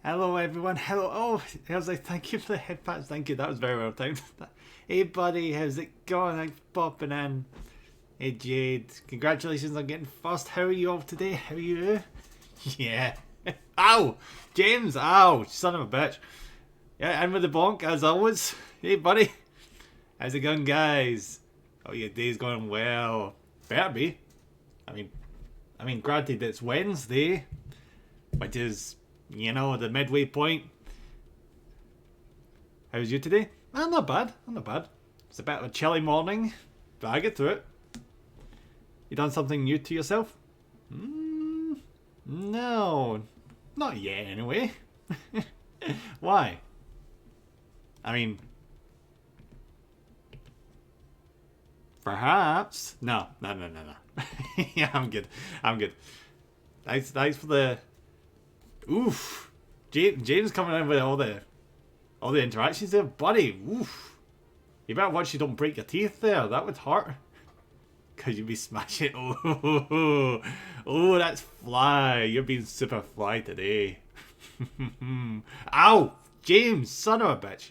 Hello, everyone. Hello. Oh, I was like, thank you for the headpats. Thank you. That was very well timed. Hey, buddy. How's it going? I'm popping in. Hey, Jade. Congratulations on getting first. How are you all today? How are you? Yeah. Ow! James. Ow! Son of a bitch. Yeah, in with the bonk, as always. Hey, buddy. How's it going, guys? Oh, your day's going well. Better be. I mean, granted, it's Wednesday, which is, the midway point. How's you today? Not bad. Not bad. It's a bit of a chilly morning, but I get through it. You done something new to yourself? No. Not yet, anyway. Why? I mean, perhaps. No. Yeah, I'm good. Thanks for the. Oof. James coming in with all the interactions there, buddy. Oof. You better watch you don't break your teeth there. That would hurt. Cause you'd be smashing. Oh, that's fly. You're being super fly today. Ow, James, son of a bitch.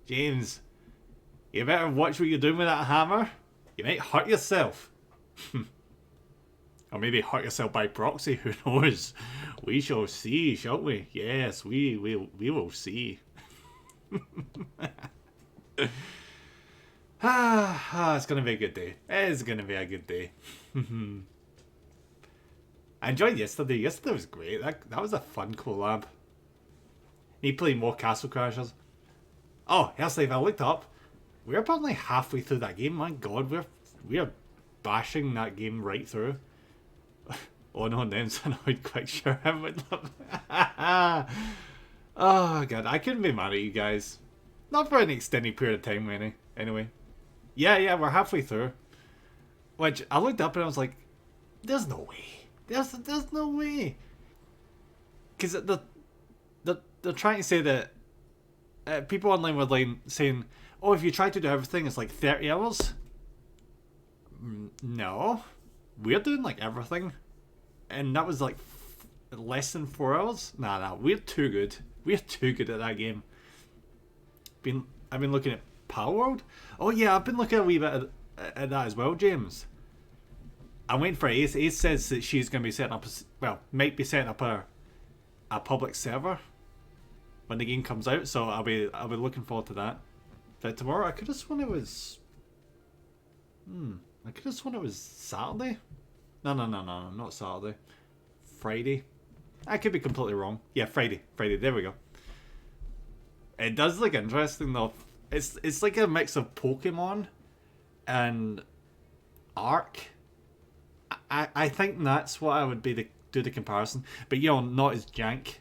James, you better watch what you're doing with that hammer. You might hurt yourself. Or maybe hurt yourself by proxy, who knows? We shall see, shall we? Yes, we will see. It's gonna be a good day. It's gonna be a good day. I enjoyed yesterday. Yesterday was great. That was a fun collab. Need to play more Castle Crashers. Oh, yesterday if I looked up, we're probably halfway through that game. My God, we're bashing that game right through. Oh no, name's annoyed quick sure I would love. Oh god, I couldn't be mad at you guys. Not for an extended period of time, really. Anyway. Yeah, we're halfway through. Which I looked up and I was like, there's no way. There's no way. Because they're trying to say that people online were like saying, oh, if you try to do everything, it's like 30 hours. No. We're doing like everything. And that was like less than 4 hours. Nah, we're too good. We're too good at that game. I've been looking at Power World. Oh yeah, I've been looking a wee bit at that as well, James. I'm waiting for Ace. Ace says that she's going to be setting up, might be setting up a public server when the game comes out. So I'll be looking forward to that. But tomorrow, I could have sworn it was. I could have sworn it was Saturday. No, not Saturday. Friday. I could be completely wrong. Yeah, Friday. There we go. It does look interesting though. It's like a mix of Pokemon and Ark. I think that's what I would be do the comparison. But not as jank.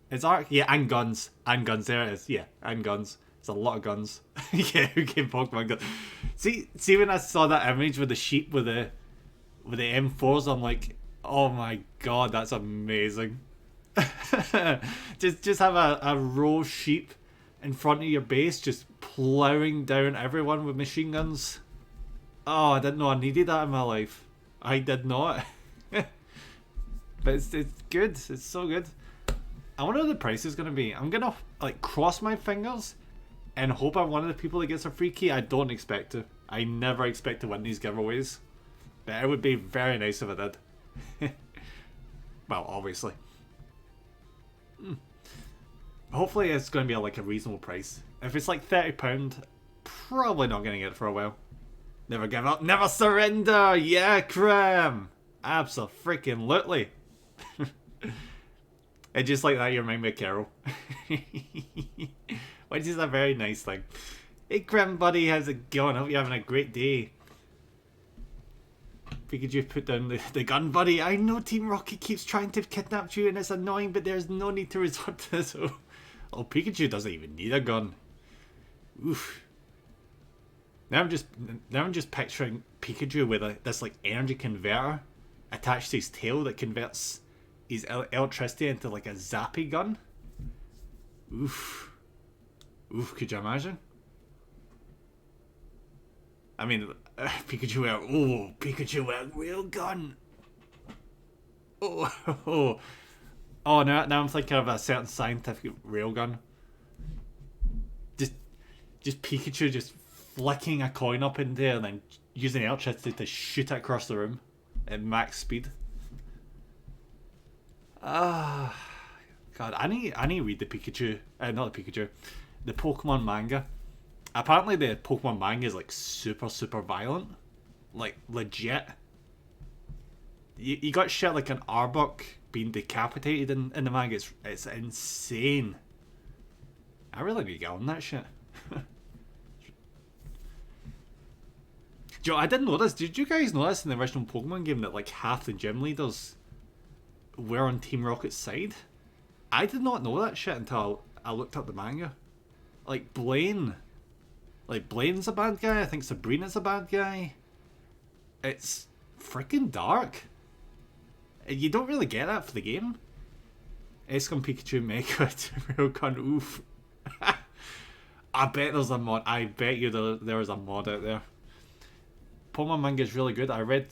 It's Ark. Yeah, and guns. There it is. Yeah, and guns. It's a lot of guns. Yeah, who came Pokemon guns? See when I saw that image with the sheep with the M4s, I'm like, oh my god, that's amazing. just have a row of sheep in front of your base, just plowing down everyone with machine guns. Oh, I didn't know I needed that in my life. I did not. But it's good. It's so good. I wonder what the price is going to be. I'm going to cross my fingers and hope I'm one of the people that gets a free key. I don't expect to. I never expect to win these giveaways. But it would be very nice if I did. Well, obviously. Hopefully it's going to be a reasonable price. If it's like £30, probably not going to get it for a while. Never give up, never surrender! Yeah, Cram! Abso-freaking-lutely. And just like that, you remind me of Carol. Which is a very nice thing. Hey, Cram buddy, how's it going? Hope you're having a great day. Pikachu, put down the gun, buddy. I know Team Rocket keeps trying to kidnap you and it's annoying, but there's no need to resort to this. Oh, Pikachu doesn't even need a gun. Oof. Now I'm just picturing Pikachu with this energy converter attached to his tail that converts his electricity into a zappy gun. Oof. Could you imagine? I mean, Pikachu with a real gun. Oh. Oh, now I'm thinking of a certain scientific railgun. Just, just Pikachu just flicking a coin up in there and then using electricity to shoot it across the room at max speed. Ah, God, I need to read the Pikachu, not the Pikachu, the Pokemon manga. Apparently, the Pokemon manga is like super violent, like legit. You got shit like an Arbok being decapitated in the manga. It's insane. I really need to get on that shit. Joe, I didn't notice. Did you guys notice in the original Pokemon game that like half the gym leaders were on Team Rocket's side? I did not know that shit until I looked up the manga. Like Blaine. Like Blaine's a bad guy. I think Sabrina's a bad guy. It's freaking dark. You don't really get that for the game. Escom Pikachu Mega Railgun, oof. I bet there's a mod. I bet you there's a mod out there. Pokemon manga is really good. I read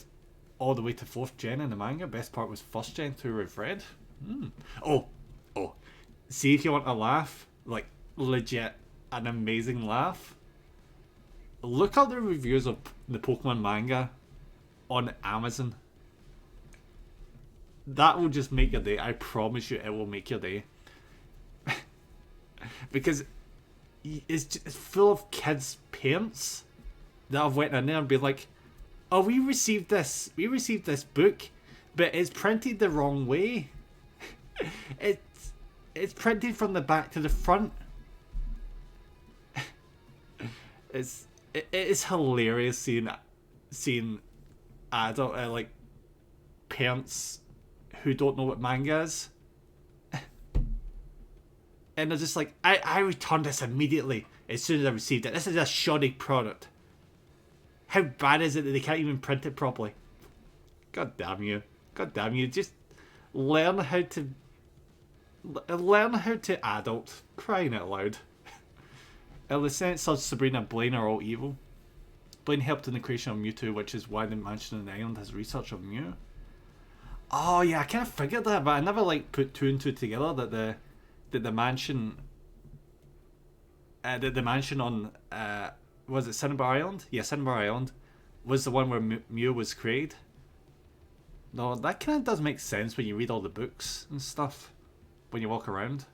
all the way to 4th gen in the manga. Best part was 1st gen to we've read. Oh. See if you want a laugh. Like, legit, an amazing laugh. Look up the reviews of the Pokemon manga on Amazon. That will just make your day. I promise you it will make your day. Because it's full of kids' parents that have went in there and been like, oh, we received this book, but it's printed the wrong way. It's printed from the back to the front. It is hilarious seeing adult like parents who don't know what manga is. And they're just like, I returned this immediately as soon as I received it. This is a shoddy product. How bad is it that they can't even print it properly? God damn you. Just learn how to adult. Crying out loud. The sense of Sabrina and Blaine are all evil. Blaine helped in the creation of Mewtwo, which is why the mansion on the island has research of Mew. Oh yeah, I kind of figured that, but I never like put 2 and 2 together that the mansion the mansion on was it Cinnabar Island? Yeah, Cinnabar Island was the one where Mew was created. No, that kind of does make sense when you read all the books and stuff when you walk around.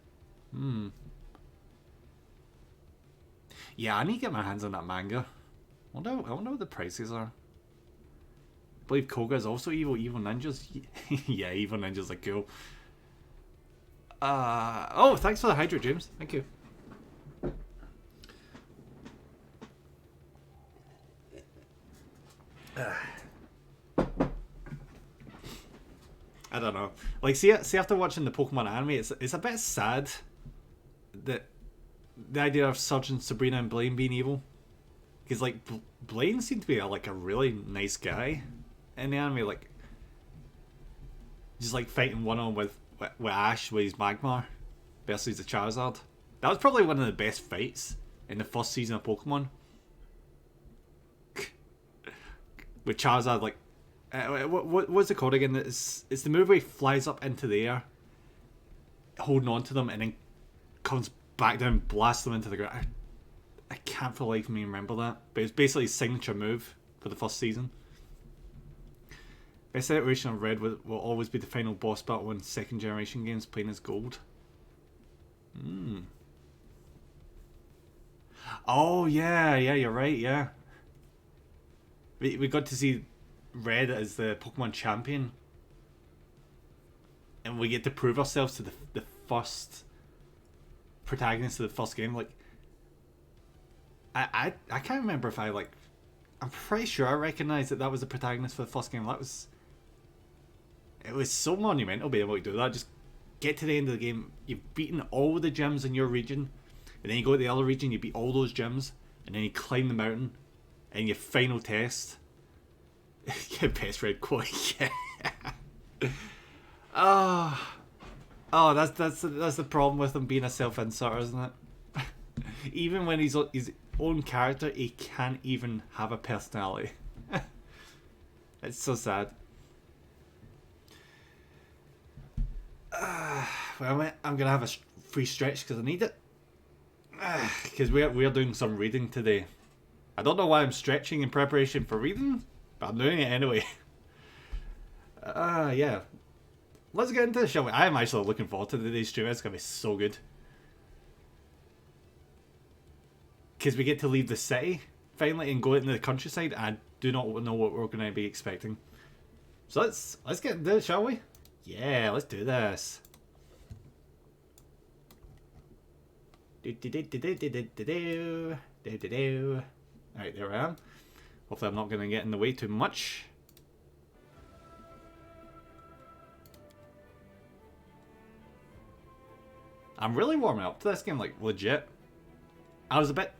Yeah, I need to get my hands on that manga. I wonder what the prices are. I believe Koga is also evil. Evil ninjas. Yeah, evil ninjas are cool. Oh, thanks for the hydrate, James. Thank you. I don't know. Like, see after watching the Pokemon anime, it's a bit sad that the idea of Surge and Sabrina and Blaine being evil, because like Blaine seemed to be a really nice guy in the anime, like just like fighting one-on with Ash with his Magmar versus the Charizard. That was probably one of the best fights in the first season of Pokemon. With Charizard, like what's it called again? It's the move where he flies up into the air, holding on to them, and then comes back down, blasts them into the ground. I can't for the life of me remember that, but it's basically his signature move for the first season. Best iteration of Red will always be the final boss battle in 2nd generation games, plain as gold. Oh yeah, you're right. Yeah, we got to see Red as the Pokemon champion, and we get to prove ourselves to the first protagonist of the first game. Like, I can't remember if I'm pretty sure I recognized that was the protagonist for the first game. It was so monumental being able to do that. Just get to the end of the game, you've beaten all the gyms in your region, and then you go to the other region, you beat all those gyms, and then you climb the mountain, and your final test, your best red quad. Yeah. Oh, that's the problem with him being a self-inserter, isn't it? Even when he's his own character, he can't even have a personality. It's so sad. Well, I'm gonna have a free stretch because I need it. Because we're doing some reading today. I don't know why I'm stretching in preparation for reading, but I'm doing it anyway. Yeah. Let's get into the show. I am actually looking forward to today's stream. It's gonna be so good. Because we get to leave the city finally and go into the countryside. I do not know what we're going to be expecting. So let's get into it, shall we? Yeah, let's do this. Alright, there I am. Hopefully I'm not going to get in the way too much. I'm really warming up to this game, like legit. I was a bit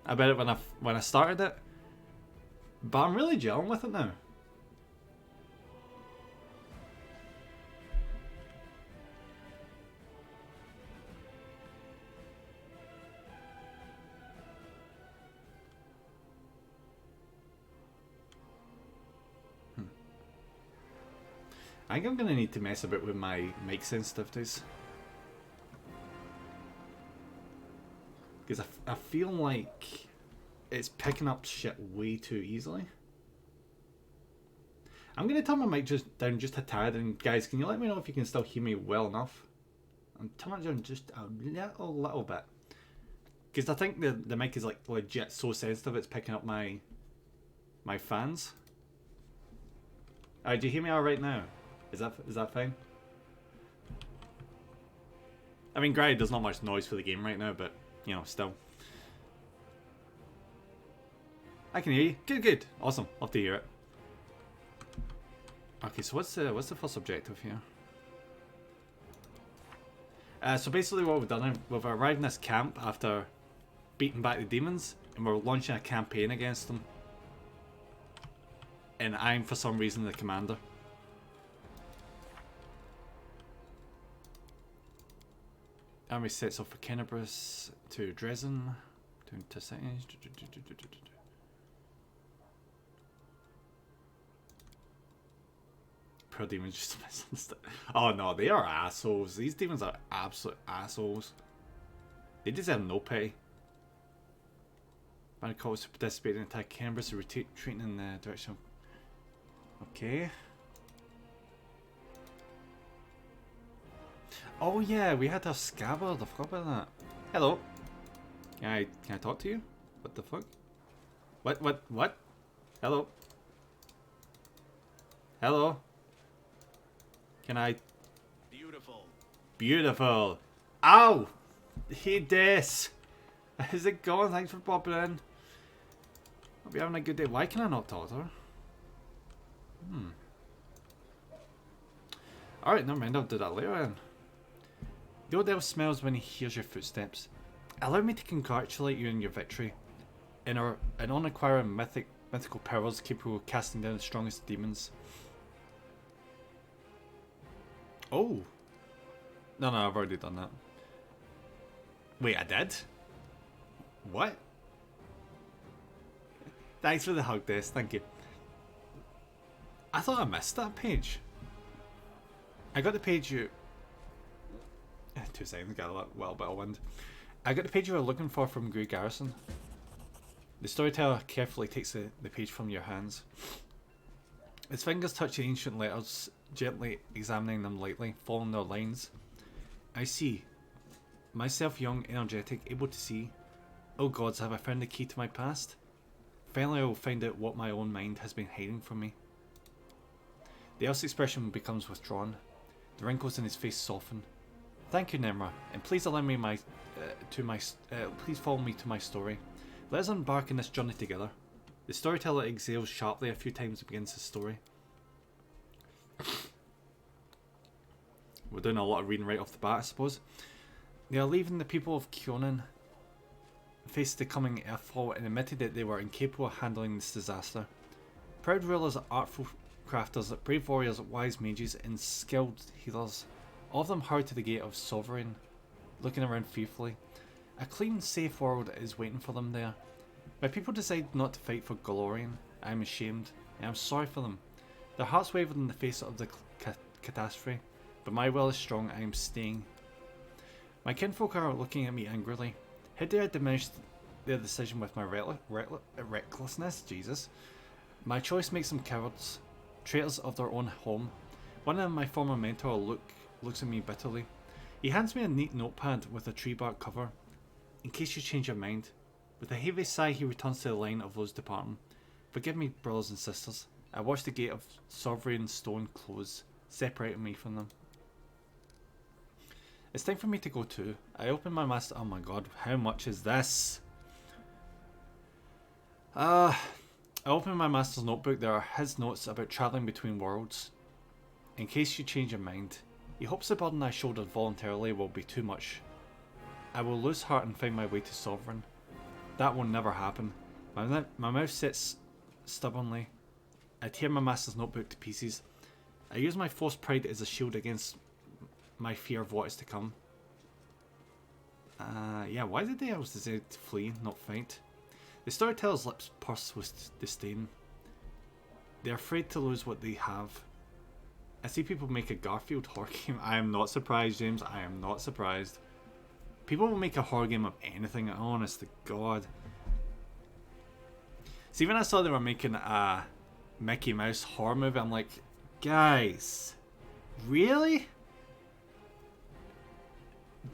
about it when I started it, but I'm really gelling with it now. I think I'm gonna need to mess a bit with my mic sensitivities. Because I feel like it's picking up shit way too easily. I'm going to turn my mic down just a tad, and guys, can you let me know if you can still hear me well enough? I'm turning it down just a little bit. Because I think the mic is like legit so sensitive it's picking up my fans. Alright, do you hear me alright now? Is that fine? I mean, granted, there's not much noise for the game right now, but you know, still. I can hear you. Good. Awesome. Love to hear it. Okay, so what's the first objective here? So basically what we've done, we've arrived in this camp after beating back the demons, and we're launching a campaign against them. And I'm, for some reason, the commander. Army sets off for Kennebrus to Dresden, to cities. Poor demons just misunderstood. Oh no, they are assholes. These demons are absolute assholes. They deserve no pay. Band calls to participate in attack Kennebrus, retreating in the direction of... Okay. Oh yeah, we had our scabbard. I forgot about that. Hello. Can I talk to you? What the fuck? What? Hello. Hello. Can I? Beautiful. Ow! Hey Des. How's it going? Thanks for popping in. Hope you're having a good day. Why can I not talk to her? Alright, never mind. I'll do that later then. The old elf smells when he hears your footsteps. Allow me to congratulate you on your victory. In on acquiring mythical powers capable of casting down the strongest demons. Oh. No, I've already done that. Wait, I did? What? Thanks for the hug, Des. Thank you. I thought I missed that page. I got the page you... 2 seconds, got a little bit of wind. I got the page you were looking for from Grey Garrison. The storyteller carefully takes the page from your hands. His fingers touch the ancient letters, gently examining them lightly, following their lines. I see. Myself young, energetic, able to see. Oh gods, have I found the key to my past? Finally I will find out what my own mind has been hiding from me. The elf's expression becomes withdrawn. The wrinkles in his face soften. Thank you, Nemra, and please allow me please follow me to my story. Let us embark on this journey together. The storyteller exhales sharply a few times and begins his story. We're doing a lot of reading right off the bat, I suppose. They are leaving the people of Kyonin, faced the coming earthfall, and admitted that they were incapable of handling this disaster. Proud rulers, artful crafters, brave warriors, wise mages, and skilled healers. All of them hurried to the gate of Sovereign, looking around fearfully. A clean, safe world is waiting for them there. My people decided not to fight for Golorian. I am ashamed, and I am sorry for them. Their hearts wavered in the face of the catastrophe. but my will is strong. I am staying. My kinfolk are looking at me angrily. How dare I diminish their decision with my recklessness? Jesus. My choice makes them cowards, traitors of their own home. One of them, my former mentor, looks at me bitterly. He hands me a neat notepad with a tree bark cover. In case you change your mind. With a heavy sigh, he returns to the line of those departing. Forgive me, brothers and sisters. I watched the gate of sovereign stone close, separating me from them. It's time for me to go too. I open my master. Oh my god, how much is this? I open my master's notebook. There are his notes about travelling between worlds. In case you change your mind. He hopes the burden I shouldered voluntarily will be too much. I will lose heart and find my way to sovereign. That will never happen. My mouth sits stubbornly. I tear my master's notebook to pieces. I use my forced pride as a shield against my fear of what is to come. Yeah, why did the elves decide to flee, not fight? The storyteller's lips purse with disdain. They are afraid to lose what they have. I see people make a Garfield horror game. I am not surprised, James. I am not surprised. People will make a horror game of anything, honest to God. See, when I saw they were making a Mickey Mouse horror movie, I'm like, guys, really?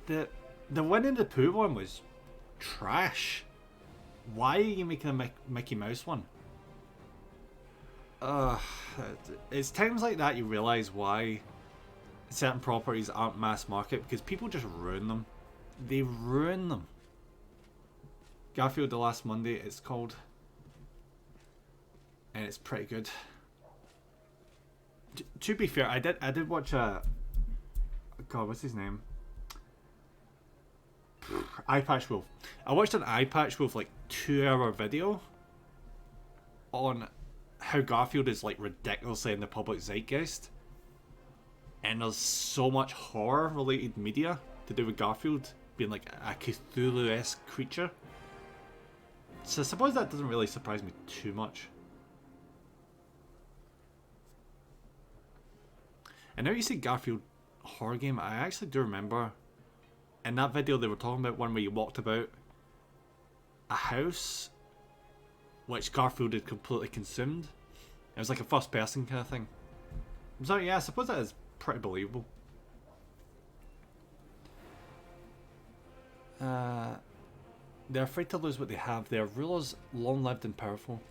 The Winnie the Pooh one was trash. Why are you making a Mickey Mouse one? It's times like that you realise why certain properties aren't mass market, because people just ruin them. They ruin them. Garfield the Last Monday, it's called. And it's pretty good. To be fair, I did watch a... God, what's his name? Eye Patch Wolf. I watched an Eye Patch Wolf like 2-hour video on how Garfield is like ridiculously in the public zeitgeist, and there's so much horror related media to do with Garfield being like a Cthulhu-esque creature. So I suppose that doesn't really surprise me too much. And now you say Garfield horror game, I actually do remember in that video they were talking about one where you walked about a house which Garfield had completely consumed. It was like a first person kind of thing. So yeah, I suppose that is pretty believable. They're afraid to lose what they have. They are rulers, long-lived and powerful.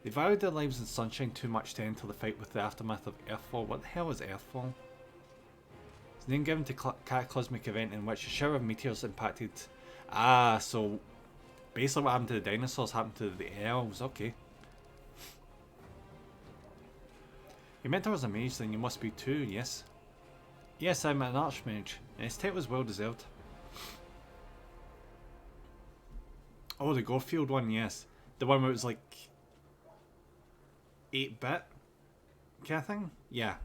They value their lives in sunshine too much to enter the fight with the aftermath of Earthfall. What the hell is Earthfall? It's a name given to cataclysmic event in which a shower of meteors impacted... Ah, so basically what happened to the dinosaurs happened to the elves. Okay. Your mentor was a mage, then you must be too, yes? Yes, I'm an archmage, and his title was well deserved. Oh, the Garfield one, yes. The one where it was like 8-bit kind of thing? Yeah.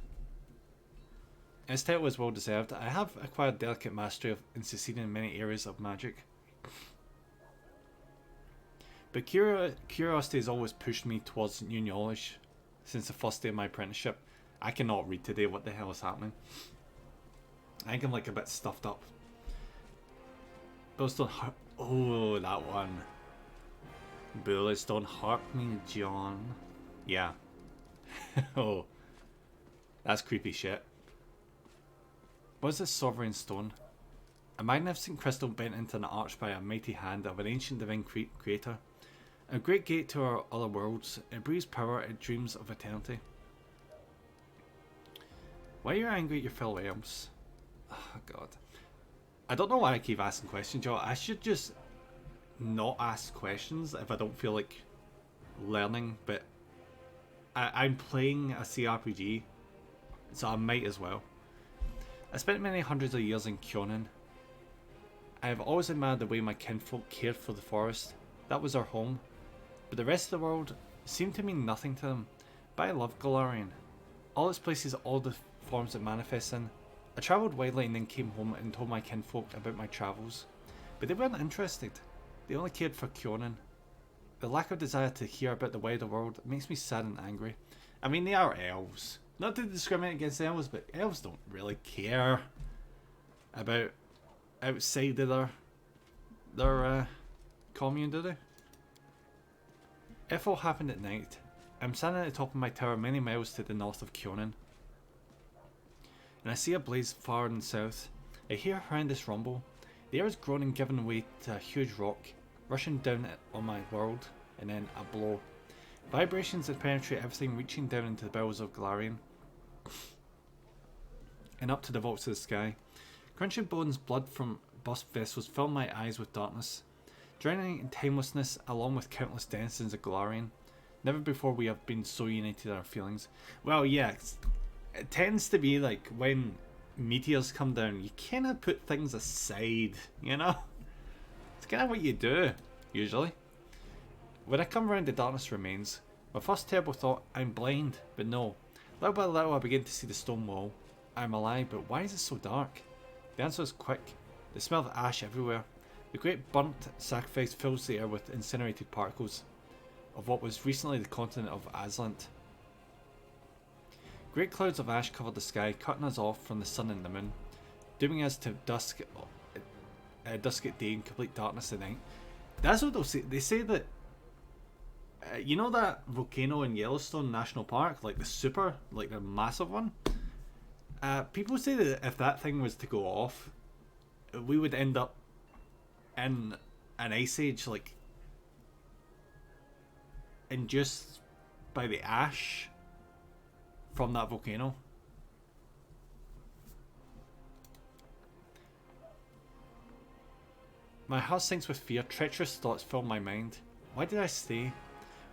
His title was well deserved. I have acquired delicate mastery in succeeding in many areas of magic. But curiosity has always pushed me towards new knowledge since the first day of my apprenticeship. I cannot read today. What the hell is happening? I think I'm like a bit stuffed up. Bullets don't hurt. Oh, that one. Bullets don't hurt me, John. Yeah. Oh. That's creepy shit. What is this sovereign stone? A magnificent crystal bent into an arch by a mighty hand of an ancient divine creator. A great gate to our other worlds. It breathes power, it dreams of eternity. Why are you angry at your fellow elves? Oh god. I don't know why I keep asking questions, y'all. I should just not ask questions if I don't feel like learning, but I'm playing a CRPG, so I might as well. I spent many hundreds of years in Kyonin. I have always admired the way my kinfolk cared for the forest. That was our home. But the rest of the world seemed to mean nothing to them. But I love Golarion. All its places, all the forms it manifests in. I travelled widely and then came home and told my kinfolk about my travels. But they weren't interested. They only cared for Kyonin. The lack of desire to hear about the wider world makes me sad and angry. I mean, they are elves. Not to discriminate against elves, but elves don't really care about outside of their commune, do they? If all happened at night, I'm standing at the top of my tower many miles to the north of Kyonin, and I see a blaze far in the south. I hear a horrendous rumble. The air is groaning, giving way to a huge rock, rushing down on my world, and then a blow. Vibrations that penetrate everything, reaching down into the bowels of Galarian, and up to the vaults of the sky. Crunching bones, blood from burst vessels fill my eyes with darkness, drowning in timelessness along with countless denizens of Galarian. Never before we have been so united in our feelings. Well, yeah, it tends to be like when meteors come down, you kind of put things aside, you know? It's kind of what you do, usually. When I come around, the darkness remains. My first terrible thought, I'm blind, but no. Little by little I begin to see the stone wall. I'm alive, but why is it so dark? The answer is quick. The smell of ash everywhere. The great burnt sacrifice fills the air with incinerated particles of what was recently the continent of Aslant. Great clouds of ash cover the sky, cutting us off from the sun and the moon, dooming us to dusk at day and complete darkness at night. That's what they'll say. They say that, you know that volcano in Yellowstone National Park, like the massive one? People say that if that thing was to go off, we would end up in an ice age, like, induced by the ash from that volcano. My heart sinks with fear. Treacherous thoughts fill my mind. Why did I stay?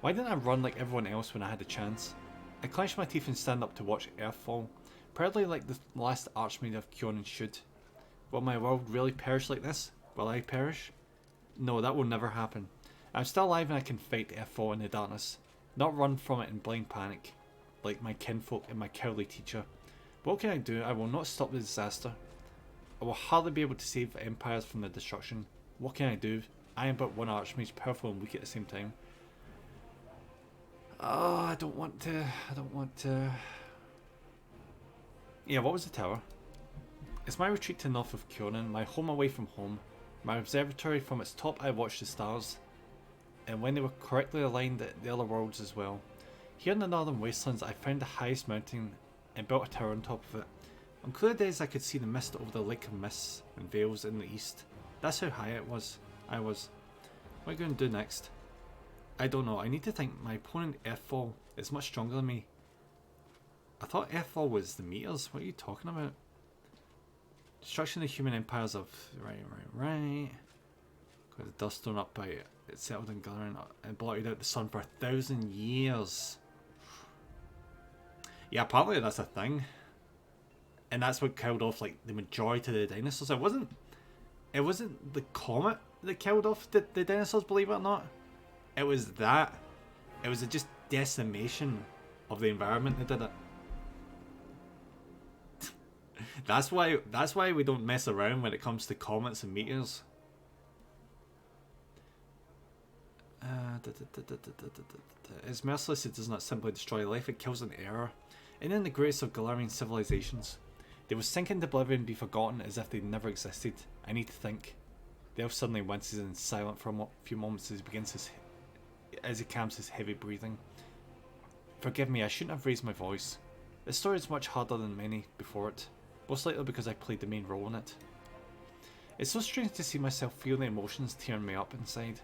Why didn't I run like everyone else when I had a chance? I clench my teeth and stand up to watch Earth fall, proudly like the last Archmaid of Kyonin should. Will my world really perish like this? Will I perish? No, that will never happen. I'm still alive and I can fight Earthfall in the darkness, not run from it in blind panic, like my kinfolk and my cowardly teacher. What can I do? I will not stop the disaster. I will hardly be able to save empires from the destruction. What can I do? I am but one archmage, powerful and weak at the same time. Oh, I don't want to. Yeah, what was the tower? It's my retreat to the north of Kyonin, my home away from home. My observatory. From its top I watched the stars, and when they were correctly aligned at the other worlds as well. Here in the northern wastelands I found the highest mountain and built a tower on top of it. On clear days I could see the mist over the lake of mists and veils in the east. That's how high it was. I was. What are you going to do next? I don't know. I need to think. My opponent Earthfall is much stronger than me. I thought Earthfall was the meters. What are you talking about? Destruction of the human empires of... Right. Got the dust thrown up by it. It settled in Galarian and blotted out the sun for 1,000 years. Yeah, apparently that's a thing. And that's what killed off like the majority of the dinosaurs. It wasn't the comet that killed off the dinosaurs, believe it or not. It was that. It was just decimation of the environment that did it. That's why we don't mess around when it comes to comets and meteors. It's merciless. It does not simply destroy life, it kills an error. And in the greatest of Galarian civilizations, they will sink into oblivion and be forgotten as if they never existed. I need to think. The elf suddenly winces and is silent for a few moments as he calms his heavy breathing. Forgive me, I shouldn't have raised my voice. This story is much harder than many before it, most likely because I played the main role in it. It's so strange to see myself feel the emotions tearing me up inside.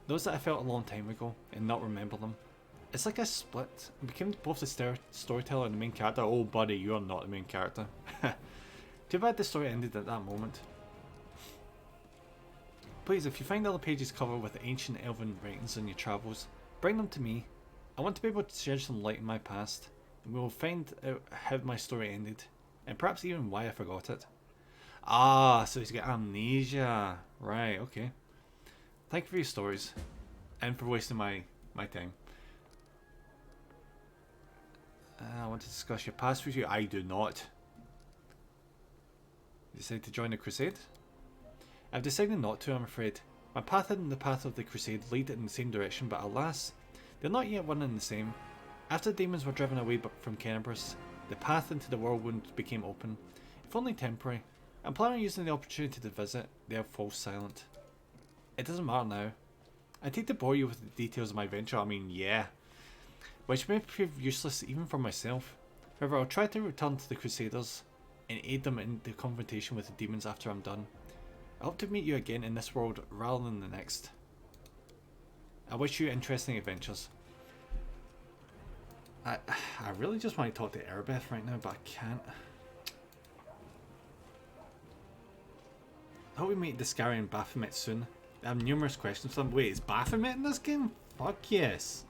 Those that I felt a long time ago and not remember them. It's like I split and became both the storyteller and the main character. Oh buddy, you are not the main character. Too bad the story ended at that moment. Please, if you find other pages covered with ancient elven writings on your travels, bring them to me. I want to be able to shed some light in my past, and we will find out how my story ended, and perhaps even why I forgot it. Ah, so he's got amnesia. Right, okay. Thank you for your stories, and for wasting my time. I want to discuss your past with you. I do not. You decide to join the crusade? I've decided not to, I'm afraid. My path and the path of the crusade lead in the same direction, but alas, they're not yet one and the same. After the demons were driven away from Kenabris, The path into the whirlwind became open, if only temporary. I'm planning on using the opportunity to visit, there falls silent. It doesn't matter now. I take to bore you with the details of my venture, I mean, yeah. Which may prove useless even for myself. However, I'll try to return to the Crusaders and aid them in the confrontation with the demons after I'm done. I hope to meet you again in this world rather than the next. I wish you interesting adventures. I really just want to talk to Erebeth right now, but I can't. I hope we meet Discari and Baphomet soon. I have numerous questions for them. Wait, is Baphomet in this game? Fuck yes.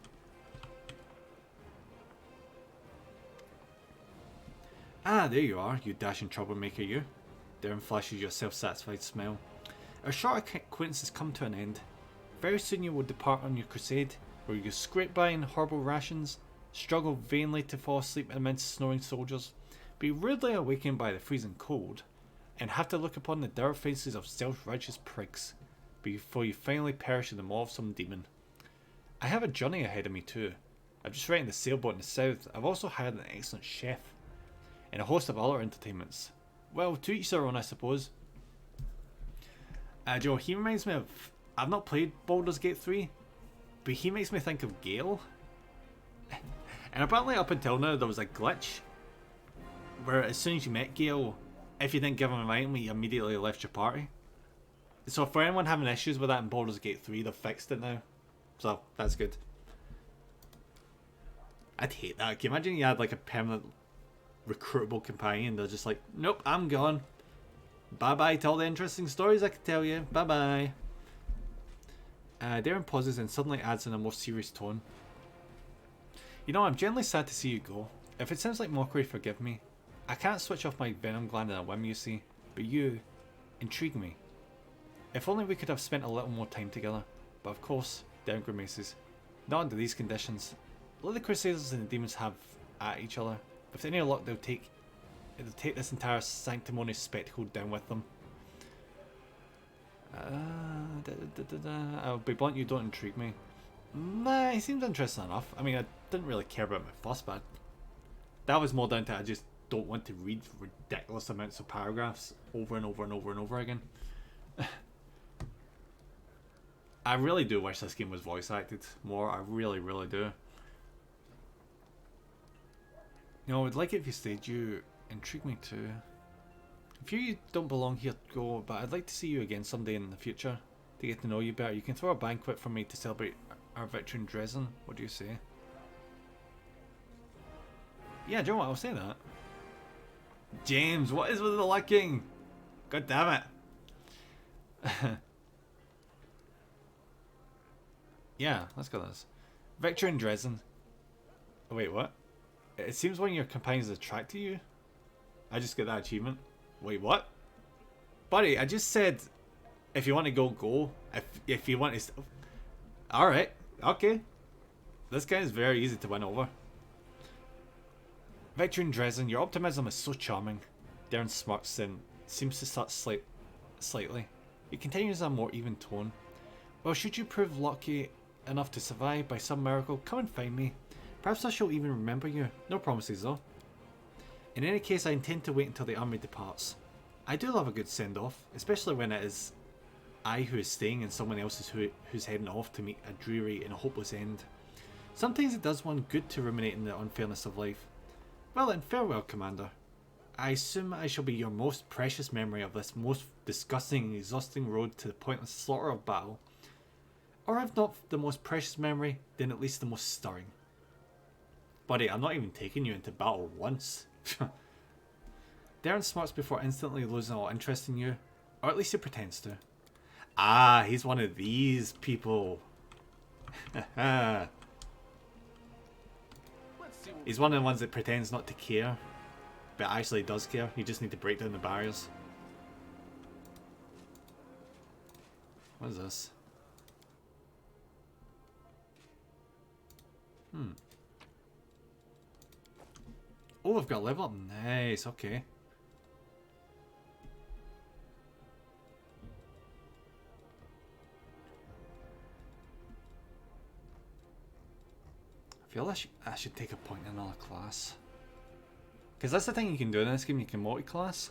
Ah, there you are, you dashing troublemaker, you. Darren flashes your self-satisfied smile. Our short acquaintance has come to an end. Very soon you will depart on your crusade, where you scrape by in horrible rations, struggle vainly to fall asleep amidst snoring soldiers, be rudely awakened by the freezing cold, and have to look upon the dire faces of self-righteous prigs before you finally perish in the maw of some demon. I have a journey ahead of me too. I've just rented a sailboat in the south. I've also hired an excellent chef, and a host of other entertainments. Well, to each their own, I suppose. Joe, he reminds me of... I've not played Baldur's Gate 3, but he makes me think of Gale. And apparently up until now there was a glitch where as soon as you met Gale, if you didn't give him an item, he immediately left your party. So for anyone having issues with that in Baldur's Gate 3, they've fixed it now. So that's good. I'd hate that. Can you imagine you had like a permanent recruitable companion? They're just like, nope, I'm gone. Bye bye to all the interesting stories I could tell you. Bye bye. Darren pauses and suddenly adds in a more serious tone. You know, I'm genuinely sad to see you go. If it sounds like mockery, forgive me. I can't switch off my venom gland in a whim, you see, but you intrigue me. If only we could have spent a little more time together. But of course, Darren grimaces. Not under these conditions. Let the Crusaders and the demons have at each other. With any luck, they'll take this entire sanctimonious spectacle down with them. I'll be blunt, you don't intrigue me. Nah, he seems interesting enough. I mean, I didn't really care about my fuss, but that was more down to I just don't want to read ridiculous amounts of paragraphs over and over and over and over again. I really do wish this game was voice acted more. I really, really do. You know, I would like it if you stayed. You intrigue me too. If you don't belong here, go, but I'd like to see you again someday in the future to get to know you better. You can throw a banquet for me to celebrate our victory in Dresden. What do you say? Yeah, do you know what? I'll say that. James, what is with the lurking? God damn it. Yeah, let's go this. Victory in Dresden. Oh, wait, what? It seems one of your companions is attracted to you. I just get that achievement. Wait, what? Buddy, I just said if you want to go, go. If you want to... Alright, okay. This guy is very easy to win over. Victory in Dresden, your optimism is so charming. Darren smirks and seems to start slightly. He continues in a more even tone. Well, should you prove lucky enough to survive by some miracle, come and find me. Perhaps I shall even remember you. No promises though. In any case, I intend to wait until the army departs. I do love a good send-off, especially when it is I who is staying and someone else is who's heading off to meet a dreary and hopeless end. Sometimes it does one good to ruminate in the unfairness of life. Well then, farewell, Commander. I assume I shall be your most precious memory of this most disgusting and exhausting road to the pointless slaughter of battle. Or if not the most precious memory, then at least the most stirring. Buddy, I'm not even taking you into battle once. Darren smarts before instantly losing all interest in you. Or at least he pretends to. Ah, he's one of these people. He's one of the ones that pretends not to care, but actually does care. You just need to break down the barriers. What is this? Oh, I've got a level up. Nice, okay. I feel I should take a point in another class. Because that's the thing you can do in this game, you can multi-class.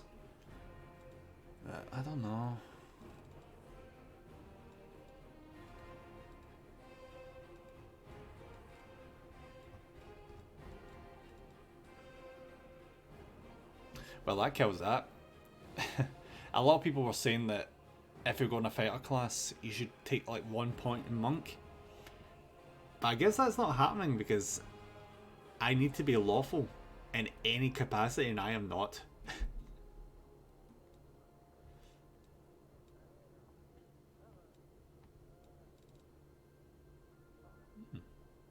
I don't know. Well, that kills that. A lot of people were saying that if you're going to fighter class, you should take like 1 point in monk. But I guess that's not happening because I need to be lawful in any capacity and I am not.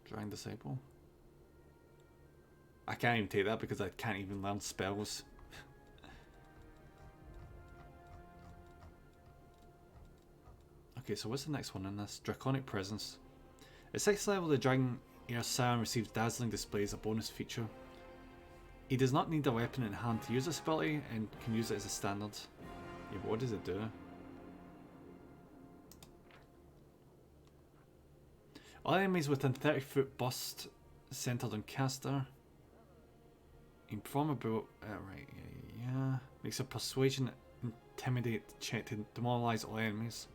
Dragon Disciple. I can't even take that because I can't even learn spells. Okay, so what's the next one in this? Draconic Presence. At 6th level, the Dragon Heir Scion receives Dazzling Display as a bonus feature. He does not need a weapon in hand to use this ability and can use it as a standard. Yeah, but what does it do? All enemies within 30-foot burst centered on caster. You can perform a right, yeah. Makes a persuasion intimidate check to demoralize all enemies.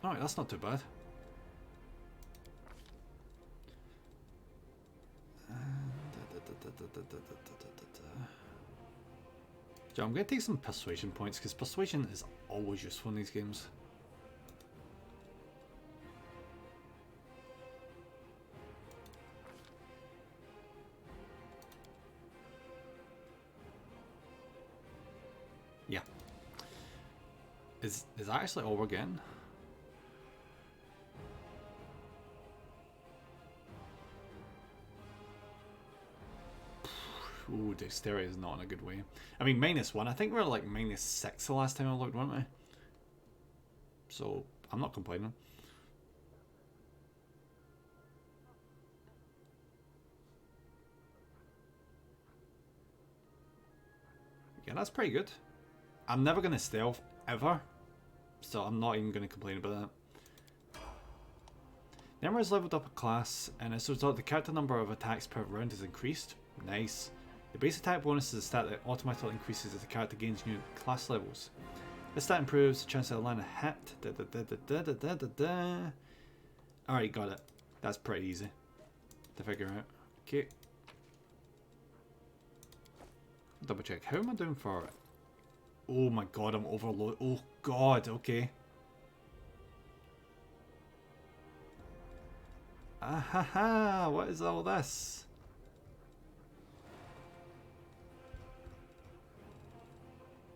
Alright, that's not too bad. So I'm going to take some persuasion points because persuasion is always useful in these games. Yeah. Is that actually all we're getting? Ooh, dexterity is not in a good way. I mean, -1. I think we were like -6 the last time I looked, weren't we? So, I'm not complaining. Yeah, that's pretty good. I'm never going to stealth, ever. So, I'm not even going to complain about that. Nemra has leveled up a class, and as a result, the character number of attacks per round has increased. Nice. The base attack bonus is a stat that automatically increases as the character gains new class levels. This stat improves the chance of land a hit. Alright, got it. That's pretty easy to figure out. Okay. Double check. How am I doing for it? Oh my god, I'm overloaded. Oh god, okay. Ahaha, what is all this?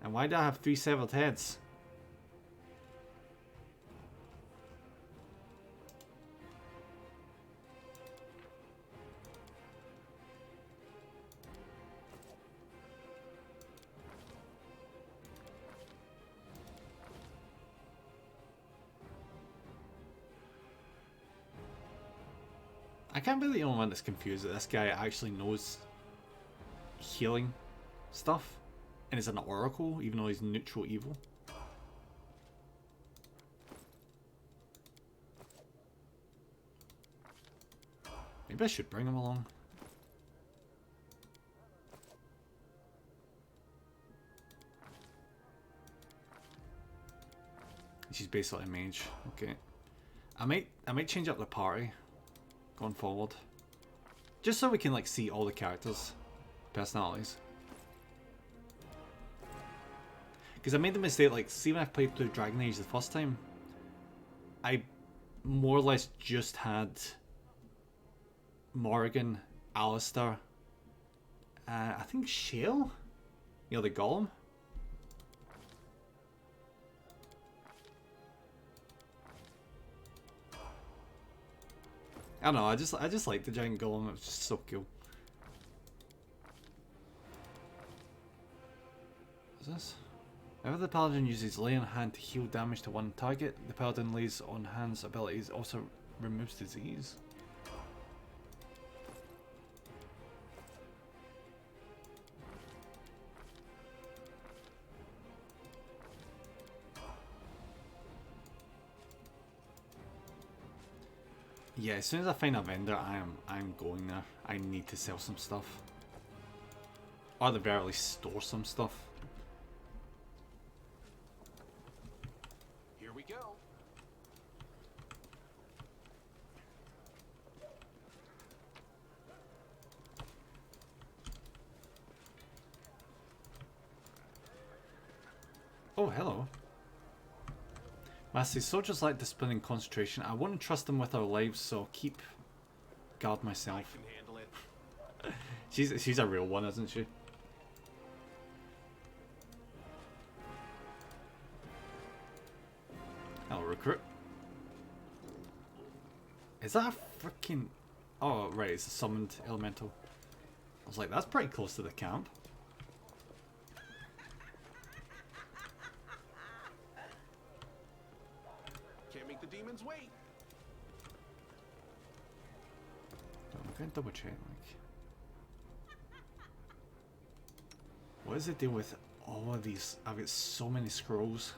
And why do I have 3 severed heads? I can't be the only one that's confused that this guy actually knows healing stuff and is an oracle even though he's neutral evil. Maybe I should bring him along. She's basically a mage. Okay. I might change up the party going forward. Just so we can like see all the characters' personalities. Because I made the mistake, like, see when I played through Dragon Age the first time, I more or less just had Morrigan, Alistair, I think Shale? You know, the Golem? I don't know, I just like the giant golem, it was just so cool. What's this? Whenever the paladin uses lay on hand to heal damage to one target, the paladin lays on hand's abilities also removes disease. Yeah, as soon as I find a vendor, I'm going there. I need to sell some stuff. Or at the very least store some stuff. Here we go. Oh, hello. Master, soldiers like discipline and concentration. I wouldn't trust them with our lives, so I'll keep guard myself. I can handle it. She's a real one, isn't she? Hello, recruit. Is that a freaking... Oh, right, it's a summoned elemental. I was like, that's pretty close to the camp. Can't make the demons wait. I'm going to double check, like... What is the deal with all of these? I've got so many scrolls.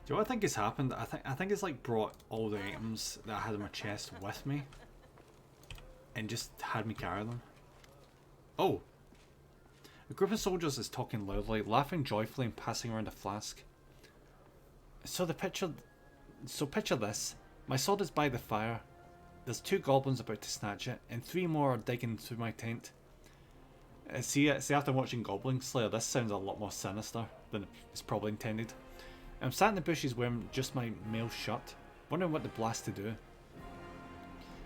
Do you know what I think has happened? I think it's like brought all the items that I had in my chest with me and just had me carry them. Oh! A group of soldiers is talking loudly, laughing joyfully and passing around a flask. So picture this. My sword is by the fire. There's 2 goblins about to snatch it, and 3 more are digging through my tent. See, after watching Goblin Slayer, this sounds a lot more sinister than it's probably intended. I'm sat in the bushes wearing just my mail shirt, wondering what the blast to do.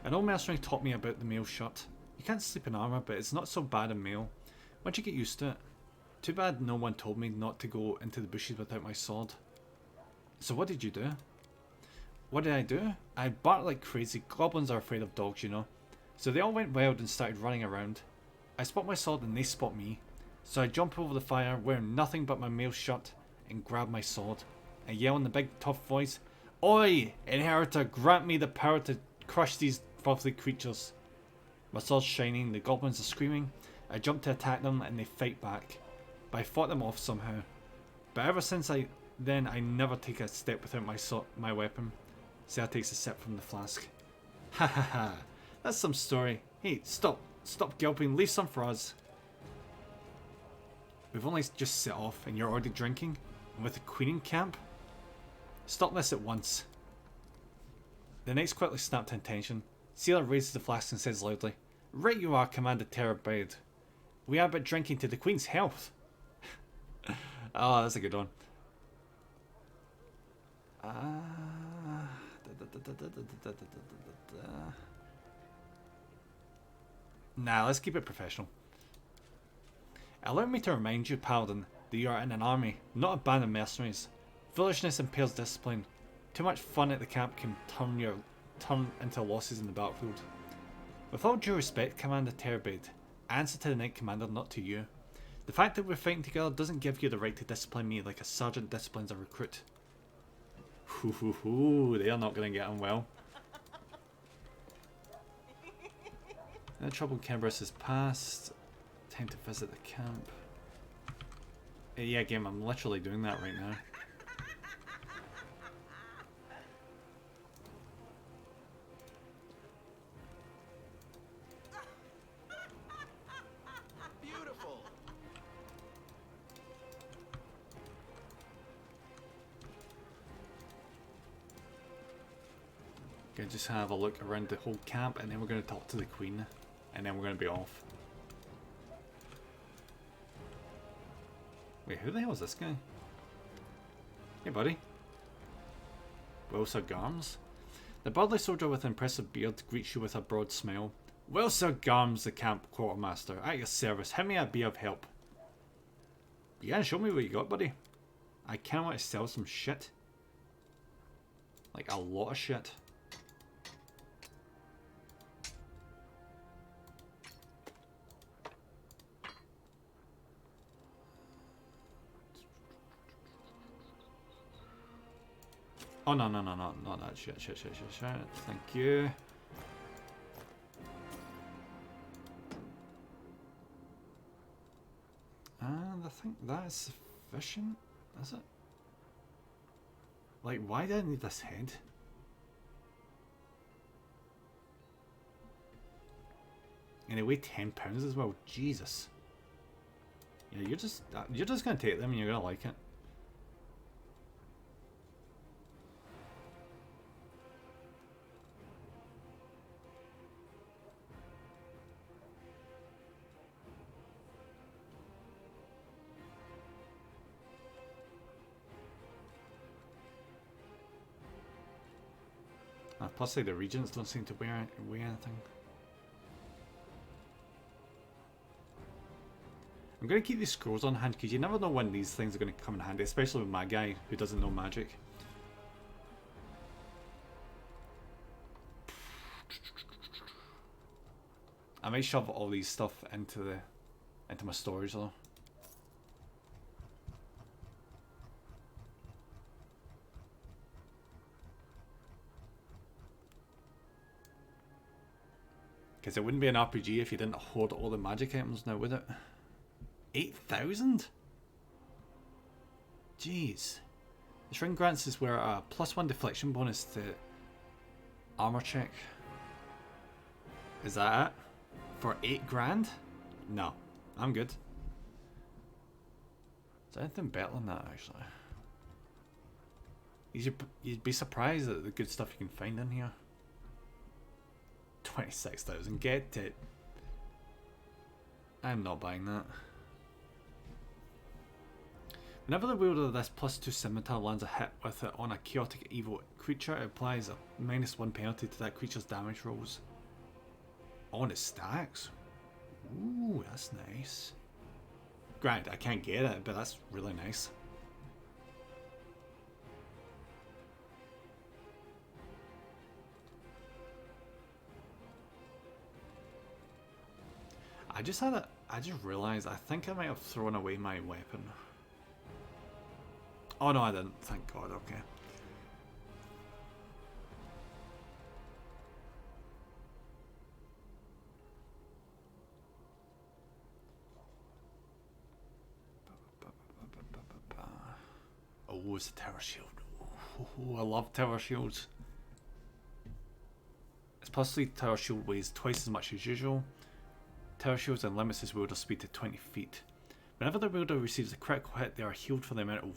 An old mercenary taught me about the mail shirt. You can't sleep in armour, but it's not so bad in mail. Once you get used to it. Too bad no one told me not to go into the bushes without my sword. So what did you do? What did I do? I barked like crazy. Goblins are afraid of dogs, you know. So they all went wild and started running around. I spot my sword and they spot me. So I jump over the fire, wearing nothing but my mail shirt, and grab my sword. I yell in the big tough voice, "Oi, inheritor, grant me the power to crush these lovely creatures." My sword's shining, the goblins are screaming. I jump to attack them and they fight back. But I fought them off somehow. But ever since then I never take a step without my weapon. Sarah takes a sip from the flask. Ha ha ha, that's some story. Hey, stop gulping, leave some for us. We've only just set off and you're already drinking? And with the queen in camp? Stop this at once. The knights quickly snap to attention. Sealer raises the flask and says loudly, "Right you are, Commander Terrorbed. We are but drinking to the queen's health." Oh, that's a good one. Nah, let's keep it professional. Allow me to remind you, Paladin, that you are in an army, not a band of mercenaries. Foolishness impairs discipline. Too much fun at the camp can turn into losses in the battlefield. With all due respect, Commander Terrorbed, I answer to the Knight Commander, not to you. The fact that we're fighting together doesn't give you the right to discipline me like a sergeant disciplines a recruit. They are not going to get on well. The troubled Kerberos is past. Time to visit the camp. Yeah, game, I'm literally doing that right now. Beautiful. Gonna just have a look around the whole camp and then we're gonna talk to the queen and then we're gonna be off. Wait, who the hell is this guy? Hey buddy. Well, Sir Garms? The burly soldier with an impressive beard greets you with a broad smile. Well, Sir Garms, the camp quartermaster, at your service. How may I be of help? Yeah, show me what you got, buddy. I kinda want to sell some shit. Like a lot of shit. Oh, no, no, no, no, not that shit, shit, shit, shit, shit. Thank you. And I think that is sufficient, is it? Like, why do I need this head? And they weigh £10 as well. Jesus. Yeah, you're just gonna take them and you're gonna like it. Plus, like, the regents don't seem to weigh anything. I'm going to keep these scrolls on hand because you never know when these things are going to come in handy, especially with my guy who doesn't know magic. I might shove all these stuff into my storage though. Because it wouldn't be an RPG if you didn't hoard all the magic items now, would it? 8,000? Jeez. This ring grants us where a +1 deflection bonus to armor check. Is that it? For 8 grand? No. I'm good. Is there anything better than that, actually? You'd be surprised at the good stuff you can find in here. 26,000. Get it. I'm not buying that. Whenever the wielder of this +2 scimitar lands a hit with it on a chaotic evil creature, it applies a -1 penalty to that creature's damage rolls. On its stacks? Ooh, that's nice. Granted, I can't get it, but that's really nice. I just realised I think I might have thrown away my weapon. Oh no, I didn't. Thank God. Okay. Oh, it's a tower shield. Oh, I love tower shields. Its +3 tower shield weighs twice as much as usual. Tower shields and limits his wielder speed to 20 feet. Whenever the wielder receives a critical hit, they are healed for the amount of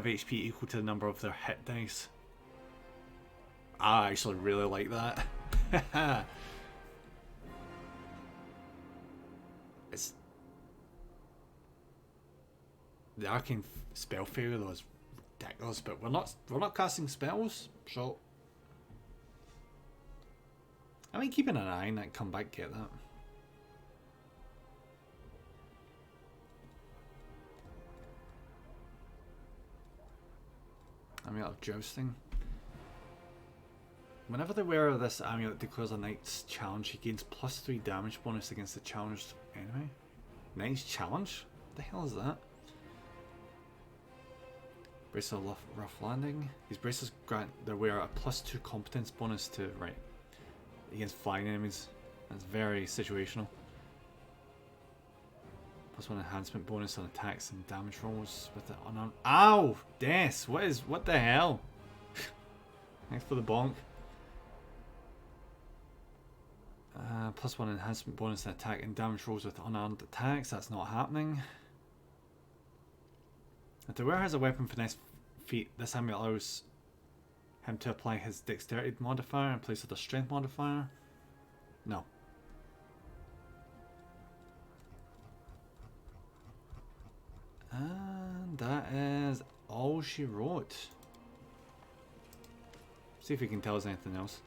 HP equal to the number of their hit dice. I actually really like that. It's the arcane spell failure though is ridiculous, but we're not casting spells, so I mean keeping an eye on that, come back, get that. Amulet of Jousting. Whenever the wearer of this amulet declares a knight's challenge, he gains +3 damage bonus against the challenged enemy. Knight's challenge? What the hell is that? Bracer of Rough Landing. These braces grant their wearer a +2 competence bonus to against flying enemies. That's very situational. +1 enhancement bonus on attacks and damage rolls with the unarmed. Ow! Des! What the hell? Thanks for the bonk. +1 enhancement bonus on attack and damage rolls with unarmed attacks. That's not happening. If the wearer has a weapon finesse feat, this amulet allows him to apply his dexterity modifier in place of the strength modifier. No. And that is all she wrote. See if we can tell us anything else.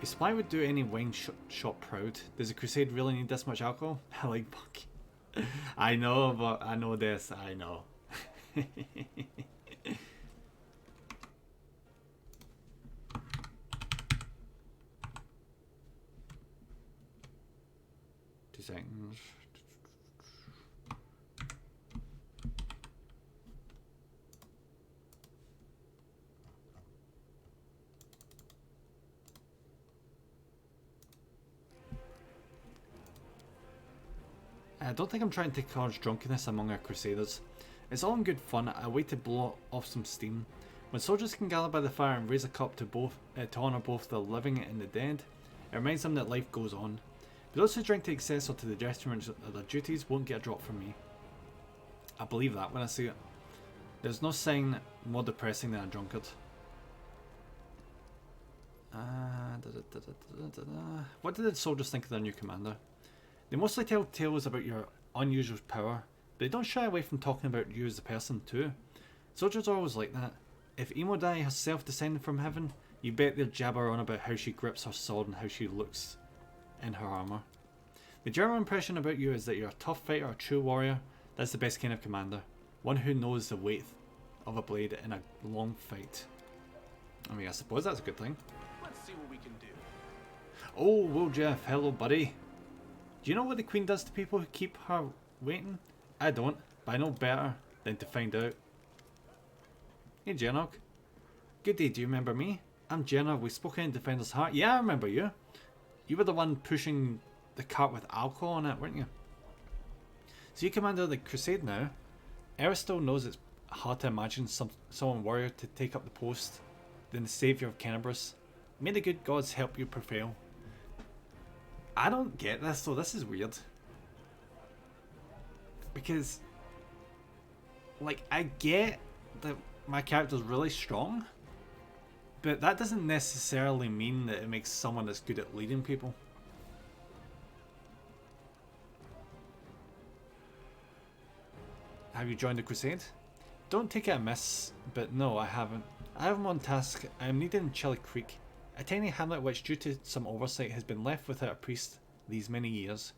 A supply would do any wine shop proud. Does a crusade really need this much alcohol? I like Bucky. I know, but I know this. I know. 2 seconds. I don't think I'm trying to cause drunkenness among our crusaders. It's all in good fun, a way to blow off some steam. When soldiers can gather by the fire and raise a cup to honour both the living and the dead, it reminds them that life goes on. But those who drink to excess or to the detriment of their duties won't get a drop from me. I believe that when I see it. There's no sign more depressing than a drunkard. What did the soldiers think of their new commander? They mostly tell tales about your unusual power, but they don't shy away from talking about you as a person too. Soldiers are always like that. If Imodai herself descended from heaven, you bet they'll jabber on about how she grips her sword and how she looks in her armour. The general impression about you is that you're a tough fighter, a true warrior. That's the best kind of commander. One who knows the weight of a blade in a long fight. I mean, I suppose that's a good thing. Let's see what we can do. Oh, well, Jeff, hello, buddy. Do you know what the Queen does to people who keep her waiting? I don't, but I know better than to find out. Hey, Jernok. Good day, do you remember me? I'm Jenna, we've spoken in Defender's Heart. Yeah, I remember you. You were the one pushing the cart with alcohol on it, weren't you? So you commander the crusade now. Aristotle knows it's hard to imagine someone warrior to take up the post than the saviour of Kenabris. May the good gods help you prevail. I don't get this though, this is weird. Because, like, I get that my character's really strong, but that doesn't necessarily mean that it makes someone that's good at leading people. Have you joined the crusade? Don't take it amiss, but no, I haven't. I have one task. I am needed in Chili Creek, a tiny hamlet which, due to some oversight, has been left without a priest these many years.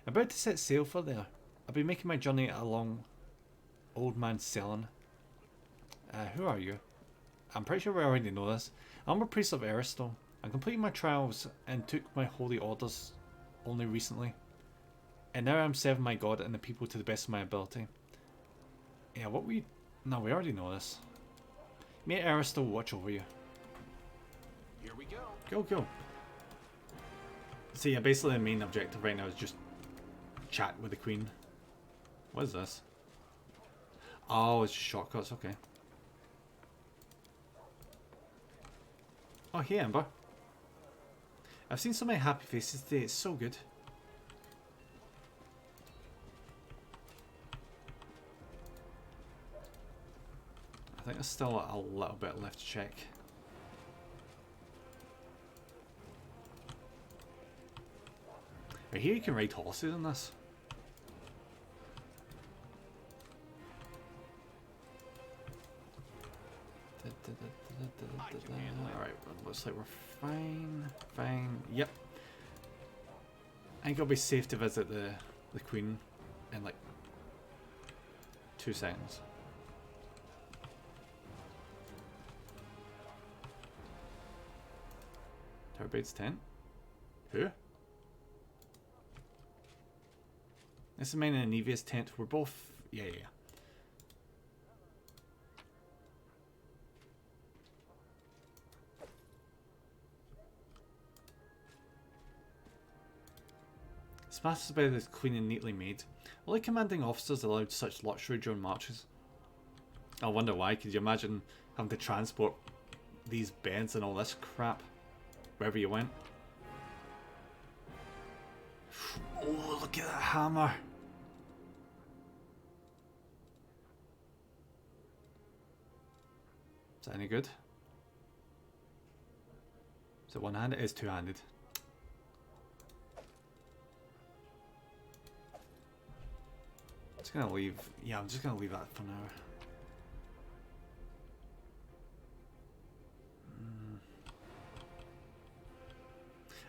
I'm about to set sail for there. I'll be making my journey along Old Man Selin. Who are you? I'm pretty sure we already know this. I'm a priest of Aristotle. I completed my trials and took my holy orders only recently. And now I'm serving my god and the people to the best of my ability. Yeah, what we... No, we already know this. May Aristotle watch over you. Here we go. Go, go. So yeah, basically the main objective right now is just chat with the Queen. What is this? Oh, it's just shortcuts, okay. Oh, hey Amber. I've seen so many happy faces today, it's so good. I think there's still a little bit left to check. I hear you can ride horses in this. Alright, looks like we're fine. Fine. Yep. I think it'll be safe to visit the Queen in like 2 seconds. Turbate's tent? Who? This is mine and Nevia's tent. We're both... Yeah. Smashed by this clean and neatly made. Only commanding officers allowed such luxury during marches. I wonder why. Could you imagine having to transport these beds and all this crap wherever you went? Oh, look at that hammer! Is that any good? Is it one-handed? It is two-handed. Just gonna leave. Yeah, I'm just gonna leave that for now.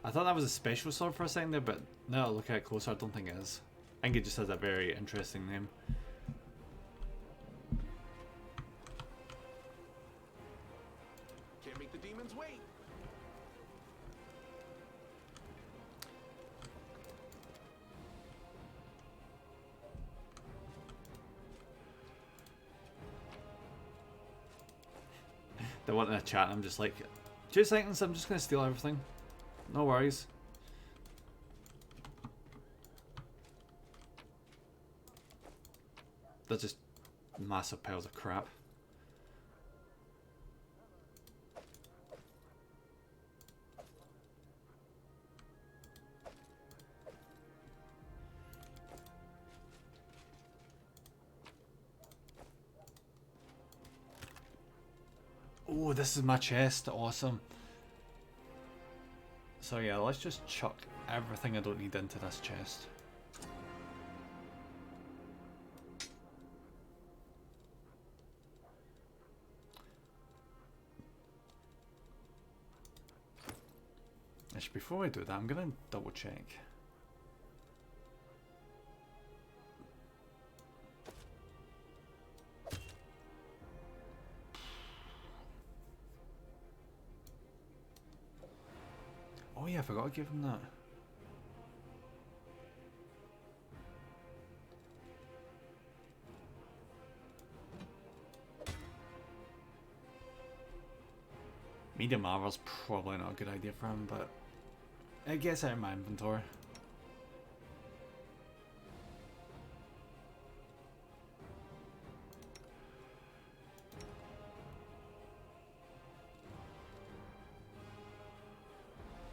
I thought that was a special sword for a second there, but now I look at it closer, I don't think it is. I think it just has a very interesting name. Can't make the demons wait. They want in a chat, I'm just like, 2 seconds, I'm just gonna steal everything. No worries. They're just massive piles of crap. Oh, this is my chest. Awesome. So yeah, let's just chuck everything I don't need into this chest. Actually, before we do that, I'm gonna double check. Oh yeah, I forgot to give him that. Medium armor's probably not a good idea for him, but it gets out of my inventory.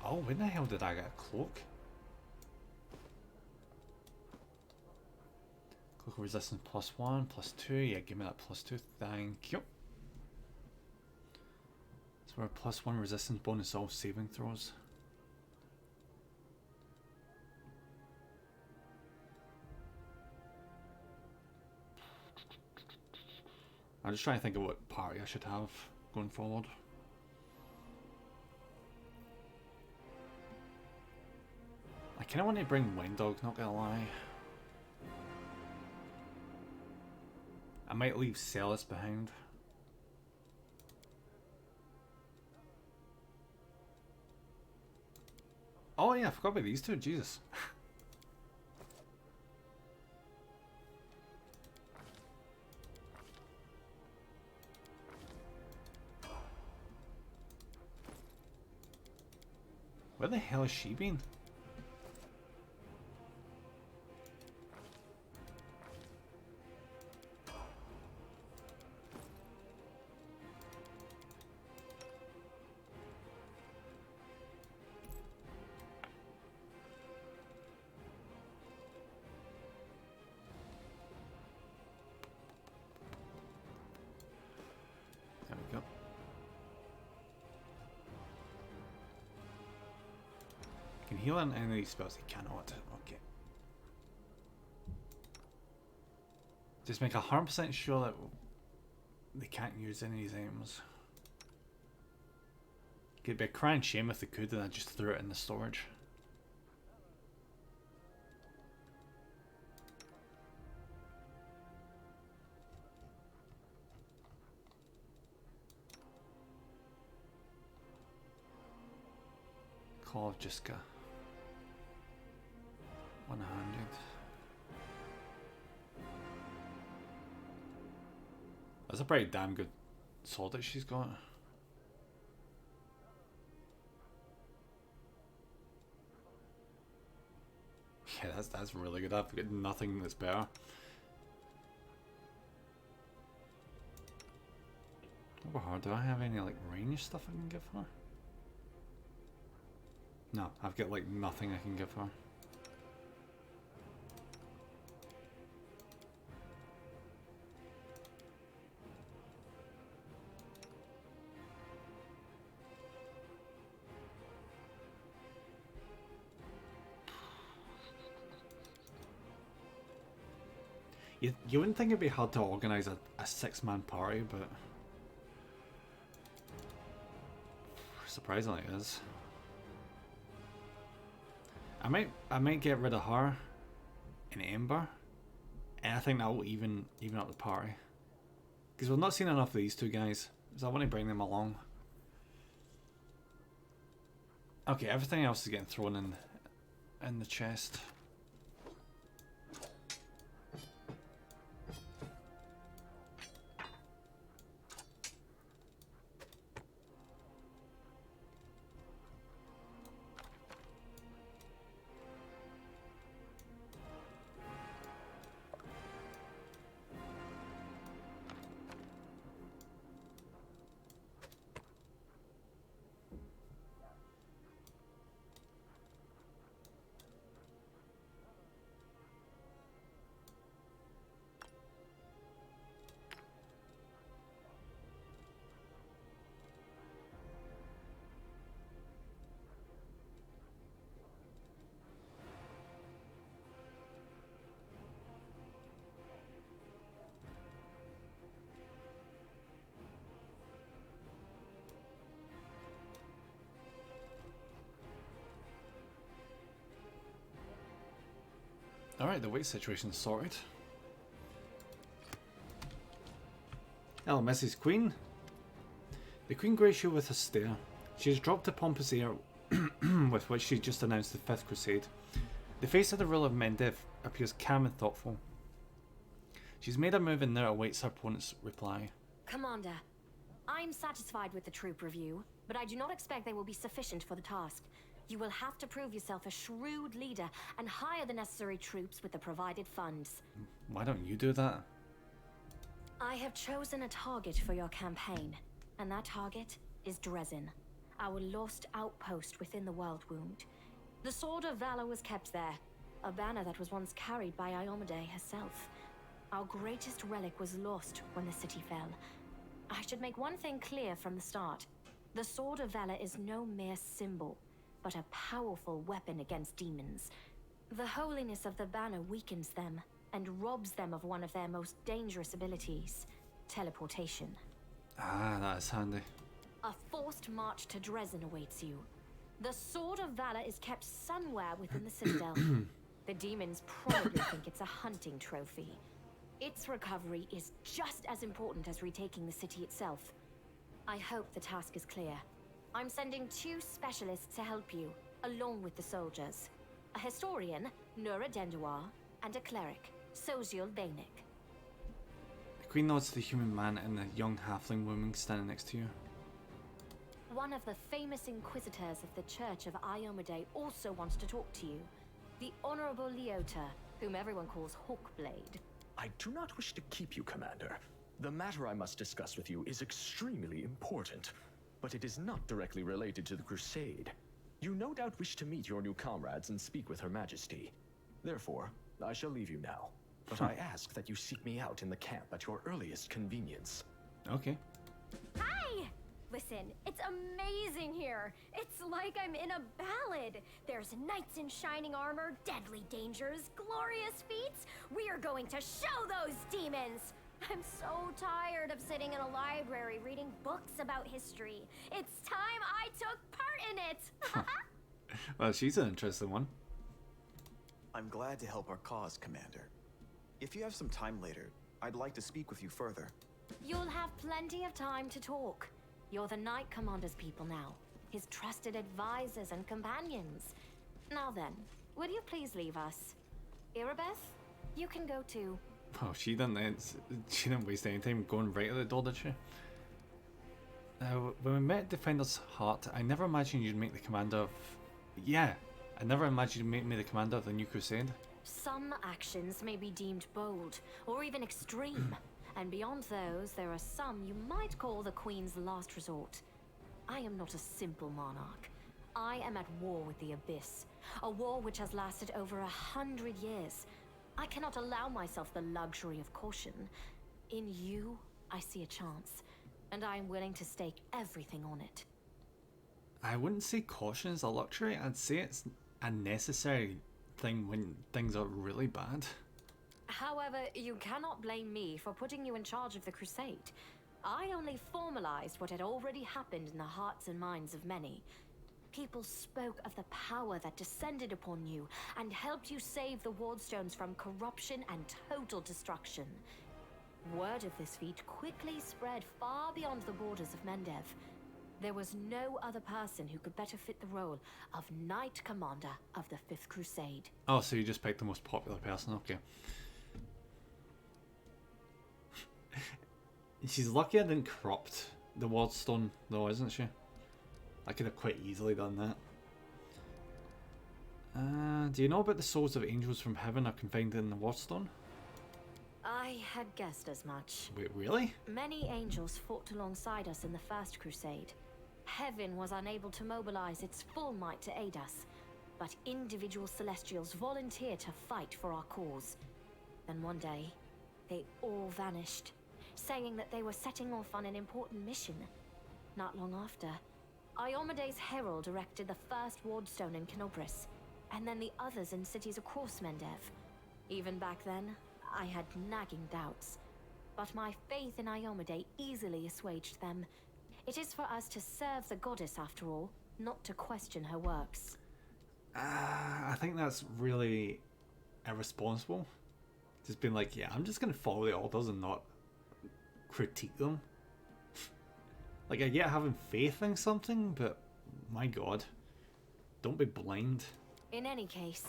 Oh, when the hell did I get a cloak? Cloak resistance +1, +2. Yeah, give me that +2. Thank you. So we're +1 resistance bonus all saving throws. I'm just trying to think of what party I should have going forward. I kind of want to bring Wind Dog, not gonna lie. I might leave Celis behind. Oh yeah, I forgot about these two, Jesus. Where the hell has she been? There we go. Can heal on any of these spells? He cannot. Okay. Just make 100% sure that they can't use any of these items. It'd be a crying shame if they could and I just threw it in the storage. Call of Jiska. One-handed. That's a pretty damn good sword that she's got. Yeah, that's really good. I've got nothing that's better. WotR, do I have any like range stuff I can give her? No, I've got like nothing I can give her. You wouldn't think it'd be hard to organise a 6-man party, but surprisingly it is. I might get rid of her and Ember, and I think that will even up the party. Because we've not seen enough of these two guys, so I want to bring them along. Okay, everything else is getting thrown in the chest. Alright, the weight situation's sorted. Hello, Mrs. Queen. The Queen greets you with a stare. She has dropped the pompous air with which she just announced the Fifth Crusade. The face of the ruler of Mendev appears calm and thoughtful. She's made a move and now awaits her opponent's reply. Commander, I'm satisfied with the troop review, but I do not expect they will be sufficient for the task. You will have to prove yourself a shrewd leader and hire the necessary troops with the provided funds. Why don't you do that? I have chosen a target for your campaign, and that target is Dresden, our lost outpost within the World Wound. The Sword of Valor was kept there, a banner that was once carried by Iomade herself. Our greatest relic was lost when the city fell. I should make one thing clear from the start. The Sword of Valor is no mere symbol, but a powerful weapon against demons. The holiness of the banner weakens them and robs them of one of their most dangerous abilities, teleportation. Ah, that is handy. A forced march to Dresden awaits you. The Sword of Valor is kept somewhere within the citadel. The demons probably think it's a hunting trophy. Its recovery is just as important as retaking the city itself. I hope the task is clear. I'm sending 2 specialists to help you, along with the soldiers. A historian, Nura Denduar, and a cleric, Soziul Bainik. The Queen nods to the human man and the young halfling woman standing next to you. One of the famous inquisitors of the Church of Iomade also wants to talk to you. The Honorable Leota, whom everyone calls Hawkblade. I do not wish to keep you, Commander. The matter I must discuss with you is extremely important, but it is not directly related to the Crusade. You no doubt wish to meet your new comrades and speak with Her Majesty. Therefore, I shall leave you now, but I ask that you seek me out in the camp at your earliest convenience. Okay. Hi! Listen, it's amazing here. It's like I'm in a ballad. There's knights in shining armor, deadly dangers, glorious feats. We are going to show those demons. I'm so tired of sitting in a library reading books about history. It's time I took part in it. Well, she's an interesting one. I'm glad to help our cause, Commander. If you have some time later, I'd like to speak with you further. You'll have plenty of time to talk. You're the Knight Commander's people now, his trusted advisors and companions. Now then, will you please leave us? Irabeth, you can go too. Oh, she didn't waste any time going right at the door, did she? When we met Defender's Heart, I never imagined you'd make the commander of... Yeah, I never imagined you'd make me the commander of the New Crusade. Some actions may be deemed bold, or even extreme. And beyond those, there are some you might call the Queen's last resort. I am not a simple monarch. I am at war with the Abyss, a war which has lasted over 100 years. I cannot allow myself the luxury of caution. In you, I see a chance, and I am willing to stake everything on it. I wouldn't say caution is a luxury, I'd say it's a necessary thing when things are really bad. However, you cannot blame me for putting you in charge of the Crusade. I only formalized what had already happened in the hearts and minds of many. People spoke of the power that descended upon you and helped you save the Wardstones from corruption and total destruction. Word of this feat quickly spread far beyond the borders of Mendev. There was no other person who could better fit the role of Knight Commander of the Fifth Crusade. Oh, so you just picked the most popular person, okay. She's lucky I didn't corrupt the Wardstone, though, isn't she? I could have quite easily done that. Do you know about the souls of angels from heaven are confined in the Wardstone? I had guessed as much. Wait, really? Many angels fought alongside us in the First Crusade. Heaven was unable to mobilize its full might to aid us, but individual celestials volunteered to fight for our cause. Then one day, they all vanished, saying that they were setting off on an important mission. Not long after, Iomade's herald erected the first Wardstone in Canopris, and then the others in cities across Mendev. Even back then, I had nagging doubts, but my faith in Iomade easily assuaged them. It is for us to serve the goddess after all, not to question her works. I think that's really irresponsible. Just being like, yeah, I'm just gonna follow the orders and not critique them. Like, I get having faith in something, but my god, don't be blind. In any case,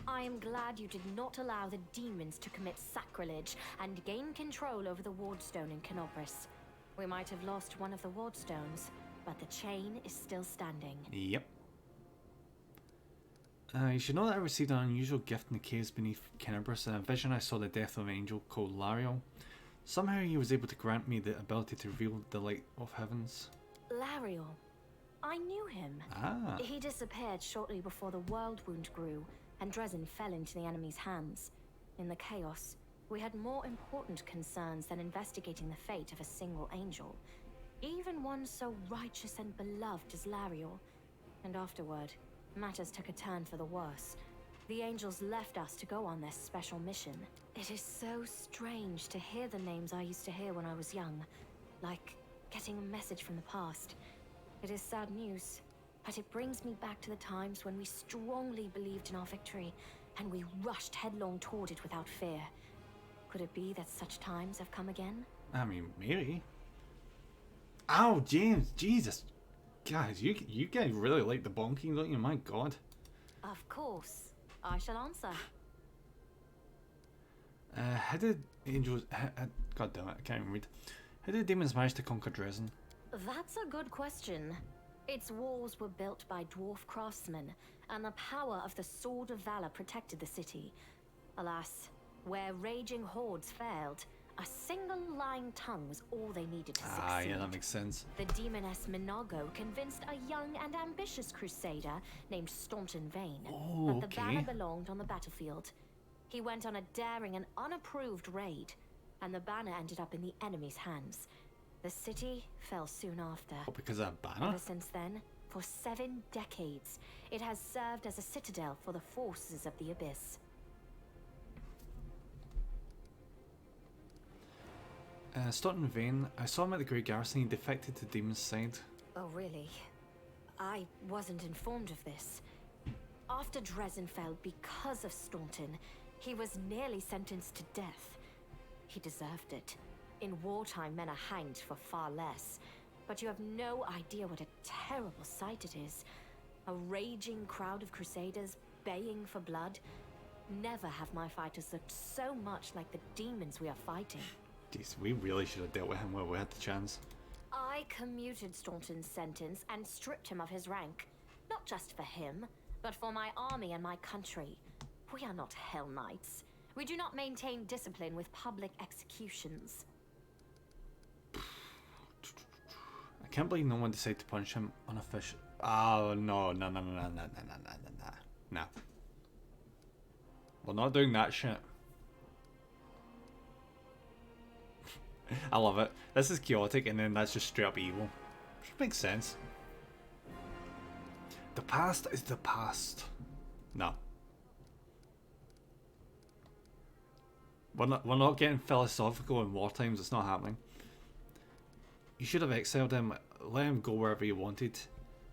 I am glad you did not allow the demons to commit sacrilege and gain control over the wardstone in Canopus. We might have lost one of the wardstones, but the chain is still standing. Yep. You should know that I received an unusual gift in the caves beneath Canopus. In a vision I saw the death of an angel called Lariel. Somehow he was able to grant me the ability to reveal the light of heavens. Lariel. I knew him. Ah. He disappeared shortly before the world wound grew, and Dresden fell into the enemy's hands. In the chaos, we had more important concerns than investigating the fate of a single angel. Even one so righteous and beloved as Lariel. And afterward, matters took a turn for the worse. The angels left us to go on this special mission. It is so strange to hear the names I used to hear when I was young. Like getting a message from the past. It is sad news, but it brings me back to the times when we strongly believed in our victory, and we rushed headlong toward it without fear. Could it be that such times have come again? I mean, maybe. Ow, James, Jesus. Guys, you guys really like the bonking, don't you? My god. Of course. I shall answer. How did angels... God damn it, I can't even read. How did demons manage to conquer Dresden? That's a good question. Its walls were built by dwarf craftsmen, and the power of the Sword of Valor protected the city. Alas, where raging hordes failed, a single lying tongue was all they needed to succeed. Ah, yeah, that makes sense. The demoness Minago convinced a young and ambitious crusader named Staunton Vane Oh, that the banner belonged on the battlefield. He went on a daring and unapproved raid, and the banner ended up in the enemy's hands. The city fell soon after. What, because of that banner? Ever since then, for 7 decades, it has served as a citadel for the forces of the Abyss. Staunton Vane, I saw him at the Great Garrison. He defected to Demon's side. Oh, really? I wasn't informed of this. After Dresden fell because of Staunton, he was nearly sentenced to death. He deserved it. In wartime, men are hanged for far less. But you have no idea what a terrible sight it is. A raging crowd of crusaders baying for blood. Never have my fighters looked so much like the demons we are fighting. Jeez, we really should have dealt with him while we had the chance. I commuted Staunton's sentence and stripped him of his rank. Not just for him, but for my army and my country. We are not Hell Knights. We do not maintain discipline with public executions. I can't believe no one decided to punch him unofficial. Oh, no. No. We're not doing that shit. I love it. This is chaotic and then that's just straight up evil. Which makes sense. The past is the past. No. We're not getting philosophical in war times. It's not happening. You should have exiled him, let him go wherever he wanted.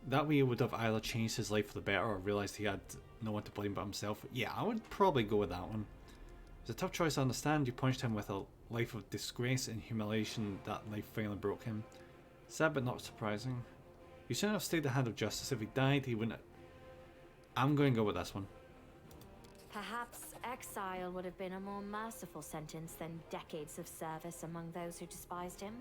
That way he would have either changed his life for the better or realised he had no one to blame but himself. Yeah, I would probably go with that one. It's a tough choice, I understand. You punished him with a life of disgrace and humiliation. That life finally broke him. Sad but not surprising. You shouldn't have stayed the hand of justice. If he died, he wouldn't have... I'm going to go with this one. Perhaps exile would have been a more merciful sentence than decades of service among those who despised him.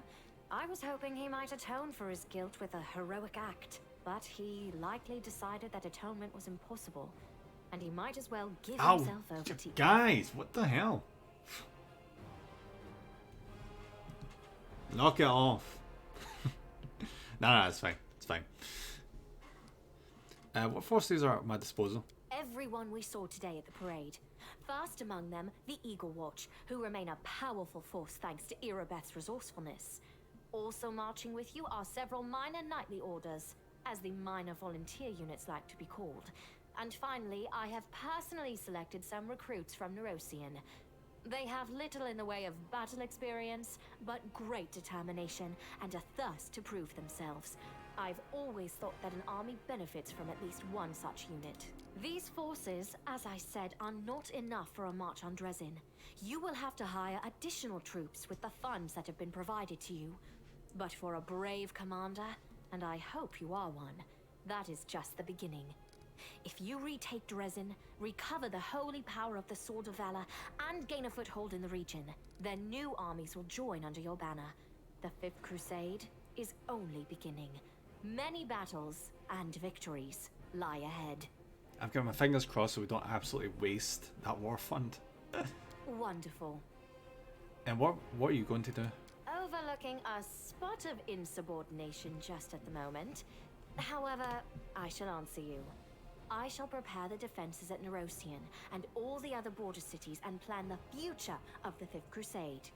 I was hoping he might atone for his guilt with a heroic act, but he likely decided that atonement was impossible, and he might as well give himself over to... Guys, what the hell? Knock it off. No, it's fine. It's fine. What forces are at my disposal? Everyone we saw today at the parade. First among them, the Eagle Watch, who remain a powerful force thanks to Irabeth's resourcefulness. Also marching with you are several minor knightly orders, as the minor volunteer units like to be called. And finally, I have personally selected some recruits from Neurosian. They have little in the way of battle experience, but great determination and a thirst to prove themselves. I've always thought that an army benefits from at least one such unit. These forces, as I said, are not enough for a march on Dresden. You will have to hire additional troops with the funds that have been provided to you. But for a brave commander, and I hope you are one, that is just the beginning. If you retake Dresden, recover the holy power of the Sword of Valor, and gain a foothold in the region, then new armies will join under your banner. The Fifth Crusade is only beginning. Many battles and victories lie ahead. I've got my fingers crossed so we don't absolutely waste that war fund. Wonderful. And what are you going to do? Overlooking a spot of insubordination just at the moment. However, I shall answer you. I shall prepare the defenses at Nerosian and all the other border cities and plan the future of the Fifth Crusade.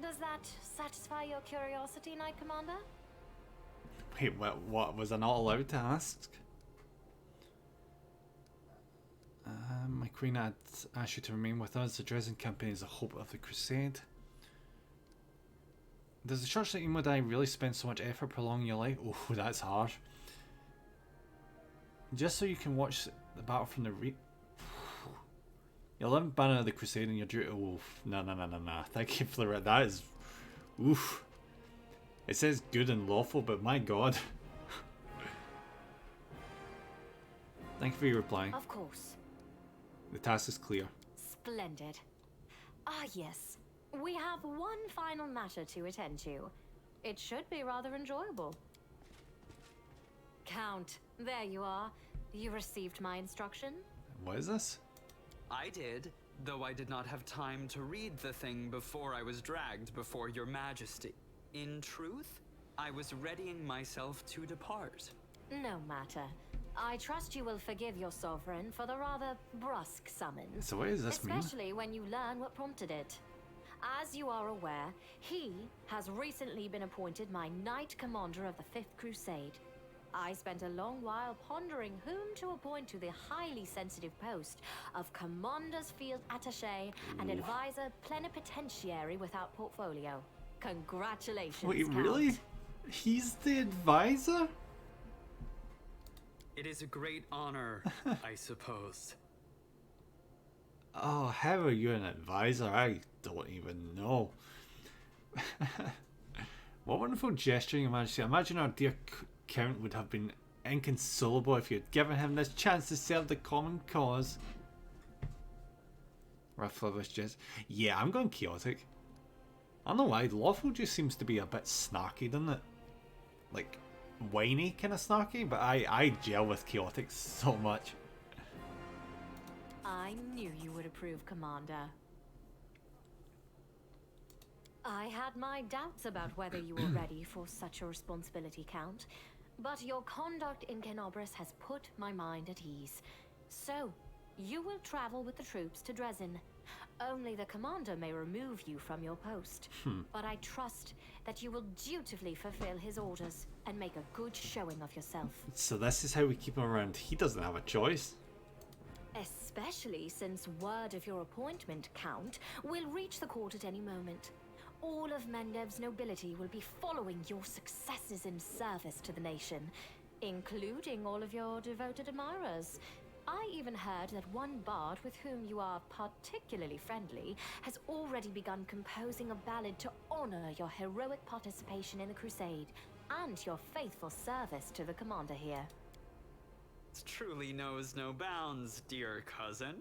Does that satisfy your curiosity, Knight Commander? Wait, what was I not allowed to ask? My queen had asked you to remain with us. The Dresden campaign is the hope of the crusade. Does the church that Imodai really spend so much effort prolonging your life? Oh, that's harsh. Just so you can watch the battle from the your 11th banner of the crusade and your duty. Oh, no. Thank you for the that is. Oof. It says good and lawful, but my god. Thank you for your reply. Of course. The task is clear. Splendid. Ah, yes. We have one final matter to attend to. It should be rather enjoyable. Count, there you are. You received my instruction? What is this? I did, though I did not have time to read the thing before I was dragged before your majesty. In truth, I was readying myself to depart. No matter. I trust you will forgive your sovereign for the rather brusque summons. So what does this mean? Especially when you learn what prompted it. As you are aware, he has recently been appointed my Knight Commander of the Fifth Crusade. I spent a long while pondering whom to appoint to the highly sensitive post of Commander's Field Attaché and Advisor Plenipotentiary without portfolio. Congratulations, Wait, Count. really? He's the advisor? It is a great honor, I suppose. Oh, how are you an advisor? I don't even know. What wonderful gesture, Your Majesty. Imagine our dear Count would have been inconsolable if you had given him this chance to serve the common cause. Rough just. Yeah, I'm going chaotic. I don't know why. Lawful just seems to be a bit snarky, doesn't it? Like, whiny kind of snarky, but I gel with chaotic so much. I knew you would approve, Commander. I had my doubts about whether you were ready for such a responsibility, Count, but your conduct in Kenobris has put my mind at ease. So, you will travel with the troops to Dresden. Only the commander may remove you from your post, but I trust that you will dutifully fulfill his orders and make a good showing of yourself. So this is how we keep him around. He doesn't have a choice. Especially since word of your appointment, Count, will reach the court at any moment. All of Mendev's nobility will be following your successes in service to the nation, including all of your devoted admirers. I even heard that one bard with whom you are particularly friendly has already begun composing a ballad to honor your heroic participation in the crusade and your faithful service to the commander here. It truly knows no bounds, dear cousin.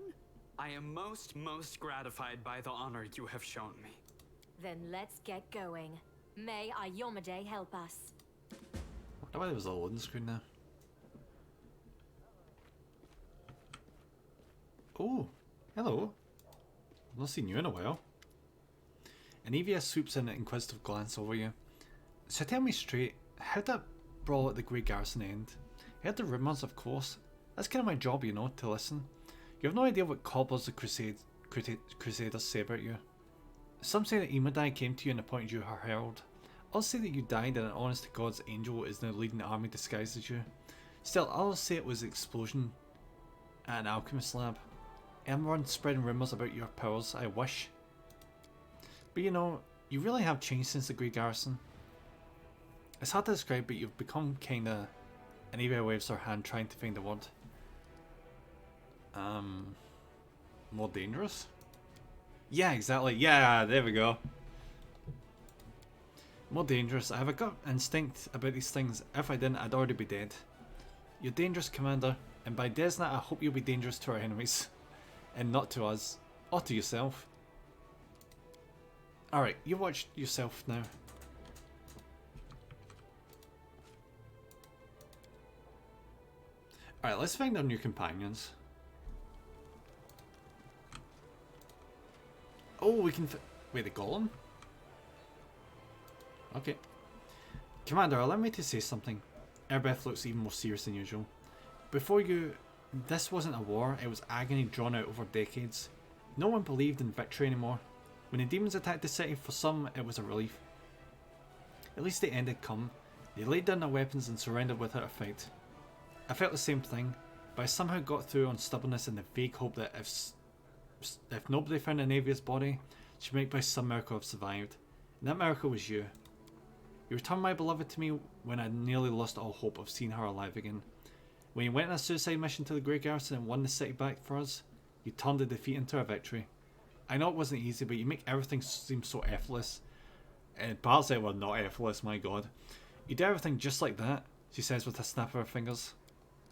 I am most gratified by the honor you have shown me. Then let's get going. May Ayomade help us. I wonder why there was a loading screen now. Oh, hello. I've not seen you in a while. An EVS swoops in an inquisitive glance over you. So tell me straight, how'd that brawl at the Grey Garrison end? I heard the rumours, of course. That's kind of my job, you know, to listen. You have no idea what cobblers the Crusaders say about you. Some say that Imodai came to you and appointed you her herald. Others say that you died and an honest to God's angel is now leading the army disguised as you. Still, others say it was an explosion at an alchemist lab. Everyone's spreading rumours about your powers, I wish. But you know, you really have changed since the Grey Garrison. It's hard to describe, but you've become kinda... And Evie waves her hand trying to find the word. More dangerous? Yeah, exactly. Yeah, there we go. More dangerous. I have a gut instinct about these things. If I didn't, I'd already be dead. You're dangerous, Commander. And by Desna, I hope you'll be dangerous to our enemies. And not to us. Or to yourself. Alright, you watch yourself now. Alright, let's find our new companions. Oh, we can... Wait, the golem? Okay. Commander, allow me to say something. Erebeth looks even more serious than usual. Before you... This wasn't a war, it was agony drawn out over decades. No one believed in victory anymore. When the demons attacked the city, for some, it was a relief. At least the end had come. They laid down their weapons and surrendered without a fight. I felt the same thing, but I somehow got through on stubbornness and the vague hope that if nobody found Anavia's body, she might by some miracle have survived. And that miracle was you. You returned my beloved to me when I nearly lost all hope of seeing her alive again. When you went on a suicide mission to the Grey Garrison and won the city back for us, you turned the defeat into a victory. I know it wasn't easy, but you make everything seem so effortless. And parts of it were not effortless, my god. You did everything just like that, she says with a snap of her fingers.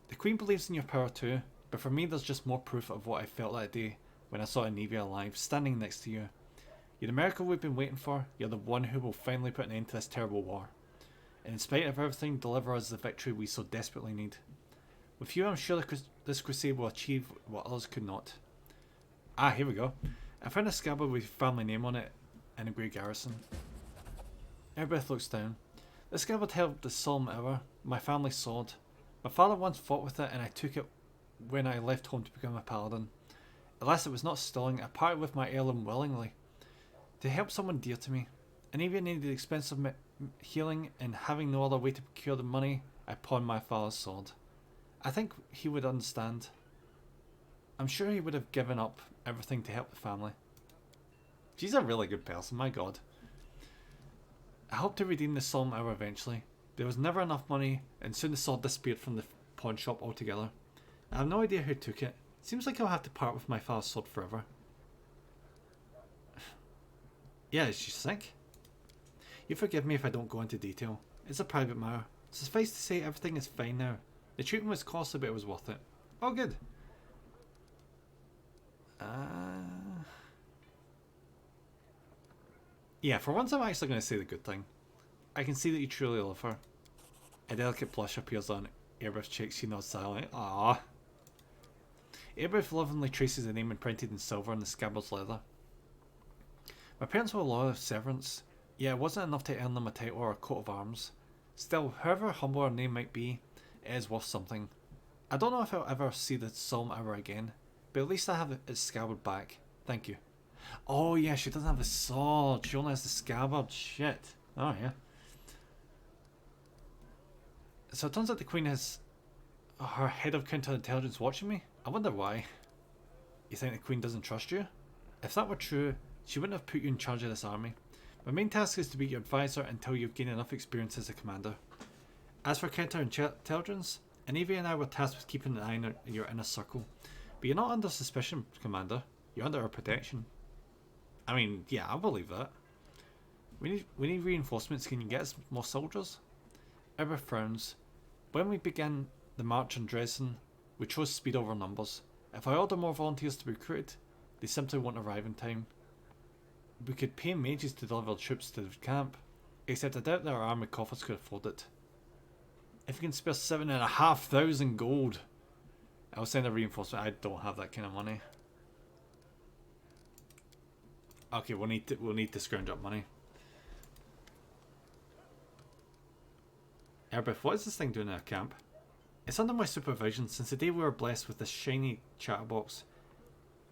The Queen believes in your power too, but for me there's just more proof of what I felt that day when I saw Anivia alive, standing next to you. You're the miracle we've been waiting for, you're the one who will finally put an end to this terrible war. And in spite of everything, deliver us the victory we so desperately need. With you, I'm sure this crusade will achieve what others could not. Ah, here we go. I found a scabbard with your family name on it in a Grey Garrison. Erebeth looks down. The scabbard held the solemn hour, my family's sword. My father once fought with it and I took it when I left home to become a paladin. Alas, it was not stolen, I parted with my heirloom willingly. To help someone dear to me. And even needed expensive healing, and having no other way to procure the money, I pawned my father's sword. I think he would understand. I'm sure he would have given up everything to help the family. She's a really good person, my god. I hope to redeem the solemn hour eventually. There was never enough money, and soon the sword disappeared from the pawn shop altogether. I have no idea who took it. Seems like I'll have to part with my father's sword forever. Yeah, is she sick? You forgive me if I don't go into detail. It's a private matter. Suffice to say, everything is fine now. The treatment was costly, but it was worth it. Oh, good. Yeah, for once I'm actually going to say the good thing. I can see that you truly love her. A delicate blush appears on Erebeth's cheek. She nods silently. Aww. Erebeth lovingly traces the name imprinted in silver on the scabbard's leather. My parents were loyal servants. Yeah, it wasn't enough to earn them a title or a coat of arms. Still, however humble her name might be, it is worth something. I don't know if I'll ever see the solemn hour again, but at least I have its scabbard back. Thank you. Oh yeah, she doesn't have the sword. She only has the scabbard. Shit. Oh yeah. So it turns out the Queen has her head of counterintelligence watching me? I wonder why. You think the Queen doesn't trust you? If that were true, she wouldn't have put you in charge of this army. My main task is to be your advisor until you've gained enough experience as a commander. As for counterintelligence, Anivia and I were tasked with keeping an eye on your inner circle. But you're not under suspicion, Commander. You're under our protection. I mean, yeah, I believe that. We need reinforcements. Can you get us more soldiers? Erebeth frowns. When we began the march on Dresden, we chose speed over numbers. If I order more volunteers to be recruited, they simply won't arrive in time. We could pay mages to deliver troops to the camp, except I doubt that our army coffers could afford it. If you can spare 7,500 gold, I'll send a reinforcement. I don't have that kind of money. Okay, we'll need to scrounge up money. Erebeth, what is this thing doing in our camp? It's under my supervision since the day we were blessed with this shiny chatterbox.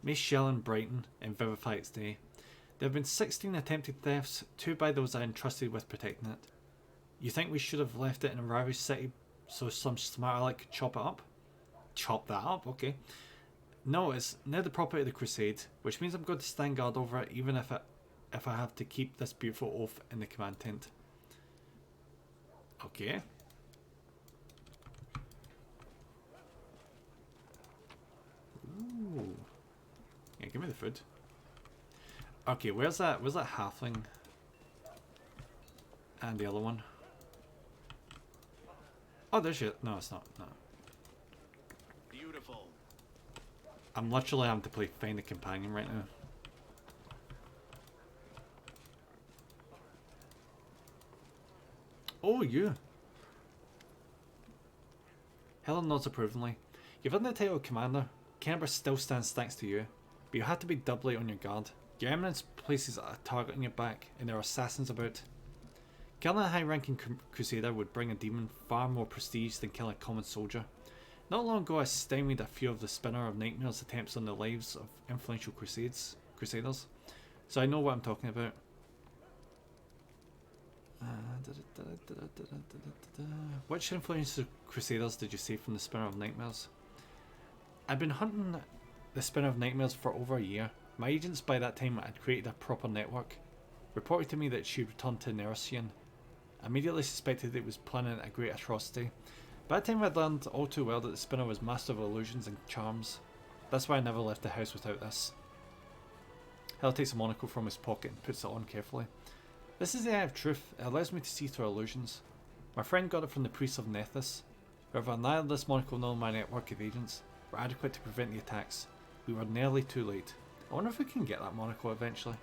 May shell and brighten and vivify its day. There have been 16 attempted thefts, 2 by those I entrusted with protecting it. You think we should have left it in a ravaged city so some smart aleck could chop it up? Chop that up? Okay. No, it's now the property of the Crusade, which means I'm going to stand guard over it even if I have to keep this beautiful oaf in the command tent. Okay. Ooh. Yeah, give me the food. Okay, where's that halfling? And the other one? Oh, there's it. No, it's not. No. Beautiful. I'm literally having to play Find a Companion right now. Oh, you. Helen nods approvingly. You've earned the title of Commander. Canberra still stands thanks to you, but you have to be doubly on your guard. Your Eminence places a target on your back, and there are assassins about. Killing a high-ranking crusader would bring a demon far more prestige than killing a common soldier. Not long ago I stymied a few of the Spinner of Nightmares attempts on the lives of influential crusaders, so I know what I'm talking about. Which influential crusaders did you say from the Spinner of Nightmares? I've been hunting the Spinner of Nightmares for over a year. My agents by that time had created a proper network. Reported to me that she returned to Nersian. I immediately suspected it was planning a great atrocity. By that time I'd learned all too well that the Spinner was master of illusions and charms. That's why I never left the house without this. Hell takes a monocle from his pocket and puts it on carefully. This is the Eye of Truth. It allows me to see through illusions. My friend got it from the priest of Nethys. However, neither this monocle nor my network of agents were adequate to prevent the attacks. We were nearly too late. I wonder if we can get that monocle eventually.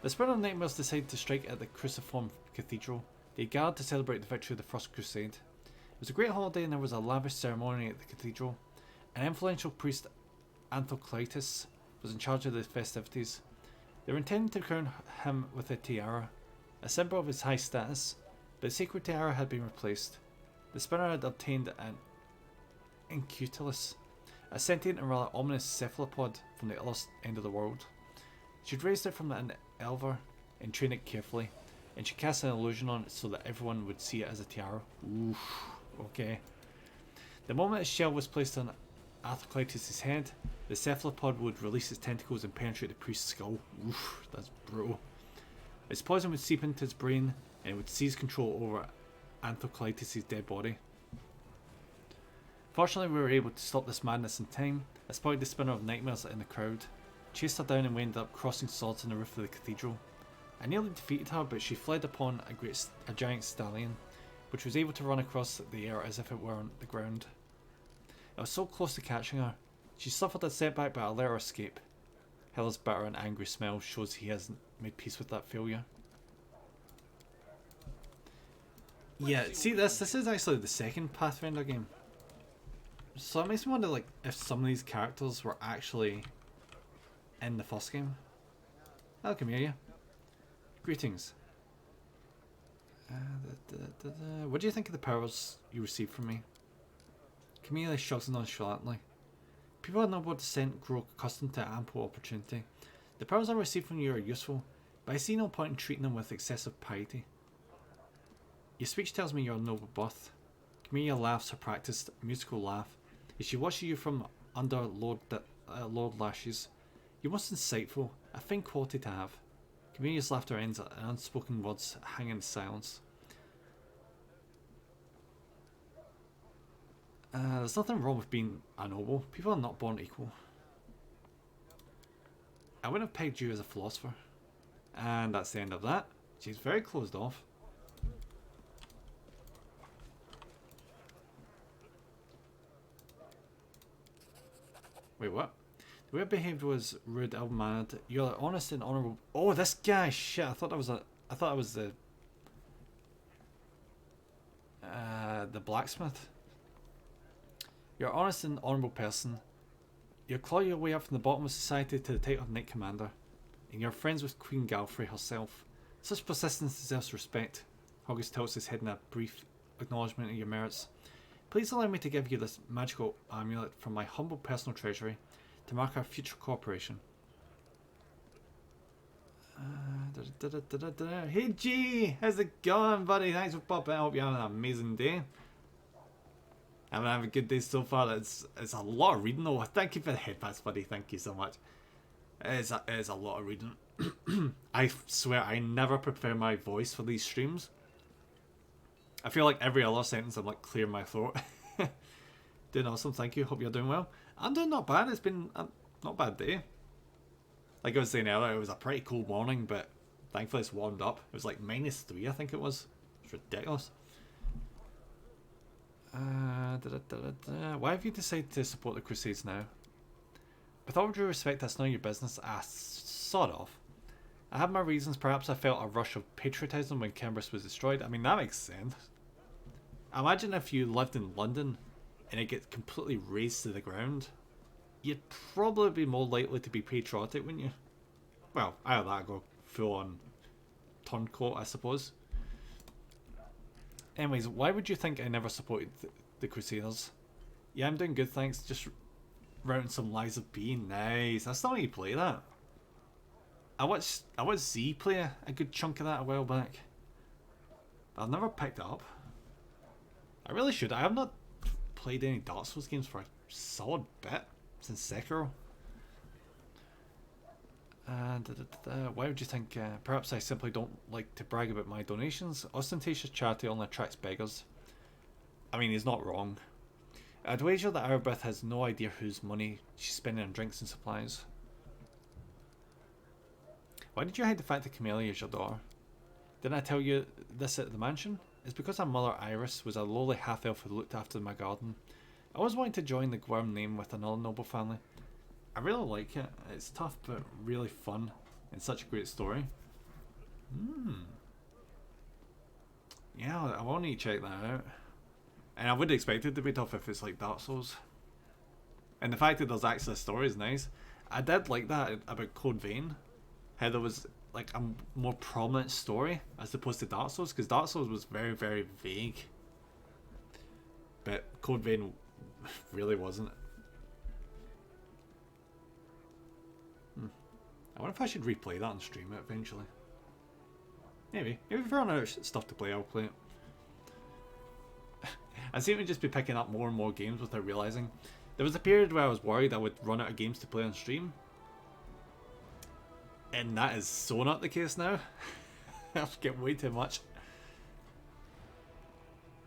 The Spirit of Nightmares decided to strike at the Cruciform Cathedral. They gathered to celebrate the victory of the First Crusade. It was a great holiday and there was a lavish ceremony at the cathedral. An influential priest, Anthoclitus, was in charge of the festivities. They were intending to crown him with a tiara, a symbol of his high status, but the sacred tiara had been replaced. The spinner had obtained an Incutilus, a sentient and rather ominous cephalopod from the other end of the world. She'd raised it from an elver and trained it carefully, and she cast an illusion on it so that everyone would see it as a tiara. Oof, okay. The moment its shell was placed on Arthoclitus' head, the cephalopod would release its tentacles and penetrate the priest's skull. Oof, that's brutal. Its poison would seep into his brain and it would seize control over Anthoclitus' dead body. Fortunately, we were able to stop this madness in time. I spotted the Spinner of Nightmares in the crowd, chased her down and we ended up crossing swords on the roof of the cathedral. I nearly defeated her, but she fled upon a giant stallion, which was able to run across the air as if it were on the ground. I was so close to catching her. She suffered a setback, but I let her escape. Hella's bitter and angry smile shows he hasn't made peace with that failure. Yeah, see this is actually the second Pathfinder game. So it makes me wonder like if some of these characters were actually in the first game. I'll come here. Greetings. What do you think of the powers you received from me? Camilla shrugs nonchalantly. People of noble descent grow accustomed to ample opportunity. The powers I received from you are useful, but I see no point in treating them with excessive piety. Your speech tells me you're a noble birth. Camilla laughs her practiced musical laugh as she watches you from under Lord lashes. You're most insightful, a fine quality to have. Camilla's laughter ends and unspoken words hang in silence. There's nothing wrong with being a noble. People are not born equal. I wouldn't have pegged you as a philosopher. And that's the end of that. She's very closed off. Wait, what? The way I behaved was rude, ill-mannered. You're honest and honourable. Oh, this guy! Shit, I thought that was the blacksmith. You're an honest and honourable person. You claw your way up from the bottom of society to the title of Knight Commander, and you're friends with Queen Galfrey herself. Such persistence deserves respect. Hoggus tilts his head in a brief acknowledgement of your merits. Please allow me to give you this magical amulet from my humble personal treasury to mark our future cooperation. Hey G, how's it going, buddy? Thanks for popping. I hope you're having an amazing day. I'm having a good day so far. It's a lot of reading though. Thank you for the headpats, buddy. Thank you so much. It is a lot of reading. I swear I never prepare my voice for these streams. I feel like every other sentence I'm like clearing my throat. Doing awesome, thank you. Hope you're doing well. I'm doing not bad. It's been a not bad day. Like I was saying earlier, it was a pretty cold morning, but thankfully it's warmed up. It was like -3, I think it was. It's ridiculous. Why have you decided to support the Crusades now? With all due respect, that's none of your business. Sort of. I have my reasons. Perhaps I felt a rush of patriotism when Cambridge was destroyed. I mean, that makes sense. Imagine if you lived in London and it gets completely razed to the ground. You'd probably be more likely to be patriotic, wouldn't you? Well, either that or go full on turncoat, I suppose. Anyways, why would you think I never supported the Crusaders? Yeah, I'm doing good, thanks. Just routing some Lies of P. Nice. That's not how you play that. I watched Z play a good chunk of that a while back. But I've never picked it up. I really should. I have not played any Dark Souls games for a solid bit since Sekiro. Why would you think? Perhaps I simply don't like to brag about my donations. Ostentatious charity only attracts beggars. I mean, he's not wrong. I'd wager that Arbeth has no idea whose money she's spending on drinks and supplies. Why did you hide the fact that Camellia is your daughter? Didn't I tell you this at the mansion? It's because our mother Iris was a lowly half-elf who looked after my garden. I always wanted to join the Gwyrm name with another noble family. I really like it. It's tough but really fun and such a great story. Yeah, I want to check that out. And I would expect it to be tough if it's like Dark Souls. And the fact that there's actually a story is nice. I did like that about Code Vein. How there was like a more prominent story as opposed to Dark Souls. Because Dark Souls was very, very vague. But Code Vein really wasn't. I wonder if I should replay that and stream it eventually. Maybe. If I run out of stuff to play, I'll play it. I seem to just be picking up more and more games without realising. There was a period where I was worried I would run out of games to play on stream. And that is so not the case now. I've get way too much.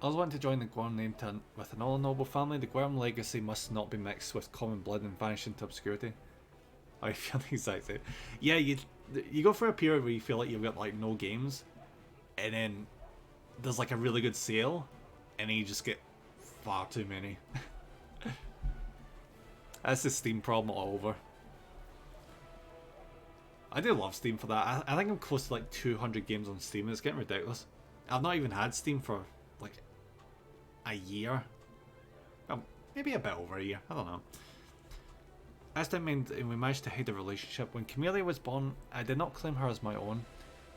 I was wanting to join the Gwyrm name with an all-noble family. The Gwyrm legacy must not be mixed with common blood and vanish into obscurity. I feel the exact same. Yeah, you go for a period where you feel like you've got like no games, and then there's like a really good sale, and then you just get far too many. That's the Steam problem all over. I do love Steam for that. I think I'm close to like 200 games on Steam, and it's getting ridiculous. I've not even had Steam for like a year. Well, maybe a bit over a year. I don't know. As that meant we managed to hide a relationship. When Camellia was born, I did not claim her as my own.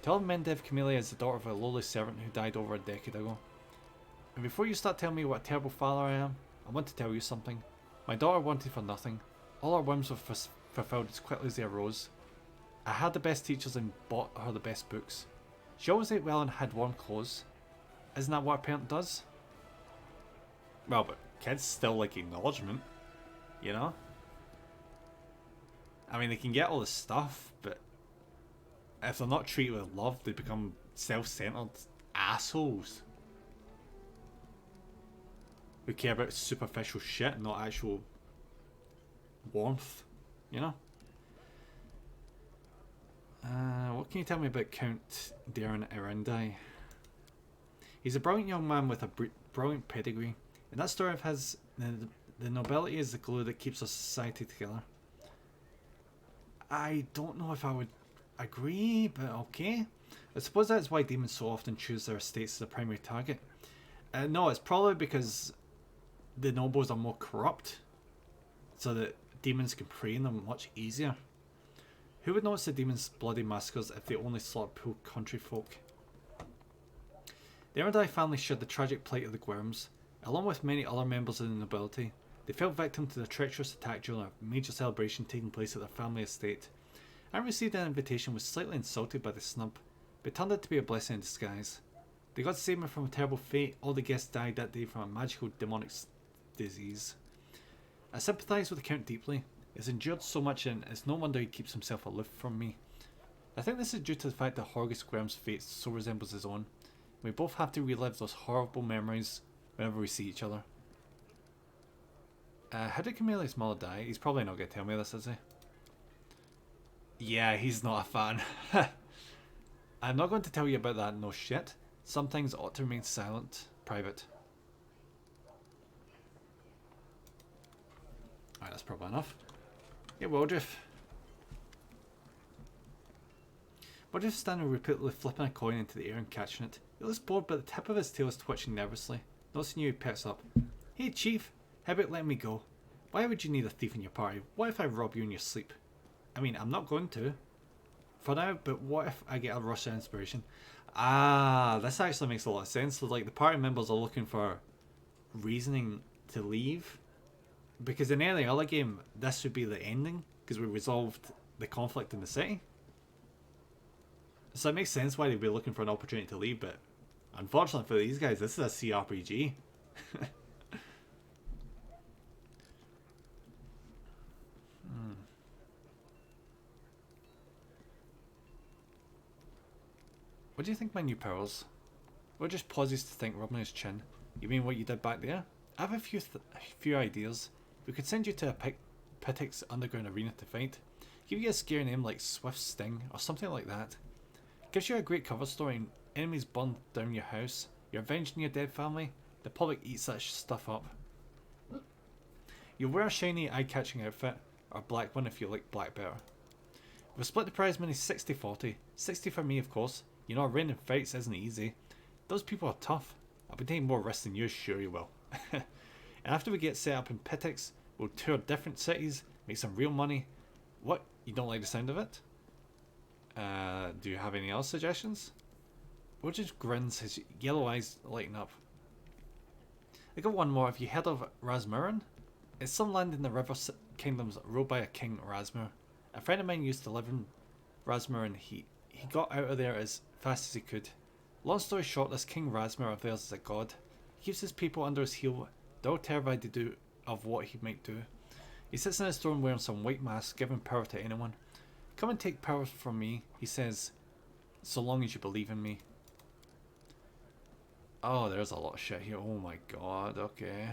To all men, Dev Camellia is the daughter of a lowly servant who died over a decade ago. And before you start telling me what a terrible father I am, I want to tell you something. My daughter wanted for nothing. All her whims were fulfilled as quickly as they arose. I had the best teachers and bought her the best books. She always ate well and had warm clothes. Isn't that what a parent does? Well, but kids still like acknowledgement, you know? I mean, they can get all this stuff, but if they're not treated with love, they become self-centered assholes who care about superficial shit, not actual warmth, you know? What can you tell me about Count Darren Arundai? He's a brilliant young man with a brilliant pedigree. In that story of his, the nobility is the glue that keeps our society together. I don't know if I would agree, but okay. I suppose that's why demons so often choose their estates as a primary target. No, it's probably because the nobles are more corrupt, so that demons can prey on them much easier. Who would notice the demons' bloody massacres if they only slaughtered poor country folk? The Arundai family shared the tragic plight of the Gwyrms, along with many other members of the nobility. They fell victim to the treacherous attack during a major celebration taking place at their family estate. I received an invitation, was slightly insulted by the snub, but turned out to be a blessing in disguise. They got to save me from a terrible fate. All the guests died that day from a magical demonic disease. I sympathise with the Count deeply. He's endured so much, and it's no wonder he keeps himself aloof from me. I think this is due to the fact that Horgus Gwyrm's fate so resembles his own. We both have to relive those horrible memories whenever we see each other. How did Camille's mother die? He's probably not going to tell me this, is he? Yeah, he's not a fan. I'm not going to tell you about that, no shit. Some things ought to remain silent, private. Alright, that's probably enough. Yeah, Wildriff. Wildriff's standing repeatedly flipping a coin into the air and catching it. He looks bored, but the tip of his tail is twitching nervously. Noticing you, he picks up. Hey, Chief. How about letting me go? Why would you need a thief in your party? What if I rob you in your sleep? I mean, I'm not going to. For now, but what if I get a rush of inspiration? Ah, this actually makes a lot of sense. So, like, the party members are looking for reasoning to leave. Because in any other game, this would be the ending. Because we resolved the conflict in the city. So it makes sense why they'd be looking for an opportunity to leave, but unfortunately for these guys, this is a CRPG. What do you think of my new powers? Will just pauses to think, rubbing his chin. You mean what you did back there? I have a few ideas. We could send you to a Pitik's underground arena to fight. Give you a scary name like Swift Sting or something like that. Gives you a great cover story and enemies burn down your house. You're avenging your dead family. The public eats that stuff up. You'll wear a shiny eye-catching outfit or a black one if you like black better. We'll split the prize money 60-40. 60 for me, of course. You know, raining fights isn't easy. Those people are tough. I'll be taking more risks than you, sure you will. And after we get set up in Pitik's, we'll tour different cities, make some real money. What? You don't like the sound of it? Do you have any other suggestions? Will just grins, his yellow eyes lighting up. I got one more. Have you heard of Rasmuren? It's some land in the River Kingdoms ruled by a King Rasmur. A friend of mine used to live in Rasmuren. He got out of there as fast as he could. Long story short, this King Rasmur of theirs is a god. He keeps his people under his heel. They're all terrified of what he might do. He sits on his throne wearing some white mask, giving power to anyone. Come and take power from me, he says, so long as you believe in me. Oh, there's a lot of shit here. Oh my god, okay.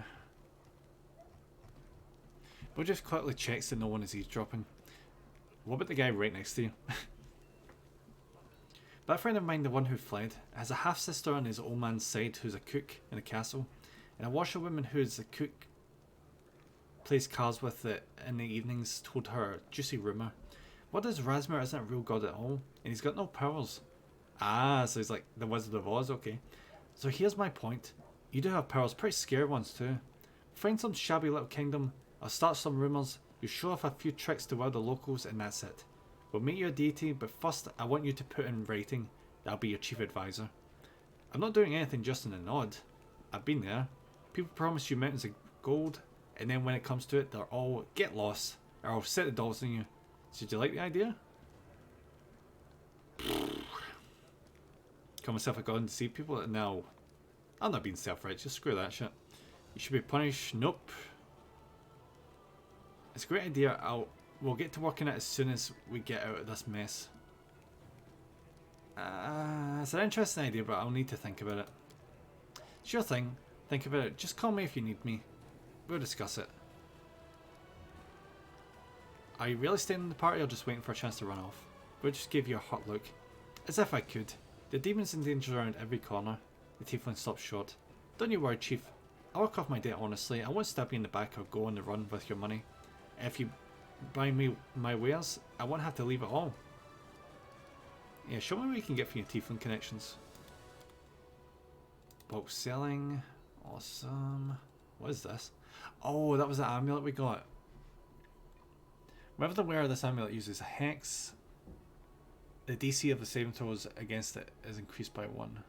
We'll just quickly checks that no one is eavesdropping. What about the guy right next to you? That friend of mine, the one who fled, has a half-sister on his old man's side who's a cook in a castle, and a washerwoman who's a cook plays cards with it in the evenings told her a juicy rumour. What is Rasmur isn't a real god at all, and he's got no powers. Ah, so he's like the Wizard of Oz, okay. So here's my point. You do have powers, pretty scary ones too. Find some shabby little kingdom, I'll start some rumours, you show off a few tricks to wow the locals, and that's it. We'll meet your deity, but first I want you to put in writing that I'll be your chief advisor. I'm not doing anything just in a nod. I've been there. People promise you mountains of gold, and then when it comes to it, they're all get lost, or I'll set the dolls on you. So did you like the idea? Call myself a god and deceive people? No. I'm not being self-righteous, screw that shit. You should be punished. Nope. It's a great idea. We'll get to work on it as soon as we get out of this mess. It's an interesting idea, but I'll need to think about it. Sure thing. Think about it. Just call me if you need me. We'll discuss it. Are you really staying in the party or just waiting for a chance to run off? We'll just give you a hot look. As if I could. The demons and dangers around every corner. The tiefling stops short. Don't you worry, Chief. I'll work off my debt honestly. I won't stab you in the back or go on the run with your money. If you buy me my wares, I won't have to leave at all. Yeah, show me what you can get from your tiefling connections. Bulk selling. Awesome. What is this? Oh, that was the amulet we got. Whenever the wearer of this amulet uses a hex, the DC of the saving throws against it is increased by 1.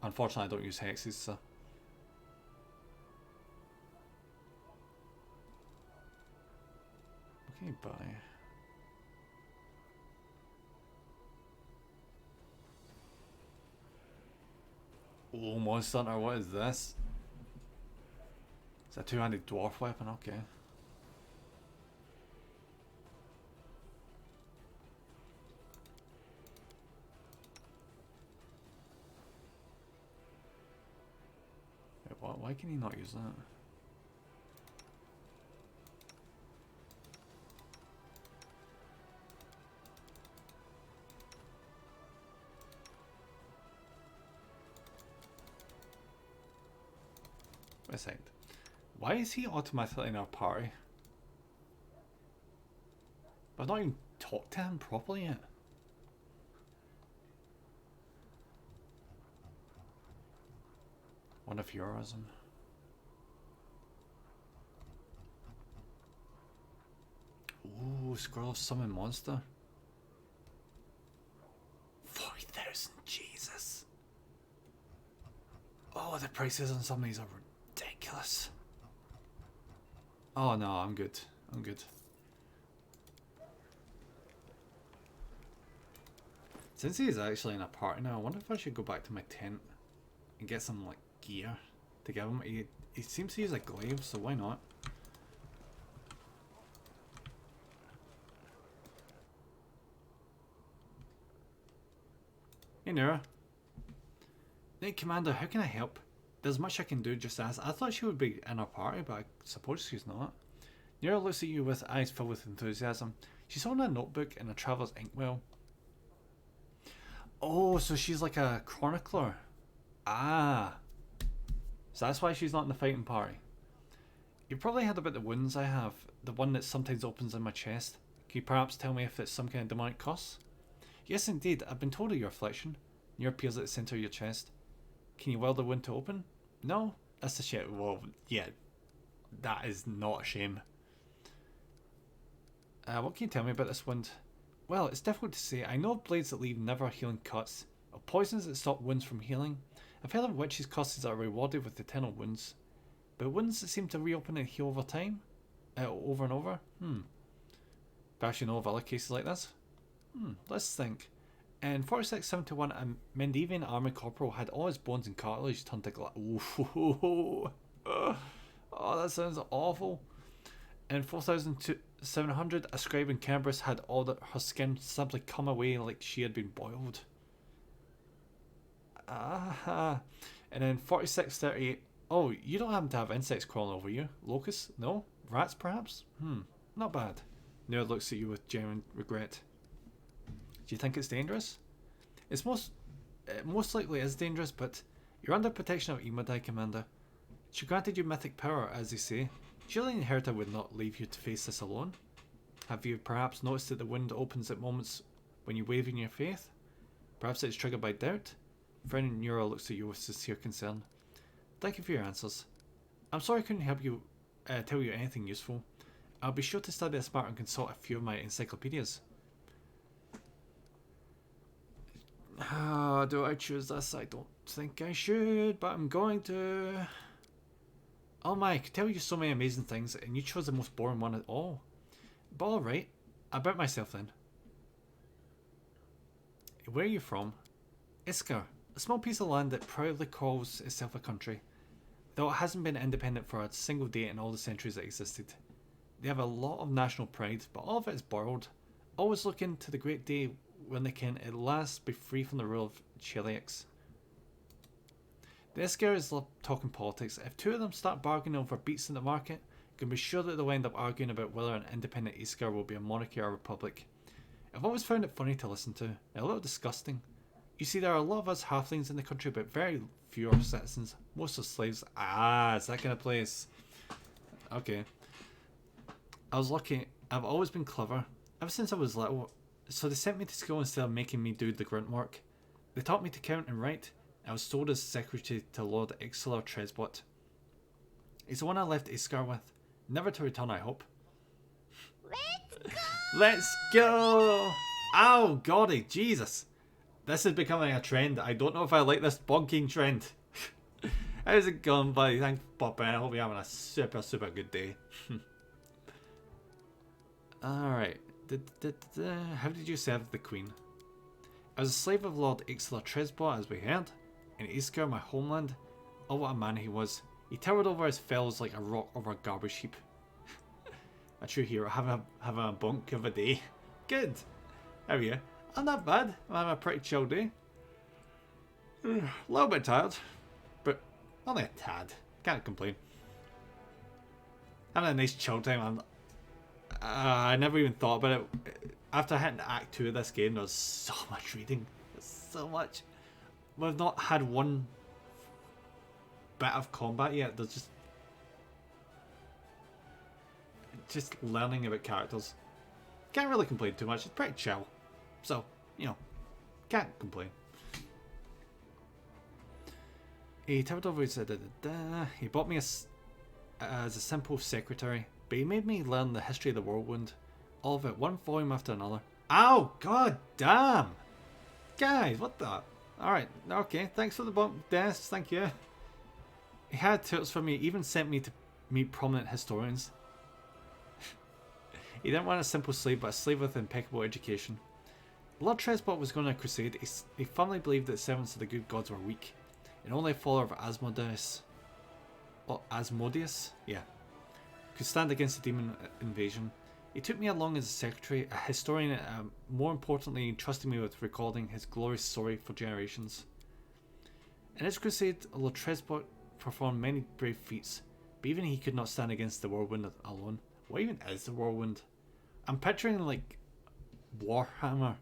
Unfortunately, I don't use hexes, so. Okay, bye. Oh, Monster Hunter, what is this? It's a two-handed dwarf weapon, okay. Why can he not use that? Wait a second. Why is he automatically in our party? I've not even talked to him properly yet. One of heroism. Ooh, scroll of summon monster. 40,000, Jesus. Oh, the prices on some of these are ridiculous. Oh no, I'm good. I'm good. Since he's actually in a party now, I wonder if I should go back to my tent and get some like gear to give him. He seems to use a glaive, so why not? Hey Nura. Hey Commander, how can I help? There's much I can do, just ask. I thought she would be in our party, but I suppose she's not. Nura looks at you with eyes filled with enthusiasm. She's holding a notebook and a traveller's inkwell. Oh, so she's like a chronicler. Ah. So that's why she's not in the fighting party. You probably heard about the wounds I have. The one that sometimes opens in my chest. Can you perhaps tell me if it's some kind of demonic curse? Yes, indeed. I've been told of your affliction. Nura appears at the centre of your chest. Can you weld the wound to open? No? That's the shit. Well, yeah. That is not a shame. What can you tell me about this wound? Well, it's difficult to say. I know of blades that leave never healing cuts, of poisons that stop wounds from healing. I've heard of witches' curses that are rewarded with eternal wounds. But wounds that seem to reopen and heal over time? Over and over? Perhaps you know of other cases like this? Let's think. In 4671, a Mendevian army corporal had all his bones and cartilage turned to glass. Oh, that sounds awful. In 4700, a scribe in Cambridge had all her skin simply come away like she had been boiled. And in 4638, oh, you don't happen to have insects crawling over you? Locusts? No? Rats, perhaps? Not bad. Nerd looks at you with genuine regret. Do you think it's dangerous? It most likely is dangerous, but you're under protection of Imadai, Commander. She granted you mythic power, as they say. Surely the Inheritor would not leave you to face this alone. Have you perhaps noticed that the wind opens at moments when you waver in your faith? Perhaps it's triggered by doubt? Friend Nura looks at you with sincere concern. Thank you for your answers. I'm sorry I couldn't help you, tell you anything useful. I'll be sure to study this matter and consult a few of my encyclopedias. Do I choose this? I don't think I should, but I'm going to. Oh my, I could tell you so many amazing things, and you chose the most boring one at all. But alright, about myself then. Where are you from? Iskar, a small piece of land that proudly calls itself a country, though it hasn't been independent for a single day in all the centuries it existed. They have a lot of national pride, but all of it is borrowed, always looking to the great day when they can at last be free from the rule of Cheliax. The Iskaris love talking politics. If two of them start bargaining over beats in the market, you can be sure that they'll end up arguing about whether an independent Iskar will be a monarchy or a republic. I've always found it funny to listen to, and a little disgusting. You see, there are a lot of us halflings in the country, but very few are citizens. Most are slaves. Ah, it's that kind of place. Okay. I was lucky. I've always been clever, ever since I was little. So they sent me to school instead of making me do the grunt work. They taught me to count and write. I was told as secretary to Lord Ixalar Tresbot. He's the one I left Iskar with. Never to return, I hope. Let's go! Let's go! Oh, Goddy, Jesus. This is becoming a trend. I don't know if I like this bonking trend. How's it going, buddy? Thanks for popping in. I hope you're having a super, super good day. Alright. How did you serve the Queen? I was a slave of Lord Ixalar Tresbot, as we heard. In Iskar, my homeland. Oh, what a man he was. He towered over his fellows like a rock over a garbage heap. A true hero, having a bunk of a day. Good. How are you? I'm not bad. I'm having a pretty chill day. A little bit tired, but only a tad. Can't complain. Having a nice chill time. I never even thought about it. After hitting Act 2 of this game, there's so much reading. There's so much. We've not had one bit of combat yet. There's just learning about characters. Can't really complain too much. It's pretty chill. So, you know, can't complain. He turned over and said, he bought me as a simple secretary, but he made me learn the history of the whirlwind. All of it, one volume after another. Ow! God damn! Guys, what the? Alright, okay, thanks for the bump, Dennis, thank you. He had tips for me, even sent me to meet prominent historians. He didn't want a simple slave, but a slave with impeccable education. Lord Tresbot was going on a crusade. He firmly believed that servants of the good gods were weak, and only a follower of Asmodeus, yeah, could stand against the demon invasion. He took me along as a secretary, a historian, and more importantly, entrusted me with recording his glorious story for generations. In his crusade, Lord Tresbot performed many brave feats, but even he could not stand against the whirlwind alone. What even is the whirlwind? I'm picturing like Warhammer,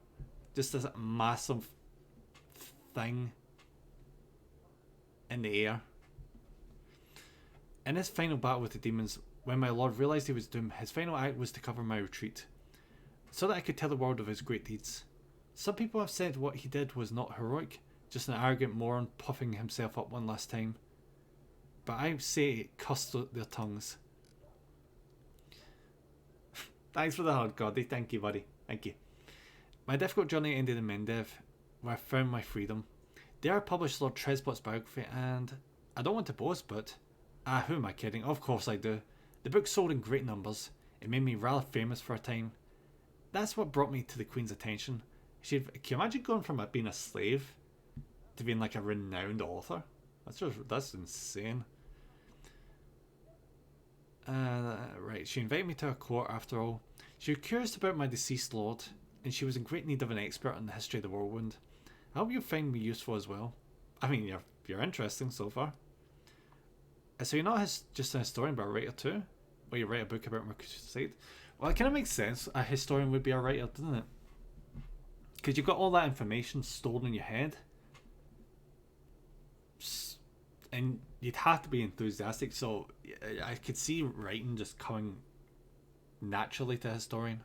just this massive thing in the air. In his final battle with the demons, when my lord realised he was doomed, his final act was to cover my retreat, so that I could tell the world of his great deeds. Some people have said what he did was not heroic, just an arrogant moron puffing himself up one last time. But I say it cussed their tongues. Thanks for the hug, Gordy. Thank you, buddy. Thank you. My difficult journey ended in Mendev, where I found my freedom. There I published Lord Tresbot's biography, and I don't want to boast, but who am I kidding? Of course I do. The book sold in great numbers. It made me rather famous for a time. That's what brought me to the Queen's attention. Can you imagine going from being a slave to being like a renowned author? That's insane. Right, she invited me to her court after all. She was curious about my deceased lord, and she was in great need of an expert on the history of the whirlwind. I hope you'll find me useful as well. I mean, you're interesting so far. So you're not just a historian, but a writer too? Or you write a book about my crusade? Well, it kind of makes sense. A historian would be a writer, doesn't it? Because you've got all that information stored in your head. And you'd have to be enthusiastic, so I could see writing just coming naturally to a historian.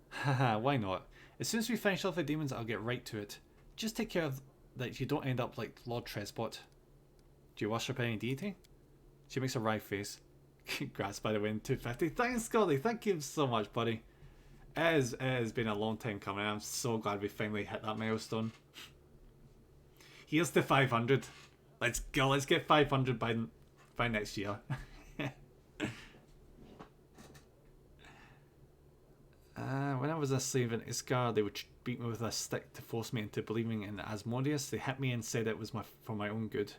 Haha, why not? As soon as we finish off the demons, I'll get right to it. Just take care of that you don't end up like Lord Tresbot. Do you worship any deity? She makes a wry face. Congrats, by the way, in 250. Thanks, Scotty. Thank you so much, buddy. It has been a long time coming. I'm so glad we finally hit that milestone. Here's to 500. Let's go. Let's get 500 by next year. When I was a slave in Iskar, they would beat me with a stick to force me into believing in Asmodeus. They hit me and said it was for my own good.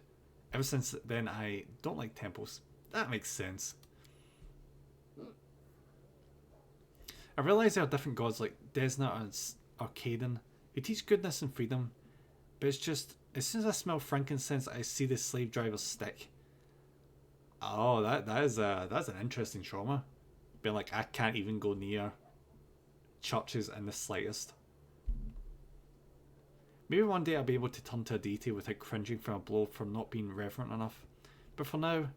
Ever since then, I don't like temples. That makes sense. I realise there are different gods like Desna and Arcaden who teach goodness and freedom, but it's just, as soon as I smell frankincense, I see the slave driver's stick. Oh, that's an interesting trauma. Being like, I can't even go near churches in the slightest. Maybe one day I'll be able to turn to a deity without cringing from a blow for not being reverent enough. But for now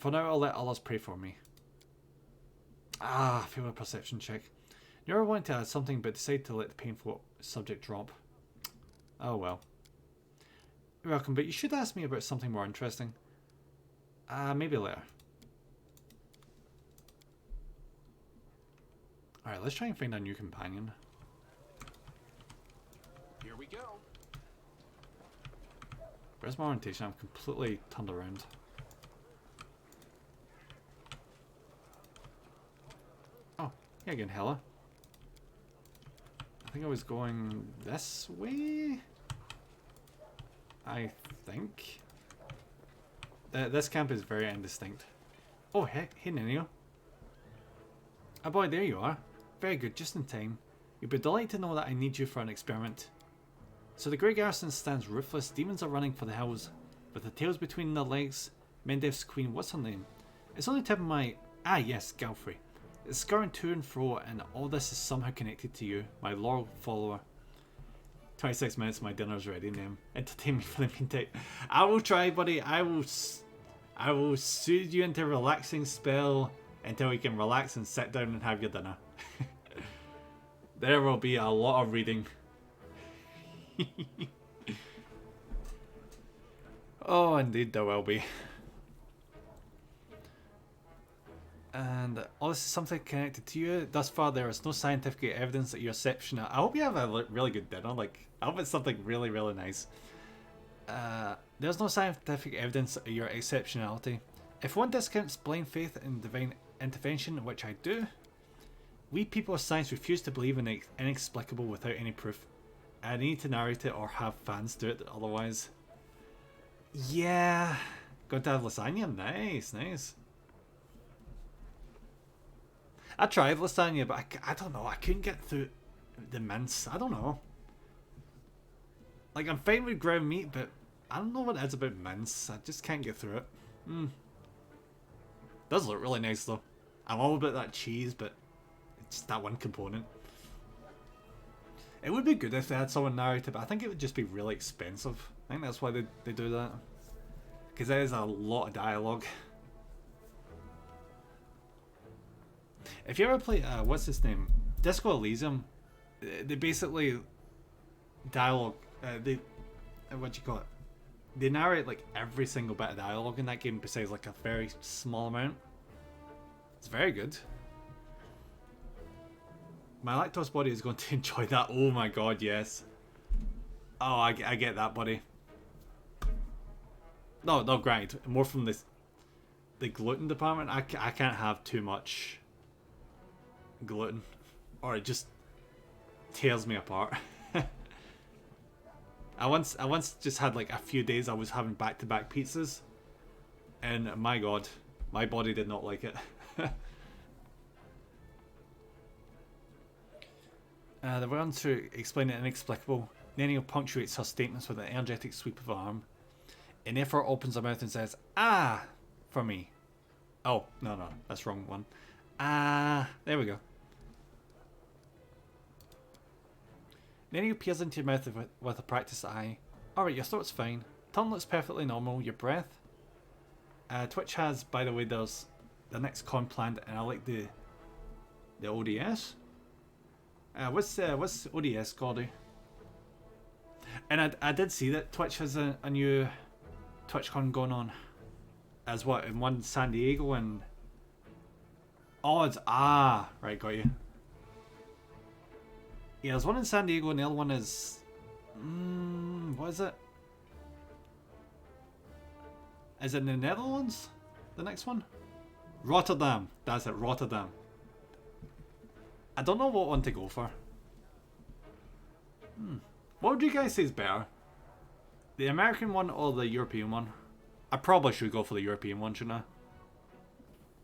I'll let others pray for me. I failed a perception check. You ever wanted to add something but decided to let the painful subject drop? Oh well. You're welcome, but you should ask me about something more interesting. Maybe later. Alright, let's try and find a new companion. Here we go. Where's my orientation? I'm completely turned around. Oh, yeah, again, Hella. I think I was going this way? I think. This camp is very indistinct. Oh, hey Ninio. Oh boy, there you are. Very good, just in time. You'll be delighted to know that I need you for an experiment. So the Grey Garrison stands roofless. Demons are running for the hills, with their tails between their legs. Mendev's queen, what's her name? It's only tip of my... Ah, yes, Galfrey. It's scurrying to and fro, and all this is somehow connected to you, my loyal follower. 26 minutes, my dinner's ready, name. Entertain me for the meantime. I will try, buddy. I will soothe you into a relaxing spell until you can relax and sit down and have your dinner. There will be a lot of reading. Oh, indeed there will be. And oh, this is something connected to you. Thus far, there is no scientific evidence that you're exceptional. I hope you have a really good dinner. Like, I hope it's something really, really nice. There's no scientific evidence of your exceptionality. If one discounts blind faith in divine intervention, which I do, we people of science refuse to believe in the inexplicable without any proof. I need to narrate it or have fans do it otherwise. Yeah. Going to have lasagna? Nice, nice. I tried lasagna, but I don't know. I couldn't get through the mince. I don't know. Like, I'm fine with ground meat, but I don't know what it is about mince. I just can't get through it. Does look really nice, though. I'm all about that cheese, but it's just that one component. It would be good if they had someone narrate it, but I think it would just be really expensive. I think that's why they do that. Because there is a lot of dialogue. If you ever play, what's his name? Disco Elysium, they basically dialogue, what do you call it? They narrate like every single bit of dialogue in that game besides like a very small amount. It's very good. My lactose body is going to enjoy that. Oh my god, yes. Oh, I get that, buddy. No, granted, more from the gluten department. I can't have too much gluten, or it just tears me apart. I once just had like a few days I was having back-to-back pizzas, and my god, my body did not like it. They went on to explain the inexplicable. Nenio punctuates her statements with an energetic sweep of her arm. Ennefer opens her mouth and says, "Ah," for me. Oh, no, that's the wrong one. Ah, there we go. Nenio peers into your mouth with a practiced eye. Alright, your throat's fine. Tongue looks perfectly normal. Your breath. Twitch has, by the way, there's the next con planned, and I like the ODS. What's ODS, Gordy? And I did see that Twitch has a new TwitchCon going on. As what, in one San Diego and... Oh, it's... Ah, right, got you. Yeah, there's one in San Diego and the other one is... what is it? Is it in the Netherlands? The next one? Rotterdam. That's it, Rotterdam. I don't know what one to go for. What would you guys say is better? The American one or the European one? I probably should go for the European one, shouldn't I?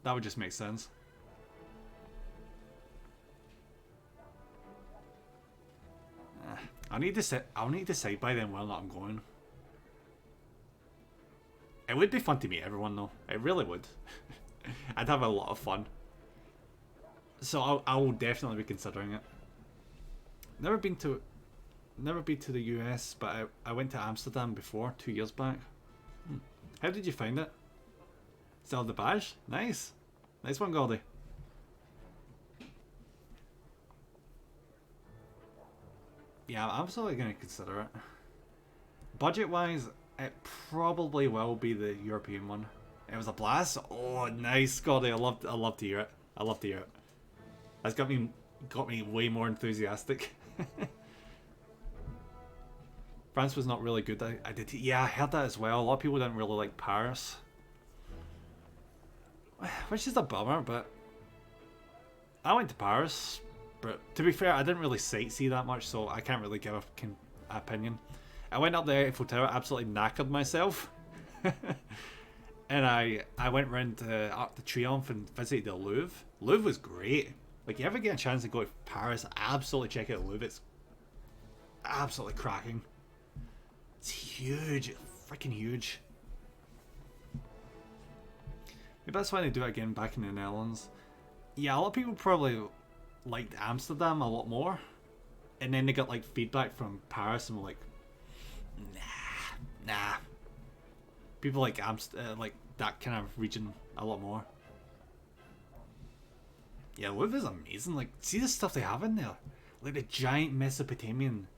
That would just make sense. I'll need to decide by then whether or not I'm going. It would be fun to meet everyone though. It really would. I'd have a lot of fun. So I will definitely be considering it. Never been to the US, but I went to Amsterdam before, 2 years back. How did you find it? Sell the badge? Nice. Nice one, Goldie. Yeah, I'm absolutely going to consider it. Budget-wise, it probably will be the European one. It was a blast. Oh, nice, Goldie. I love to hear it. I love to hear it. That's got me way more enthusiastic. France was not really good. I did. Yeah, I heard that as well. A lot of people didn't really like Paris, which is a bummer. But I went to Paris. But to be fair, I didn't really sightsee that much, so I can't really give an opinion. I went up the Eiffel Tower, absolutely knackered myself, and I went round to Arc de Triomphe and visited the Louvre. Louvre was great. Like, you ever get a chance to go to Paris, absolutely check out the Louvre. It's absolutely cracking. It's huge, freaking huge. Maybe that's why they do it again back in the Netherlands. Yeah, a lot of people probably liked Amsterdam a lot more. And then they got like feedback from Paris and were like, nah. People like like that kind of region a lot more. Yeah, Louvre is amazing. Like, see the stuff they have in there? Like the giant Mesopotamian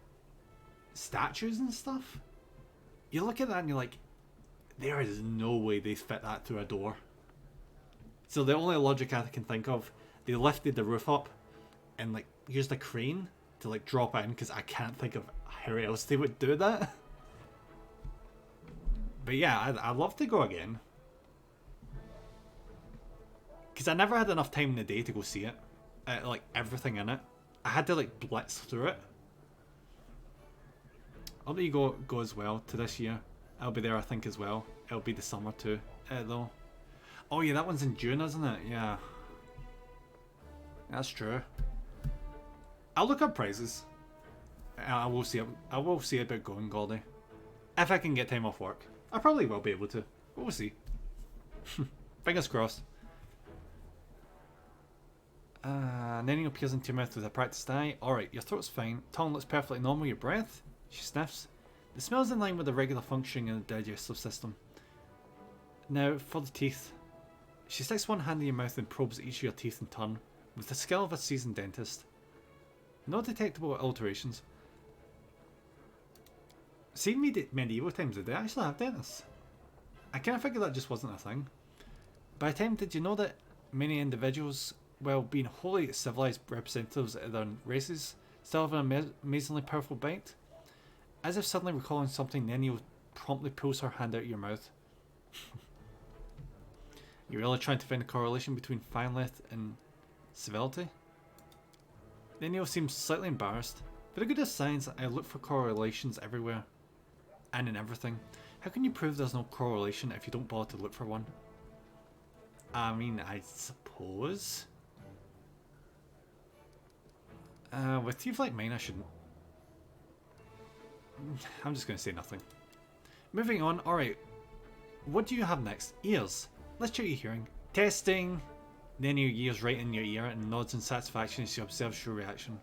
statues and stuff. You look at that and you're like, there is no way they fit that through a door. So the only logic I can think of, they lifted the roof up and like used a crane to like drop in, because I can't think of how else they would do that. But yeah, I'd love to go again. Because I never had enough time in the day to go see it. Like everything in it. I had to like blitz through it. I hope that you go as well to this year. I'll be there I think as well. It'll be the summer too, though. Oh yeah, that one's in June, isn't it? Yeah. That's true. I'll look up prices. I will see. I will see about going, Goldie. If I can get time off work. I probably will be able to. But we'll see. Fingers crossed. And then he appears into your mouth with a practiced eye. Alright, your throat's fine. Tongue looks perfectly normal. Your breath? She sniffs. The smell's in line with the regular functioning of the digestive system. Now, for the teeth. She sticks one hand in your mouth and probes each of your teeth in turn, with the skill of a seasoned dentist. No detectable alterations. See, in medieval times, did they actually have dentists? I kind of figured that just wasn't a thing. By the time, did you know that many individuals, while being wholly civilized representatives of their races, still have an amazingly powerful bite? As if suddenly recalling something, Nenio promptly pulls her hand out of your mouth. You're really trying to find a correlation between fine length and civility? Nenio seems slightly embarrassed. For the good of science, I look for correlations everywhere. And in everything. How can you prove there's no correlation if you don't bother to look for one? I mean, I suppose. With teeth like mine, I shouldn't. I'm just going to say nothing. Moving on, alright. What do you have next? Ears. Let's check your hearing. Testing. Then your ear's right in your ear and nods in satisfaction as she observes your reaction.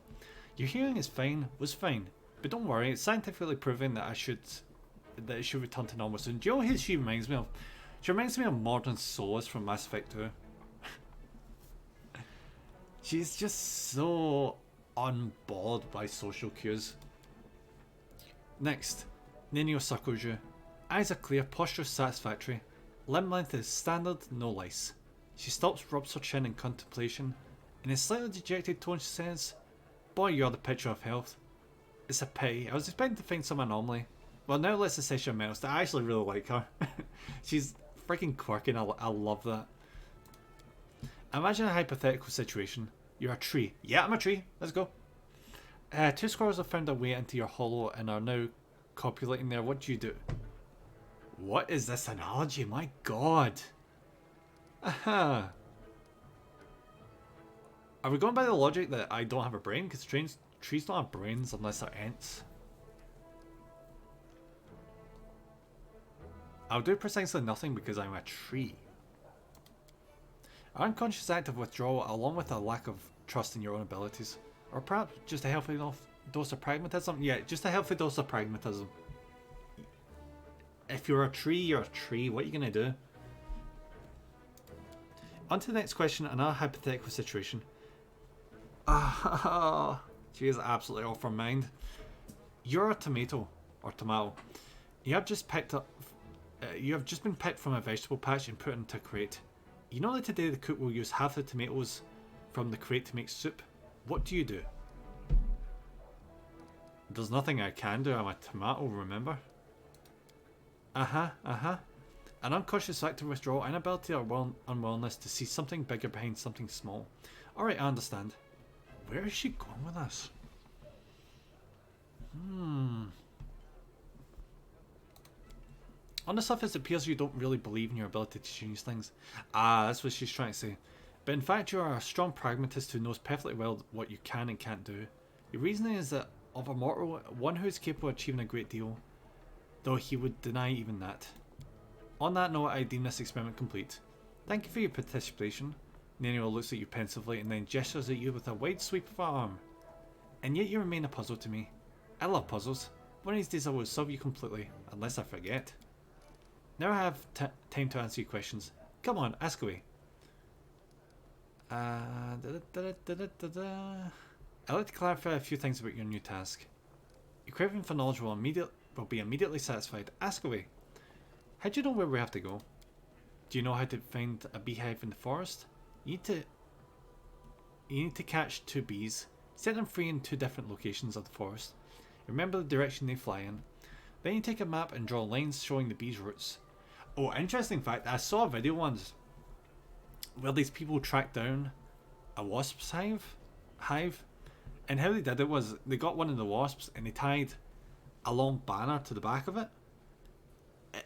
Your hearing is fine, was fine. But don't worry, it's scientifically proven that it should return to normal soon. Do you know who she reminds me of? She reminds me of Mordrin Solus from Mass Effect 2. She's just so unbothered by social cues. Next, Nenio circles you. Eyes are clear, posture satisfactory. Limb length is standard, no lice. She stops, rubs her chin in contemplation. In a slightly dejected tone she says, "Boy, you're the picture of health. It's a pity. I was expecting to find some anomaly. Well, now let's the session melts. I actually really like her. She's freaking quirky and I love that. Imagine a hypothetical situation. You're a tree. Yeah, I'm a tree. Let's go. Two squirrels have found their way into your hollow and are now copulating there. What do you do? What is this analogy? My god. Aha. Are we going by the logic that I don't have a brain? Because trees don't have brains unless they're ants. I'll do precisely nothing because I'm a tree. An unconscious act of withdrawal along with a lack of trust in your own abilities. Or perhaps just a healthy dose of pragmatism? Yeah, just a healthy dose of pragmatism. If you're a tree, you're a tree. What are you going to do? On to the next question, another hypothetical situation. She is absolutely off her mind. You're a tomato. Or tomato. You have just been picked from a vegetable patch and put into a crate. You know that today the cook will use half the tomatoes from the crate to make soup. What do you do? There's nothing I can do. I'm a tomato, remember? An unconscious act of withdrawal, inability or unwillingness to see something bigger behind something small. Alright, I understand. Where is she going with this? On the surface, it appears you don't really believe in your ability to change things. That's what she's trying to say. But in fact, you are a strong pragmatist who knows perfectly well what you can and can't do. Your reasoning is that of a mortal, one who is capable of achieving a great deal, though he would deny even that. On that note, I deem this experiment complete. Thank you for your participation. Nenio looks at you pensively and then gestures at you with a wide sweep of her arm. And yet you remain a puzzle to me. I love puzzles. One of these days I will solve you completely, unless I forget. Now I have time to answer your questions. Come on, ask away. I'd like to clarify a few things about your new task. Your craving for knowledge will be immediately satisfied. Ask away. How do you know where we have to go? Do you know how to find a beehive in the forest? You need to catch 2 bees, set them free in 2 different locations of the forest. Remember the direction they fly in. Then you take a map and draw lines showing the bees' routes. Oh, interesting fact, I saw a video once where these people tracked down a wasp's hive, and how they did it was they got one of the wasps and they tied a long banner to the back of it,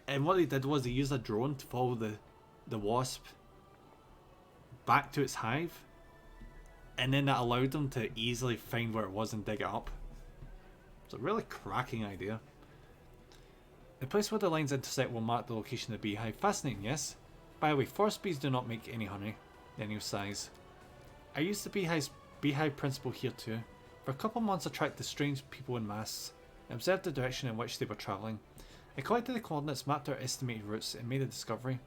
and what they did was they used a drone to follow the wasp back to its hive, and then that allowed them to easily find where it was and dig it up. It's a really cracking idea. The place where the lines intersect will mark the location of the beehive. Fascinating, yes? By the way, forest bees do not make any honey. Daniel sighs. I used the beehive principle here too. For a couple months I tracked the strange people in masks, and observed the direction in which they were travelling. I collected the coordinates, mapped our estimated routes, and made a discovery.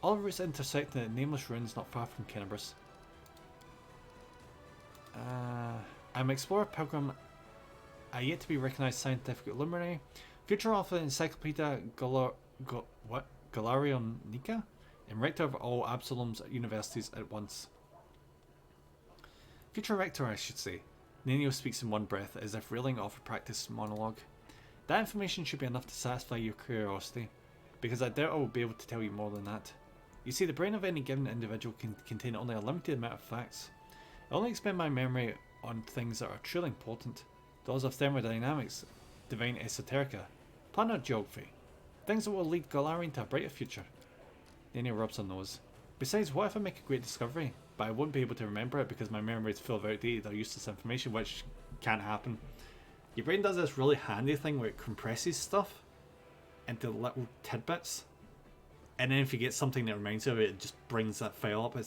All routes intersect in the nameless ruins not far from Kennebrus. I'm Explorer Pilgrim, a yet to be recognised scientific luminary, future author of the Encyclopedia Galarionica, and rector of all Absalom's universities at once. Future rector, I should say. Nenio speaks in one breath, as if reeling off a practice monologue. That information should be enough to satisfy your curiosity, because I doubt I will be able to tell you more than that. You see, the brain of any given individual can contain only a limited amount of facts. I only expend my memory on things that are truly important, those of thermodynamics, divine esoterica, planet geography, things that will lead Galarian to a brighter future. Nenio rubs her nose. Besides, what if I make a great discovery, but I won't be able to remember it because my memory is full of outdated or useless information, which can't happen. Your brain does this really handy thing where it compresses stuff into little tidbits, and then if you get something that reminds you of it, it just brings that file up.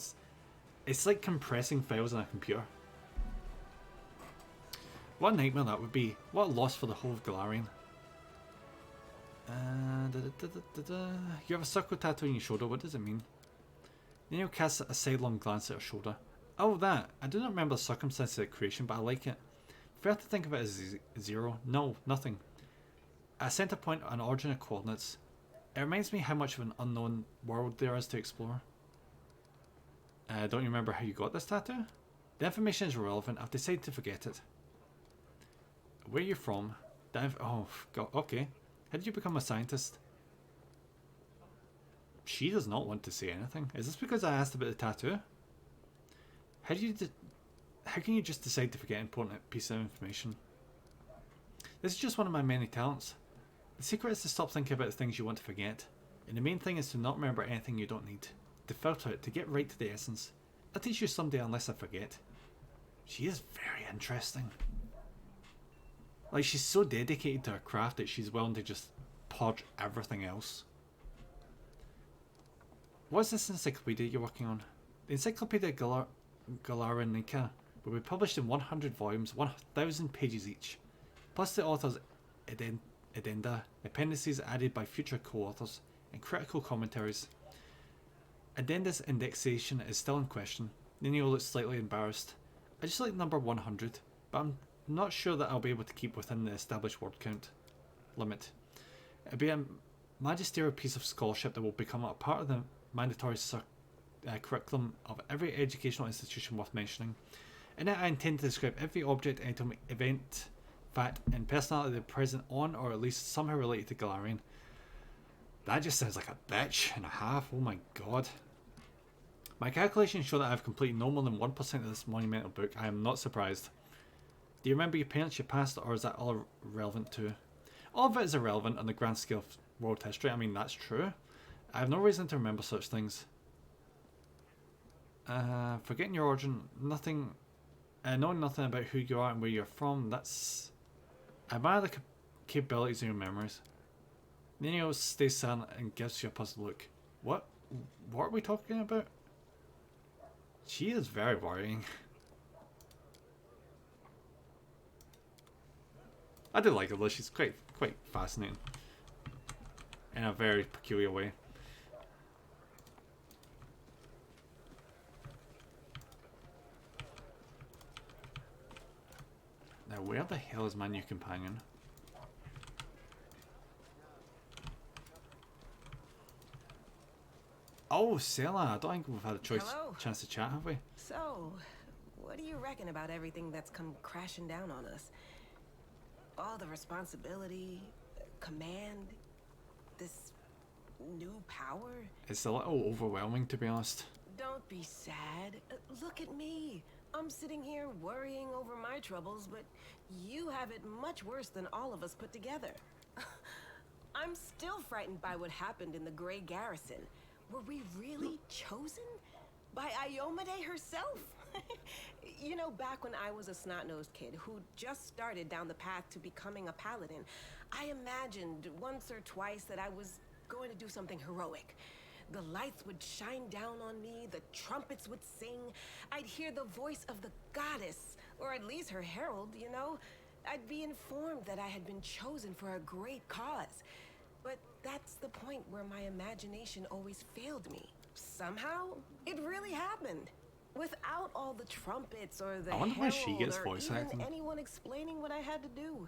It's like compressing files on a computer. What a nightmare that would be. What a loss for the whole of Galarian. You have a circle tattoo on your shoulder. What does it mean? Nenio casts a sidelong glance at her shoulder. Oh, that. I do not remember the circumstances of creation, but I like it. Fair to think of it as 0. No, nothing. A center point and origin of coordinates. It reminds me how much of an unknown world there is to explore. Don't you remember how you got this tattoo? The information is irrelevant. I've decided to forget it. Where are you from? Oh, God, okay. How did you become a scientist? She does not want to say anything. Is this because I asked about the tattoo? How can you just decide to forget an important piece of information? This is just one of my many talents. The secret is to stop thinking about the things you want to forget. And the main thing is to not remember anything you don't need. To filter it, to get right to the essence. I'll teach you someday unless I forget. She is very interesting. Like, she's so dedicated to her craft that she's willing to just purge everything else. What's this encyclopedia you're working on? The Encyclopedia Galarianica will be published in 100 volumes, 1,000 pages each, plus the author's addenda, appendices added by future co-authors, and critical commentaries. Addenda's indexation is still in question. Nenio looks slightly embarrassed. I just like number 100, but I'm not sure that I'll be able to keep within the established word count limit. It'll be a magisterial piece of scholarship that will become a part of the mandatory curriculum of every educational institution worth mentioning. In it I intend to describe every object, item, event, fact, and personality that is present on or at least somehow related to Galarian. That just sounds like a bitch and a half, oh my god. My calculations show that I have completed no more than 1% of this monumental book. I am not surprised. Do you remember your parents, your past, or is that all irrelevant too? All of it is irrelevant on the grand scale of world history. I mean, that's true. I have no reason to remember such things. Forgetting your origin, knowing nothing about who you are and where you're from, that's... I admire the capabilities of your memories. Nenio stays silent and gives you a puzzled look. What What are we talking about? She is very worrying. I do like her though, she's quite fascinating. In a very peculiar way. Now where the hell is my new companion? Oh, Sela, I don't think we've had a chance to chat, have we? So, what do you reckon about everything that's come crashing down on us? All the responsibility, command, this new power? It's a little overwhelming, to be honest. Don't be sad. Look at me. I'm sitting here worrying over my troubles, but you have it much worse than all of us put together. I'm still frightened by what happened in the Grey Garrison. Were we really chosen? By Iomade herself? You know, back when I was a snot-nosed kid who just started down the path to becoming a paladin, I imagined once or twice that I was going to do something heroic. The lights would shine down on me, the trumpets would sing, I'd hear the voice of the goddess, or at least her herald, you know? I'd be informed that I had been chosen for a great cause. But that's the point where my imagination always failed me. Somehow, it really happened. Without all the trumpets or the I wonder why she herald gets or voice even acting. anyone explaining what I had to do.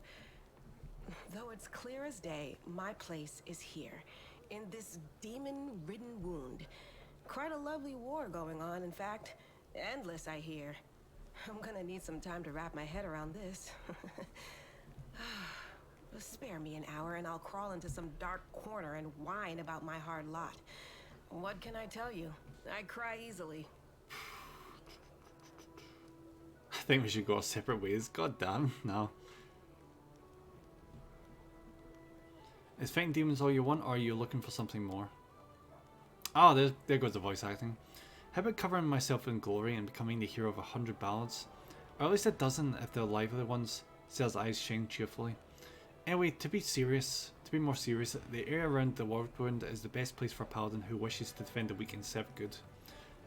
Though it's clear as day, my place is here, in this demon-ridden wound. Quite a lovely war going on, in fact. Endless, I hear. I'm gonna need some time to wrap my head around this. Spare me an hour and I'll crawl into some dark corner and whine about my hard lot. What can I tell you? I cry easily. I think we should go separate ways. God damn, no. Is fighting demons all you want, or are you looking for something more? Oh, there goes the voice acting. How about covering myself in glory and becoming the hero of 100 ballads? Or at least a dozen if they're lively ones. Sel's eyes shine cheerfully. Anyway, to be more serious, the area around the Whirlwind is the best place for a paladin who wishes to defend the weak and serve good.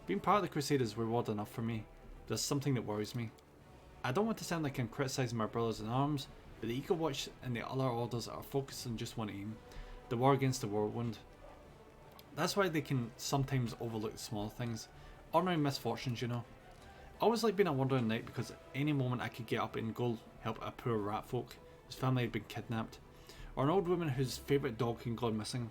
Being part of the Crusade is reward enough for me. There's something that worries me. I don't want to sound like I'm criticising my brothers in arms, but the Eagle Watch and the other orders are focused on just one aim, the war against the Whirlwind. That's why they can sometimes overlook the small things, ordinary misfortunes, you know. I always like being a wandering knight because at any moment I could get up and go help a poor rat folk whose family had been kidnapped, or an old woman whose favourite dog had gone missing.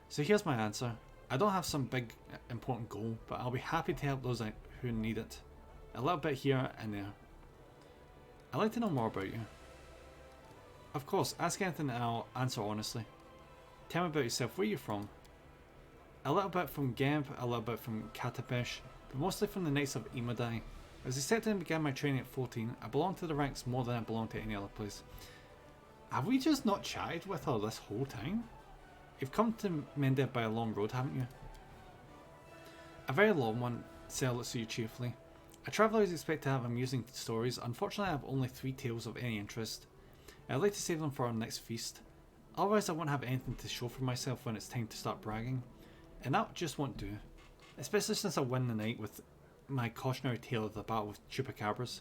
So here's my answer. I don't have some big important goal, but I'll be happy to help those who need it. A little bit here and there. I'd like to know more about you. Of course, ask anything and I'll answer honestly. Tell me about yourself. Where are you from? A little bit from Gemp, a little bit from Katapesh, but mostly from the Knights of Imadai. As I accepted and began my training at 14, I belong to the ranks more than I belong to any other place. Have we just not chatted with her this whole time? You've come to Mendeb by a long road, haven't you? A very long one, Sel looks at you cheerfully. A traveller is expected to have amusing stories. Unfortunately, I have only 3 tales of any interest. I'd like to save them for our next feast. Otherwise, I won't have anything to show for myself when it's time to start bragging. And that just won't do. Especially since I win the night with my cautionary tale of the battle with chupacabras.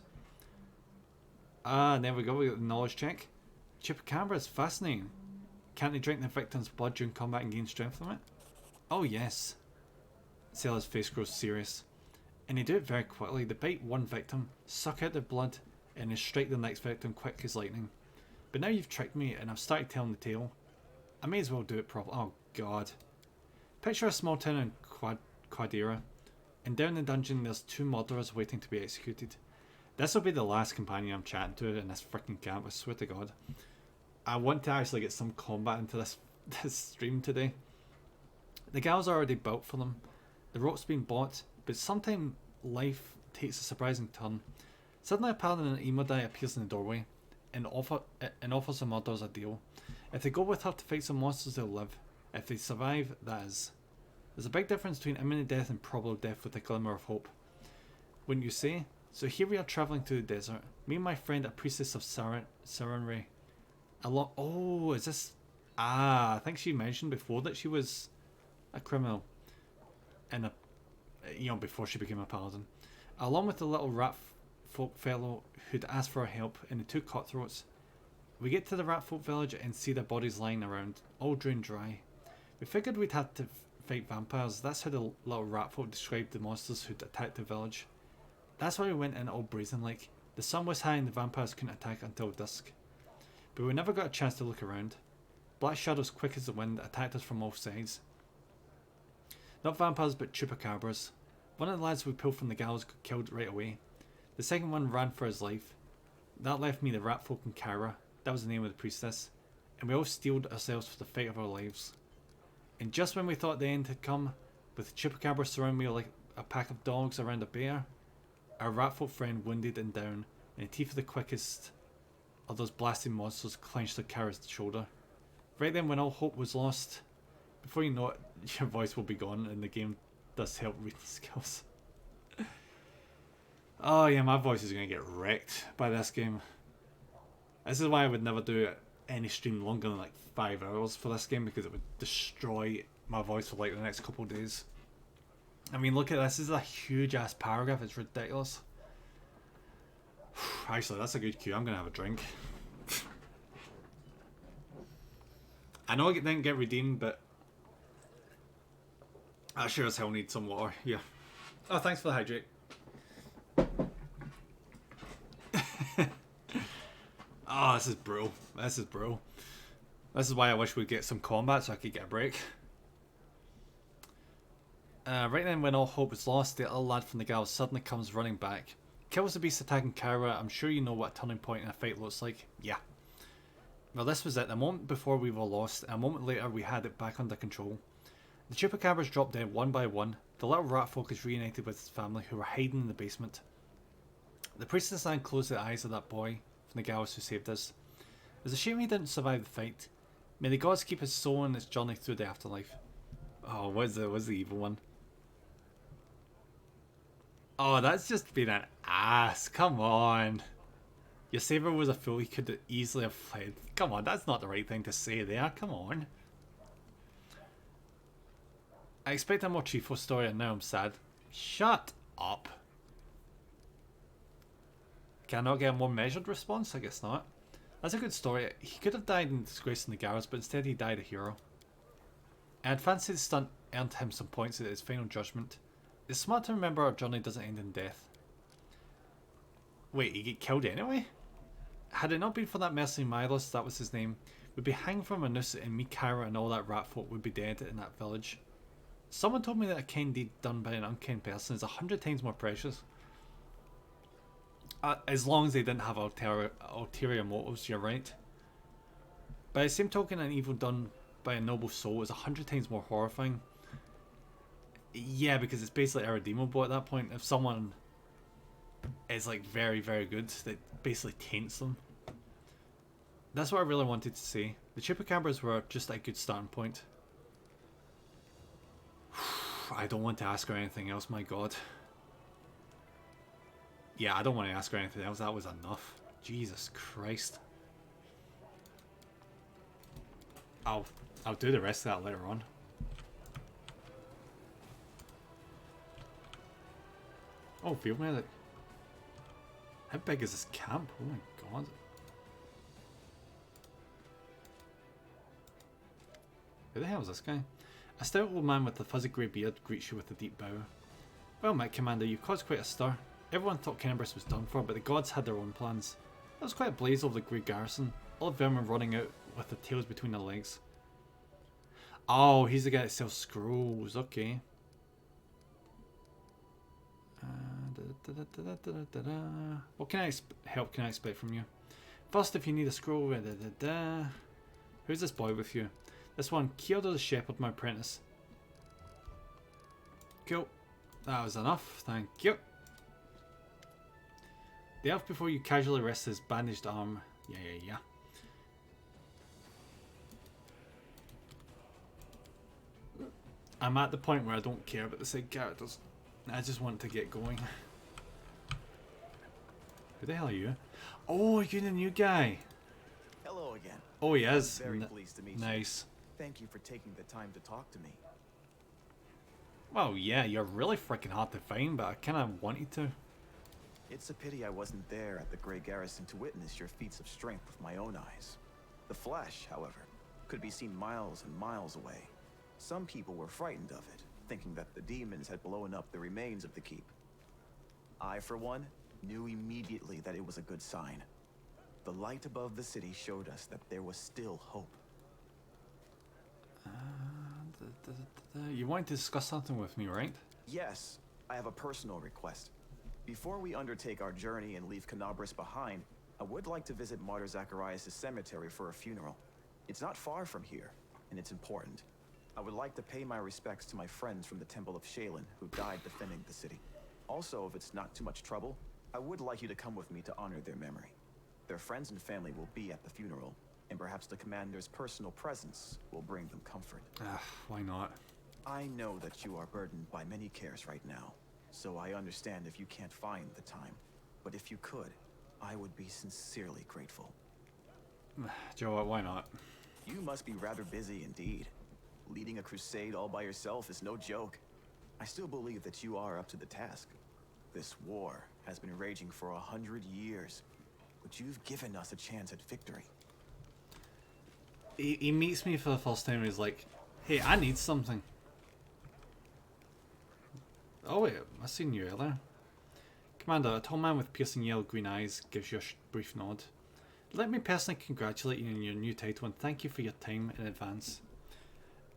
Ah, there we go, we got the knowledge check. Chupacabra is fascinating. Can't they drink the victim's blood during combat and gain strength from it? Oh yes. Sela's face grows serious. And they do it very quickly. They bite one victim, suck out their blood, and then strike the next victim quick as lightning. But now you've tricked me and I've started telling the tale. I may as well do it properly. Oh god. Picture a small town in Quadira, and down the dungeon there's 2 murderers waiting to be executed. This will be the last companion I'm chatting to in this freaking camp, I swear to god. I want to actually get some combat into this stream today. The gals are already built for them. The rope's been bought, but sometimes life takes a surprising turn. Suddenly a paladin in Imadai appears in the doorway and offers the murderers a deal. If they go with her to fight some monsters, they'll live. If they survive, that is. There's a big difference between imminent death and probable death with a glimmer of hope. Wouldn't you say? So here we are travelling to the desert. Me and my friend, a priestess of Sarenrae. Oh, is this... Ah, I think she mentioned before that she was a criminal. in a, you know, before she became a paladin, along with the little rat folk fellow who'd asked for our help and the two cutthroats. We get to the rat folk village and see their bodies lying around, all drained dry. We figured we'd have to fight vampires. That's how the little rat folk described the monsters who'd attacked the village. That's why we went in all brazen like. The sun was high and the vampires couldn't attack until dusk. But we never got a chance to look around. Black shadows quick as the wind attacked us from all sides. Not vampires but chupacabras. One of the lads we pulled from the gallows got killed right away. The second one ran for his life. That left me the rat folk and Kara. That was the name of the priestess. And we all steeled ourselves for the fight of our lives. And just when we thought the end had come, with the chupacabras surrounding me like a pack of dogs around a bear, our ratfolk friend wounded and down, and the teeth of the quickest of those blasting monsters clenched to Kara's shoulder. Right then, when all hope was lost, before you know it, your voice will be gone, and the game does help reading skills. Oh yeah, my voice is going to get wrecked by this game. This is why I would never do any stream longer than like 5 hours for this game, because it would destroy my voice for like the next couple of days. I mean, look at this. This is a huge ass paragraph. It's ridiculous. Actually, that's a good cue. I'm going to have a drink. I know I didn't get redeemed, but I sure as hell need some water. Yeah. Oh, thanks for the hydrate. Oh, this is brutal. This is brutal. This is why I wish we'd get some combat so I could get a break. Right then, when all hope was lost, the little lad from the gallows suddenly comes running back. Kills the beast attacking Kara. I'm sure you know what a turning point in a fight looks like. Yeah. Well, this was it. A moment before we were lost, and a moment later we had it back under control. The chupacabras dropped dead one by one. The little rat folk is reunited with his family, who were hiding in the basement. The priestess then closed the eyes of that boy from the gallows who saved us. It was a shame he didn't survive the fight. May the gods keep his soul in its journey through the afterlife. Oh, what's the evil one? Oh, that's just been an ass. Come on. Your savior was a fool. He could easily have fled. Come on, that's not the right thing to say there. Come on. I expect a more cheerful story and now I'm sad. Shut up. Can I not get a more measured response? I guess not. That's a good story. He could have died in disgrace in the gallows, but instead he died a hero. And I'd fancy the stunt earned him some points at his final judgment. It's smart to remember our journey doesn't end in death. Wait, he get killed anyway? Had it not been for that mercenary Milos, that was his name, we'd be hanging from a noose and me, Kara and all that rat folk would be dead in that village. Someone told me that a kind deed done by an unkind person is 100 times more precious. As long as they didn't have ulterior motives, you're right. By the same token, an evil done by a noble soul is 100 times more horrifying. Yeah, because it's basically irredeemable at that point. If someone is like very, very good, that basically taints them. That's what I really wanted to say. The chupacabras were just a good starting point. I don't want to ask her anything else, my god. Yeah, I don't want to ask her anything else. That was enough. Jesus Christ. I'll do the rest of that later on. Oh, field medic. How big is this camp? Oh my god. Who the hell is this guy? A stout old man with a fuzzy grey beard greets you with a deep bow. Well met, Commander, you've caused quite a stir. Everyone thought Kenabris was done for, but the gods had their own plans. There was quite a blaze over the grey garrison, all the vermin running out with their tails between their legs. Oh, he's the guy that sells scrolls, okay. What can I help can I expect from you? First, if you need a scroll, who's this boy with you? This one, Kyoto the Shepherd, my apprentice. Cool. That was enough, thank you. The elf before you casually rests his bandaged arm. Yeah. I'm at the point where I don't care about the side characters. I just want to get going. Who the hell are you? Oh, you're the new guy. Hello again. Oh, he is. Very pleased to meet you. Nice. Thank you for taking the time to talk to me. Well, yeah, you're really freaking hard to find, but I kind of wanted to. It's a pity I wasn't there at the Grey Garrison to witness your feats of strength with my own eyes. The flash, however, could be seen miles and miles away. Some people were frightened of it, thinking that the demons had blown up the remains of the keep. I, for one, knew immediately that it was a good sign. The light above the city showed us that there was still hope. You wanted to discuss something with me, right? Yes, I have a personal request. Before we undertake our journey and leave Canabris behind, I would like to visit Martyr Zacharias' cemetery for a funeral. It's not far from here, and it's important. I would like to pay my respects to my friends from the Temple of Shaylin who died defending the city. Also, if it's not too much trouble, I would like you to come with me to honor their memory. Their friends and family will be at the funeral, and perhaps the commander's personal presence will bring them comfort. Why not? I know that you are burdened by many cares right now, so I understand if you can't find the time. But if you could, I would be sincerely grateful. Joe, why not? You must be rather busy indeed. Leading a crusade all by yourself is no joke. I still believe that you are up to the task. This war has been raging for 100 years, but you've given us a chance at victory. He meets me for the first time and he's like, hey, I need something. Oh wait, I seen you earlier. Commander, a tall man with piercing yellow green eyes gives you a brief nod. Let me personally congratulate you on your new title and thank you for your time in advance.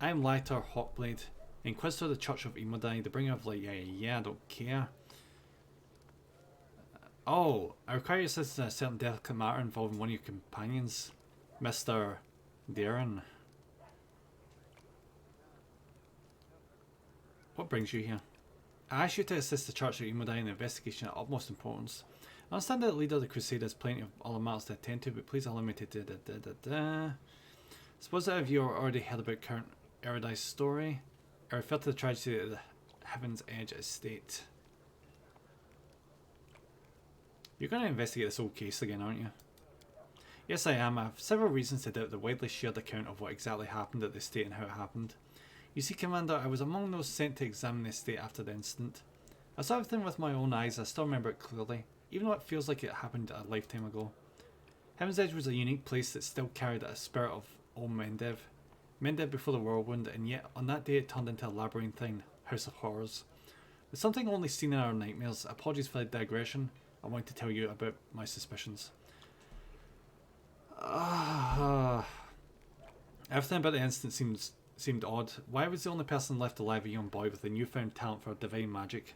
I am WotR Hawkblade, Inquisitor of the Church of Imodai, the bringer of light. Yeah, I don't care. Oh, I require you to assist in a certain delicate matter involving one of your companions, Mr. Darren. What brings you here? I ask you to assist the Church of Imodai in an investigation of utmost importance. I understand that the leader of the Crusade has plenty of other matters to attend to, but please allow me to Suppose that if you already heard about current Erodice's story, I refer to the tragedy at the Heaven's Edge estate. You're going to investigate this whole case again, aren't you? Yes, I am. I have several reasons to doubt the widely shared account of what exactly happened at the estate and how it happened. You see, Commander, I was among those sent to examine the estate after the incident. I saw everything with my own eyes. I still remember it clearly, even though it feels like it happened a lifetime ago. Heaven's Edge was a unique place that still carried a spirit of old Mendev. Mendev before the whirlwind, and yet on that day it turned into a labyrinthine house of horrors. With something only seen in our nightmares, apologies for the digression, I want to tell you about my suspicions. Everything about the incident seemed odd. Why was the only person left alive a young boy with a newfound talent for divine magic?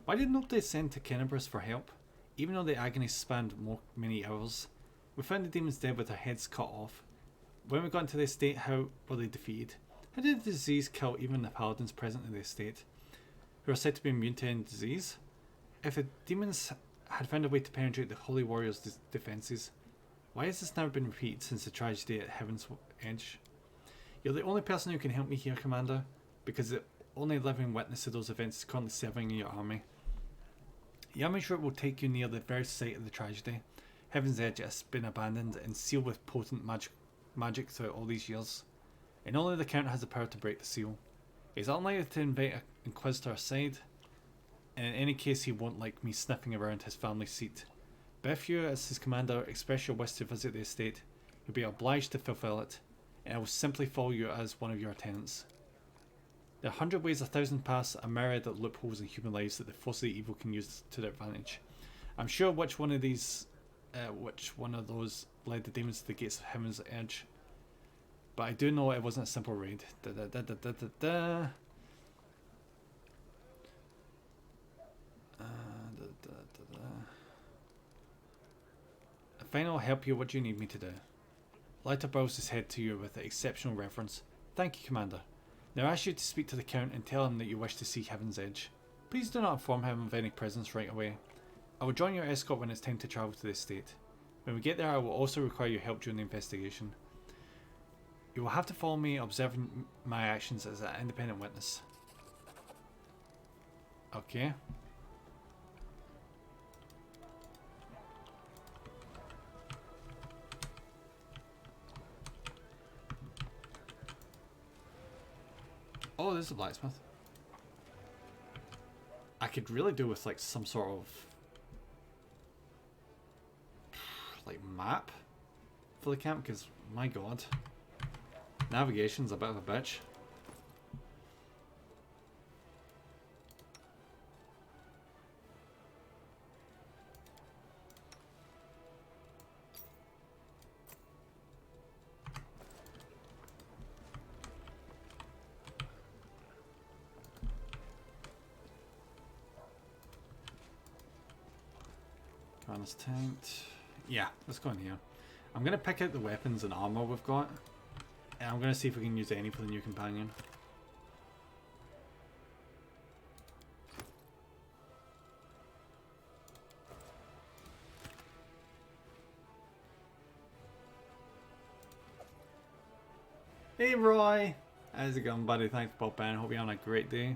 Why did nobody send to Canabris for help? Even though the agony spanned many hours. We found the demons dead with their heads cut off. When we got into the estate, how were they defeated? How did the disease kill even the paladins present in the estate, who are said to be immune to any disease? If the demons had found a way to penetrate the Holy Warrior's defences, why has this never been repeated since the tragedy at Heaven's Edge? You're the only person who can help me here, Commander, because the only living witness to those events is currently serving in your army. Your army it will take you near the very site of the tragedy. Heaven's Edge has been abandoned and sealed with potent magic throughout all these years, and only the Count has the power to break the seal. He's unlikely to invite an Inquisitor aside, and in any case he won't like me sniffing around his family seat. But if you, as his commander, express your wish to visit the estate, you'll be obliged to fulfill it, and I will simply follow you as one of your tenants. There are 100 ways, 1,000 paths, a myriad of loopholes in human lives that the force of the evil can use to their advantage. I'm sure which one of those led the demons to the gates of Heaven's Edge, but I do know it wasn't a simple raid. Fine, I'll help you. What do you need me to do? Lighter bows his head to you with exceptional reverence. Thank you, Commander. Now I ask you to speak to the Count and tell him that you wish to see Heaven's Edge. Please do not inform him of any presence right away. I will join your escort when it's time to travel to the estate. When we get there, I will also require your help during the investigation. You will have to follow me, observing my actions as an independent witness. Okay. Oh, there's a blacksmith. I could really do with like some sort of like map for the camp, because my god, navigation's a bit of a bitch. This tent. Yeah, let's go in here. I'm gonna pick out the weapons and armor we've got, and I'm gonna see if we can use any for the new companion. Hey Roy! How's it going, buddy? Thanks for popping in. Hope you're having a great day.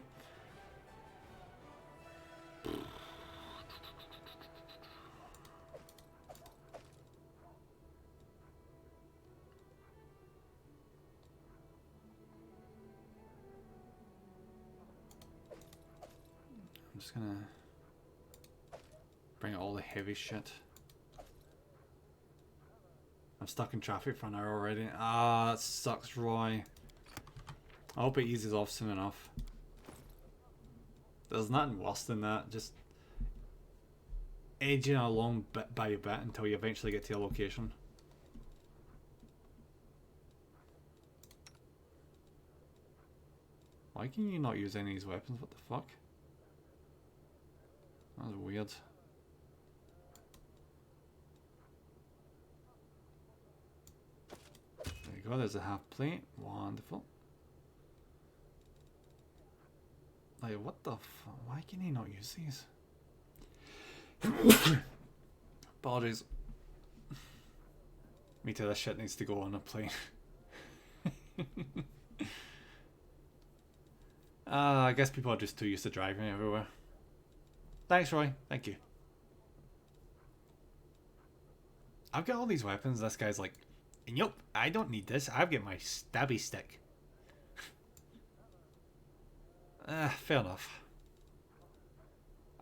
I'm just gonna bring out all the heavy shit. I'm stuck in traffic for an hour already. Ah, that sucks, Roy. I hope it eases off soon enough. There's nothing worse than that. Just edging along bit by bit until you eventually get to your location. Why can you not use any of these weapons? What the fuck? That was weird. There you go, there's a half plate. Wonderful. Like, what the fuck? Why can he not use these? Apologies. Me too, this shit needs to go on a plane. I guess people are just too used to driving everywhere. Thanks, Roy. Thank you. I've got all these weapons. This guy's like, nope, I don't need this. I've got my stabby stick. Fair enough.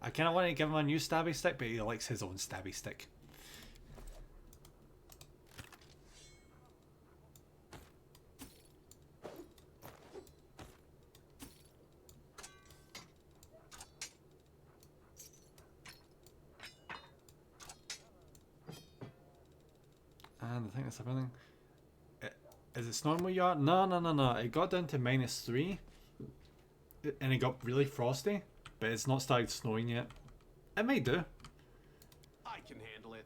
I kind of want to give him a new stabby stick, but he likes his own stabby stick. And I think that's everything. Is it snowing where you are? No. It got down to -3. And it got really frosty. But it's not started snowing yet. It may do. I can handle it.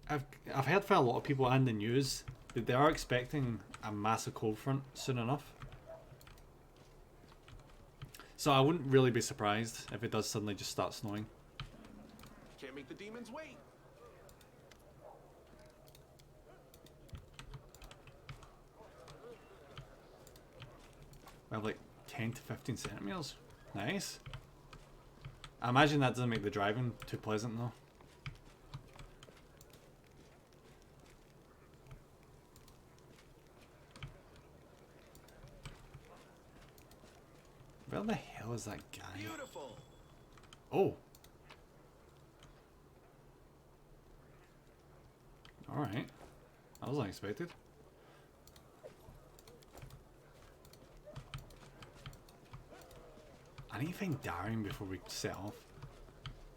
I've heard from a lot of people and the news that they are expecting a massive cold front soon enough. So I wouldn't really be surprised if it does suddenly just start snowing. Can't make the demons wait. We have like 10 to 15 centimeters. Nice. I imagine that doesn't make the driving too pleasant though. Where the hell is that guy? Beautiful. Oh. Alright. That was unexpected. I need to find Darren before we set off.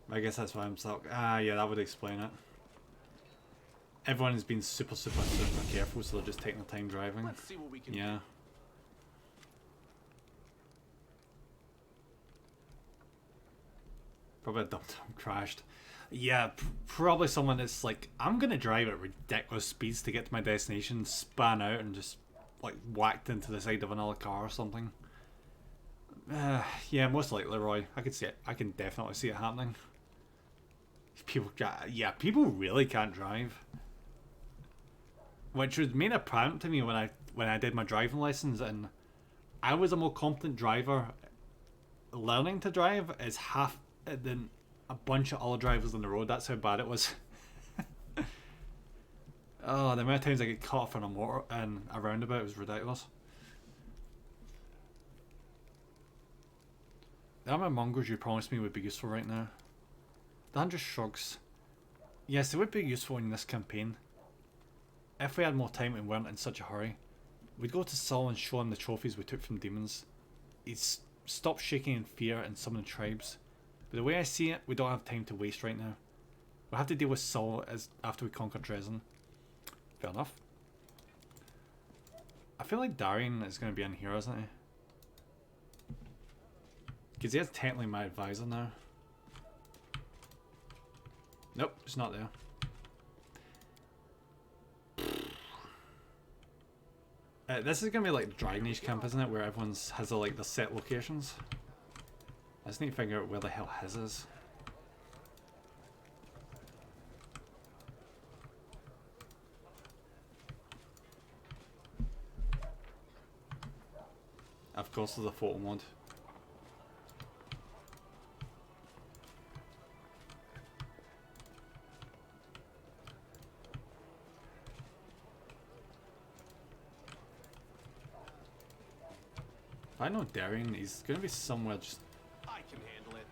I guess that's why I'm stuck. Ah, yeah, that would explain it. Everyone has been super careful, so they're just taking their time driving. Let's see what we can do. Yeah. Probably a dum-dum crashed. Yeah, probably someone that's like, I'm gonna drive at ridiculous speeds to get to my destination, span out and just like whacked into the side of another car or something. Yeah, most likely, Roy. I could see it. I can definitely see it happening. People really can't drive, which was made apparent to me when I did my driving lessons, and I was a more competent driver. Learning to drive is half than a bunch of other drivers on the road. That's how bad it was. Oh, the amount of times I get caught off in a roundabout was ridiculous. The armor mongrels you promised me would be useful right now. The 100 shrugs. Yes, they would be useful in this campaign. If we had more time and weren't in such a hurry, we'd go to Saul and show him the trophies we took from demons. He'd stop shaking in fear and summon the tribes. But the way I see it, we don't have time to waste right now. We'll have to deal with Saul after we conquer Dresden. Fair enough. I feel like Darian is going to be in here, isn't he? Because he is technically my advisor now. Nope, it's not there. This is going to be like Dragon Age camp, isn't it? Where everyone's has like the set locations. I just need to figure out where the hell his is. Of course there's a photo mod. If I know Darian, he's gonna be somewhere just... I can handle it.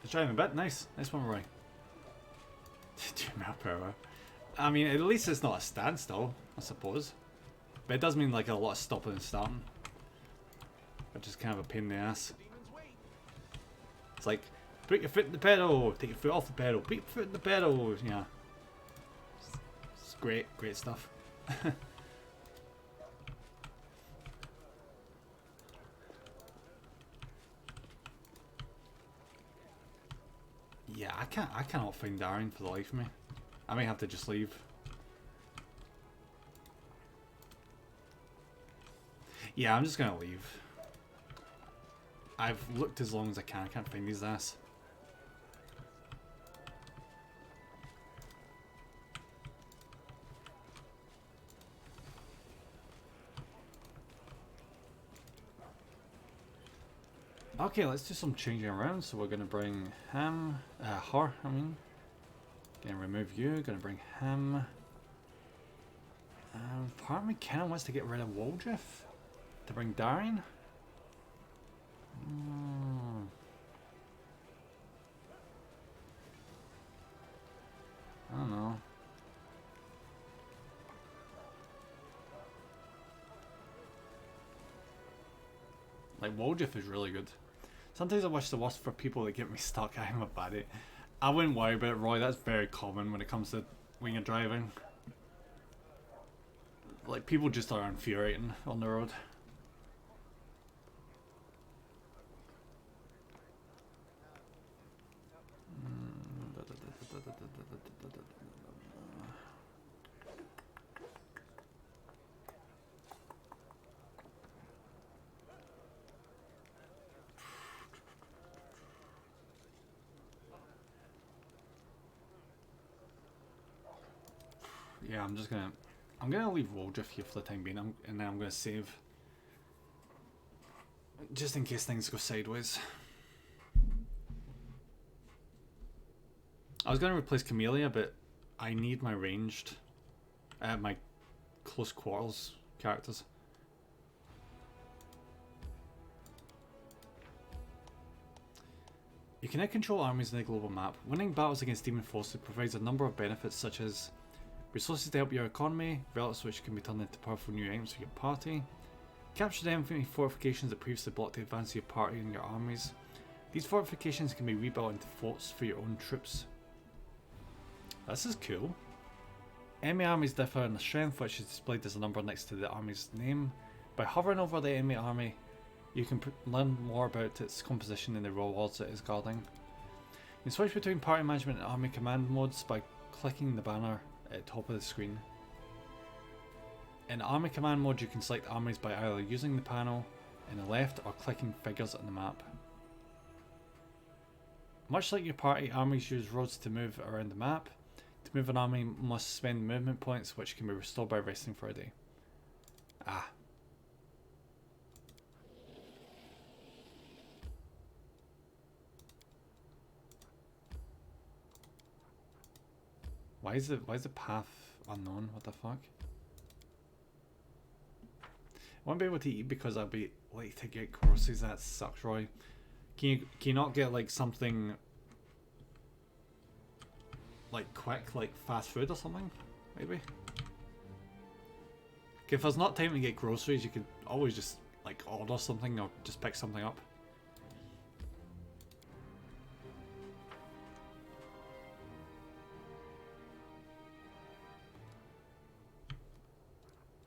He's driving a bit. Nice. Nice one, Roy. 2 mile per hour. I mean, at least it's not a standstill, I suppose. But it does mean like a lot of stopping and starting. Which is kind of a pain in the ass. Demons wait. It's like, put your foot in the pedal, take your foot off the pedal, put your foot in the pedal. Yeah. It's great, great stuff. Yeah, I cannot find Darian for the life of me. I may have to just leave. Yeah, I'm just gonna leave. I've looked as long as I can't find his ass. Okay, let's do some changing around. So we're gonna bring him, her, I mean. Gonna remove you, gonna bring him. Part of me kinda wants to get rid of Waldriff to bring Darian. I don't know. Like, Waldriff is really good. Sometimes I wish there was for people that get me stuck. I'm a baddie. I wouldn't worry about it, Roy. That's very common when it comes to winger driving. Like, people just are infuriating on the road. Yeah, I'm gonna leave Waldriff here for the time being, and then I'm gonna save. Just in case things go sideways. I was gonna replace Camellia, but I need my ranged, my close quarters characters. You can now control armies in the global map. Winning battles against demon forces provides a number of benefits such as resources to help your economy, relics which can be turned into powerful new items for your party, capture the enemy fortifications that previously blocked the advance of your party and your armies. These fortifications can be rebuilt into forts for your own troops. This is cool. Enemy armies differ in the strength, which is displayed as a number next to the army's name. By hovering over the enemy army, you can learn more about its composition and the rewards it is guarding. You can switch between party management and army command modes by clicking the banner at the top of the screen. In army command mode, you can select armies by either using the panel in the left or clicking figures on the map. Much like your party, armies use roads to move around the map. To move an army must spend movement points, which can be restored by resting for a day. Ah. Why is the path unknown? What the fuck? I won't be able to eat because I'll be late to get courses. That sucks, Roy. Can you not get like something like quick, like fast food or something? Maybe. Okay, if there's not time to get groceries, you could always just like order something or just pick something up.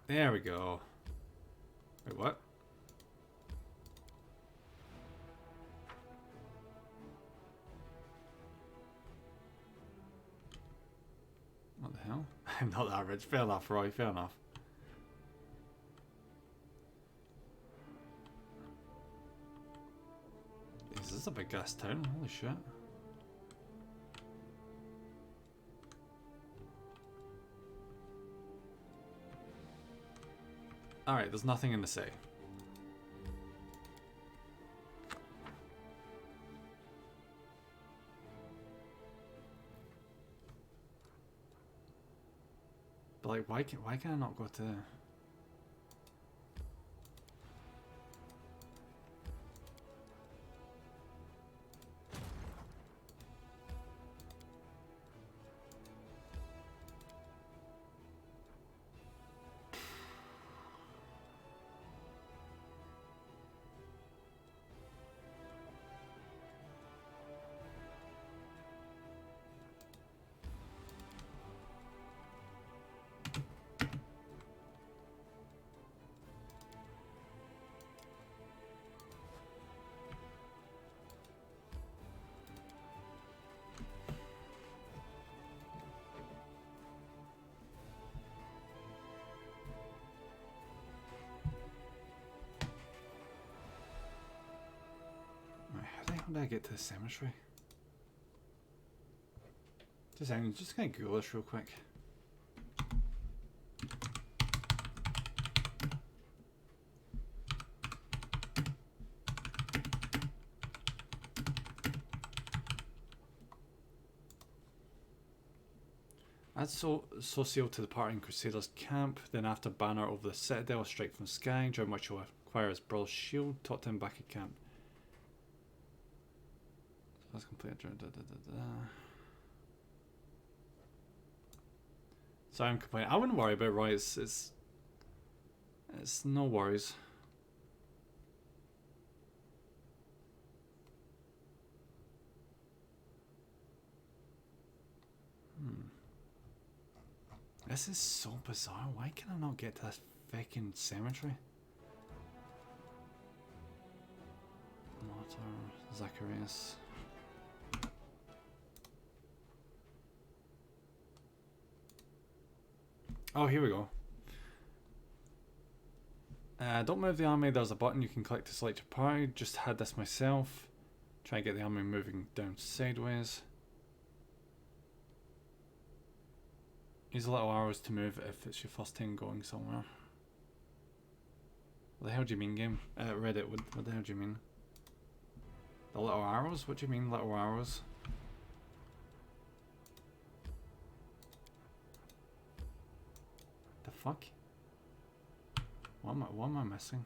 There we go. Wait, what? What the hell? I'm not that rich. Fair enough, Roy. Fair enough. This is a big ass town. Holy shit. Alright, there's nothing in the city. But like, why can I not go to... How did I get to the cemetery? Just gonna Google this real quick. Add Socio to the party in Crusader's camp, then after banner over the citadel, a strike from the sky, during which you'll acquire his brother's shield, talk to him back at camp. So that's complete. So I'm complaining. I wouldn't worry about it, right? It's no worries. This is so bizarre. Why can I not get to this fucking cemetery? WotR, Zacharias. Oh, here we go. Don't move the army. There's a button you can click to select your party. Just had this myself. Try and get the army moving down sideways. Use the little arrows to move if it's your first time going somewhere. What the hell do you mean, game? Reddit, what the hell do you mean? The little arrows? What do you mean, little arrows? The fuck? What am I missing?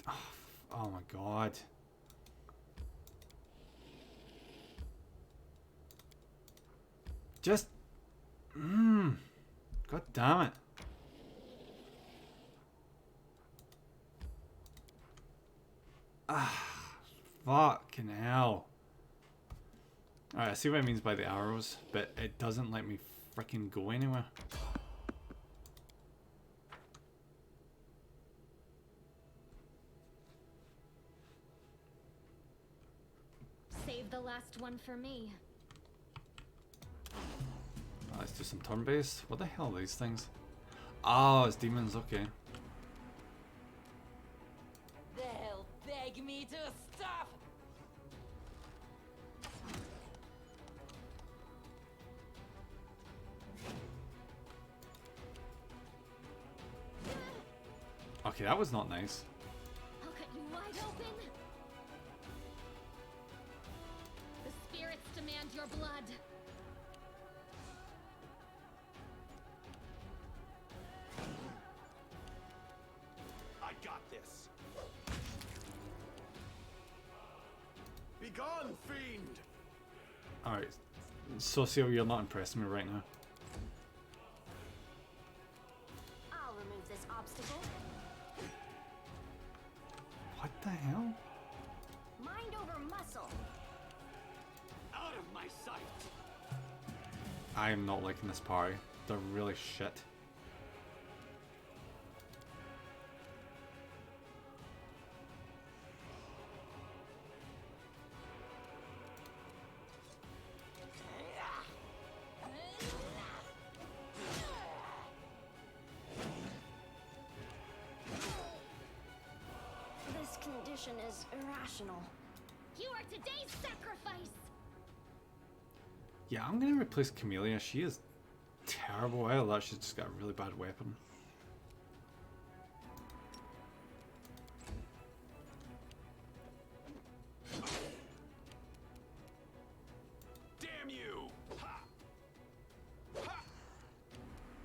Oh my god. Just... God damn it. Fucking hell. Alright, I see what it means by the arrows, but it doesn't let me freaking go anywhere. Save the last one for me. Let's do some turn-based. What the hell are these things? Oh, it's demons, okay. They'll beg me to stop. Okay, that was not nice. I'll cut you wide open. The spirits demand your blood. this. Be gone, fiend! Alright. Socio, you're not impressing me right now. I'll remove this obstacle. What the hell? Mind over muscle. Out of my sight! I am not liking this party. They're really shit. This condition is irrational. You are today's sacrifice! Yeah, I'm gonna replace Camellia. She is terrible. I thought she's just got a really bad weapon. Damn you! Ha! Ha!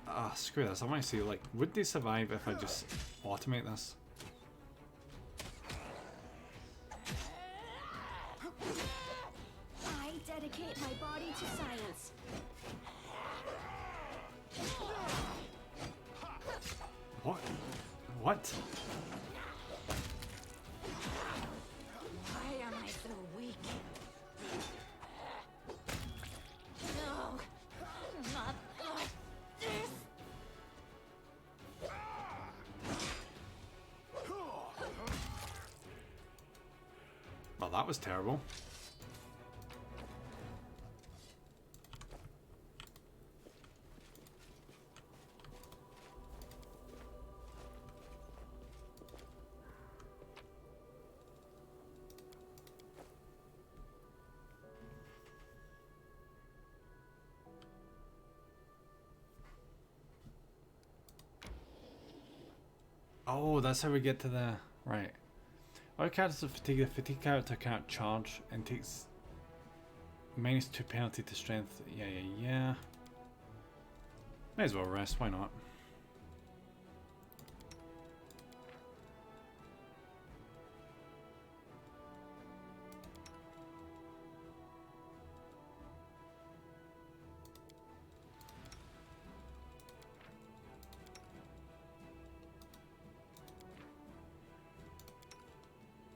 Ah, screw this. I want to see, like, would they survive if I just automate this? I dedicate my body to science. What? What? Why am I so weak? No! Not like this! Well, that was terrible. Oh, that's how we get to the... Right. Our characters with fatigue. The fatigue character can't charge and takes -2 penalty to strength. Yeah. May as well rest, why not?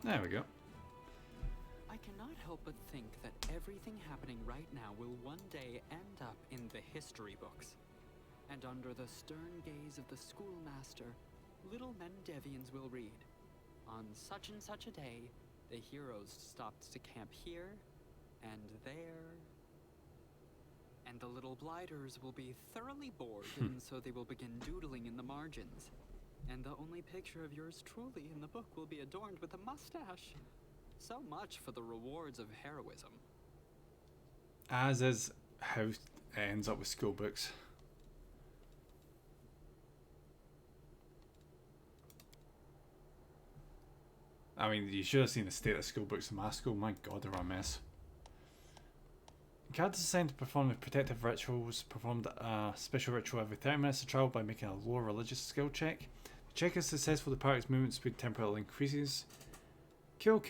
There we go. I cannot help but think that everything happening right now will one day end up in the history books. And under the stern gaze of the schoolmaster, little Mendevians will read, on such and such a day, the heroes stopped to camp here and there. And the little blighters will be thoroughly bored, and so they will begin doodling in the margins. And the only picture of yours truly in the book will be adorned with a mustache. So much for the rewards of heroism. As is how it ends up with school books. I mean, you should have seen the state of school books in my school. My god, they're a mess. Characters assigned to perform the protective rituals performed a special ritual every 30 minutes of trial by making a lower religious skill check. The check is successful, the party's movement speed temporarily increases. Kill.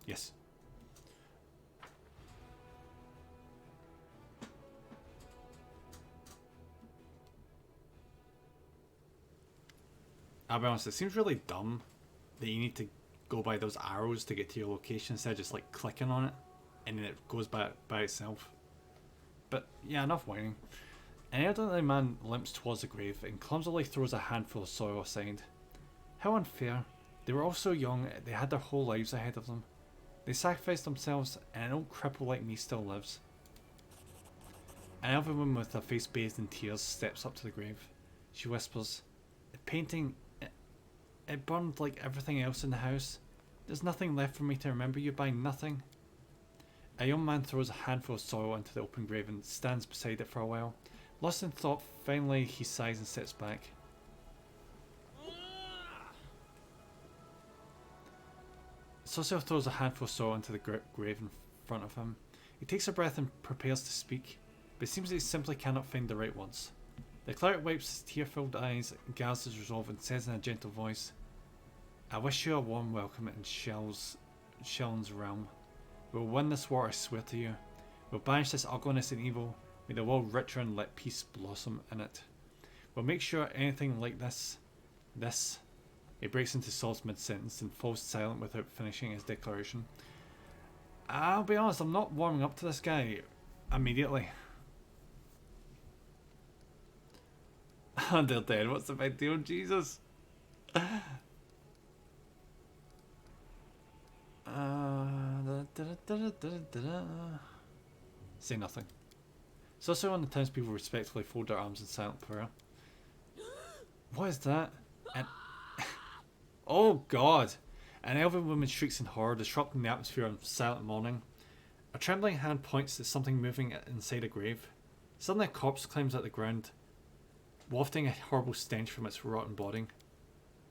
Yes. I'll be honest, it seems really dumb that you need to go by those arrows to get to your location instead of just like clicking on it and then it goes by itself. But yeah, enough whining. An elderly man limps towards the grave and clumsily throws a handful of soil aside. How unfair. They were all so young, they had their whole lives ahead of them. They sacrificed themselves, and an old cripple like me still lives. An elderly woman with her face bathed in tears steps up to the grave. She whispers, "The painting, it burned like everything else in the house. There's nothing left for me to remember you by, nothing." A young man throws a handful of soil into the open grave and stands beside it for a while. Lost in thought, finally he sighs and sits back. Socio throws a handful of soil into the grave in front of him. He takes a breath and prepares to speak, but it seems that he simply cannot find the right words. The cleric wipes his tear-filled eyes, gathers his resolve and says in a gentle voice, I wish you a warm welcome in Shell's realm. We'll win this war, I swear to you. We'll banish this ugliness and evil, make the world richer and let peace blossom in it. We'll make sure anything like this... He breaks into Saul's mid-sentence and falls silent without finishing his declaration. I'll be honest, I'm not warming up to this guy immediately. They're dead, what's the big deal? Jesus! Say nothing. So when the townspeople respectfully fold their arms in silent prayer. What is that? And oh god! An elven woman shrieks in horror, disrupting the atmosphere of silent mourning. A trembling hand points to something moving inside a grave. Suddenly a corpse climbs out the ground, wafting a horrible stench from its rotten body.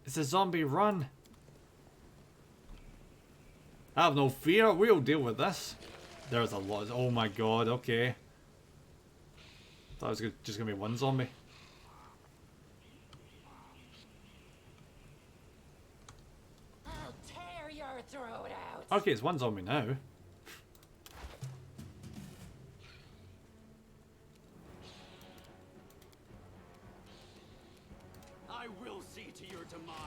It's a zombie, run! Have no fear, we'll deal with this. There's a lot. Oh my god, okay. Thought it was just gonna be one zombie. I'll tear your throat out. Okay, it's one zombie now. I will see to your demise.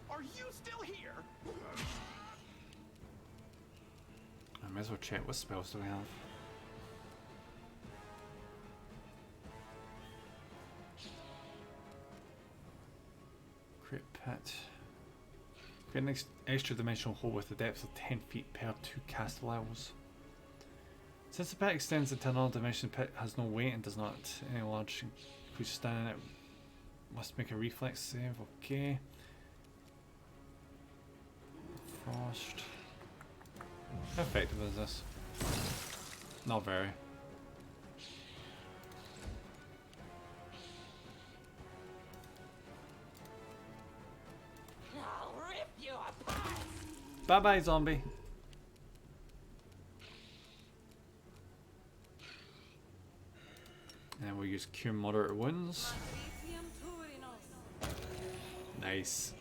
Are you still here? I might as well check what spells do we have. Create pit. Create an extra dimensional hole with a depth of 10 feet per 2 cast levels. Since the pit extends into another dimension, the pit has no weight and does not any large creature stand in it. Must make a reflex save, okay. Frost. How effective is this? Not very. I'll rip you apart. Bye bye, zombie. And we'll use Cure Moderate Wounds. Nice.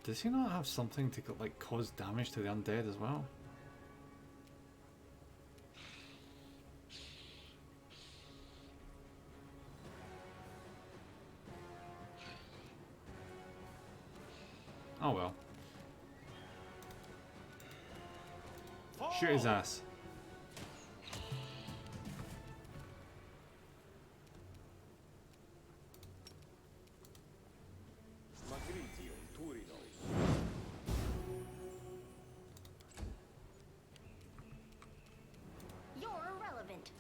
Does he not have something to like cause damage to the undead as well? Oh well. Shoot his ass. You're irrelevant.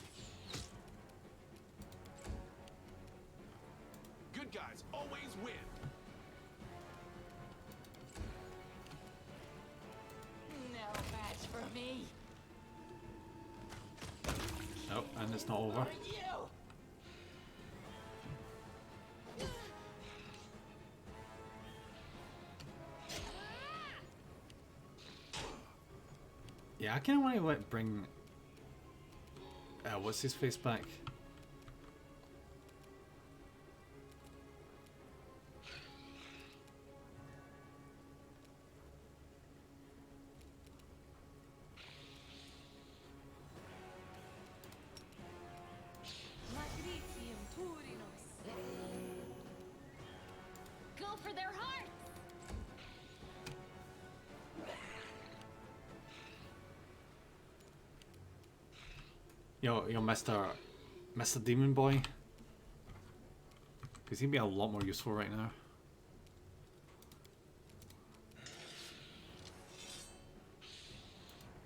Good guys always win. No match for me. Oh, and it's not over. Or you. Yeah, I kind of want to like bring. What's his face back? Go for their hearts! Yo, Mr. Demon Boy. Because he'd be a lot more useful right now.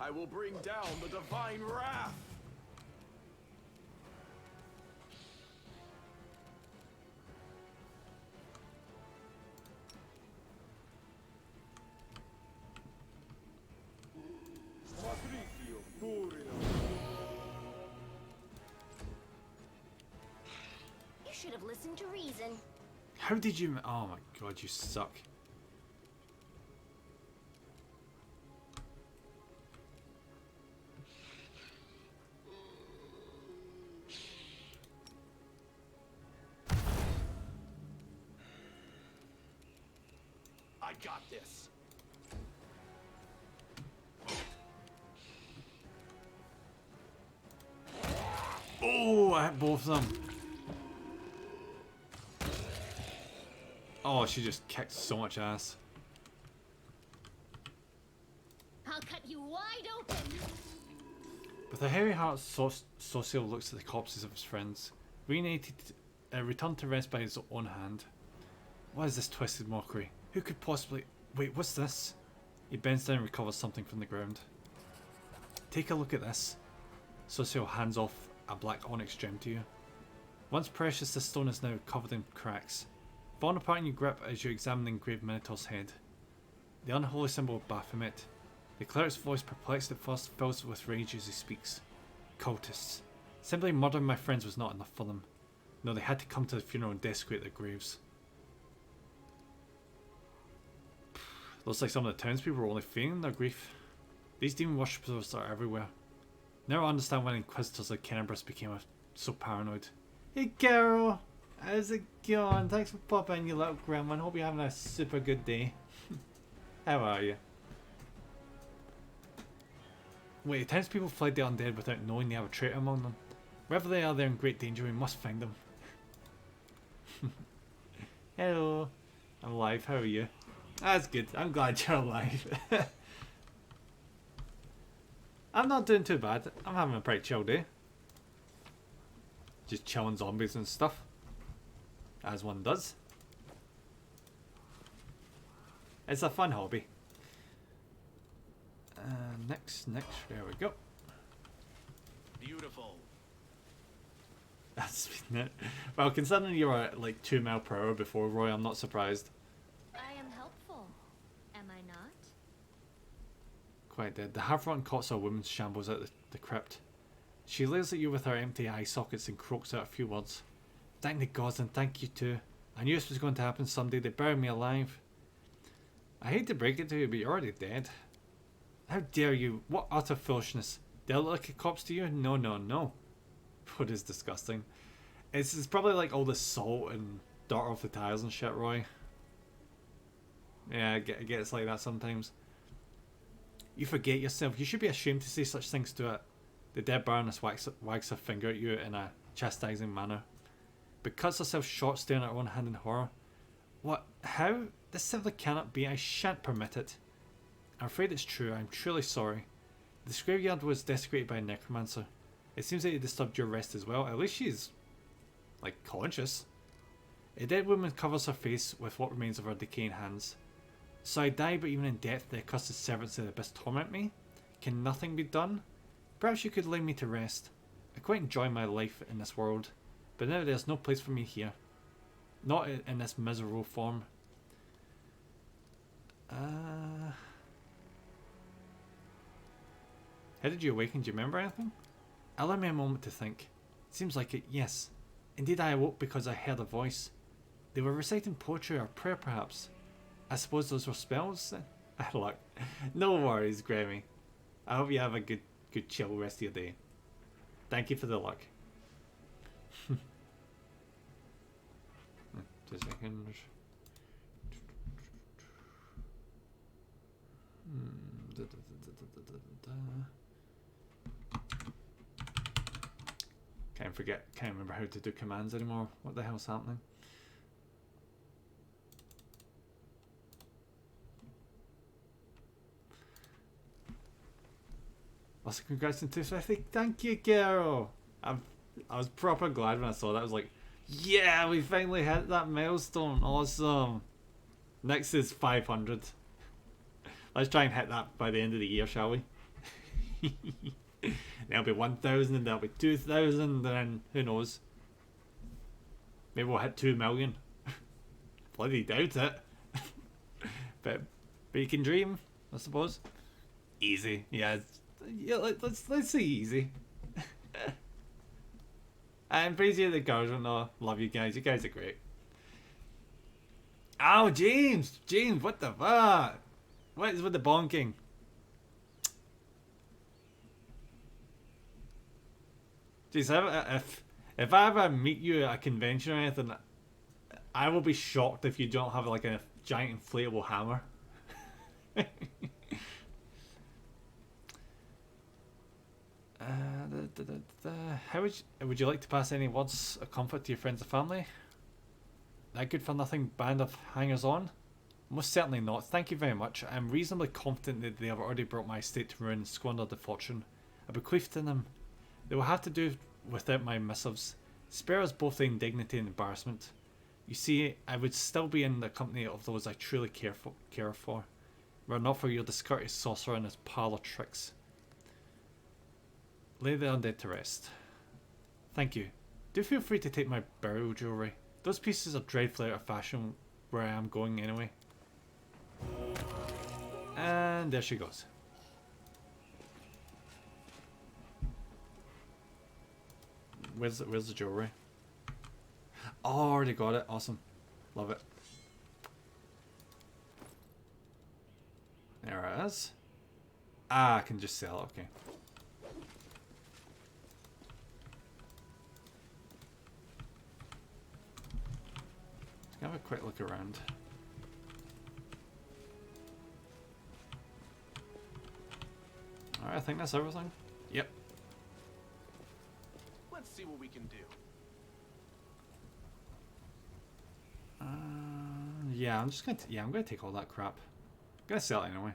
I will bring down the divine wrath. You should have listened to reason. How did you... Oh my god, you suck. I got this. Oh, I hit both of them. Oh, she just kicked so much ass. I'll cut you wide open. With a heavy heart, Socio looks at the corpses of his friends. Returned to rest by his own hand. What is this twisted mockery? Who could possibly... Wait, what's this? He bends down and recovers something from the ground. Take a look at this. Socio hands off a black onyx gem to you. Once precious, the stone is now covered in cracks. Falling apart in your grip as you examine the engraved Minotaur's head. The unholy symbol of Baphomet. The cleric's voice, perplexed at first, fills with rage as he speaks. Cultists. Simply murdering my friends was not enough for them. No, they had to come to the funeral and desecrate their graves. Looks like some of the townspeople were only feigning their grief. These demon worshippers are everywhere. Now I understand why inquisitors like Kenabris became so paranoid. Hey Carol! How's it going? Thanks for popping in, you little gremlin. Hope you're having a super good day. How are you? Wait, the townspeople fled the undead without knowing they have a traitor among them. Wherever they are, they're in great danger. We must find them. Hello. I'm alive. How are you? That's good. I'm glad you're alive. I'm not doing too bad. I'm having a pretty chill day. Just killing zombies and stuff. As one does. It's a fun hobby. Next, there we go. Beautiful. That's been it. Well, considering you were at like 2 miles per hour before, Roy, I'm not surprised. I am helpful. Am I not? Quite dead. The half-rotten cot saw a woman shambles out the crypt. She lays at you with her empty eye sockets and croaks out a few words. Thank the gods and thank you too. I knew this was going to happen someday. They buried me alive. I hate to break it to you, but you're already dead. How dare you? What utter foolishness. Do I look like a corpse to you? No, no, no. What is disgusting. It's probably like all the salt and dirt off the tires and shit, Roy. Yeah, I get it's like that sometimes. You forget yourself. You should be ashamed to say such things to it. The dead baroness wags her finger at you in a chastising manner, but cuts herself short, staring at her own hand in horror. What? How? This simply cannot be. I shan't permit it. I'm afraid it's true. I'm truly sorry. This graveyard was desecrated by a necromancer. It seems that he disturbed your rest as well. At least she's, like, conscious. A dead woman covers her face with what remains of her decaying hands. So I die, but even in death, the accursed servants of the abyss torment me? Can nothing be done? Perhaps you could lay me to rest. I quite enjoy my life in this world, but now there's no place for me here. Not in this miserable form. How did you awaken? Do you remember anything? Allow me a moment to think. Seems like it, yes. Indeed I awoke because I heard a voice. They were reciting poetry or prayer perhaps. I suppose those were spells? Look, no worries, Grammy. I hope you have a good chill rest of your day. Thank you for the luck. 2 seconds. Can't remember how to do commands anymore. What the hell's happening? Also, congrats on 250. Thank you, Carol. I was proper glad when I saw that. I was like, yeah, we finally hit that milestone. Awesome. Next is 500. Let's try and hit that by the end of the year, shall we? There'll be 1,000 and there'll be 2,000 and then who knows? Maybe we'll hit 2 million. Bloody doubt it. but you can dream, I suppose. Easy, yeah. Let's say easy. And praise you, the girls. No, love you guys. You guys are great. Oh, James, what the fuck? What is with the bonking? Jeez, if I ever meet you at a convention or anything, I will be shocked if you don't have like a giant inflatable hammer. How would you like to pass any words of comfort to your friends and family? That good for nothing band of hangers on? Most certainly not. Thank you very much. I am reasonably confident that they have already brought my estate to ruin and squandered the fortune I bequeathed to them. They will have to do without my missives. Spare us both the indignity and embarrassment. You see, I would still be in the company of those I truly care for. Were it not for your discourteous sorcerer and his parlour tricks. Lay the undead to rest. Thank you. Do feel free to take my burial jewellery. Those pieces are dreadfully out of fashion where I am going anyway. And there she goes. Where's the jewellery? Oh, already got it. Awesome. Love it. There it is. Ah, I can just sell it. Okay. Have a quick look around. Alright, I think that's everything. Yep. Let's see what we can do. Yeah, I'm just gonna. I'm gonna take all that crap. I'm gonna sell it anyway.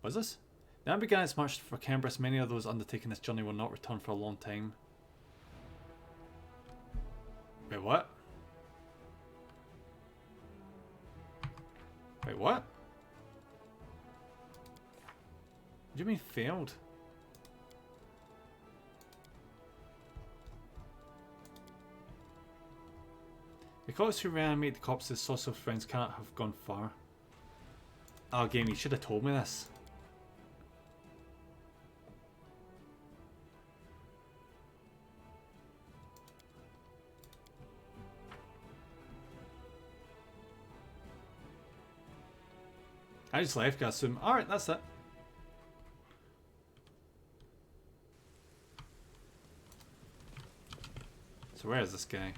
What's this? Now began its march for Cambris. Many of those undertaking this journey will not return for a long time. Wait, what? Wait, what? What do you mean failed? The cops who reanimate the corpses, sorcerer's friends cannot have gone far. Oh, game, you should have told me this. I just left, I assume. Alright, that's it. So where is this guy?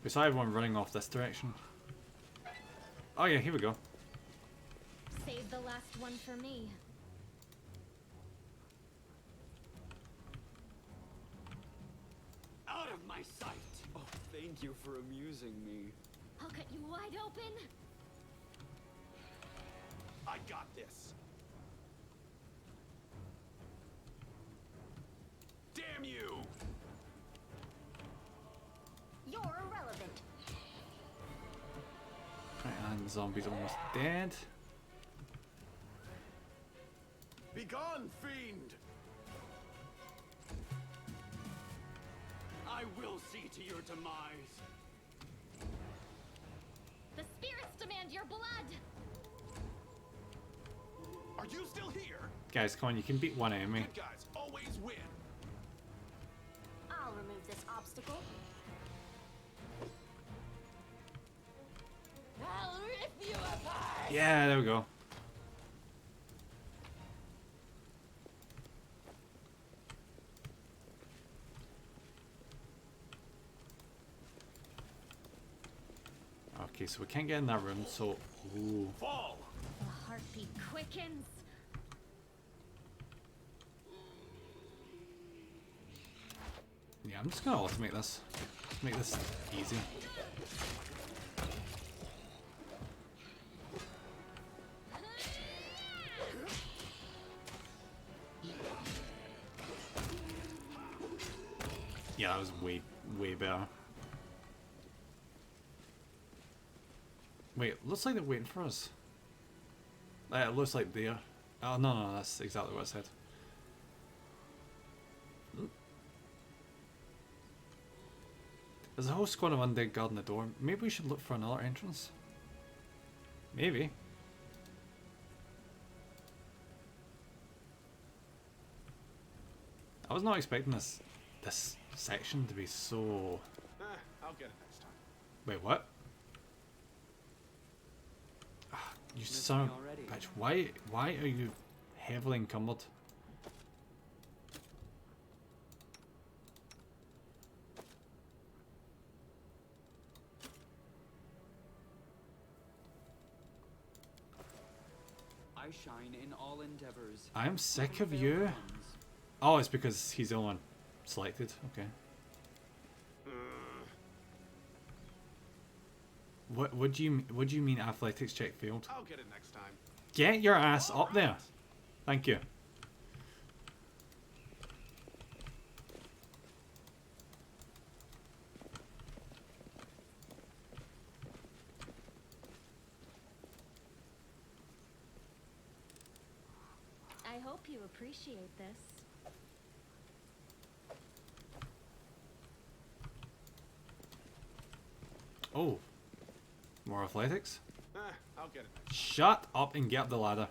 We saw everyone running off this direction. Oh yeah, here we go. Save the last one for me. Out of my sight! Oh, thank you for amusing me. I'll cut you wide open. I got this. Damn you! You're irrelevant. Right, and the zombie's almost dead. Begone, fiend! I will see to your demise. The spirits demand your blood. Are you still here? Guys, come on, you can beat one enemy. Good guys always win. I'll remove this obstacle. I'll rip you apart! Yeah, there we go. Okay, so we can't get in that room, so... Ooh. Fall! The heartbeat quickens. Yeah, I'm just gonna automate this. Make this easy. Yeah, that was way better. Wait, looks like they're waiting for us. It looks like they're... Oh, no, that's exactly what I said. There's a whole squad of undead guarding the door. Maybe we should look for another entrance? Maybe. I was not expecting this section to be so... I'll get it next time. Wait, what? Ah, you son of a bitch. Why are you heavily encumbered? I shine in all endeavors. I'm sick of you. Oh, it's because he's the only one selected. Okay. What do you mean athletics check failed? I'll get it next time. Get your ass up there. Thank you. I hope you appreciate this. Oh. More athletics? I'll get it next. Shut up and get up the ladder.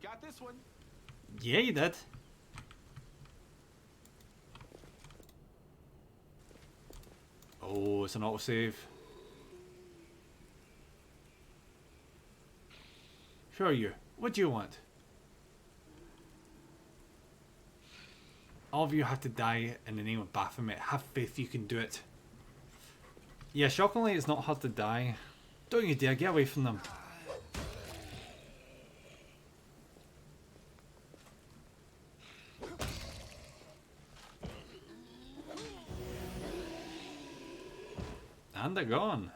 Got this one. Yeah, you did. Oh, it's an autosave. Who are you? What do you want? All of you have to die in the name of Baphomet. Have faith you can do it. Yeah, shockingly, it's not hard to die. Don't you dare get away from them. And they're gone.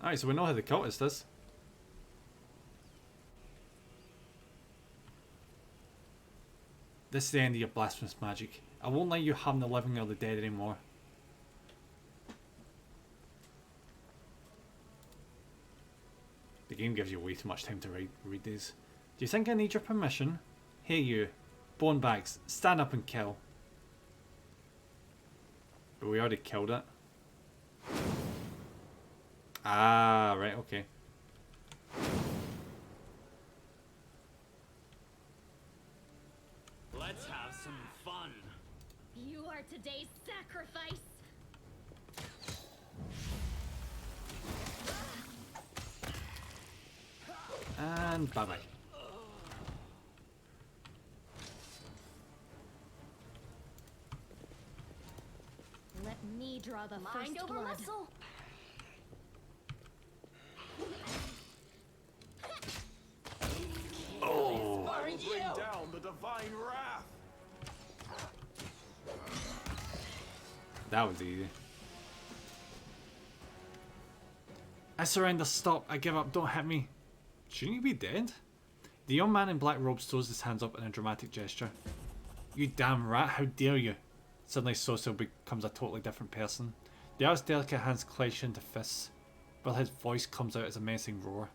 Alright, so we know how the cultist is. This is the end of your blasphemous magic. I won't let you harm the living or the dead anymore. The game gives you way too much time to read these. Do you think I need your permission? Hey you, bone bags, stand up and kill. But we already killed it. Ah, right, okay. Let's have some fun. You are today's sacrifice. And bye bye. Let me draw the Mind first over blood. muscle. Oh, I will bring down the divine wrath. that was easy. I surrender, stop, I give up, don't hit me. Shouldn't you be dead? The young man in black robes throws his hands up in a dramatic gesture. You damn rat, how dare you? Suddenly Soso becomes a totally different person. The artist's delicate hands clench into fists, while his voice comes out as a menacing roar.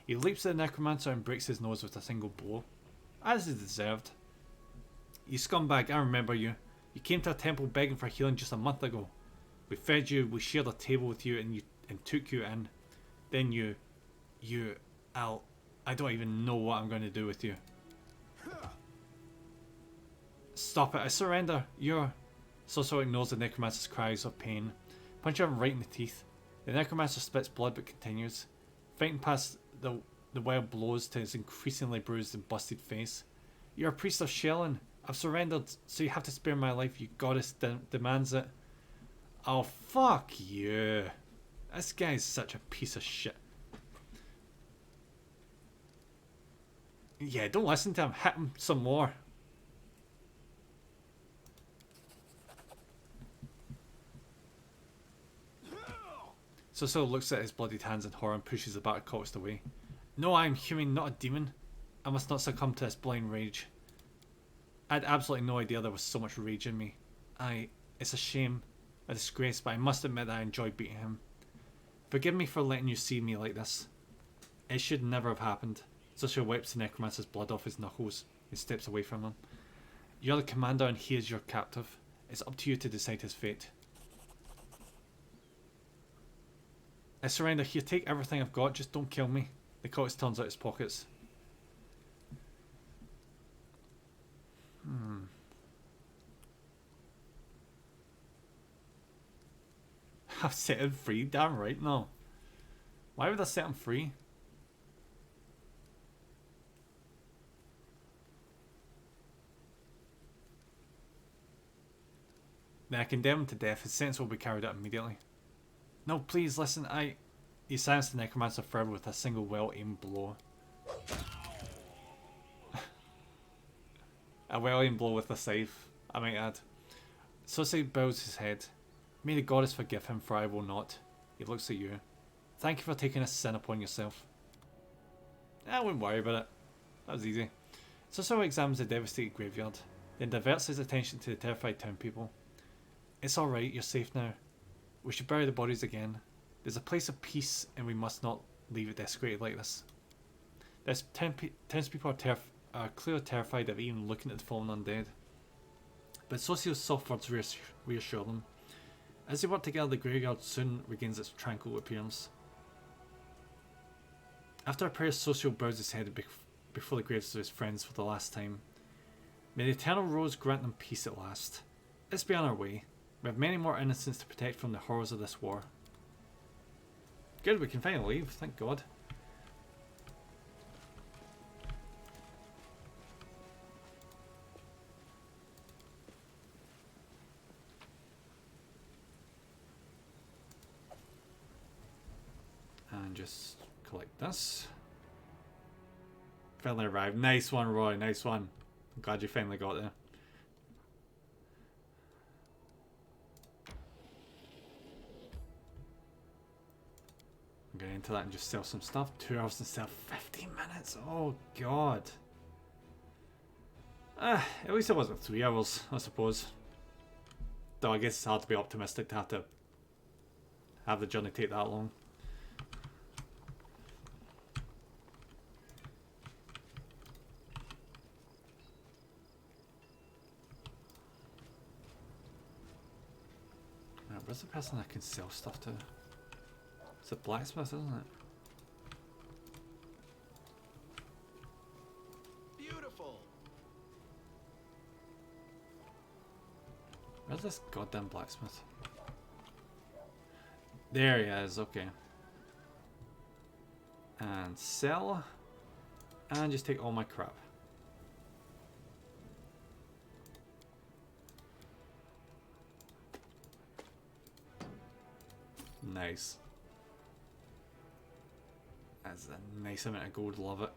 He leaps at the necromancer and breaks his nose with a single blow, as is deserved. You scumbag, I remember you. You came to a temple begging for healing just a month ago. We fed you, we shared a table with you, and took you in. Then I don't even know what I'm going to do with you. Stop it, I surrender. Soso ignores the necromancer's cries of pain, punching him right in the teeth. The necromancer spits blood but continues, fighting past the wild blows to his increasingly bruised and busted face. You're a priest of Shelyn. I've surrendered, so you have to spare my life. You goddess demands it. Oh, fuck you. This guy's such a piece of shit. Yeah, don't listen to him. Hit him some more. Soso looks at his bloodied hands in horror and pushes the battered cultist away. No, I am human, not a demon. I must not succumb to this blind rage. I had absolutely no idea there was so much rage in me. It's a shame, a disgrace, but I must admit that I enjoyed beating him. Forgive me for letting you see me like this. It should never have happened. Socio wipes the necromancer's blood off his knuckles and steps away from him. You're the commander and he is your captive. It's up to you to decide his fate. I surrender. Here, take everything I've got, just don't kill me. The corpse turns out his pockets. I've set him free, damn right, no. Why would I set him free? Then I condemn him to death. His sentence will be carried out immediately. No, please, listen, He silenced the necromancer forever with a single well-aimed blow. A well-aimed blow with a scythe, I might add. Susei bows his head. May the goddess forgive him, for I will not. He looks at you. Thank you for taking this sin upon yourself. I wouldn't worry about it. That was easy. Susei examines the devastated graveyard, then diverts his attention to the terrified town people. It's alright, you're safe now. We should bury the bodies again. There's a place of peace and we must not leave it desecrated like this. There's townspeople are clearly terrified of even looking at the fallen undead. But Socio's soft words reassure them. As they work together, the graveyard soon regains its tranquil appearance. After a prayer, Socio bows his head before the graves of his friends for the last time. May the eternal rose grant them peace at last. Let's be on our way. We have many more innocents to protect from the horrors of this war. Good, we can finally leave, thank God. And just collect this. Finally arrived. Nice one, Roy, nice one. I'm glad you finally got there. I'm going into that and just sell some stuff. 2 hours instead of 15 minutes. Oh God. At least it wasn't 3 hours, I suppose. Though I guess it's hard to be optimistic to have the journey take that long. Right, where's the person I can sell stuff to? It's a blacksmith, isn't it? Beautiful. Where's this goddamn blacksmith? There he is, okay. And sell. And just take all my crap. Nice. That's a nice amount of gold, love it.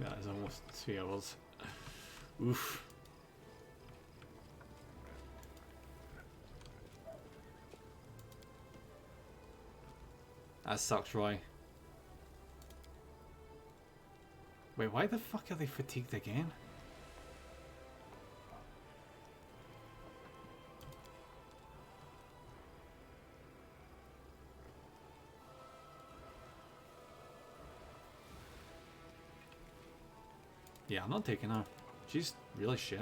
That is almost 3 hours. Oof. That sucks, Roy. Wait, why the fuck are they fatigued again? Yeah, I'm not taking her. She's really shit.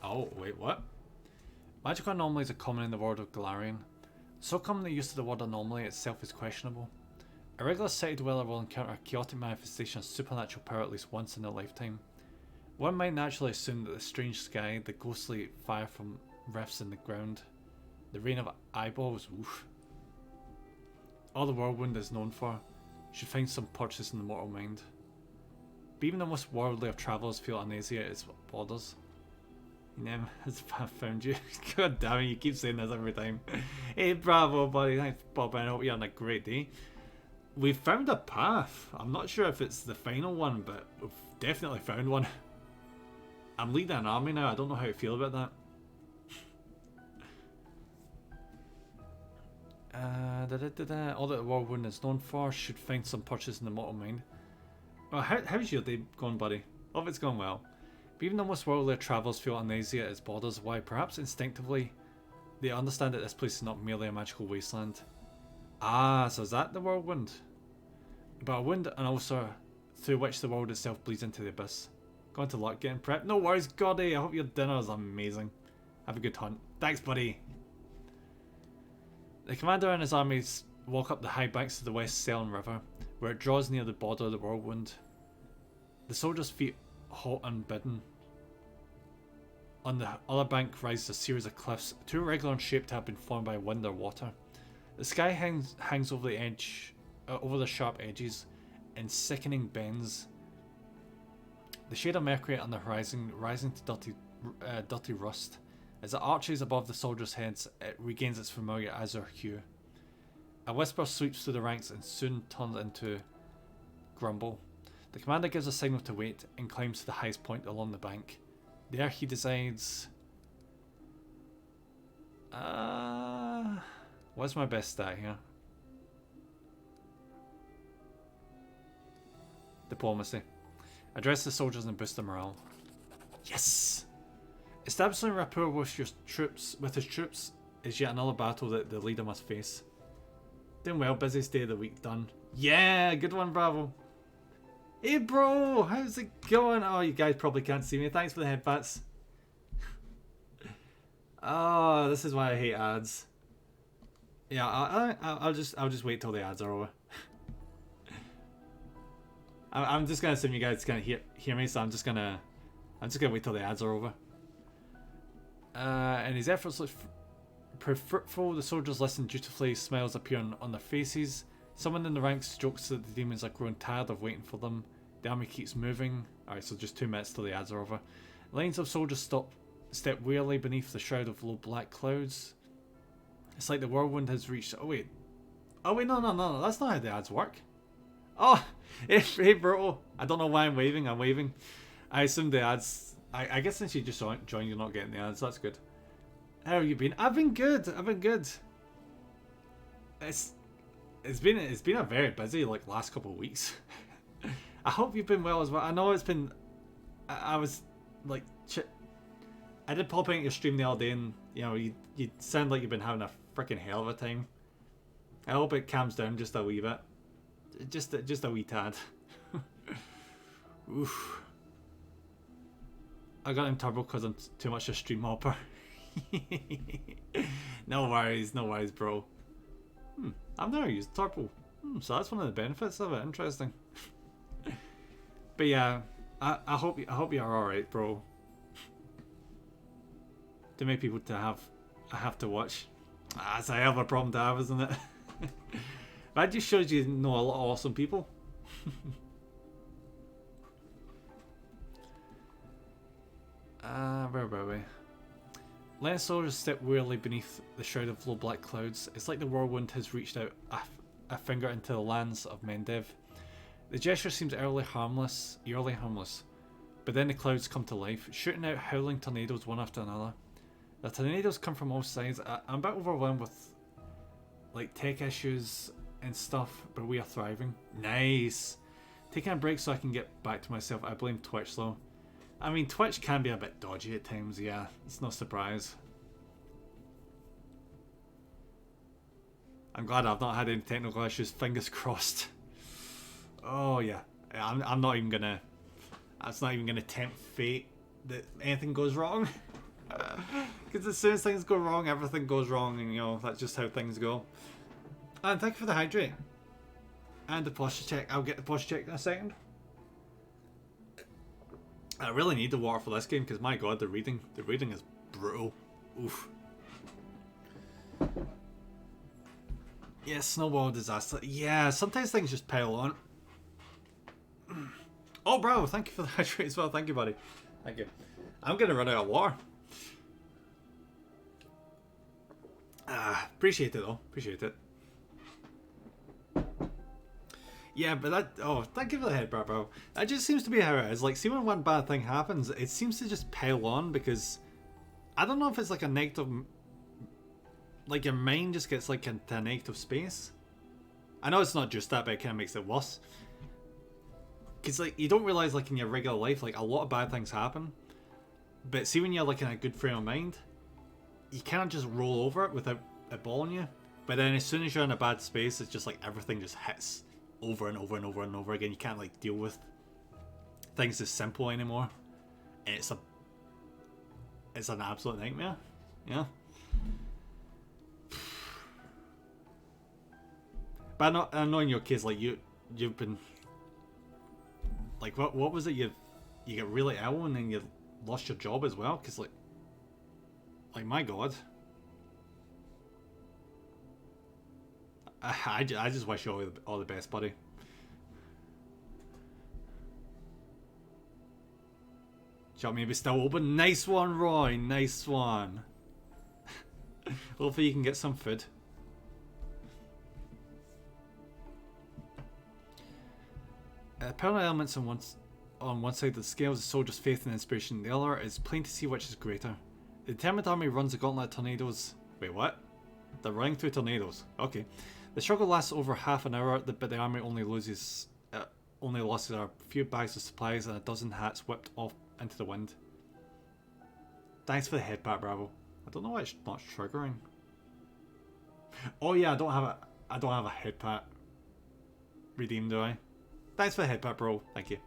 Oh, wait, what? Magical anomalies are common in the world of Galarian. So common that use of the word anomaly itself is questionable. A regular city dweller will encounter a chaotic manifestation of supernatural power at least once in their lifetime. One might naturally assume that the strange sky, the ghostly fire from rifts in the ground, the rain of eyeballs, oof. All the whirlwind is known for, should find some purchase in the mortal mind. But even the most worldly of travellers feel uneasy at its borders. He never has found you. God damn it, you keep saying this every time. Hey, bravo, buddy. Thanks, Bob. I hope you're having a great day. We've found a path. I'm not sure if it's the final one, but we've definitely found one. I'm leading an army now. I don't know how to feel about that. All that the whirlwind is known for should find some purchase in the mortal mind. Well, how's your day going, buddy? Hope it's going well. But even though most worldly travellers feel uneasy at its borders, why perhaps instinctively they understand that this place is not merely a magical wasteland. Ah, so is that the whirlwind? But a wind and also through which the world itself bleeds into the abyss. Going to luck getting prepped. No worries, Goddy. I hope your dinner is amazing. Have a good hunt. Thanks, buddy. The commander and his armies walk up the high banks of the West Seln River, where it draws near the border of the whirlwind. The soldiers' feet halt unbidden. On the other bank rises a series of cliffs, too irregular in shape to have been formed by wind or water. The sky hangs over the edge, over the sharp edges, in sickening bends. The shade of mercury on the horizon rising to dirty rust. As it arches above the soldiers' heads, it regains its familiar azure hue. A whisper sweeps through the ranks and soon turns into grumble. The commander gives a signal to wait and climbs to the highest point along the bank. There he decides... what's my best stat here? Diplomacy. Address the soldiers and boost their morale. Yes! Establishing rapport with his troops is yet another battle that the leader must face. Doing well, busiest day of the week done. Yeah, good one, bravo. Hey bro, how's it going? Oh, you guys probably can't see me. Thanks for the headbats. Oh, this is why I hate ads. Yeah, I'll just wait till the ads are over. I'm just gonna assume you guys can't hear me, so I'm just gonna wait till the ads are over. And his efforts look fruitful. The soldiers listen dutifully. Smiles appear on their faces. Someone in the ranks jokes that the demons are growing tired of waiting for them. The army keeps moving. Alright, so just 2 minutes till the ads are over. Lines of soldiers step wearily beneath the shroud of low black clouds. It's like the whirlwind has reached... Oh wait, no. That's not how the ads work. Oh, hey bro. I don't know why I'm waving. I assume the ads... I guess since you just joined, you're not getting the ads. That's good. How have you been? I've been good. It's been a very busy last couple of weeks. I hope you've been well as well. I know it's been... I was like... I did pop into your stream the other day and you sound like you've been having a freaking hell of a time. I hope it calms down just a wee bit. Just a wee tad. Oof. I got him turbo because I'm too much a stream hopper. No worries, bro. I've never used turbo. So that's one of the benefits of it. Interesting. But yeah, I hope you're alright, bro. Too many people I have to watch. That's a hell of a problem to have, isn't it? That just shows you know a lot of awesome people. Where were we? Land soldiers step wearily beneath the shroud of low black clouds. It's like the whirlwind has reached out a finger into the lands of Mendev. The gesture seems eerily harmless, but then the clouds come to life, shooting out howling tornadoes one after another. The tornadoes come from all sides. I'm a bit overwhelmed with tech issues and stuff, but we are thriving. Nice! Taking a break so I can get back to myself. I blame Twitch though. I mean, Twitch can be a bit dodgy at times, yeah. It's no surprise. I'm glad I've not had any technical issues, fingers crossed. Oh yeah. I'm not even gonna... That's not even gonna tempt fate that anything goes wrong. Because as soon as things go wrong, everything goes wrong, and that's just how things go. And thank you for the hydrate. And the posture check. I'll get the posture check in a second. I really need the WotR for this game because my god, the reading is brutal. Oof. Yeah, snowball disaster. Yeah, sometimes things just pile on. Oh, bravo! Thank you for the hydrate as well. Thank you, buddy. Thank you. I'm gonna run out of water. Appreciate it though. Appreciate it. Yeah, but that... Oh, thank you for the head, bro. That just seems to be how it is. Like, see when one bad thing happens, it seems to just pile on because... I don't know if it's like a negative... Like, your mind just gets like into a negative space. I know it's not just that, but it kind of makes it worse. Because, like, you don't realise, like, in your regular life, like, a lot of bad things happen. But see when you're, like, in a good frame of mind, you can't just roll over it without it balling you. But then as soon as you're in a bad space, it's just like everything just hits over and over and over and over again. You can't like deal with things as simple anymore. And it's an absolute nightmare. Yeah. But I know in your case, like you've been like what was it you get really ill and then you lost your job as well? Because like my god. I just wish you all the best, buddy. Shop maybe still open. Nice one, Roy. Nice one. Hopefully you can get some food. Parallel elements on one side of the scale is soldier's faith and inspiration. The other is plain to see which is greater. The determined army runs a gauntlet of tornadoes. Wait, what? They're running through tornadoes. Okay. The struggle lasts over half an hour, but the army only losses a few bags of supplies and a dozen hats whipped off into the wind. Thanks for the head pat, Bravo. I don't know why it's not triggering. Oh yeah, I don't have a head pat redeemed, do I? Thanks for the head pat, bro. Thank you.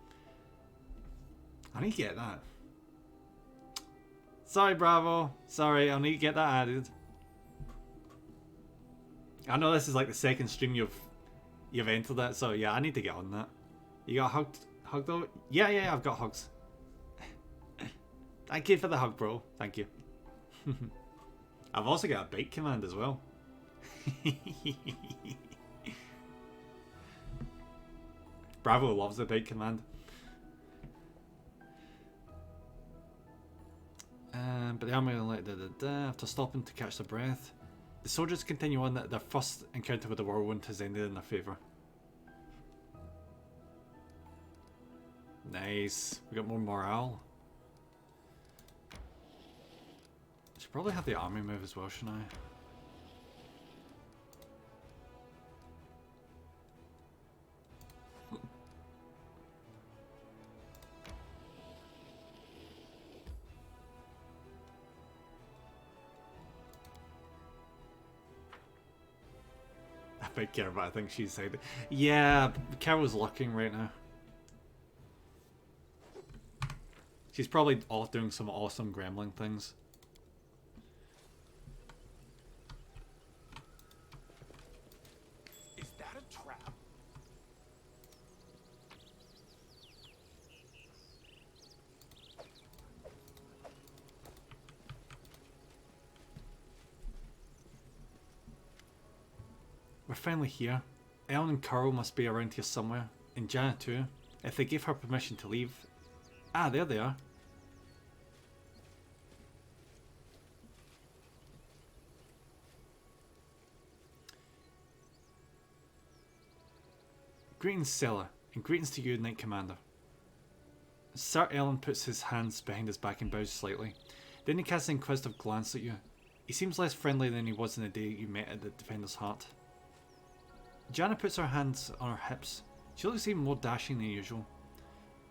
I need to get that. Sorry, Bravo. Sorry, I need to get that added. I know this is like the second stream you've entered that, so yeah, I need to get on that. You got hugged though? Yeah, I've got hugs. Thank you for the hug, bro. Thank you. I've also got a bait command as well. Bravo loves the bait command. But the army after stopping to catch their breath. The soldiers continue on that their first encounter with the whirlwind has ended in their favour. Nice. We got more morale. Should probably have the army move as well, shouldn't I? I big care, but I think she's said, yeah, Carol's looking right now. She's probably off doing some awesome gremlin things. Is that a trap? We're finally here. Ellen and Carl must be around here somewhere. And Jana too. If they gave her permission to leave. Ah, there they are. Greetings, Stella, and greetings to you, Knight Commander. Sir Ellen puts his hands behind his back and bows slightly. Then he casts an inquisitive glance at you. He seems less friendly than he was in the day you met at the Defender's Heart. Jana puts her hands on her hips. She looks even more dashing than usual.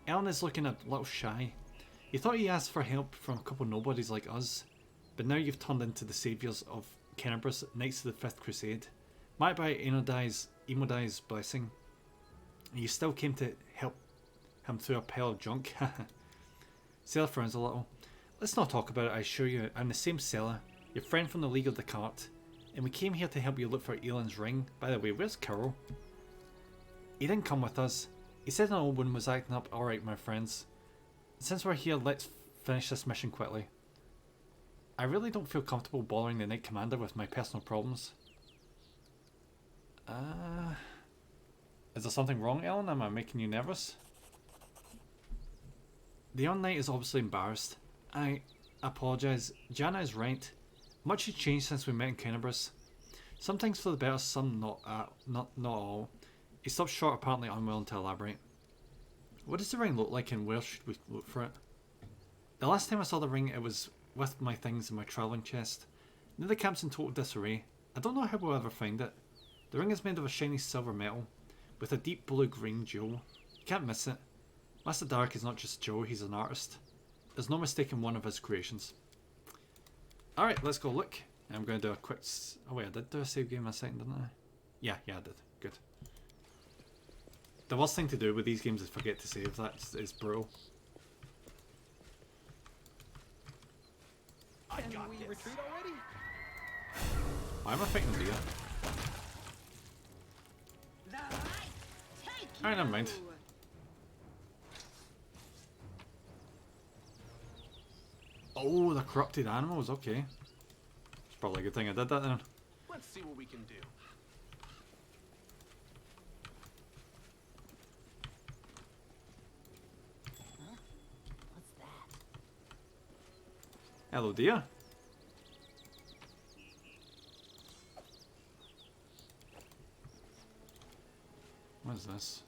Ellen is looking a little shy. You thought he asked for help from a couple nobodies like us, but now you've turned into the saviours of Kenabris, Knights of the Fifth Crusade. Marked by Emodai's blessing, you still came to help him through a pile of junk. Sela frowns a little. Let's not talk about it, I assure you. I'm the same Sela, your friend from the League of the Cart, and we came here to help you look for Elan's ring. By the way, where's Carol? He didn't come with us. He said an old one was acting up. Alright, my friends. Since we're here, let's finish this mission quickly. I really don't feel comfortable bothering the Knight Commander with my personal problems. Is there something wrong, Ellen? Am I making you nervous? The young knight is obviously embarrassed. I apologise. Jana is right. Much has changed since we met in Kenabris. Some things for the better, some not all. He stopped short, apparently unwilling to elaborate. What does the ring look like and where should we look for it? The last time I saw the ring, it was with my things in my travelling chest. Now the camp's in total disarray. I don't know how we'll ever find it. The ring is made of a shiny silver metal, with a deep blue-green jewel. You can't miss it. Master Dark is not just Joe, he's an artist. There's no mistaking one of his creations. Alright, let's go look. I'm going to do a quick... Oh wait, I did do a save game in a second, didn't I? Yeah, I did. Good. The worst thing to do with these games is forget to save. That is brutal. Can we retreat already? Why am I fighting deer? Alright, never mind. Oh, the corrupted animals, okay. It's probably a good thing I did that then. Let's see what we can do. What's that? Hello, dear. What is this?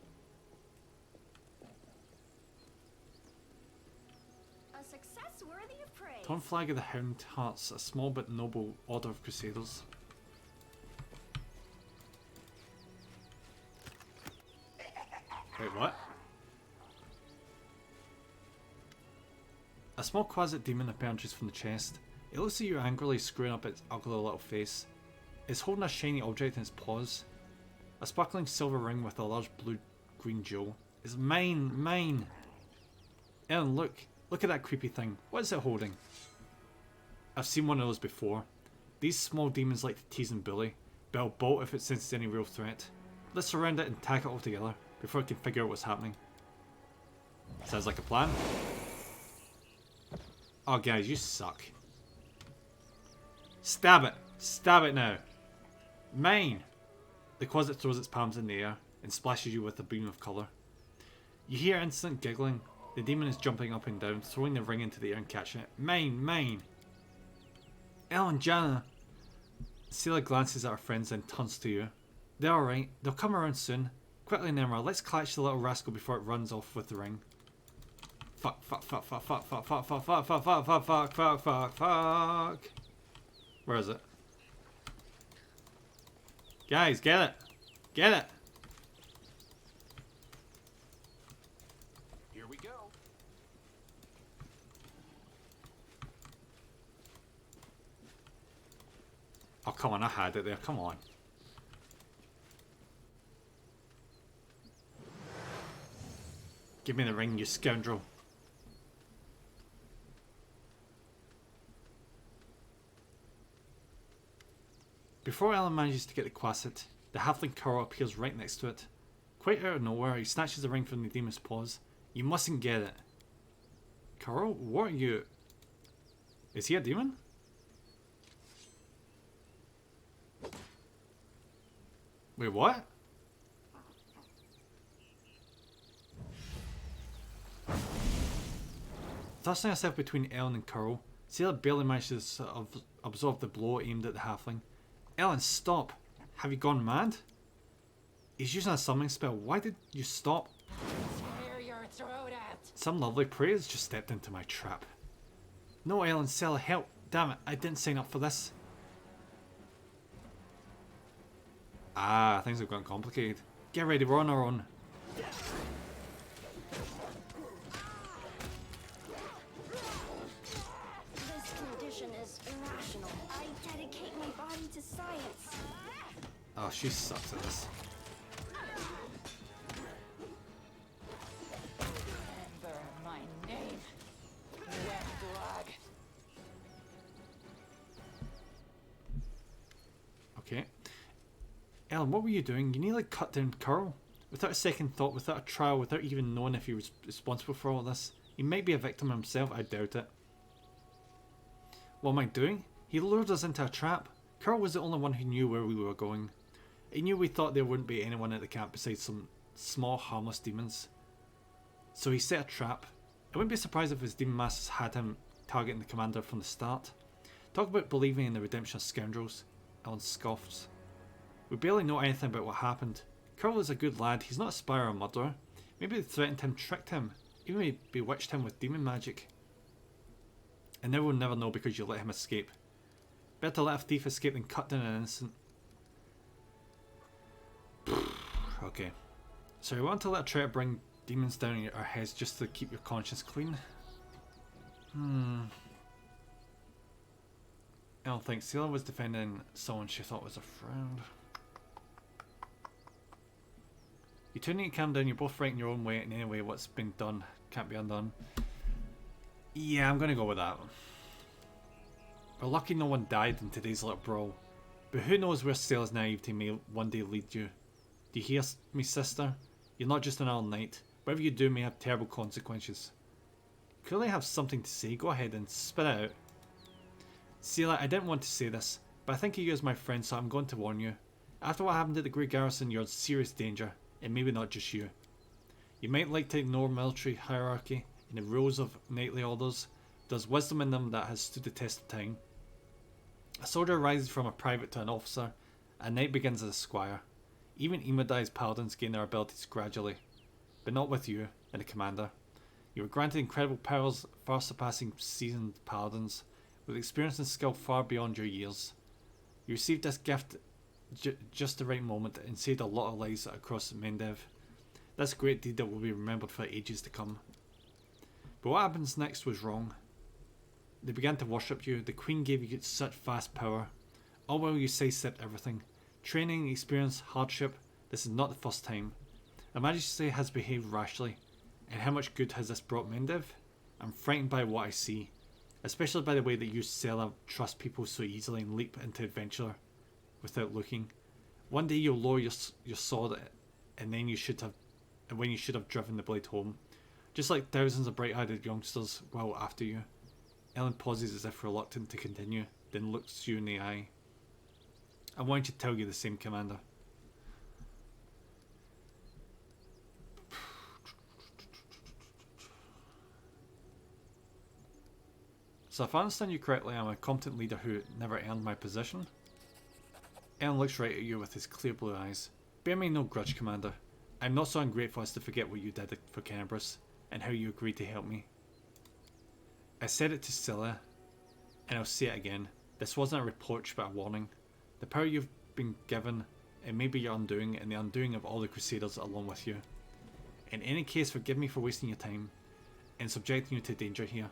A success worthy of praise. Torn Flag of the Hound Hearts, a small but noble order of crusaders. Wait, what? A small quasit demon emerges from the chest. It looks at you angrily, screwing up its ugly little face. It's holding a shiny object in its paws. A sparkling silver ring with a large blue-green jewel. It's mine! Mine! Ellen, look! Look at that creepy thing. What is it holding? I've seen one of those before. These small demons like to tease and bully, but I'll bolt if it senses any real threat. Let's surround it and attack it all together before I can figure out what's happening. Sounds like a plan. Oh guys, you suck. Stab it! Stab it now! Mine! The quasit throws its palms in the air and splashes you with a beam of colour. You hear instant giggling. The demon is jumping up and down, throwing the ring into the air and catching it. Mine! Mine! Ellen, Jana! Seela glances at her friends and turns to you. They're alright. They'll come around soon. Quickly, Nemra, let's catch the little rascal before it runs off with the ring. Fuck, fuck, fuck, fuck, fuck, fuck, fuck, fuck, fuck, fuck, fuck, fuck, fuck, fuck, fuck, fuck. Where is it? Guys, get it! Get it! Here we go. Oh, come on, I had it there. Come on. Give me the ring, you scoundrel. Before Ellen manages to get the quasit, the halfling Kuro appears right next to it. Quite out of nowhere, he snatches the ring from the demon's paws. You mustn't get it. Kuro, what are you... Is he a demon? Wait, what? Thrusting herself between Ellen and Kuro, Seela barely manages to absorb the blow aimed at the halfling. Ellen, stop! Have you gone mad? He's using a summoning spell. Why did you stop? Tear your throat out. Some lovely prey has just stepped into my trap. No, Ellen, Seela, help! Damn it, I didn't sign up for this. Ah, things have gotten complicated. Get ready, we're on our own. This condition is irrational. I dedicate my body to science. Oh, she sucks at this. Remember my name. WotR. Okay. Ellen, what were you doing? You nearly cut down Curl. Without a second thought, without a trial, without even knowing if he was responsible for all this. He might be a victim himself, I doubt it. What am I doing? He lured us into a trap. Curl was the only one who knew where we were going. He knew we thought there wouldn't be anyone at the camp besides some small, harmless demons. So he set a trap. I wouldn't be surprised if his demon masters had him targeting the commander from the start. Talk about believing in the redemption of scoundrels. Ellen scoffs. We barely know anything about what happened. Curl is a good lad. He's not a spy or a murderer. Maybe they threatened him, tricked him, even bewitched him with demon magic. And now we'll never know because you let him escape. Better to let a thief escape than cut down an innocent. Okay. So you want to let a traitor bring demons down our heads just to keep your conscience clean? I don't think Selah was defending someone she thought was a friend. You two need to calm down. You're both right in your own way, and anyway, what's been done can't be undone. Yeah, I'm gonna go with that. We're lucky no one died in today's little brawl. But who knows where Selah's naivety may one day lead you. Do you hear me, sister? You're not just another knight. Whatever you do may have terrible consequences. Clearly have something to say. Go ahead and spit it out. Selah, I didn't want to say this, but I think of you as my friend, so I'm going to warn you. After what happened at the Great Garrison, you're in serious danger, and maybe not just you. You might like to ignore military hierarchy and the rules of knightly orders. There's wisdom in them that has stood the test of time. A soldier rises from a private to an officer. A knight begins as a squire. Even Imadi's paladins gain their abilities gradually. But not with you and the commander. You were granted incredible powers far surpassing seasoned paladins, with experience and skill far beyond your years. You received this gift just the right moment and saved a lot of lives across Mendev. This great deed that will be remembered for ages to come. But what happens next was wrong. They began to worship you. The Queen gave you such vast power. All while you sidestepped everything. Training, experience, hardship. This is not the first time. Her Majesty has behaved rashly. And how much good has this brought Mendev? I'm frightened by what I see. Especially by the way that you Selah trust people so easily and leap into adventure without looking. One day you'll lower your sword, and then when you should have driven the blade home. Just like thousands of bright-eyed youngsters well after you. Ellen pauses as if reluctant to continue, then looks you in the eye. I want to tell you the same, Commander. So if I understand you correctly, I'm a competent leader who never earned my position? Ellen looks right at you with his clear blue eyes. Bear me no grudge, Commander. I'm not so ungrateful as to forget what you did for Kenabris, and how you agreed to help me. I said it to Selah, and I'll say it again. This wasn't a reproach but a warning. The power you've been given, it may be your undoing, and the undoing of all the Crusaders along with you. In any case, forgive me for wasting your time, and subjecting you to danger here.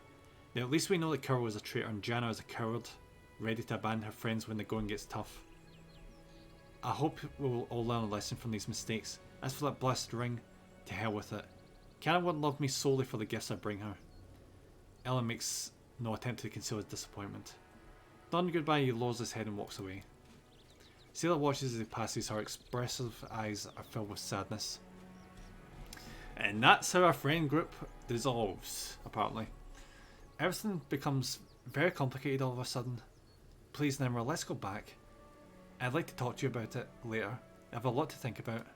Now at least we know that Curl was a traitor and Janna is a coward, ready to abandon her friends when the going gets tough. I hope we will all learn a lesson from these mistakes. As for that blessed ring, to hell with it. Canna wouldn't love me solely for the gifts I bring her. Ellen makes no attempt to conceal his disappointment. Done goodbye, he lowers his head and walks away. Selah watches as he passes. Her expressive eyes are filled with sadness. And that's how our friend group dissolves, apparently. Everything becomes very complicated all of a sudden. Please, Nimra, let's go back. I'd like to talk to you about it later. I have a lot to think about.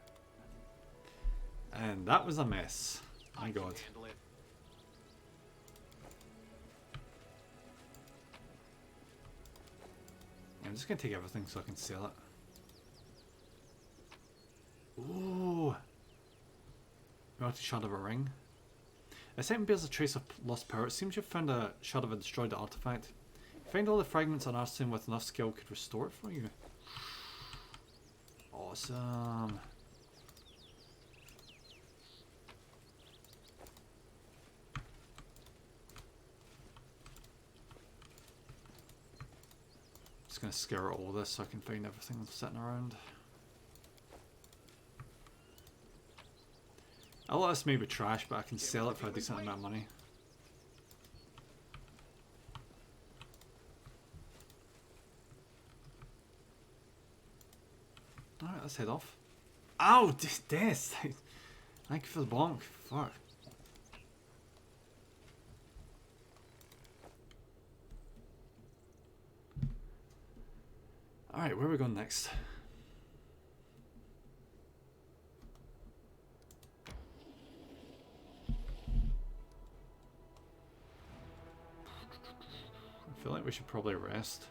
And that was a mess. My god. I'm just going to take everything so I can sell it. Ooh! Melted shard of a ring. A second bears a trace of lost power. It seems you've found a shard of a destroyed artifact. Find all the fragments on Arsene with enough skill could restore it for you. Awesome. Just gonna scour all this so I can find everything that's sitting around. A lot of this may be trash, but I can sell it for a decent amount of money. Alright, let's head off. Ow! Death! Thank you for the bonk. Fuck. Alright, where are we going next? I feel like we should probably rest.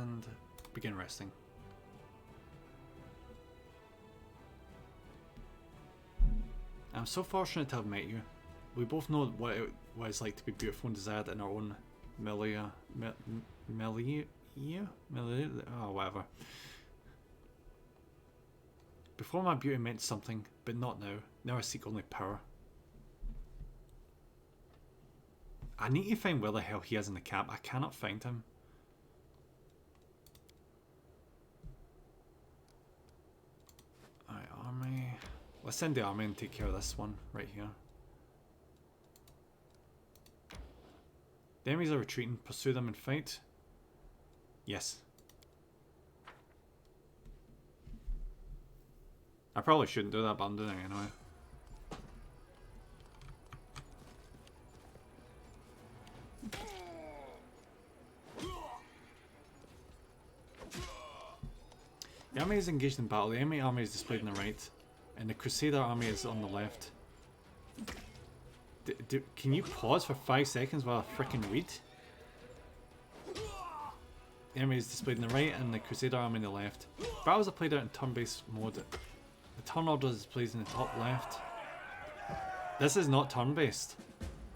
And begin resting. I'm so fortunate to have met you. We both know what it's like to be beautiful and desired in our own whatever. Before my beauty meant something, but not now. Now I seek only power. I need to find where the hell he is in the camp. I cannot find him. Alright, army. Let's send the army and take care of this one right here. The enemies are retreating. Pursue them and fight. Yes. I probably shouldn't do that, but I'm doing it anyway. The army is engaged in battle. The enemy army is displayed on the right, and the Crusader army is on the left. Can you pause for 5 seconds while I frickin' read? The enemy is displayed on the right, and the Crusader army on the left. Battles are played out in turn-based mode. The turn order is displayed in the top left. This is not turn-based.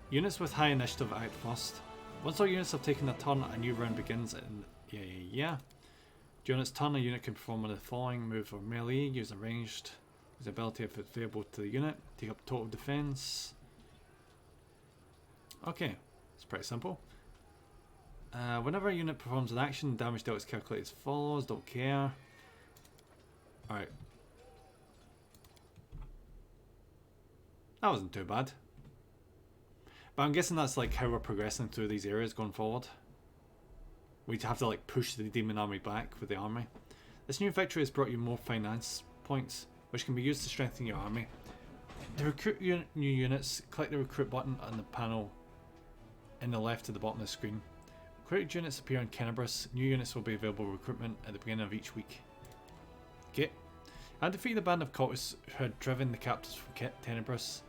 Units with high initiative act first. Once all units have taken their turn, a new round begins. And during its turn, a unit can perform one of the following: move or melee, use a ranged, use ability if it's available to the unit, take up total defense. Okay, it's pretty simple. Whenever a unit performs an action, damage dealt is calculated as follows. Don't care. Alright. That wasn't too bad. But I'm guessing that's like how we're progressing through these areas going forward. We'd have to like push the demon army back with the army. This new victory has brought you more finance points, which can be used to strengthen your army. To recruit new units, click the recruit button on the panel in the left to the bottom of the screen. Recruited units appear in Kenabris. New units will be available for recruitment at the beginning of each week. Okay. I defeated the band of cultists who had driven the captives from Tenebris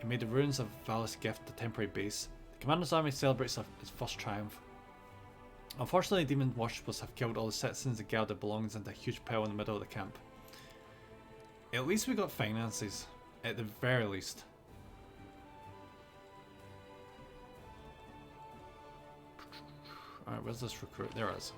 and made the ruins of Valis Gift a temporary base. The commander's army celebrates its first triumph. Unfortunately, demon worshippers have killed all the citizens and gathered belongings into a huge pile in the middle of the camp. At least we got finances, at the very least. Alright, where's this recruit? There it is.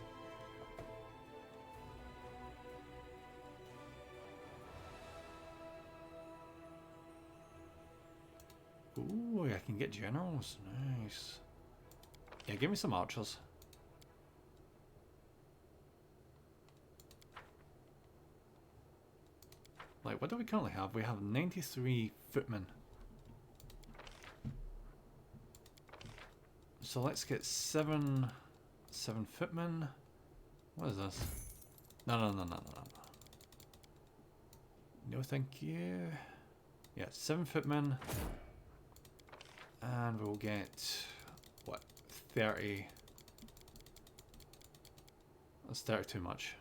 Ooh, I can get generals. Nice. Yeah, give me some archers. Like, what do we currently have? We have 93 footmen. So let's get seven footmen. What is this? No. No, thank you. Yeah, 7 footmen. And we'll get, what, 30. That's 30 too much.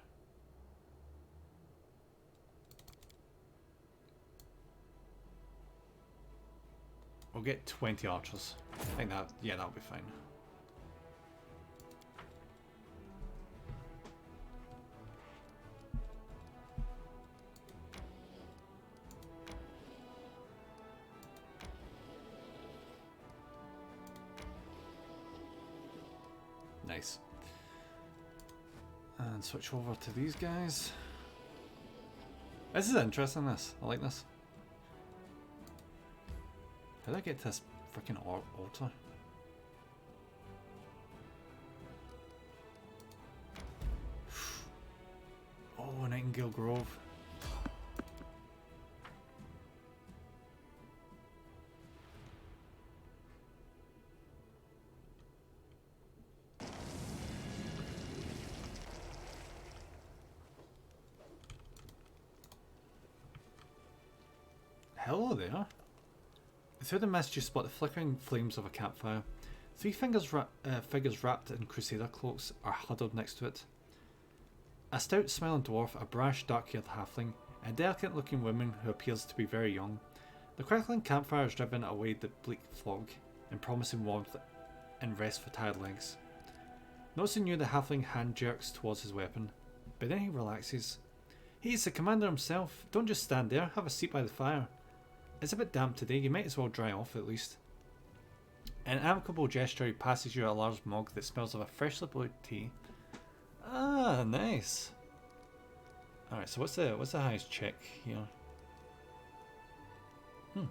We'll get 20 archers. I think that, yeah, that'll be fine. Nice. And switch over to these guys. This is interesting, this. I like this. How did I get to this freaking altar? Oh, Nightingale Grove. Hello there. Through the mist you spot the flickering flames of a campfire. Three figures wrapped in crusader cloaks are huddled next to it. A stout smiling dwarf, a brash dark-haired halfling, and a delicate looking woman who appears to be very young. The crackling campfire has driven away the bleak fog and promising warmth and rest for tired legs. Noticing you, the halfling hand jerks towards his weapon, but then he relaxes. He's the commander himself. Don't just stand there, have a seat by the fire. It's a bit damp today, you might as well dry off at least. In an amicable gesture, he passes you a large mug that smells of a freshly brewed tea. Ah, nice. Alright, so what's the highest check here? Oh,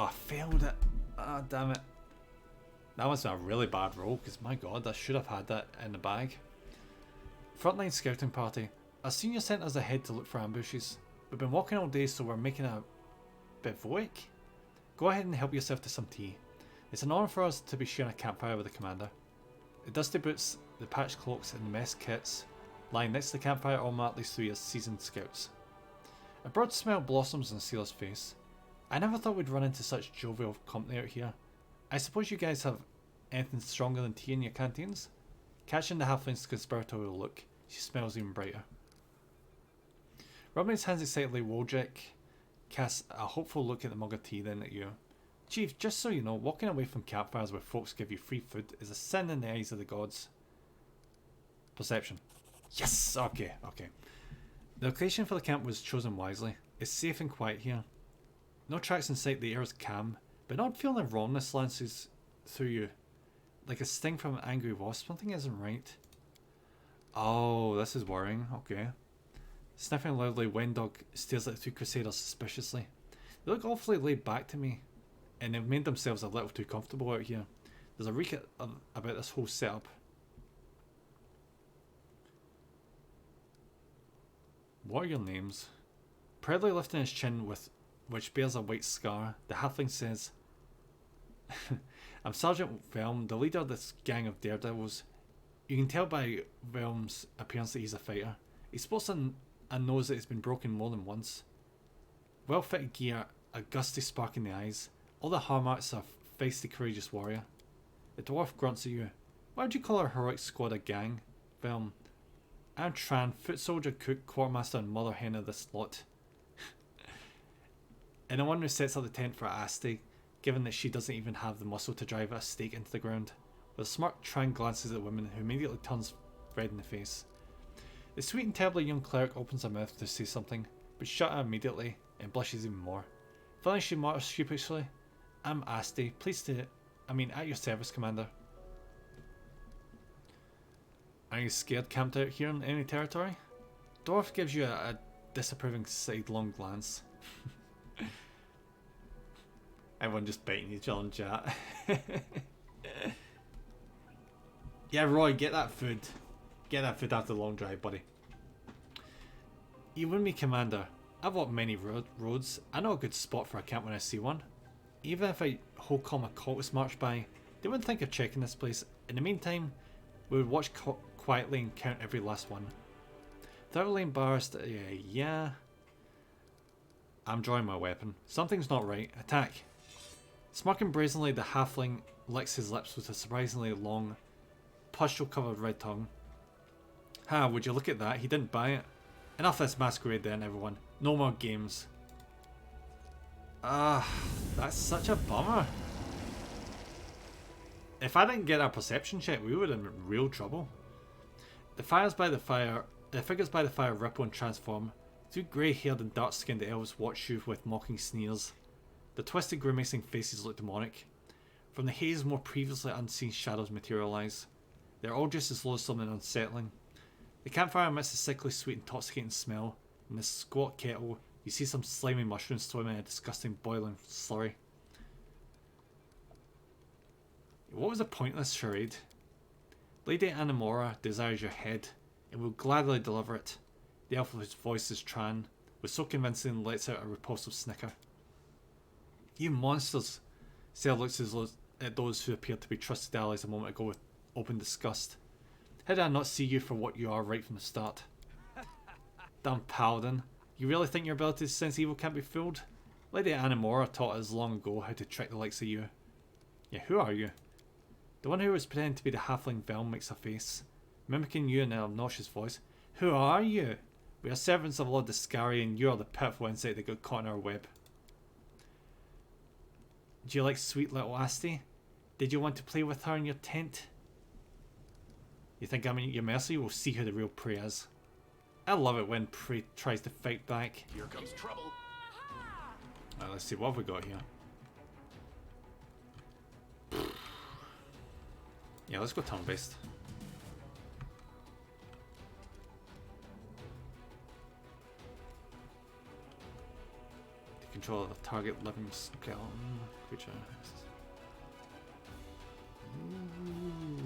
I failed it. Ah, damn it. That was a really bad roll, because my god, I should have had that in the bag. Frontline scouting party. Our senior sent us ahead to look for ambushes. We've been walking all day, so we're making a bivouac. Go ahead and help yourself to some tea. It's an honour for us to be sharing a campfire with the commander. The dusty boots, the patched cloaks, and mess kits lying next to the campfire all mark these three as seasoned scouts. A broad smile blossoms on Sealer's face. I never thought we'd run into such jovial company out here. I suppose you guys have anything stronger than tea in your canteens? Catching the halfling's conspiratorial look, she smells even brighter. Rubbing his hands excitedly, Wojcik casts a hopeful look at the mug of tea, then at you. Chief, just so you know, walking away from campfires where folks give you free food is a sin in the eyes of the gods. Perception. Yes! Okay. The location for the camp was chosen wisely. It's safe and quiet here. No tracks in sight, the air is calm, but an odd feeling of wrongness lances through you. Like a sting from an angry wasp. Something isn't right. Oh, this is worrying. Okay. Sniffing loudly, Wendog stares at the two crusaders suspiciously. They look awfully laid back to me, and they've made themselves a little too comfortable out here. There's a reek about this whole setup. What are your names? Proudly lifting his chin, which bears a white scar, the halfling says, I'm Sergeant Velm, the leader of this gang of daredevils. You can tell by Velm's appearance that he's a fighter. He sports a nose that has been broken more than once. Well-fitted gear, a gusty spark in the eyes. All the hallmarks of a feisty, courageous warrior. The dwarf grunts at you. Why would you call our heroic squad a gang, Velm? I'm Tran, foot soldier, cook, quartermaster, and mother hen of this lot. And the one who sets up the tent for Asti, given that she doesn't even have the muscle to drive a stake into the ground. With a smirk, Tran glances at the woman, who immediately turns red in the face. The sweet and terribly young cleric opens her mouth to say something, but shuts her immediately and blushes even more. Finally, she mutters sheepishly, I'm Asti, at your service, Commander. Are you scared camped out here in any territory? Dwarf gives you a disapproving sidelong glance. Everyone just biting each other in chat. Yeah, Roy, get that food. Get that food after the long drive, buddy. You win me, Commander. I've walked many roads. I know a good spot for a camp when I see one. Even if a whole column of cultists marched by, they wouldn't think of checking this place. In the meantime, we would watch quietly and count every last one. Thoroughly embarrassed, yeah. I'm drawing my weapon. Something's not right. Attack. Smirking brazenly, the halfling licks his lips with a surprisingly long, pustule-covered red tongue. Ha, would you look at that? He didn't buy it. Enough of this masquerade then, everyone. No more games. That's such a bummer. If I didn't get our perception check, we were in real trouble. The figures by the fire ripple and transform. Two grey-haired and dark-skinned elves watch you with mocking sneers. The twisted, grimacing faces look demonic. From the haze, more previously unseen shadows materialise. They're all just as loathsome and unsettling. The campfire emits a sickly, sweet, intoxicating smell. In this squat kettle, you see some slimy mushrooms swimming in a disgusting, boiling slurry. What was the point of this charade? Lady Animora desires your head, and will gladly deliver it. The elf whose voice is Tran, was so convincing lets out a repulsive snicker. You monsters! Sarah looks at those who appeared to be trusted allies a moment ago with open disgust. How did I not see you for what you are right from the start? Damn paladin. You really think your ability to sense evil can't be fooled? Lady Animora taught us long ago how to trick the likes of you. Yeah, who are you? The one who was pretending to be the halfling Velm makes a face, mimicking you in an obnoxious voice. Who are you? We are servants of Lord Discari, and you are the pitiful insect that got caught in our web. Do you like sweet little Asti? Did you want to play with her in your tent? You think I'm at your mercy? We'll see who the real prey is. I love it when prey tries to fight back. Here comes trouble. Right, let's see, what have we got here? Yeah, let's go turn-based. Control of the target living skeleton creature. Ooh,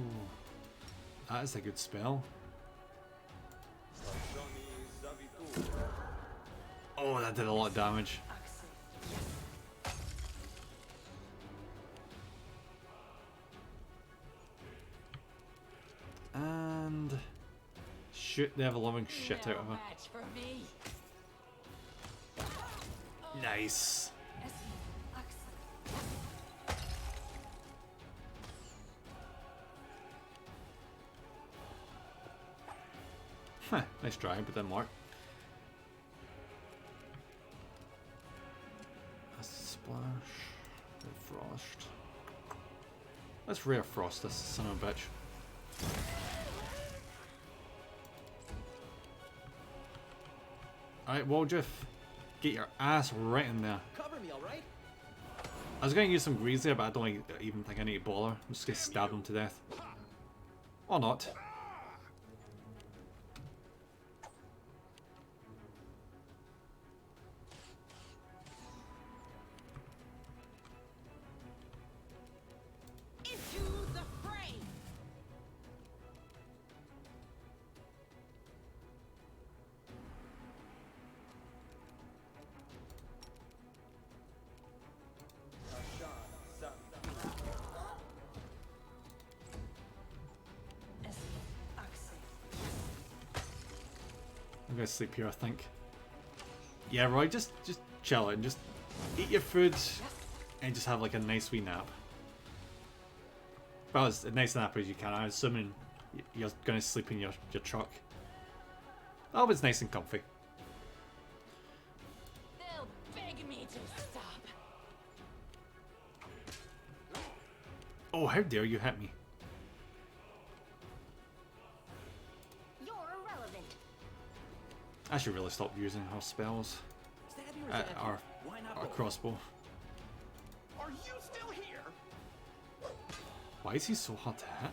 that is a good spell. Oh, that did a lot of damage. And shoot the ever-loving shit out of her. Nice. Huh, nice try, but didn't work. Acid splash. Red frost. Let's rare frost this son of a bitch. Alright, Waldriff. Get your ass right in there. Cover me, all right? I was going to use some grease there, but I don't even think I need to bother. I'm just going to stab him to death. Or not. Into the fray. I'm going to sleep here, I think. Yeah, Roy, just chill out and just eat your food and just have like a nice wee nap. Well, as nice nap as you can. I'm assuming you're going to sleep in your truck. I hope it's nice and comfy. They'll beg me to stop. Oh, how dare you hit me. You're irrelevant. I should really stop using her spells. Our crossbow. Are you still here? Why is he so hard to hit?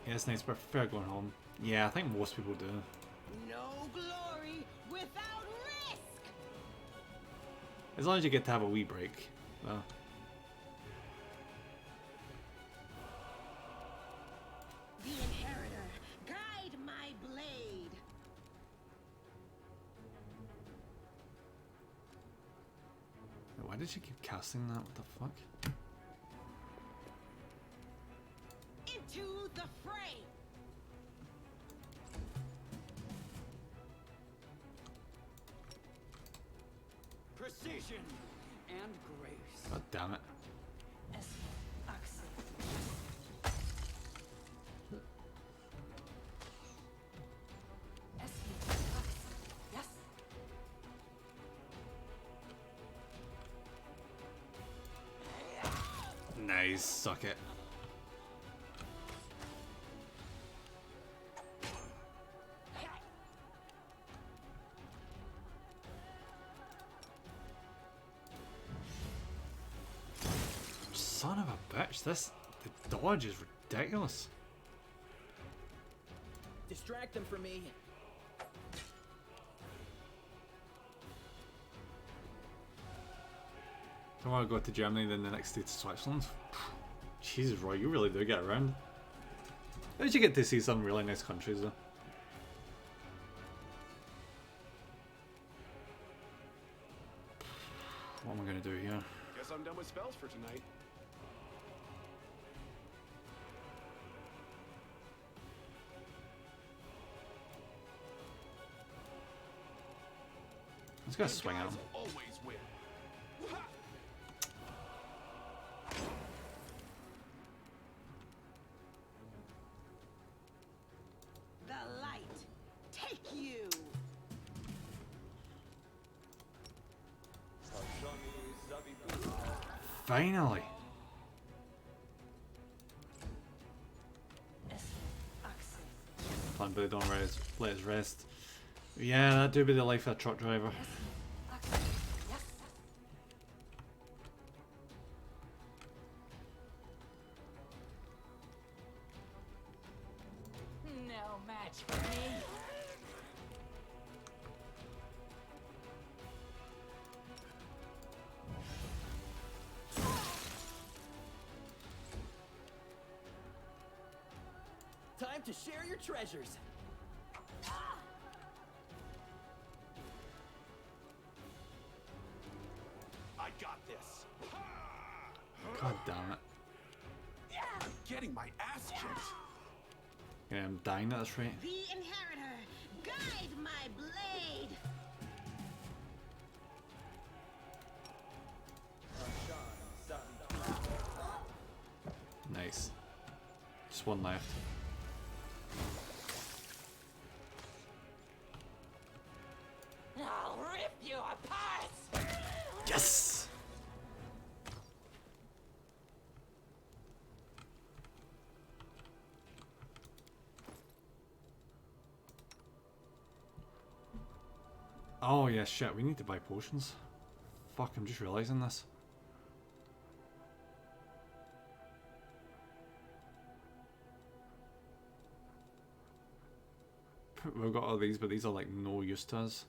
Yeah, it's nice, but I prefer going home. Yeah, I think most people do. No glory without risk. As long as you get to have a wee break. Well. The inheritor, guide my blade. Why did she keep casting that? What the fuck? Into the fray. Precision and grace. God damn it. Nice, suck it. Son of a bitch, the dodge is ridiculous. Distract them from me. Don't want to go to Germany, then the next day to Switzerland. Jesus, Roy, you really do get around. How did you get to see some really nice countries, though? What am I going to do here? Guess I'm done with spells for tonight. He's gonna swing at him. Always win. Ha! The light, take you. Finally. Fun, but they don't let us rest. Yeah, that do be the life of a truck driver. No match for me. Time to share your treasures. I got this. God damn it. I'm getting my ass kicked. Yeah, I'm dying at this rate. The inheritor, guide my blade. Nice. Just one left. I'll rip you apart. Yes! Oh yeah, shit, we need to buy potions. Fuck, I'm just realising this. We've got all these, but these are like no use to us.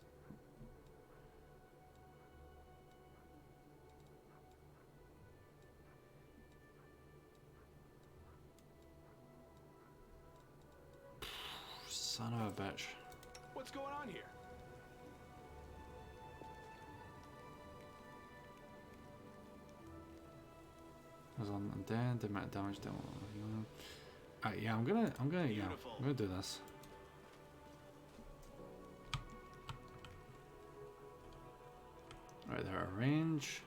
Son of a bitch. What's going on here? Was on dead, the amount of damage down. Yeah, I'm gonna do this. Right there, range.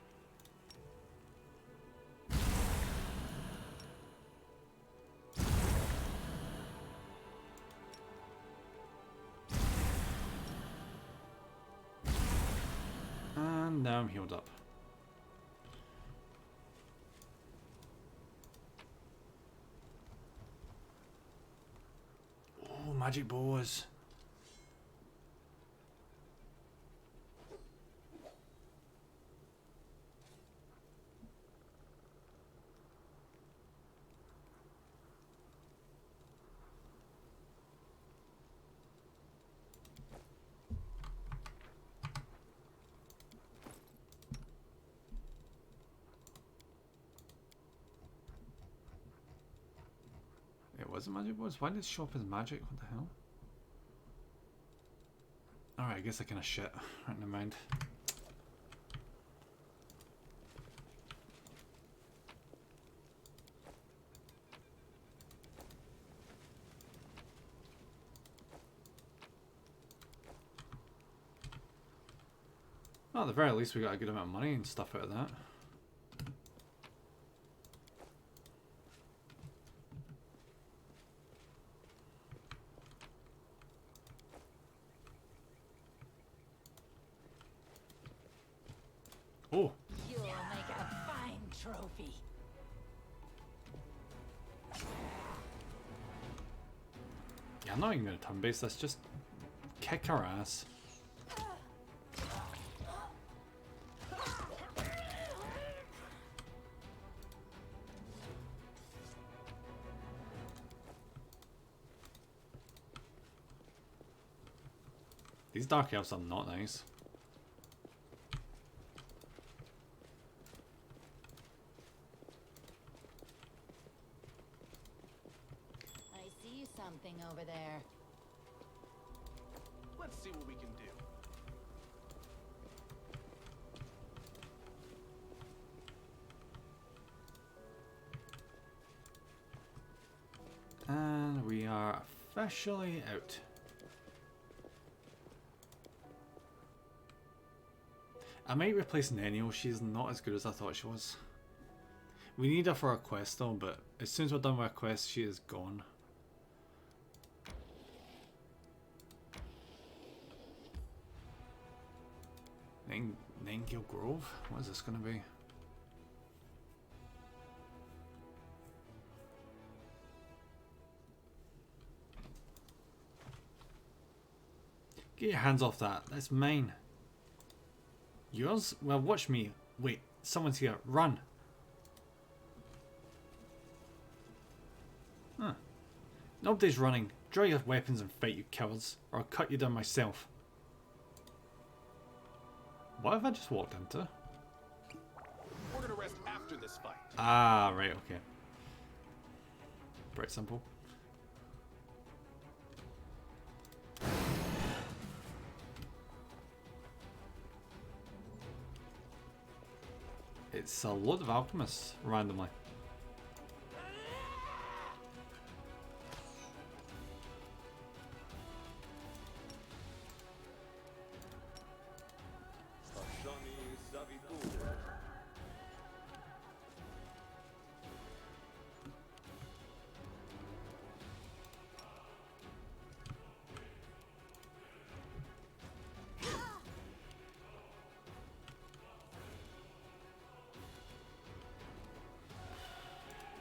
And now I'm healed up. Oh, magic bows. It wasn't magic bows? Why did it show up as magic? What the hell? Alright, I guess I kinda shit. Right, never mind. Well, at the very least we got a good amount of money and stuff out of that. Oh! You'll make a fine trophy. Yeah, I'm not even gonna turn base this, just kick our ass. These dark elves are not nice. I see something over there. Let's see what we can do. And we are officially out. I might replace Nenio. She's not as good as I thought she was. We need her for a quest though, but as soon as we're done with a quest, she is gone. Nightingale Grove? What is this going to be? Get your hands off that. That's mine. Yours? Well, watch me. Wait, someone's here. Run. Huh. Nobody's running. Draw your weapons and fight, you cowards, or I'll cut you down myself. What have I just walked into? We're gonna rest after this fight. Ah, right, okay. Pretty simple. It's a load of alchemists, randomly.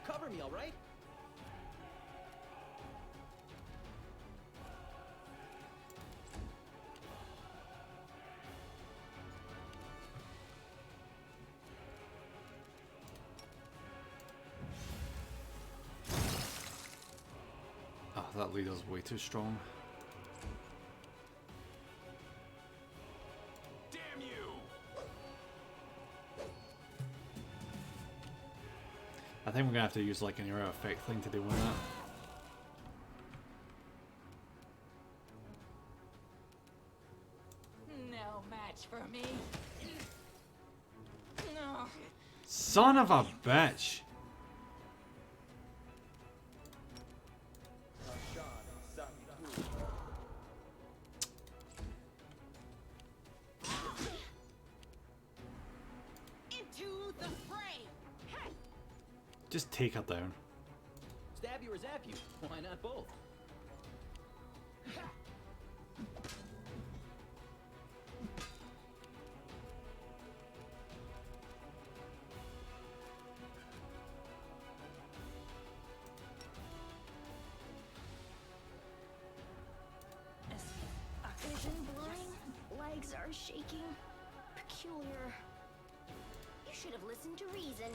Cover me, all right? Oh, that leader's way too strong. Damn you! I think we're gonna have to use like an arrow effect thing to deal with that. No match for me. No. Son of a bitch! Into the fray. Just take her down. Stab you or zap you? Why not both? Vision blurring, legs are shaking. Peculiar. You should have listened to reason.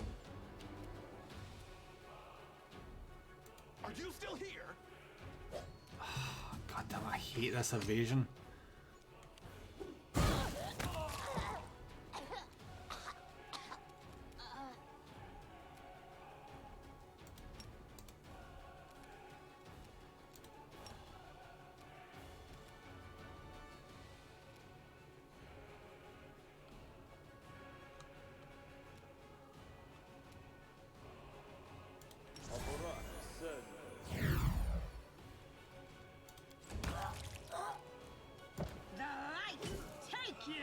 Are you still here? God damn, I hate this evasion. The light take you.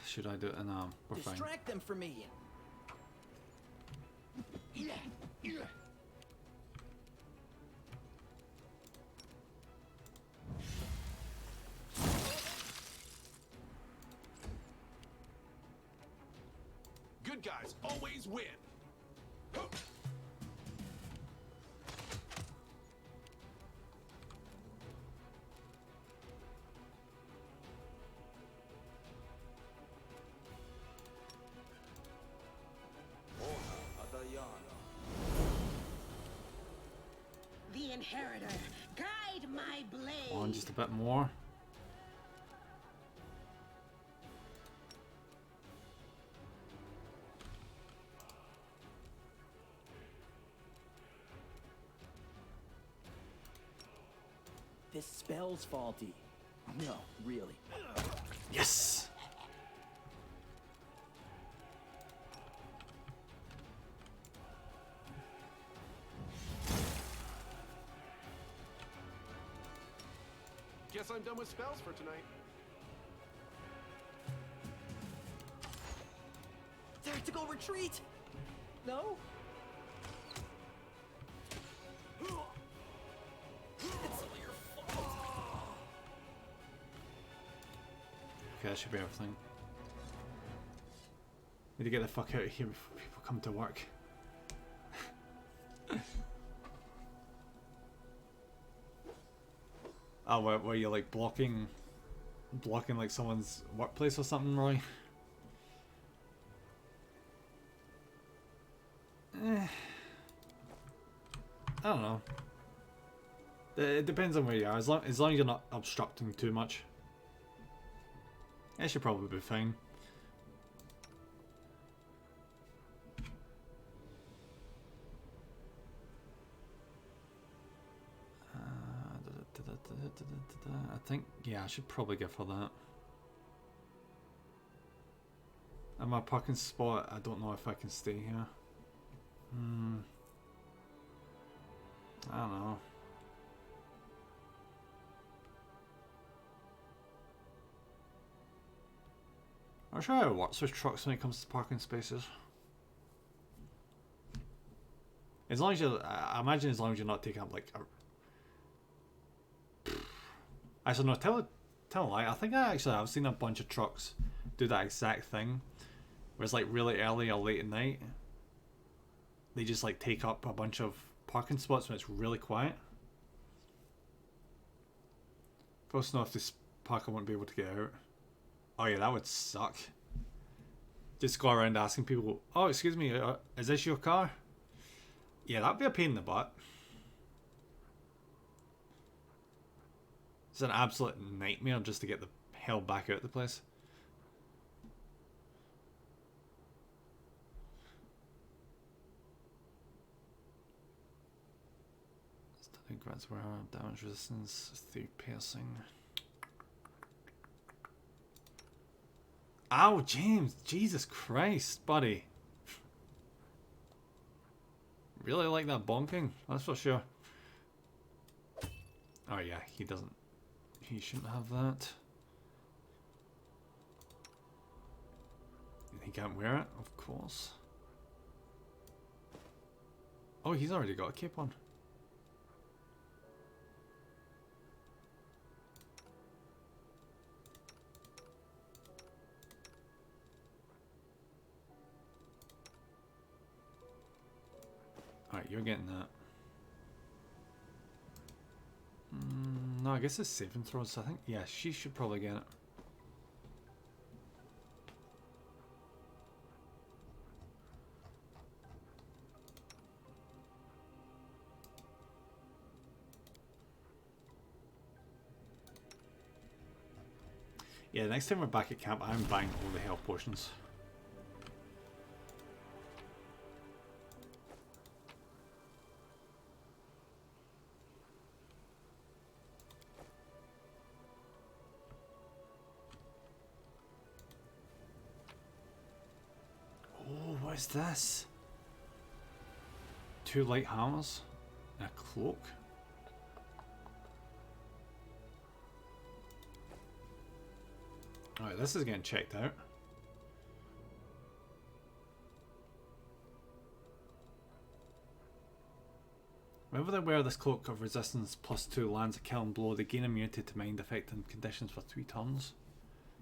Should I do it? No, we're fine. Distract them for me. Good guys always win. The inheritor, guide my blade. On just a bit more. This spell's faulty. No, really. Yes! Guess I'm done with spells for tonight. Tactical retreat! No? It's all your fault. Okay, that should be everything. Need to get the fuck out of here before people come to work. Oh, were you like blocking like someone's workplace or something, Roy? I don't know. It depends on where you are. As long as you're not obstructing too much, it should probably be fine. I think, yeah, I should probably give her that. And my parking spot, I don't know if I can stay here. I don't know. I'm not sure how it works with trucks when it comes to parking spaces. As long as you're, I imagine as long as you're not taking up like a... Actually, no, tell a lie. I think I've seen a bunch of trucks do that exact thing, where it's like really early or late at night. They just like take up a bunch of parking spots when it's really quiet. Close enough this parker won't be able to get out. Oh yeah, that would suck. Just go around asking people, oh excuse me, is this your car? Yeah, that'd be a pain in the butt. It's an absolute nightmare just to get the hell back out of the place. Stunning grants were damage resistance through piercing. Ow, James! Jesus Christ, buddy. Really like that bonking, that's for sure. Oh yeah, he doesn't. He shouldn't have that. He can't wear it, of course. Oh, he's already got a cape on. Alright, you're getting that. No, I guess it's saving throws, so I think, yeah, she should probably get it. Yeah, next time we're back at camp, I'm buying all the health potions. What is this? 2 light hammers and a cloak. Alright, this is getting checked out. Whenever they wear this cloak of resistance +2 lands a killing blow, they gain immunity to mind affecting conditions for 3 turns.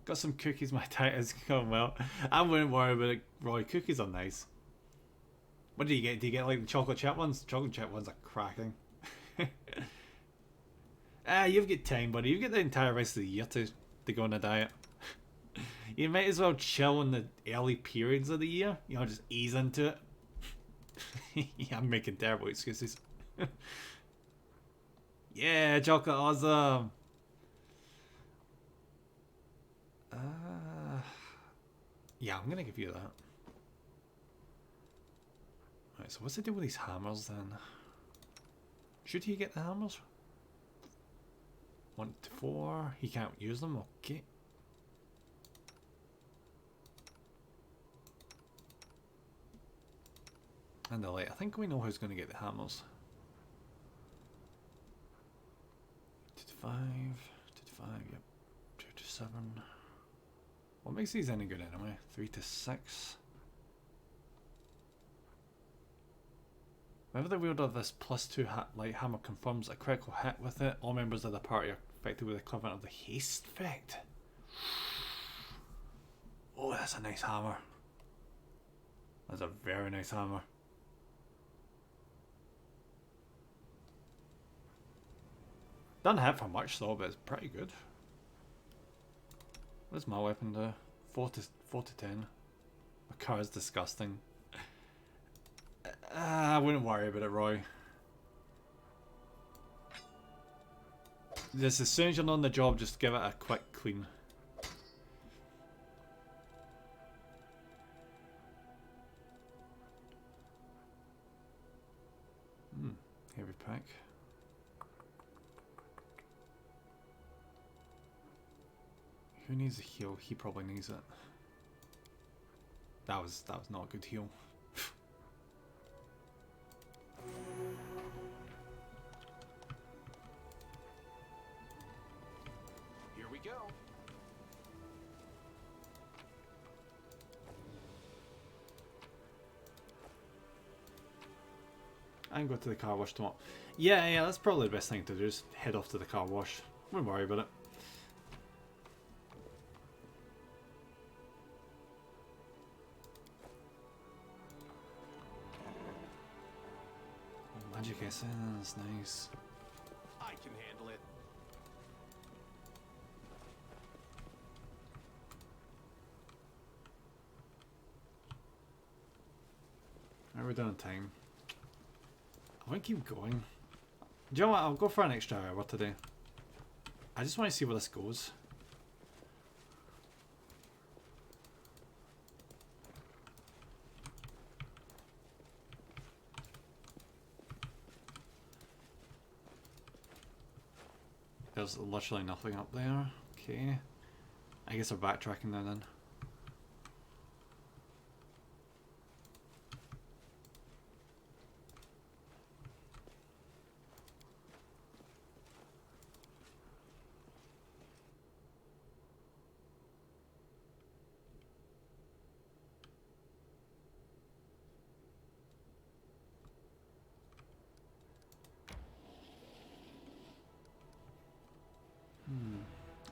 Got some cookies, my diet is going well. I wouldn't worry about it, Roy. Cookies are nice. What do you get? Do you get like the chocolate chip ones? Chocolate chip ones are cracking. You've got time, buddy. You've got the entire rest of the year to go on a diet. You might as well chill in the early periods of the year. You know, just ease into it. Yeah, I'm making terrible excuses. Yeah, chocolate, awesome. Yeah, I'm gonna give you that. Right, so what's the deal with these hammers then? Should he get the hammers? 1 to 4. He can't use them. Okay. And the light. I think we know who's going to get the hammers. 2 to 5. 2 5, yep. 2 to 7. What makes these any good anyway? 3 to 6. Whenever the wielder of this +2 light hammer confirms a critical hit with it, all members of the party are affected with the equivalent of the haste effect. Oh, that's a nice hammer. That's a very nice hammer. Doesn't hit for much though, but it's pretty good. What does my weapon do? 4 to 10. My car is disgusting. I wouldn't worry about it, Roy. Just as soon as you're on the job, just give it a quick clean. Heavy pack. Who needs a heal? He probably needs it. That was not a good heal. Here we go. I can go to the car wash tomorrow. Yeah, that's probably the best thing to do, is head off to the car wash. Wouldn't worry about it. Magic essence, nice. I can handle it. Are we done on time? I want to keep going. Do you know what? I'll go for an extra hour today. I just want to see where this goes. There's literally nothing up there. Okay. I guess we're backtracking now then.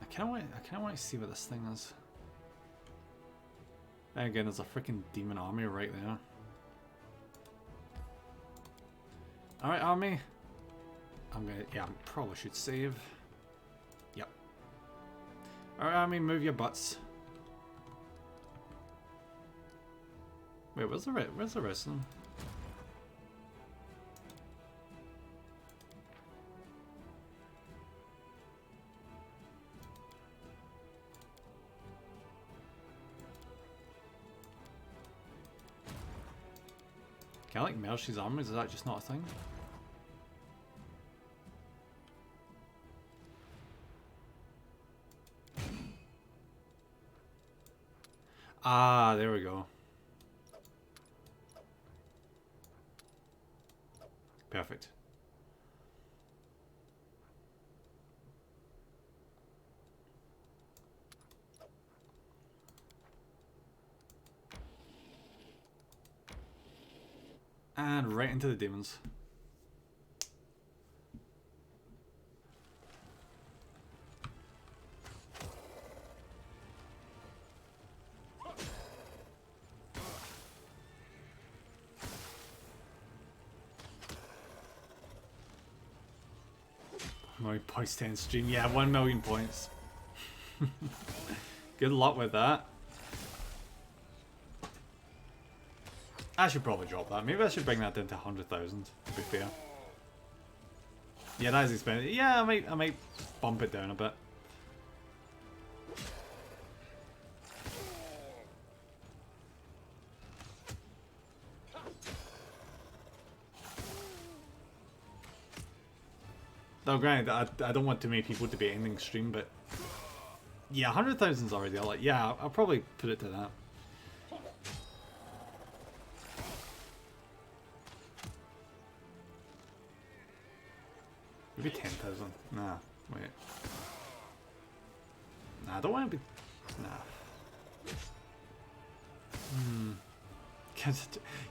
I kinda want to see what this thing is. And again, there's a freaking demon army right there. Alright, army. I probably should save. Yep. Alright, army, move your butts. Wait, where's the rest of them? Can I like merge these armies? Is that just not a thing? Ah, there we go. Perfect. And right into the demons. My points 10 stream. Yeah, 1 million points. Good luck with that. I should probably drop that. Maybe I should bring that down to 100,000, to be fair. Yeah, that is expensive. Yeah, I might bump it down a bit. Now, granted, I don't want too many people to be ending stream, but yeah, 100,000's already. Yeah, I'll probably put it to that. Maybe 10,000. Nah, wait. Nah, I don't want to be... Nah.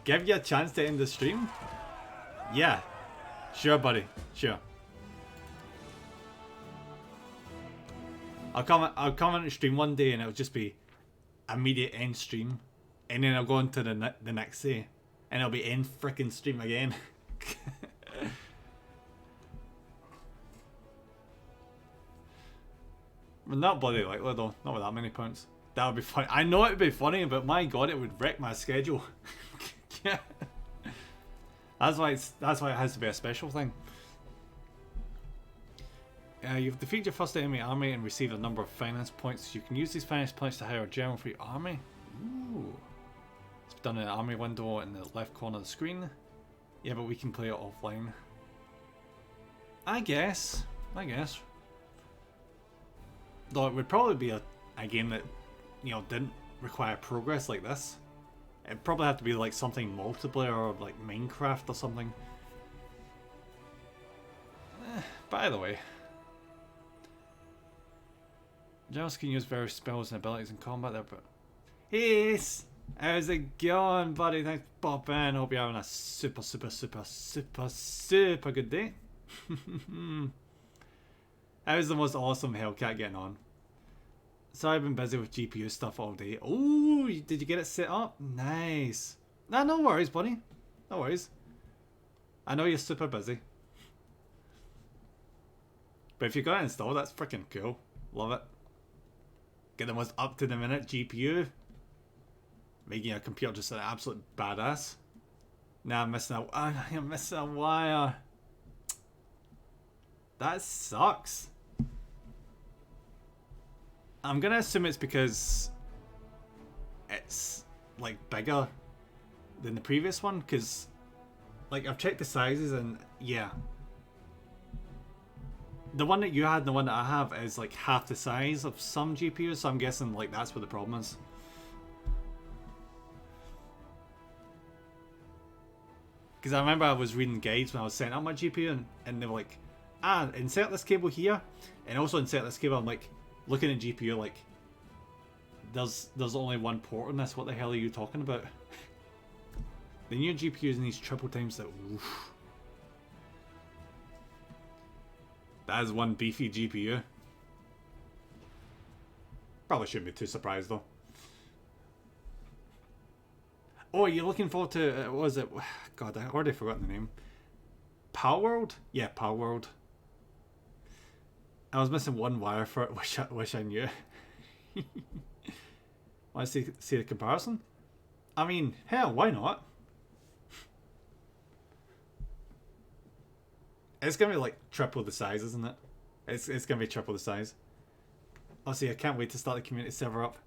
Give you a chance to end the stream? Yeah. Sure, buddy. Sure. I'll come on the stream one day and it'll just be immediate end stream. And then I'll go on to the next day. And it'll be end frickin' stream again. Not bloody likely though. Not with that many points. That would be funny. I know it would be funny, but my god, it would wreck my schedule. Yeah. That's why it has to be a special thing. You've defeated your first enemy army and received a number of finance points. You can use these finance points to hire a general for your army. Ooh. It's done in the army window in the left corner of the screen. Yeah, but we can play it offline. I guess. Though it would probably be a game that, you know, didn't require progress like this. It'd probably have to be like something multiplayer or like Minecraft or something. By the way, generals can use various spells and abilities in combat there, but... Hey, how's it going, buddy? Thanks for popping in. Hope you're having a super good day. How's the most awesome Hellcat getting on? Sorry, I've been busy with GPU stuff all day. Oh, did you get it set up? Nice. Nah, no worries, buddy. No worries. I know you're super busy. But if you got it installed, that's freaking cool. Love it. Get the most up-to-the-minute GPU. Making your computer just an absolute badass. Nah, I'm missing a wire. That sucks. I'm gonna assume it's because it's like bigger than the previous one, because like I've checked the sizes and yeah, the one that you had and the one that I have is like half the size of some GPUs, so I'm guessing like that's where the problem is. Because I remember I was reading guides when I was setting up my GPU and they were like, insert this cable here and also insert this cable. I'm like looking at GPU like there's only one port on this, what the hell are you talking about? The new GPUs needs triple times that. Oof. That is one beefy GPU. Probably shouldn't be too surprised though. Oh, are you looking forward to, what was it? God, I already forgot the name. Palworld? Yeah, Palworld. I was missing one wire for it, wish I knew. Want to see the comparison? I mean, hell, why not? It's going to be like triple the size, isn't it? It's going to be triple the size. Honestly, I can't wait to start the community server up.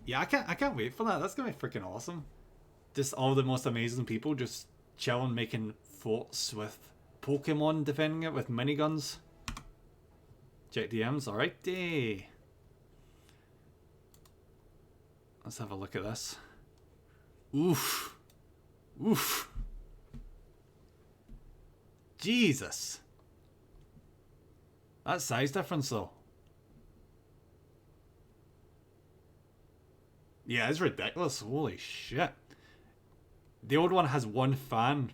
Yeah, I can't wait for that. That's going to be freaking awesome. Just all the most amazing people just chilling, making forts with Pokemon, defending it with miniguns. Check DMs, alrighty. Let's have a look at this. Oof. Oof. Jesus. That size difference though. Yeah, it's ridiculous. Holy shit. The old one has one fan,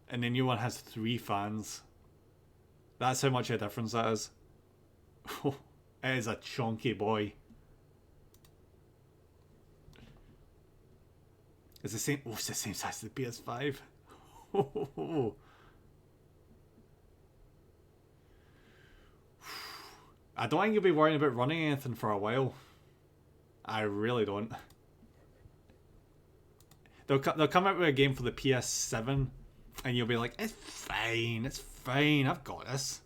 and the new one has 3 fans. That's how much of a difference that is. Oh, it is a chunky boy. It's the same. Oh, it's the same size as the PS5. I don't think you'll be worrying about running anything for a while. I really don't. They'll come out with a game for the PS7, and you'll be like, it's fine, I've got this.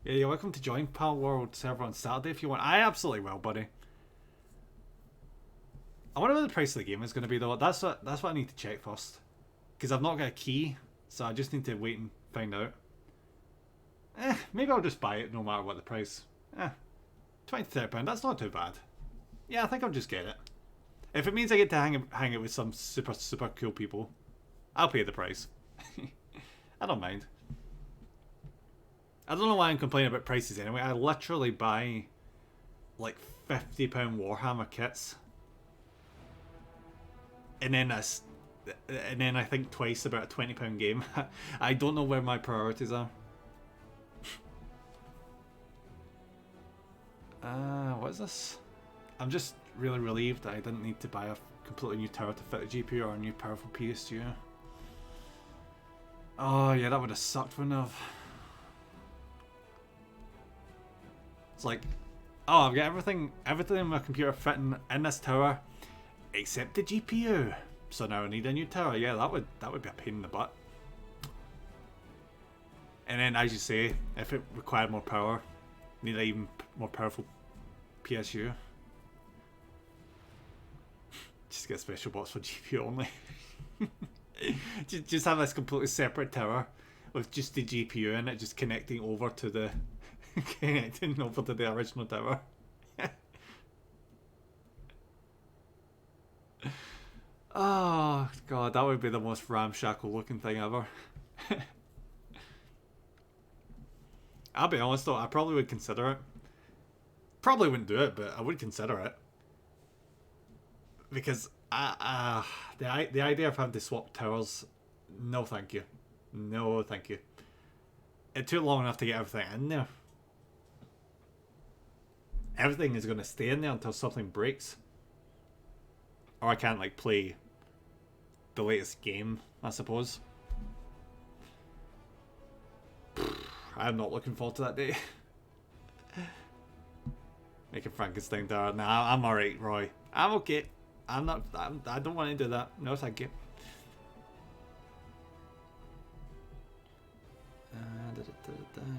Yeah, you're welcome to join Palworld server on Saturday if you want. I absolutely will, buddy. I wonder what the price of the game is going to be though. That's what I need to check first, because I've not got a key, so I just need to wait and find out. Maybe I'll just buy it no matter what the price. £20 to £30, that's not too bad. Yeah, I think I'll just get it. If it means I get to hang it with some super cool people, I'll pay the price. I don't mind. I don't know why I'm complaining about prices anyway. I literally buy like £50 Warhammer kits, and then I think twice about a £20 game. I don't know where my priorities are. What is this? I'm just really relieved that I didn't need to buy a completely new tower to fit a GPU or a new powerful PSU. Oh yeah, that would have sucked, wouldn't it have? It's like, oh, I've got everything in my computer fitting in this tower, except the GPU. So now I need a new tower. Yeah, that would be a pain in the butt. And then, as you say, if it required more power, need an even more powerful PSU. Just get a special box for GPU only. just have this completely separate tower with just the GPU in it, just connecting over to the original tower. Oh god, that would be the most ramshackle looking thing ever. I'll be honest though, I probably would consider it. Probably wouldn't do it, but I would consider it. Because the idea of having to swap towers, no thank you. No thank you. It took long enough to get everything in there. Everything is going to stay in there until something breaks. Or I can't like play the latest game, I suppose. I'm not looking forward to that day. Making Frankenstein tower. Nah, I'm alright, Roy. I'm okay. I don't want to do that. No, thank you.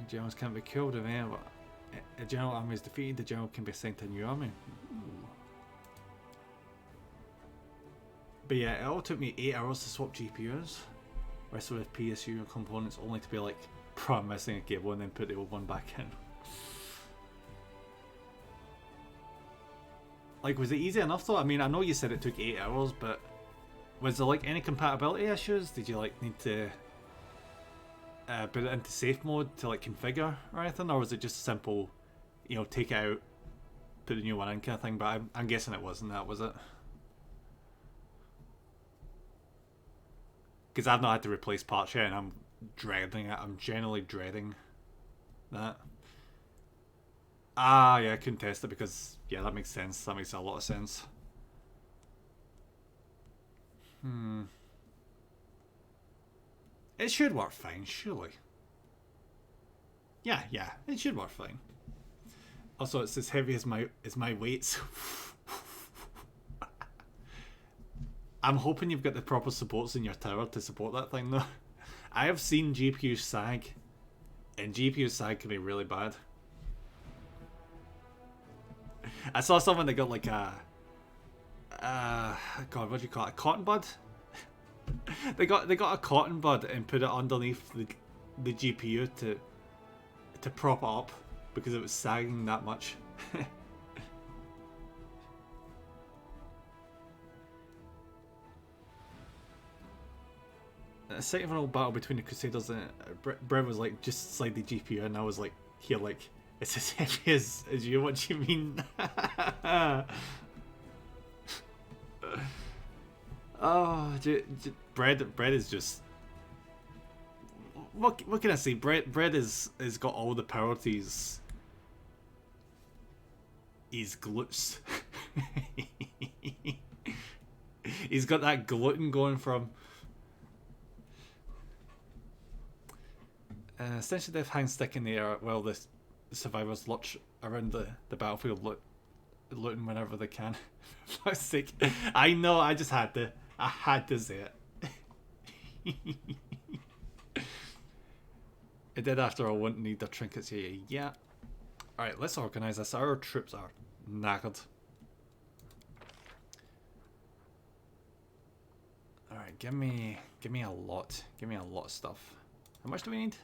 Generals can't be killed if a general army is defeated. The general can be assigned to a new army. Ooh. But yeah, it all took me 8 hours to swap GPUs. Rest with PSU components only to be like, bro, I'm missing a cable, and then put the old one back in. Like, was it easy enough though? I mean, I know you said it took 8 hours, but was there like any compatibility issues? Did you like need to put it into safe mode to like configure or anything, or was it just simple, you know, take it out, put the new one in kind of thing? But I'm guessing it wasn't that, was it? Because I've not had to replace parts yet, and I'm dreading it. I'm generally dreading that. Ah, yeah, I couldn't test it because, yeah, that makes sense. That makes a lot of sense. It should work fine, surely. Yeah, it should work fine. Also, it's as heavy as my weight. I'm hoping you've got the proper supports in your tower to support that thing, though. I have seen GPU sag, and GPU sag can be really bad. I saw someone that got like a God, what do you call it? A cotton bud? they got a cotton bud and put it underneath the GPU to prop it up because it was sagging that much. A second of an old battle between the Crusaders and Brev was like, just slide the GPU, and I was like, here, like, it's as heavy as you. What do you mean? Oh, bread is just. What can I say? Bread is got all the power to his glutes. He's got that gluten going from. Essentially, they've hang stick in the air while the survivors lurch around the battlefield, looting whenever they can. For fuck's sake. I know. I had to say it. It did after all. Wouldn't need their trinkets here. Yeah. All right. Let's organize this. Our troops are knackered. All right. Give me a lot. Give me a lot of stuff. How much do we need?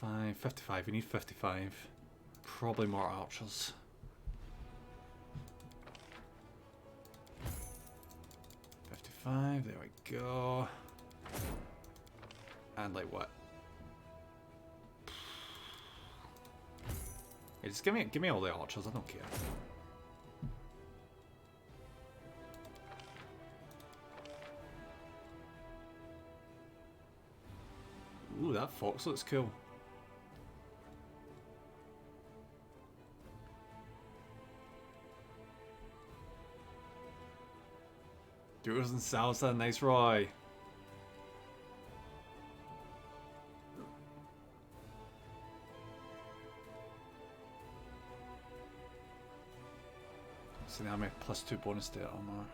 55. We need 55. Probably more archers. There we go. And like what? Yeah, just give me all the archers, I don't care. Ooh, that fox looks cool. Doers and salsa, nice Roy. So now I have +2 bonus to armor.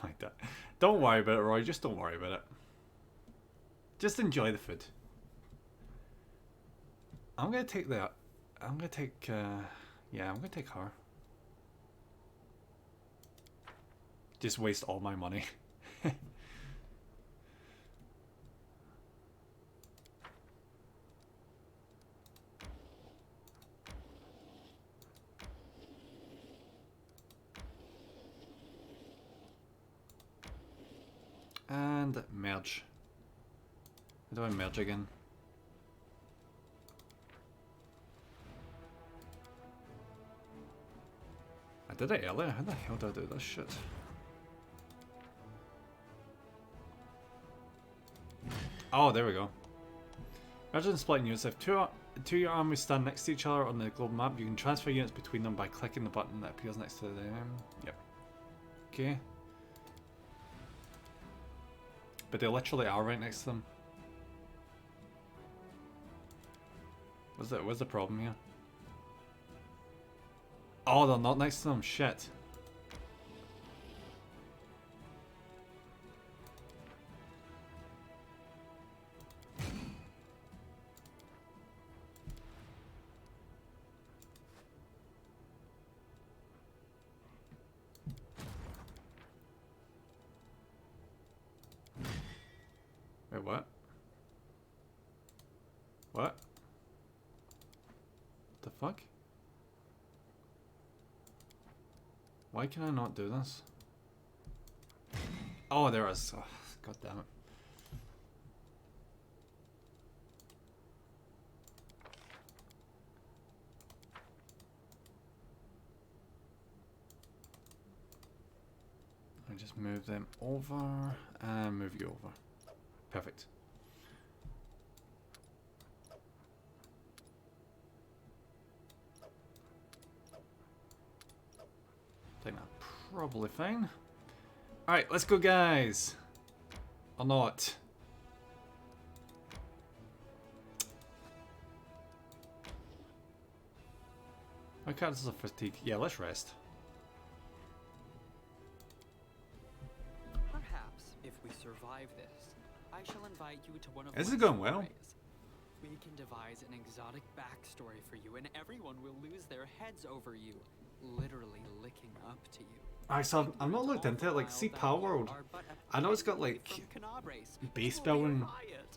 Like that. Don't worry about it, Roy. Just don't worry about it. Just enjoy the food. I'm gonna take that. I'm gonna take. Yeah, I'm gonna take her. Just waste all my money. And merge. How do I merge again? I did it earlier. How the hell do I do this shit? Oh, there we go. Imagine splitting units. If two armies stand next to each other on the global map, you can transfer units between them by clicking the button that appears next to them. Yep. Okay. But they literally are right next to them. What's the problem here? Oh, they're not next to them. Shit. Wait, what? What? The fuck? Why can I not do this? Oh, there it is. Oh, God damn it. I just move them over and move you over. Perfect. I think that's probably fine. Alright, let's go, guys. Or not. My characters are fatigued. Yeah, let's rest. Perhaps, if we survive this, I shall invite you to one of This my is going well. soirees. We can devise an exotic backstory for you, and everyone will lose their heads over you, literally licking up to you. Alright, so I've not looked into it. Like, see Power World. I know it's got like base building,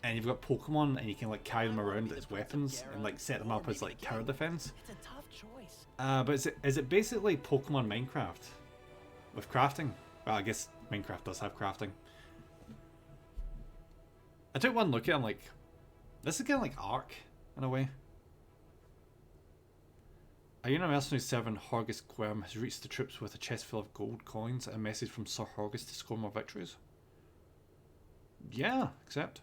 and you've got Pokemon, and you can like carry them around as weapons and like set them up as like tower defense. It's a tough choice. But is it basically Pokemon Minecraft with crafting? Well, I guess Minecraft does have crafting. I took one look at it, I'm like, this is kind of like Ark in a way. A Mercenary servant, Horgus Quirm, has reached the troops with a chest full of gold coins and a message from Sir Horgus to score more victories. Yeah, accept.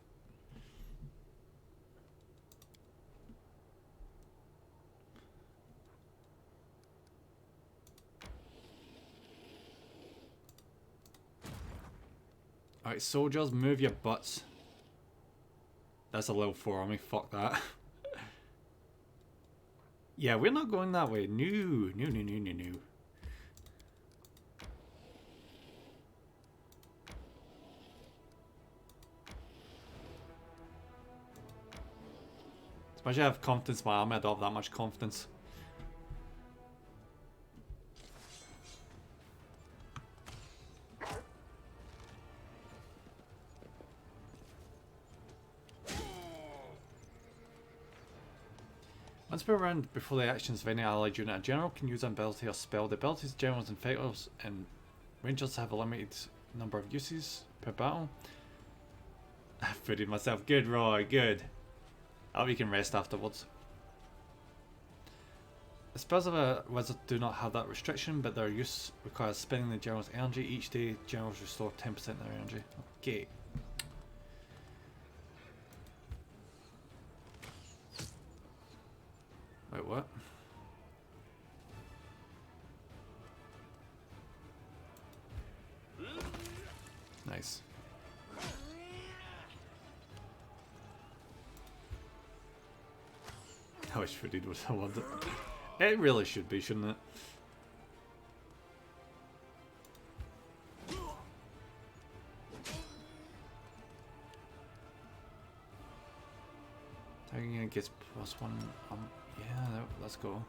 Alright, soldiers, move your butts. That's a level 4 army, fuck that. Yeah, we're not going that way. No. Especially I have confidence in my army, I don't have that much confidence. Once per round before the actions of any allied unit, a general can use an ability or spell. The abilities generals and fighters and rangers have a limited number of uses per battle. I footed myself. Good, Roy, good. I hope you can rest afterwards. The spells of a wizard do not have that restriction, but their use requires spending the general's energy. Each day, generals restore 10% of their energy. Okay. Wait, what? Nice. I wish Footed was the one that... It really should be, shouldn't it? Targeting gets +1. Yeah, let's go.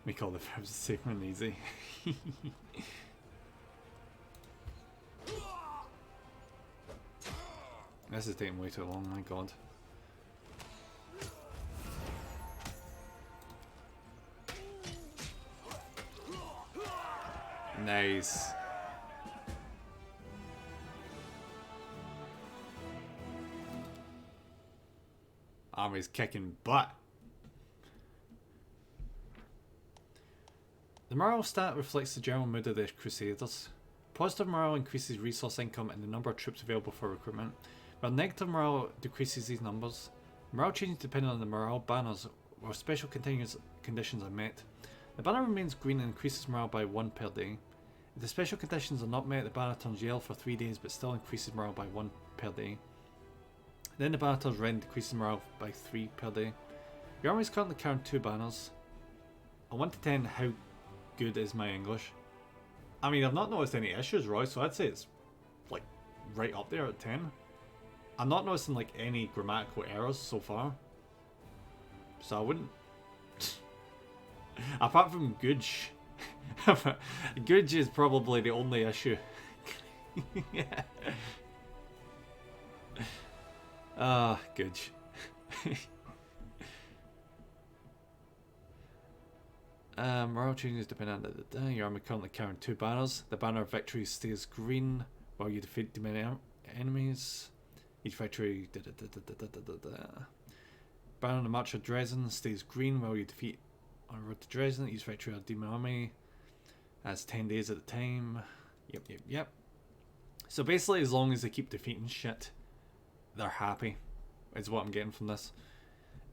Make all the verbs safe and easy. This is taking way too long, my god. Nice. Army's kicking butt. The morale stat reflects the general mood of the Crusaders. Positive morale increases resource income and the number of troops available for recruitment, while negative morale decreases these numbers. Morale changes depending on the morale banners, where special conditions are met. The banner remains green and increases morale by 1 per day. If the special conditions are not met, the banner turns yellow for 3 days but still increases morale by 1 per day. Then the banner turns red and decreases morale by 3 per day. Your army is currently carrying 2 banners. On 1 to 10, how good is my English? I mean, I've not noticed any issues, Roy, so I'd say it's like right up there at 10. I'm not noticing like any grammatical errors so far, so I wouldn't. Apart from Gudge. Gudge is probably the only issue. Yeah. Ah, Gudge. Morale changes depending on the day. Your army currently carrying 2 banners. The banner of victory stays green while you defeat many enemies. Each victory. Banner on the March of Dresden stays green while you defeat on the road to Dresden. Each victory of Demon Army has 10 days at a time. Yep. So basically, as long as they keep defeating shit, they're happy, is what I'm getting from this.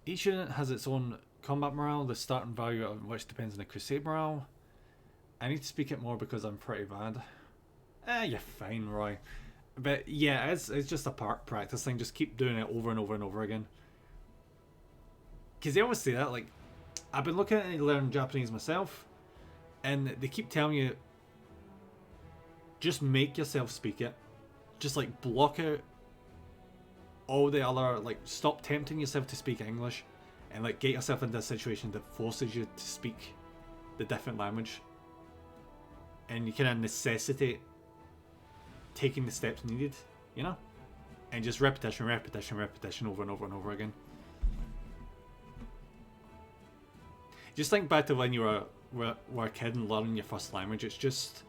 Each unit has its own combat morale, the starting value of which depends on the Crusade morale. I need to speak it more because I'm pretty bad. You're fine, Roy. But yeah, it's just a practice thing. Just keep doing it over and over and over again. Because they always say that, like, I've been looking at learning Japanese myself, and they keep telling you, just make yourself speak it. Just like block out all the other, like, stop tempting yourself to speak English, and like get yourself into a situation that forces you to speak the different language, and you kind of necessitate taking the steps needed, you know, and just repetition over and over and over again. Just think back to when you were a kid and learning your first language. It's just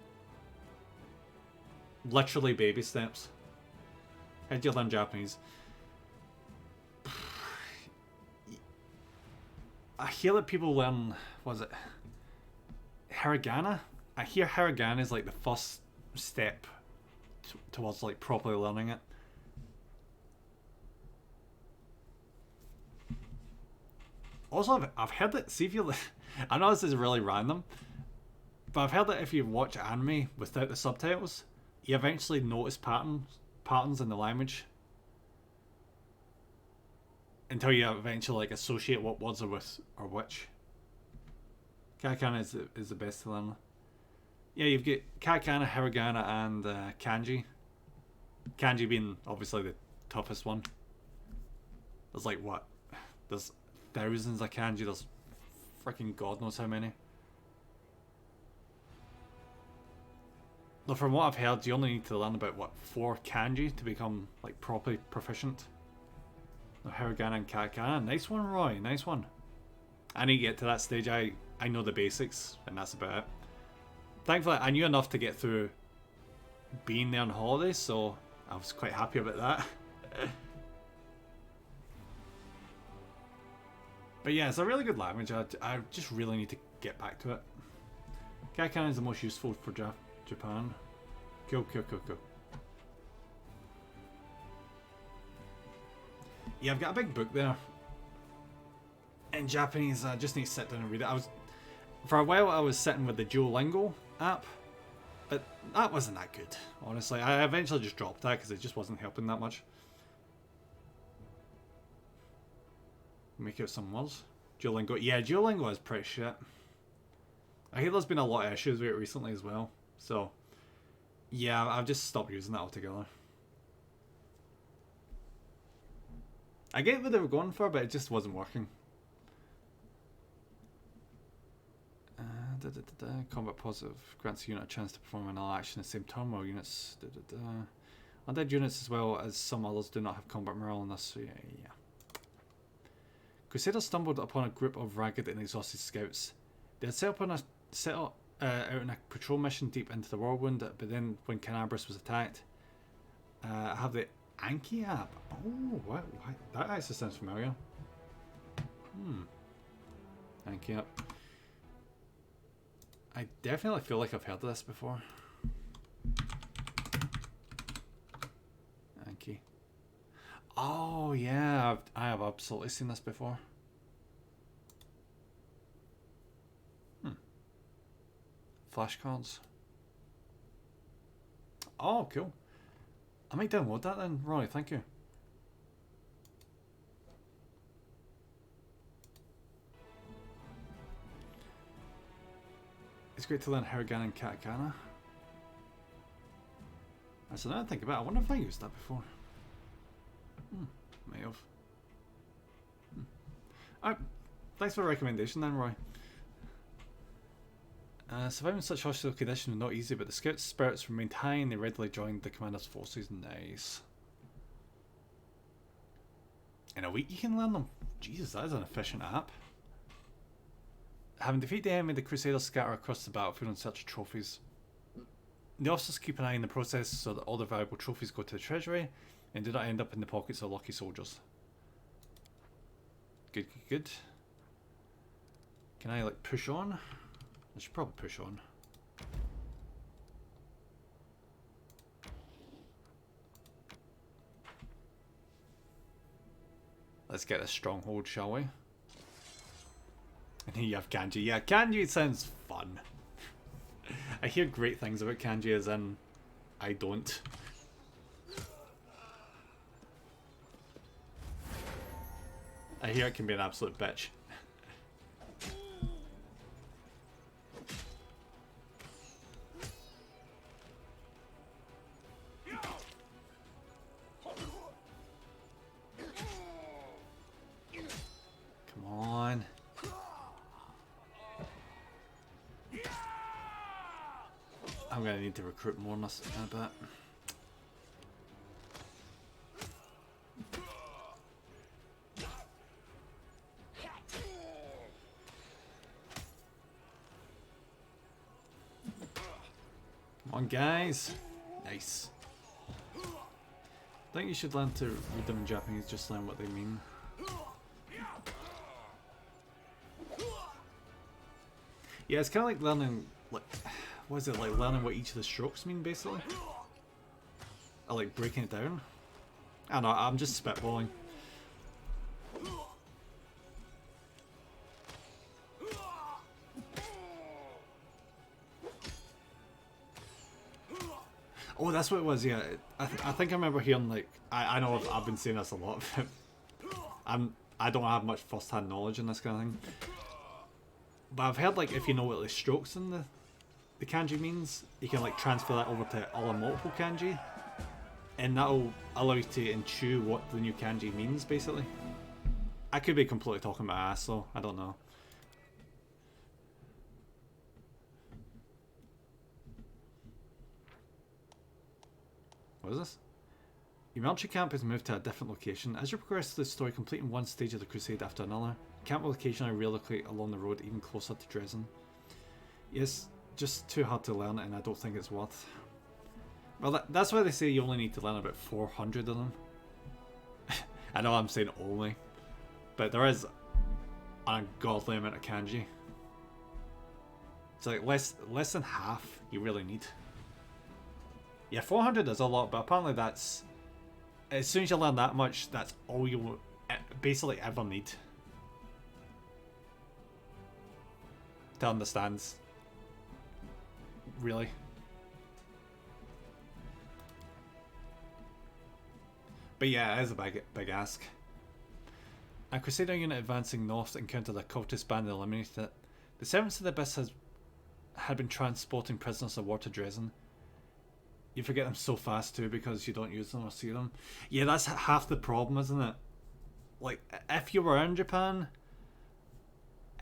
literally baby steps. How did you learn Japanese? I hear that people learn, was it hiragana? I hear hiragana is like the first step towards like properly learning it. Also, I've heard that, see if you, I know this is really random, but I've heard that if you watch anime without the subtitles, you eventually notice patterns in the language. Until you eventually like associate what words are with or which. Katakana is the best to learn. Yeah, you've got katakana, hiragana, and kanji. Kanji being obviously the toughest one. There's like what? There's thousands of kanji. There's freaking God knows how many. Though from what I've heard, you only need to learn about, what, 4 kanji to become, like, properly proficient. No, hiragana and katakana. Nice one, Roy. Nice one. I need to get to that stage. I know the basics, and that's about it. Thankfully, I knew enough to get through being there on holiday, so I was quite happy about that. But yeah, it's a really good language. I just really need to get back to it. Katakana is the most useful for Japan. Cool. Yeah, I've got a big book there. In Japanese, I just need to sit down and read it. For a while, I was sitting with the Duolingo app, but that wasn't that good, honestly. I eventually just dropped that because it just wasn't helping that much. Make out some words. Duolingo. Yeah, Duolingo is pretty shit. I hear there's been a lot of issues with it recently as well. So, yeah, I've just stopped using that altogether. I get what they were going for, but it just wasn't working. Combat positive grants a unit a chance to perform an action at the same turn while units. Undead units as well as some others do not have combat morale in this, so yeah. Crusaders stumbled upon a group of ragged and exhausted scouts. They had set out on a patrol mission deep into the whirlwind, but then when Canabras was attacked, I have the Anki app. Oh, what? That actually sounds familiar. Anki app. I definitely feel like I've heard of this before. Anki. Oh yeah, I have absolutely seen this before. Flashcards. Oh, cool. I might download that then, Roy. Thank you. It's great to learn hiragana and katakana. That's another thing about it. I wonder if I used that before. May have. Alright, thanks for the recommendation then, Roy. Surviving such hostile conditions was not easy, but the scouts' spirits remained high and they readily joined the commander's forces. Nice. In a week you can learn them. Jesus, that is an efficient app. Having defeated the enemy, the Crusaders scatter across the battlefield in search of trophies. The officers keep an eye on the process so that all the valuable trophies go to the treasury and do not end up in the pockets of lucky soldiers. Good. Can I like push on? I should probably push on. Let's get a stronghold, shall we? And here you have kanji. Yeah, kanji sounds fun. I hear great things about kanji, as in I don't. I hear it can be an absolute bitch. Come on. I'm gonna need to recruit more in this in a bit. Come on, guys. Nice. I think you should learn to read them in Japanese, just learn what they mean. Yeah, it's kind of like learning, like, what is it, like learning what each of the strokes mean, basically? Or like breaking it down? I don't know, I'm just spitballing. Oh, that's what it was, yeah. I think I remember hearing, like, I know I've been saying this a lot, but I don't have much first-hand knowledge in this kind of thing. But I've heard, like, if you know what the strokes in the kanji means, you can, like, transfer that over to all the multiple kanji, and that'll allow you to intuit what the new kanji means, basically. I could be completely talking about ass, though. I don't know. What is this? Your military camp is moved to a different location. As you progress through the story, completing one stage of the crusade after another, camp will occasionally relocate along the road even closer to Dresden. Yes, just too hard to learn, and I don't think it's worth. Well, that's why they say you only need to learn about 400 of them. I know I'm saying only, but there is an ungodly amount of kanji. It's like less than half you really need. Yeah, 400 is a lot, but apparently that's... As soon as you learn that much, that's all you'll basically ever need to understand. Really. But yeah, it is a big ask. A Crusader unit advancing north encountered a cultist band and eliminated it. The Servants of the Abyss had been transporting prisoners of war to Dresden. You forget them so fast too because you don't use them or see them. Yeah, that's half the problem, isn't it? Like, if you were in Japan,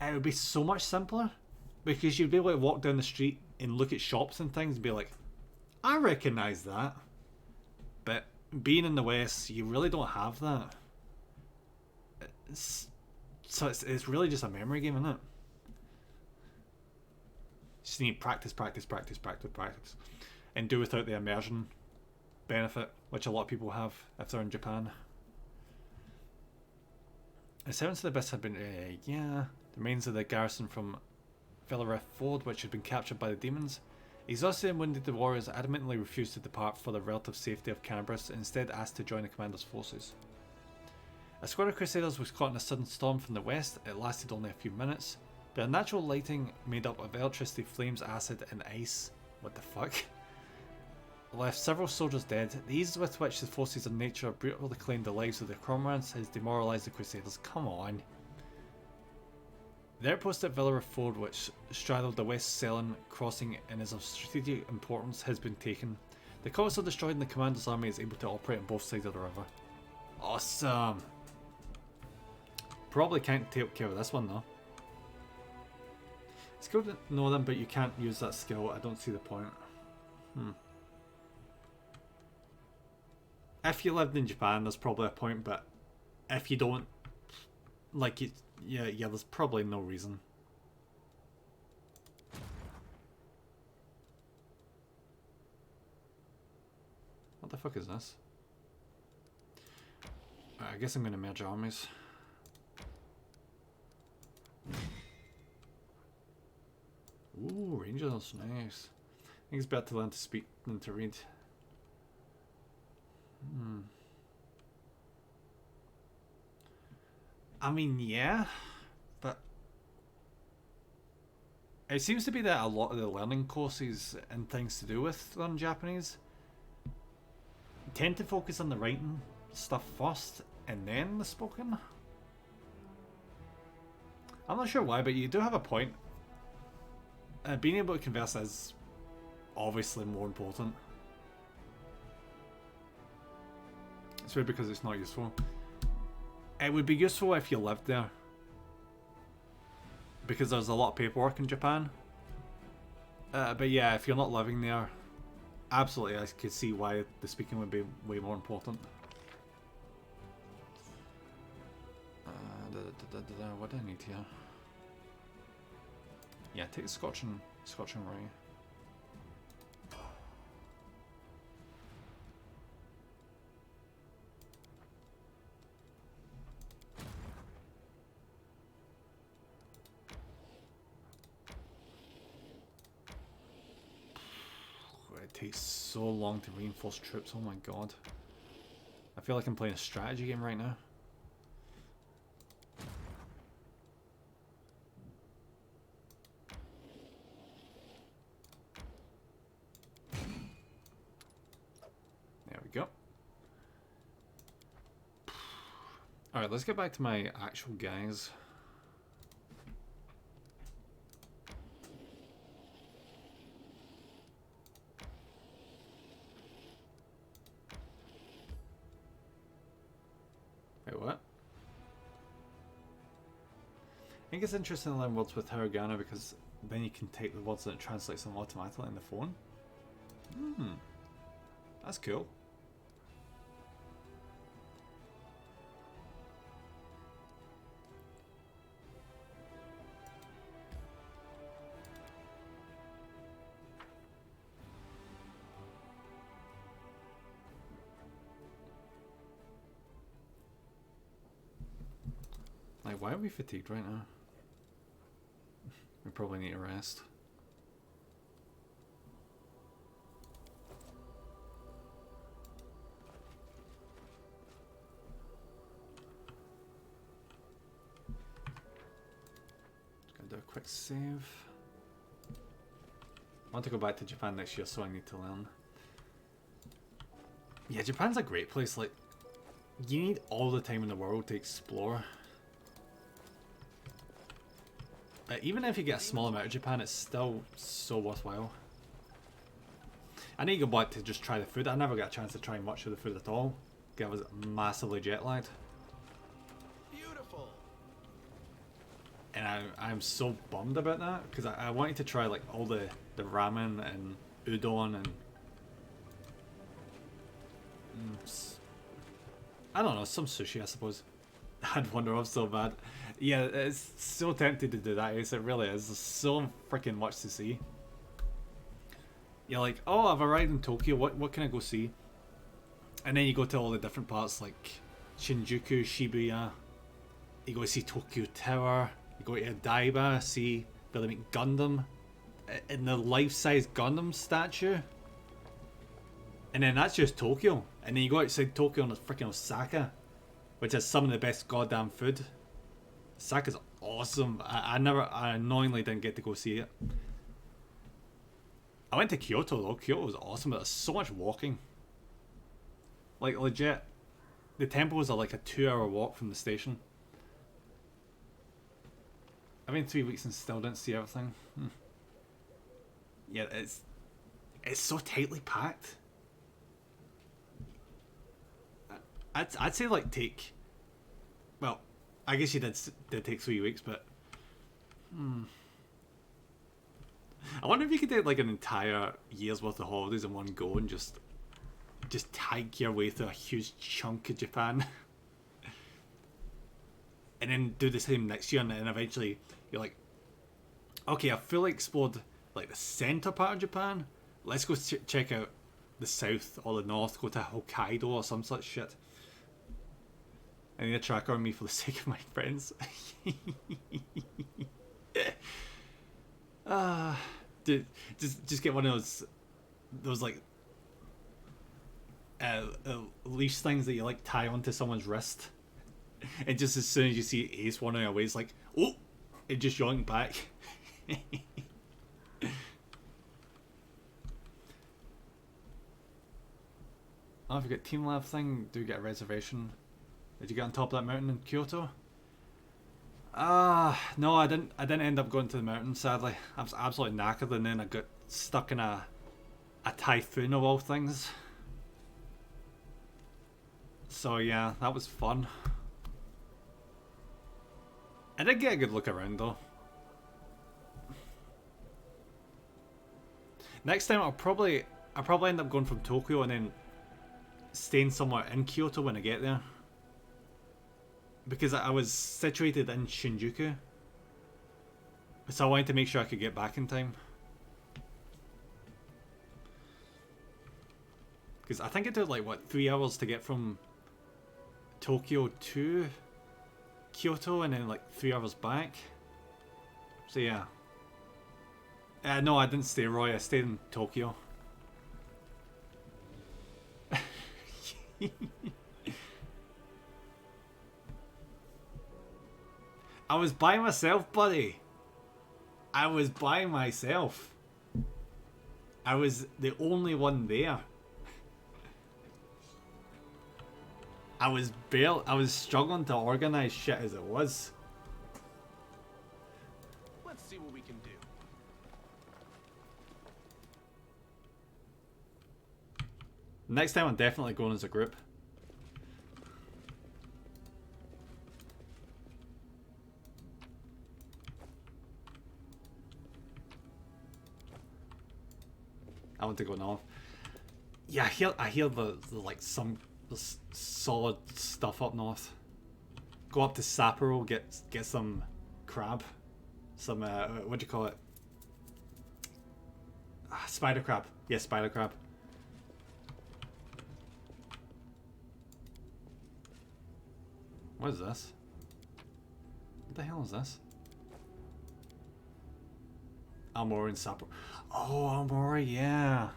it would be so much simpler. Because you'd be able to walk down the street and look at shops and things and be like, I recognise that. But being in the West, you really don't have that. So it's really just a memory game, isn't it? Just need practice. And do without the immersion benefit, which a lot of people have if they're in Japan. The Servants of the Abyss had been, the remains of the garrison from Villaref Ford, which had been captured by the demons. Exhausted and wounded, the warriors adamantly refused to depart for the relative safety of Canberus and instead asked to join the commander's forces. A squad of Crusaders was caught in a sudden storm from the west. It lasted only a few minutes, but a natural lighting made up of electricity, flames, acid, and ice. What the fuck? Left several soldiers dead. The ease with which the forces of nature brutally claimed the lives of their comrades has demoralised the Crusaders. Come on. The outpost at Villaref Ford, which straddled the West Selen crossing and is of strategic importance, has been taken. The cultists are destroyed and the commander's army is able to operate on both sides of the river. Awesome! Probably can't take care of this one though. It's good to know them, but you can't use that skill. I don't see the point. If you lived in Japan, there's probably a point, but if you don't, like, yeah, there's probably no reason. What the fuck is this? I guess I'm gonna merge armies. Ooh, Rangers, nice. I think it's better to learn to speak than to read. I mean, yeah, but it seems to be that a lot of the learning courses and things to do with learning Japanese tend to focus on the writing stuff first and then the spoken. I'm not sure why, but you do have a point. Being able to converse is obviously more important. It's weird because it's not useful. It would be useful if you lived there, because there's a lot of paperwork in Japan. But yeah, if you're not living there, absolutely I could see why the speaking would be way more important. What do I need here? Yeah, take the Scotch and Rye. It takes so long to reinforce troops, oh my god. I feel like I'm playing a strategy game right now. There we go. Alright, let's get back to my actual guys. Wait, what? I think it's interesting to learn words with hiragana because then you can take the words and it translates them automatically in the phone. That's cool. Like, why are we fatigued right now? We probably need to rest. Just gonna do a quick save. I want to go back to Japan next year, so I need to learn. Yeah, Japan's a great place. Like, you need all the time in the world to explore. Even if you get a small amount of Japan, it's still so worthwhile. I need to go back to just try the food. I never got a chance to try much of the food at all. I was massively jet lagged. Beautiful. And I'm so bummed about that, because I wanted to try like all the ramen and udon and I don't know, some sushi I suppose. I'd wander off so bad. Yeah, it's so tempted to do that, Ace. It really is. There's so freaking much to see. You're like, oh, I've arrived in Tokyo. What can I go see? And then you go to all the different parts like Shinjuku, Shibuya. You go see Tokyo Tower. You go to Odaiba, see where they make Gundam in the life-size Gundam statue. And then that's just Tokyo. And then you go outside Tokyo and there's freaking Osaka, which has some of the best goddamn food. Osaka's awesome. I annoyingly didn't get to go see it. I went to Kyoto though. Kyoto was awesome, but there's so much walking. Like legit, the temples are like a 2-hour walk from the station. I've been 3 weeks and still didn't see everything. Yeah, it's so tightly packed. I'd say like take. Well, I guess you did take 3 weeks, but I wonder if you could take like an entire year's worth of holidays in one go and just hike your way through a huge chunk of Japan, and then do the same next year, and then eventually you're like, okay, I've fully explored like the center part of Japan. Let's go check out the south or the north. Go to Hokkaido or some such shit. I need a tracker on me for the sake of my friends. Dude, just get one of those like leash things that you like tie onto someone's wrist, and just as soon as you see Ace running away, it's like, oh, it just yoinked back. Oh, if you got Team Lab thing, do get a reservation. Did you get on top of that mountain in Kyoto? No, I didn't end up going to the mountain, sadly. I was absolutely knackered, and then I got stuck in a typhoon of all things. So yeah, that was fun. I did get a good look around though. Next time I'll probably end up going from Tokyo and then staying somewhere in Kyoto when I get there. Because I was situated in Shinjuku. So I wanted to make sure I could get back in time. Because I think it took like, what, 3 hours to get from Tokyo to Kyoto and then like 3 hours back. So yeah. No, I didn't stay Roy, I stayed in Tokyo. I was by myself, buddy. I was by myself. I was the only one there. I was struggling to organize shit as it was. Let's see what we can do. Next time I'm definitely going as a group. I want to go north. Yeah, I hear the like some solid stuff up north. Go up to Sapporo, get some crab, some what do you call it? Spider crab. Yeah, spider crab. What is this? the hell is this? Almori and Sapporo. Oh, Almori, yeah.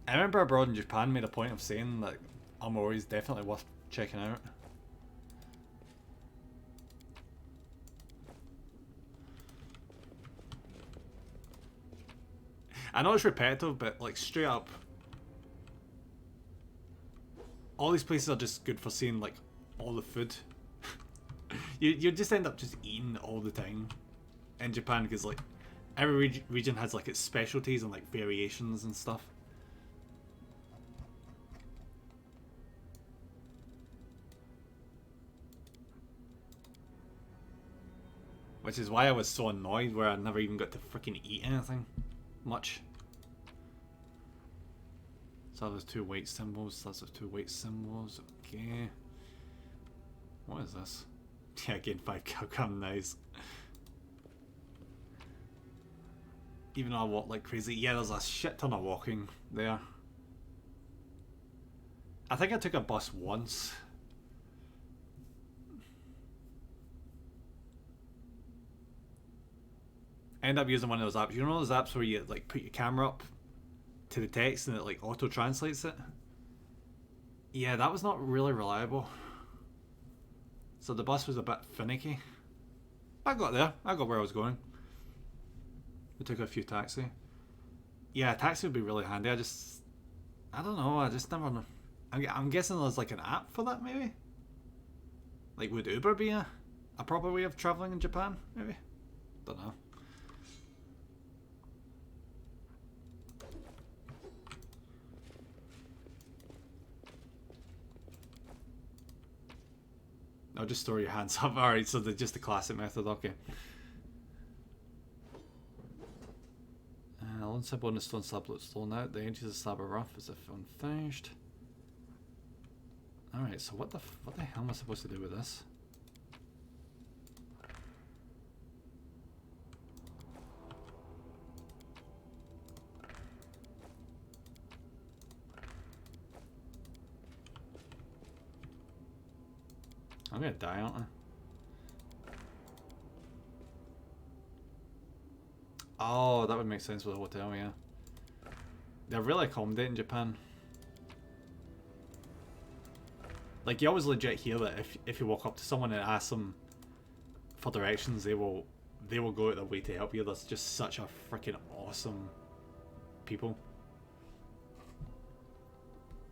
I remember abroad in Japan made a point of saying that Almori is definitely worth checking out. I know it's repetitive, but like straight up, all these places are just good for seeing like all the food. you just end up just eating all the time in Japan because like every region has like its specialties and like variations and stuff. Which is why I was so annoyed where I never even got to freaking eat anything much. So there's 2 weight symbols, that's 2 weight symbols, okay. What is this? Yeah, again, 5 kilogram, nice. Even though I walk like crazy, yeah, there's a shit ton of walking there. I think I took a bus once. I end up using one of those apps. You know those apps where you like put your camera up to the text and it like auto translates it? Yeah, that was not really reliable. So the bus was a bit finicky. I got there. I got where I was going. We took a few taxi. Yeah, a taxi would be really handy. I don't know. I just never know. I'm guessing there's like an app for that maybe? Like would Uber be a proper way of travelling in Japan maybe? Don't know. I'll just store your hands up. Alright, so just the classic method, okay. Lone symbol on the stone slab looks thrown out. The edges of the slab are rough as if unfinished. Alright, so what the hell am I supposed to do with this? I'm gonna die, aren't I? Oh, that would make sense with a hotel, yeah. They're really accommodating Japan. Like, you always legit hear that if you walk up to someone and ask them for directions, they will go out their way to help you. That's just such a freaking awesome people.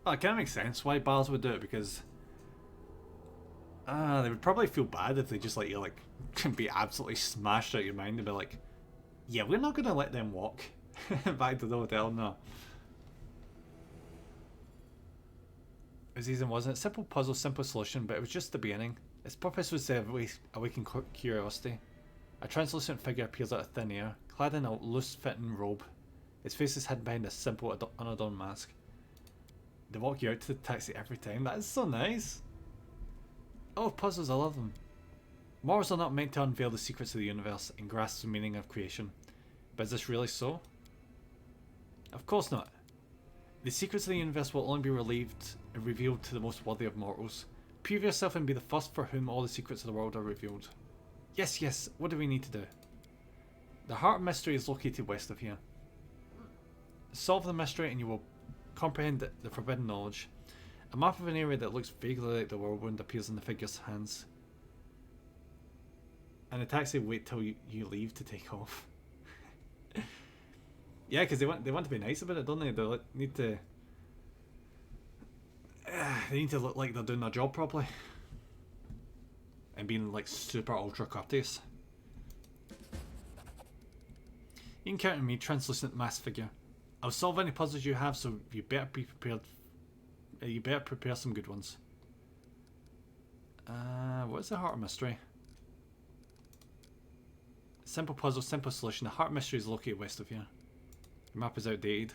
Well, it kind of makes sense why bars would do it, because they would probably feel bad if they just let you like be absolutely smashed out your mind and be like, yeah, we're not gonna let them walk back to the hotel, no. It was easy, wasn't it? Simple puzzle, simple solution, but it was just the beginning. Its purpose was to awaken curiosity. A translucent figure appears out of thin air, clad in a loose-fitting robe. Its face is hidden behind a simple, unadorned mask. They walk you out to the taxi every time. That is so nice. Oh, puzzles, I love them. Mortals are not meant to unveil the secrets of the universe and grasp the meaning of creation. But is this really so? Of course not. The secrets of the universe will only be revealed to the most worthy of mortals. Prove yourself and be the first for whom all the secrets of the world are revealed. Yes, yes, what do we need to do? The heart of mystery is located west of here. Solve the mystery and you will comprehend the forbidden knowledge. A map of an area that looks vaguely like the whirlwind appears in the figure's hands. And the taxi wait till you leave to take off. Yeah, because they want to be nice about it, don't they? They need to. They need to look like they're doing their job properly. And being like super ultra courteous. You can count on me, translucent masked figure. I'll solve any puzzles you have, so you better be prepared. You better prepare some good ones. What's the heart of mystery? Simple puzzle, simple solution. The heart of mystery is located west of here. The map is outdated.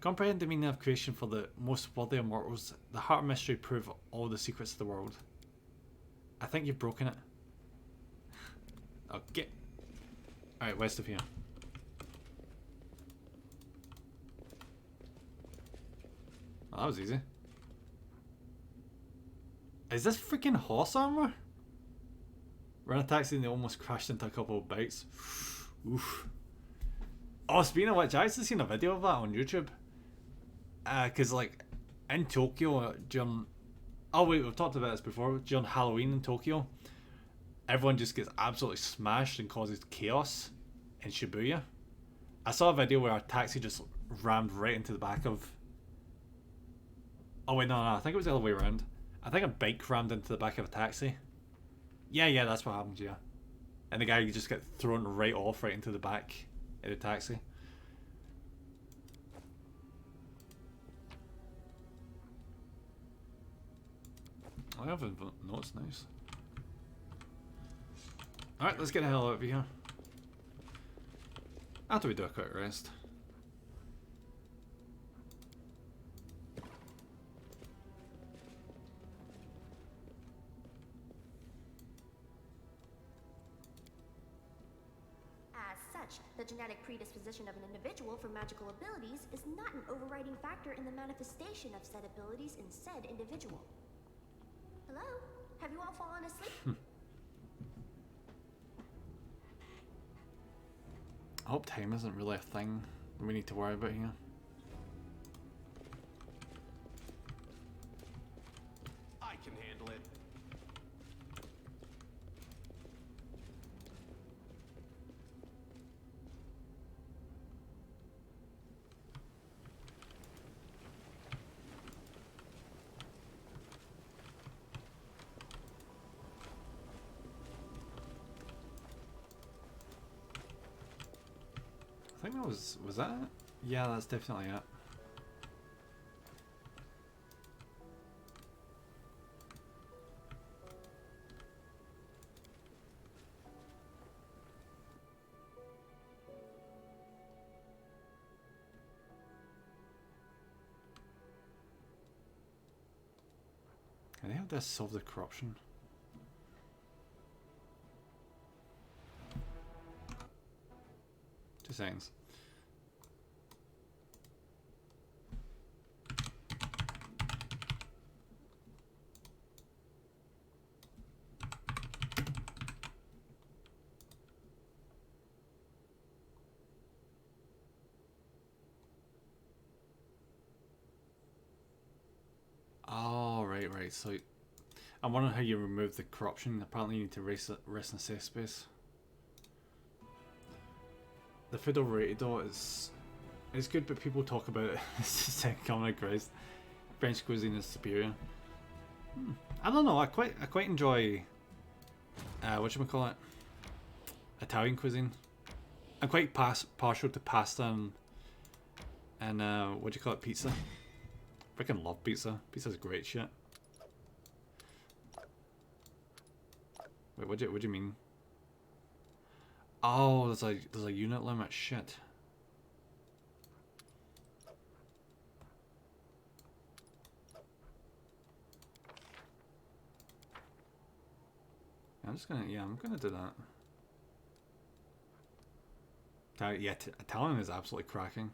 Comprehend the meaning of creation for the most worthy of mortals. The heart of mystery prove all the secrets of the world. I think you've broken it. Okay. Alright, west of here. Well, that was easy. Is this freaking horse armor? We're in a taxi and they almost crashed into a couple of bikes. Oof. Oh, speaking of which, I actually seen a video of that on YouTube. Cause like in Tokyo during, oh wait, we've talked about this before. During Halloween in Tokyo, everyone just gets absolutely smashed and causes chaos in Shibuya. I saw a video where a taxi just rammed right into the back of. Oh wait, no, I think it was the other way around. I think a bike rammed into the back of a taxi. Yeah, that's what happened, yeah. And the guy just got thrown right off right into the back of the taxi. I haven't noticed, nice. Alright, let's get the hell out of here. After we do a quick rest. As such, the genetic predisposition of an individual for magical abilities is not an overriding factor in the manifestation of said abilities in said individual. Hello? Have you all fallen asleep? I hope time isn't really a thing we need to worry about here. I can handle it. I think that was that it? Yeah, that's definitely it. Can they have this solve the corruption? Two seconds. Oh, right. So, I'm wondering how you remove the corruption. Apparently you need to rest in a safe space. The food overrated though is good, but people talk about it. It's just like common Christ. French cuisine is superior. I don't know. I quite enjoy whatchamacallit, Italian cuisine. I'm quite partial to pasta and what do you call it, pizza. Freaking love pizza. Pizza's great shit. Wait, what do you mean? Oh, there's a unit limit. Shit. I'm gonna do that. Yeah, Italian is absolutely cracking.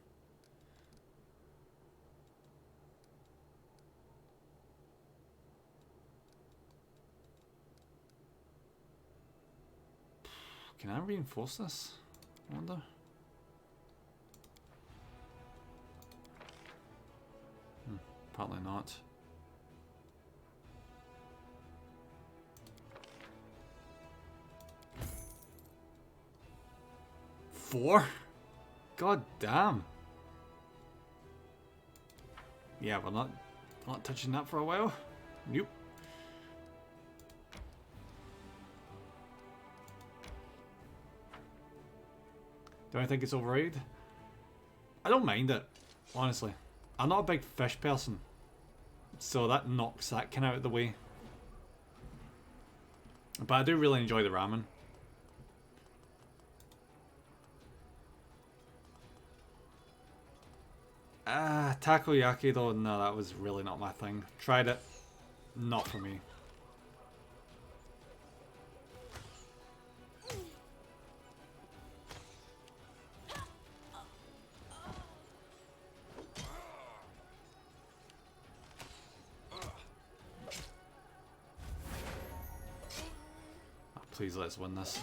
Can I reinforce this? I wonder. Apparently not. Four? God damn. Yeah, we're not touching that for a while. Nope. Do I think it's overrated? I don't mind it, honestly. I'm not a big fish person, so that knocks that kind of out of the way. But I do really enjoy the ramen. Takoyaki though, no, that was really not my thing. Tried it, not for me. Please let's win this.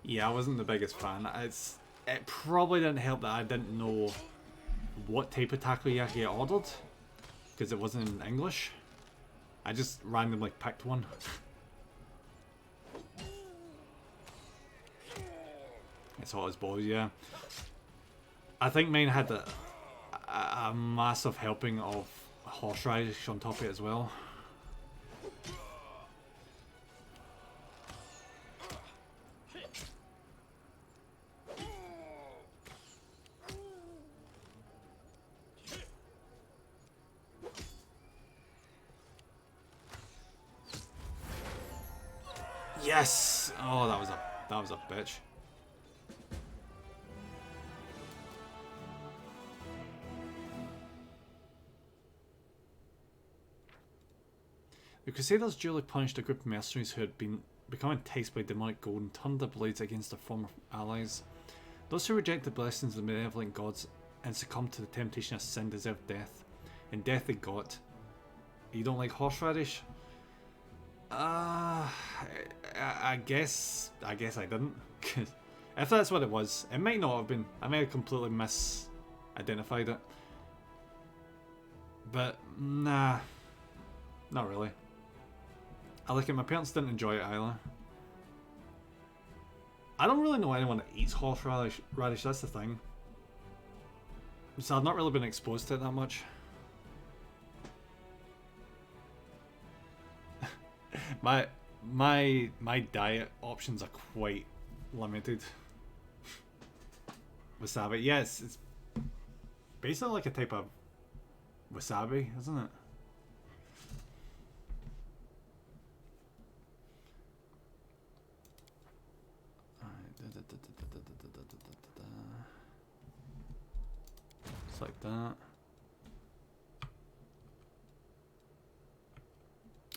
Yeah, I wasn't the biggest fan. It probably didn't help that I didn't know what type of takoyaki I ordered, because it wasn't in English. I just randomly picked one. It's hot as balls, yeah. I think mine had a massive helping of horseradish on top of it as well. Yes! Oh, that was a bitch. The Crusaders duly punished a group of mercenaries who had become enticed by demonic gold and turned their blades against their former allies. Those who reject the blessings of the benevolent gods and succumb to the temptation of sin deserve death, and death they got. You don't like horseradish? I guess I didn't. If that's what it was, it might not have been. I may have completely misidentified it. But nah, not really. I like it. My parents didn't enjoy it either. I don't really know anyone that eats horseradish. That's the thing. So I've not really been exposed to it that much. My diet options are quite limited. Wasabi, yes, it's basically like a type of wasabi, isn't it? It's like that.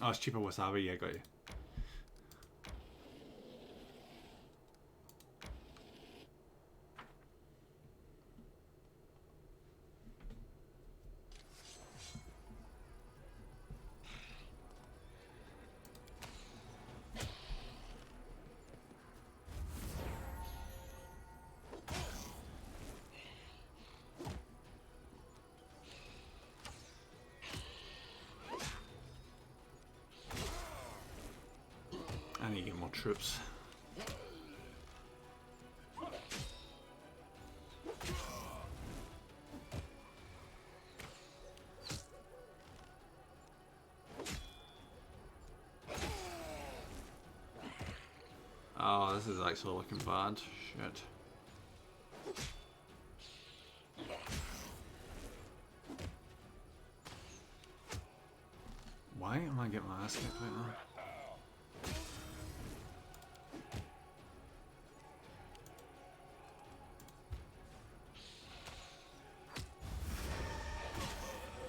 Oh, it's cheaper wasabi, yeah, got you. I need to get more troops. Oh, this is actually looking bad. Shit. Why am I getting my ass kicked right now?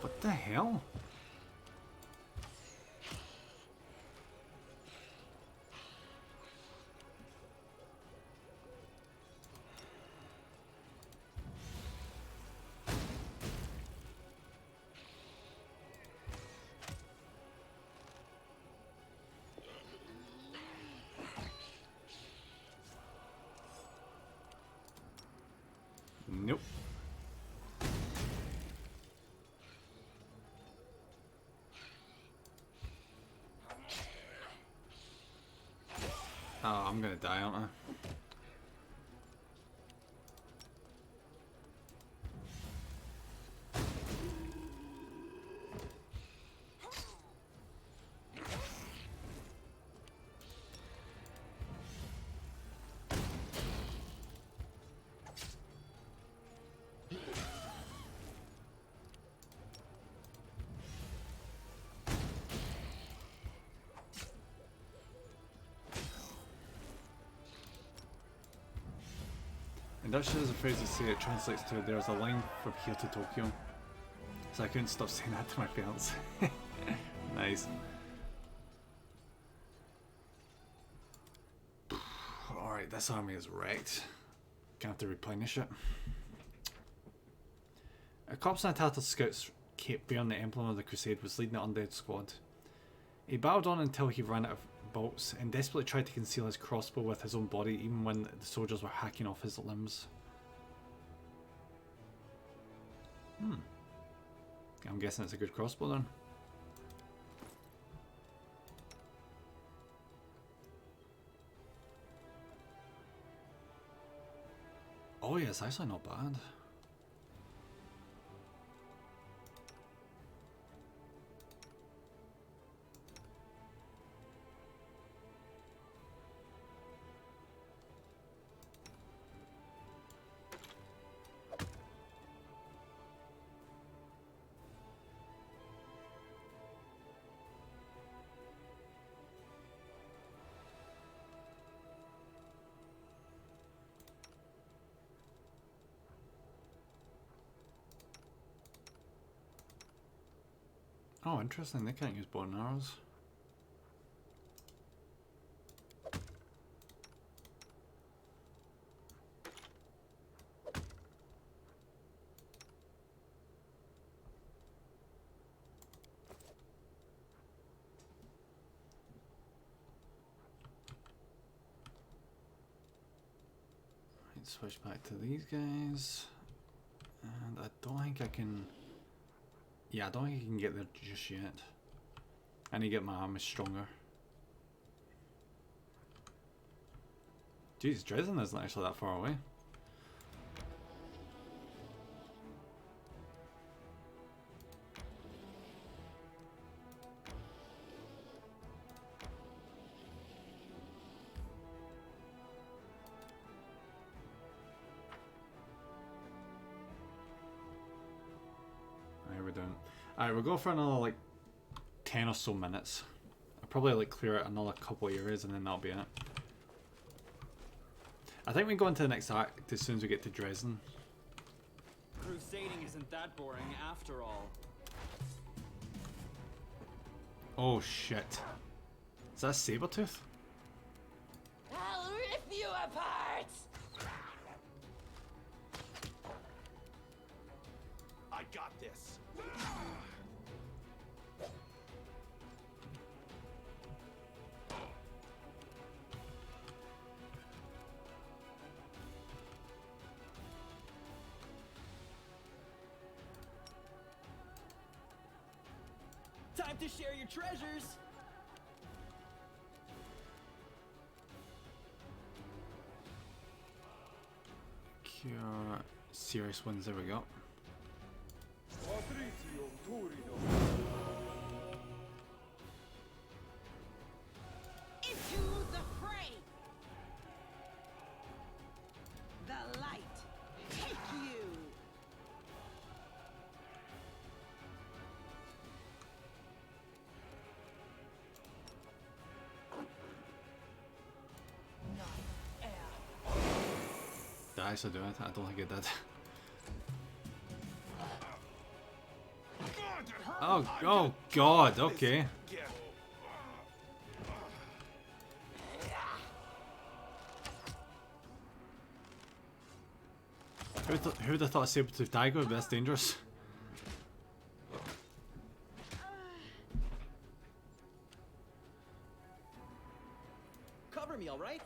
What the hell? Nope. Oh, I'm gonna die, aren't I? In Dutch there's a phrase to say it translates to "there's a line from here to Tokyo." So I couldn't stop saying that to my parents. Nice. Right, this army is wrecked. Gonna have to replenish it. A corpse and a tattered scout's cape bearing the emblem of the Crusade was leading the undead squad. He battled on until he ran out of bolts and desperately tried to conceal his crossbow with his own body even when the soldiers were hacking off his limbs. I'm guessing it's a good crossbow then. Oh yeah, it's actually not bad. Oh, interesting. They can't use bow and arrows. Right, switch back to these guys. And I don't think I can... Yeah, I don't think I can get there just yet. I need to get my army stronger. Jeez, Dresden isn't actually that far away. We're doing. Alright, we'll go for another like 10 or so minutes. I'll probably like clear out another couple of areas and then that'll be it. I think we go into the next act as soon as we get to Dresden. Crusading isn't that boring after all. Oh shit. Is that Sabretooth? I'll rip you apart! I got this. Time to share your treasures. Cure serious ones, there we go. Into the fray! The light, take you! Did I actually do it? I don't think it did. Oh god, okay. Who would have thought a Sabretooth Tiger would be this dangerous? Cover me, all right?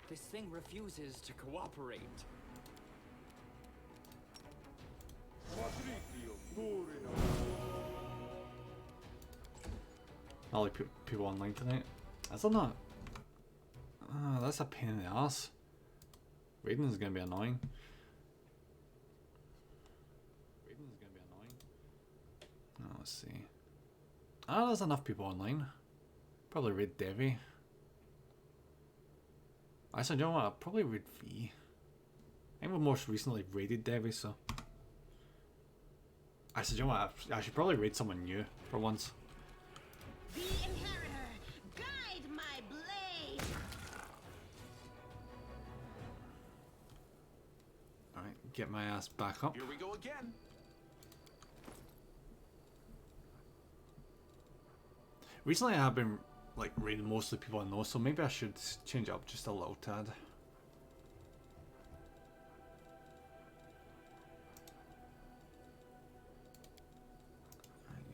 This thing refuses to cooperate. Not like people online tonight. Is that not? That's a pain in the ass. Raiden is gonna be annoying. Oh, let's see. There's enough people online. Probably raid Devi. Actually, you know what? I'll probably raid V. I think we most recently raided Devi, so. Actually, you know what? I should probably raid someone new for once. The Inheritor, guide my blade! Alright, get my ass back up. Here we go again. Recently I have been like reading mostly people I know, so maybe I should change it up just a little tad.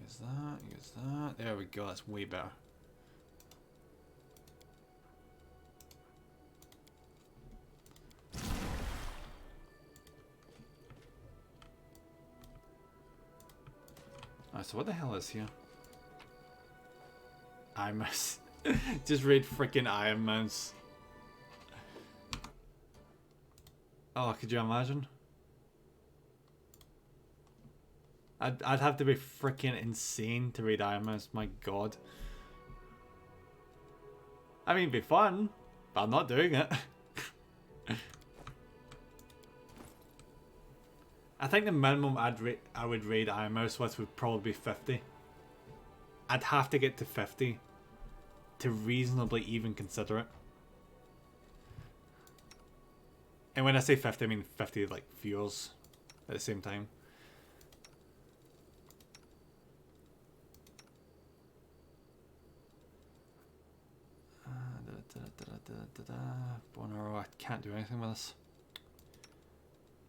Use that, use that. There we go, that's way better. Alright, so what the hell is here? Iron Mouse. Just read freaking Iron Mouse. Oh, could you imagine? I'd have to be freaking insane to read Iron Mouse, my god. I mean, it'd be fun, but I'm not doing it. I think the minimum I would raid Iron Mouse with would probably be 50. I'd have to get to 50 to reasonably even consider it. And when I say 50, I mean 50 like viewers at the same time. WotR, I can't do anything with this.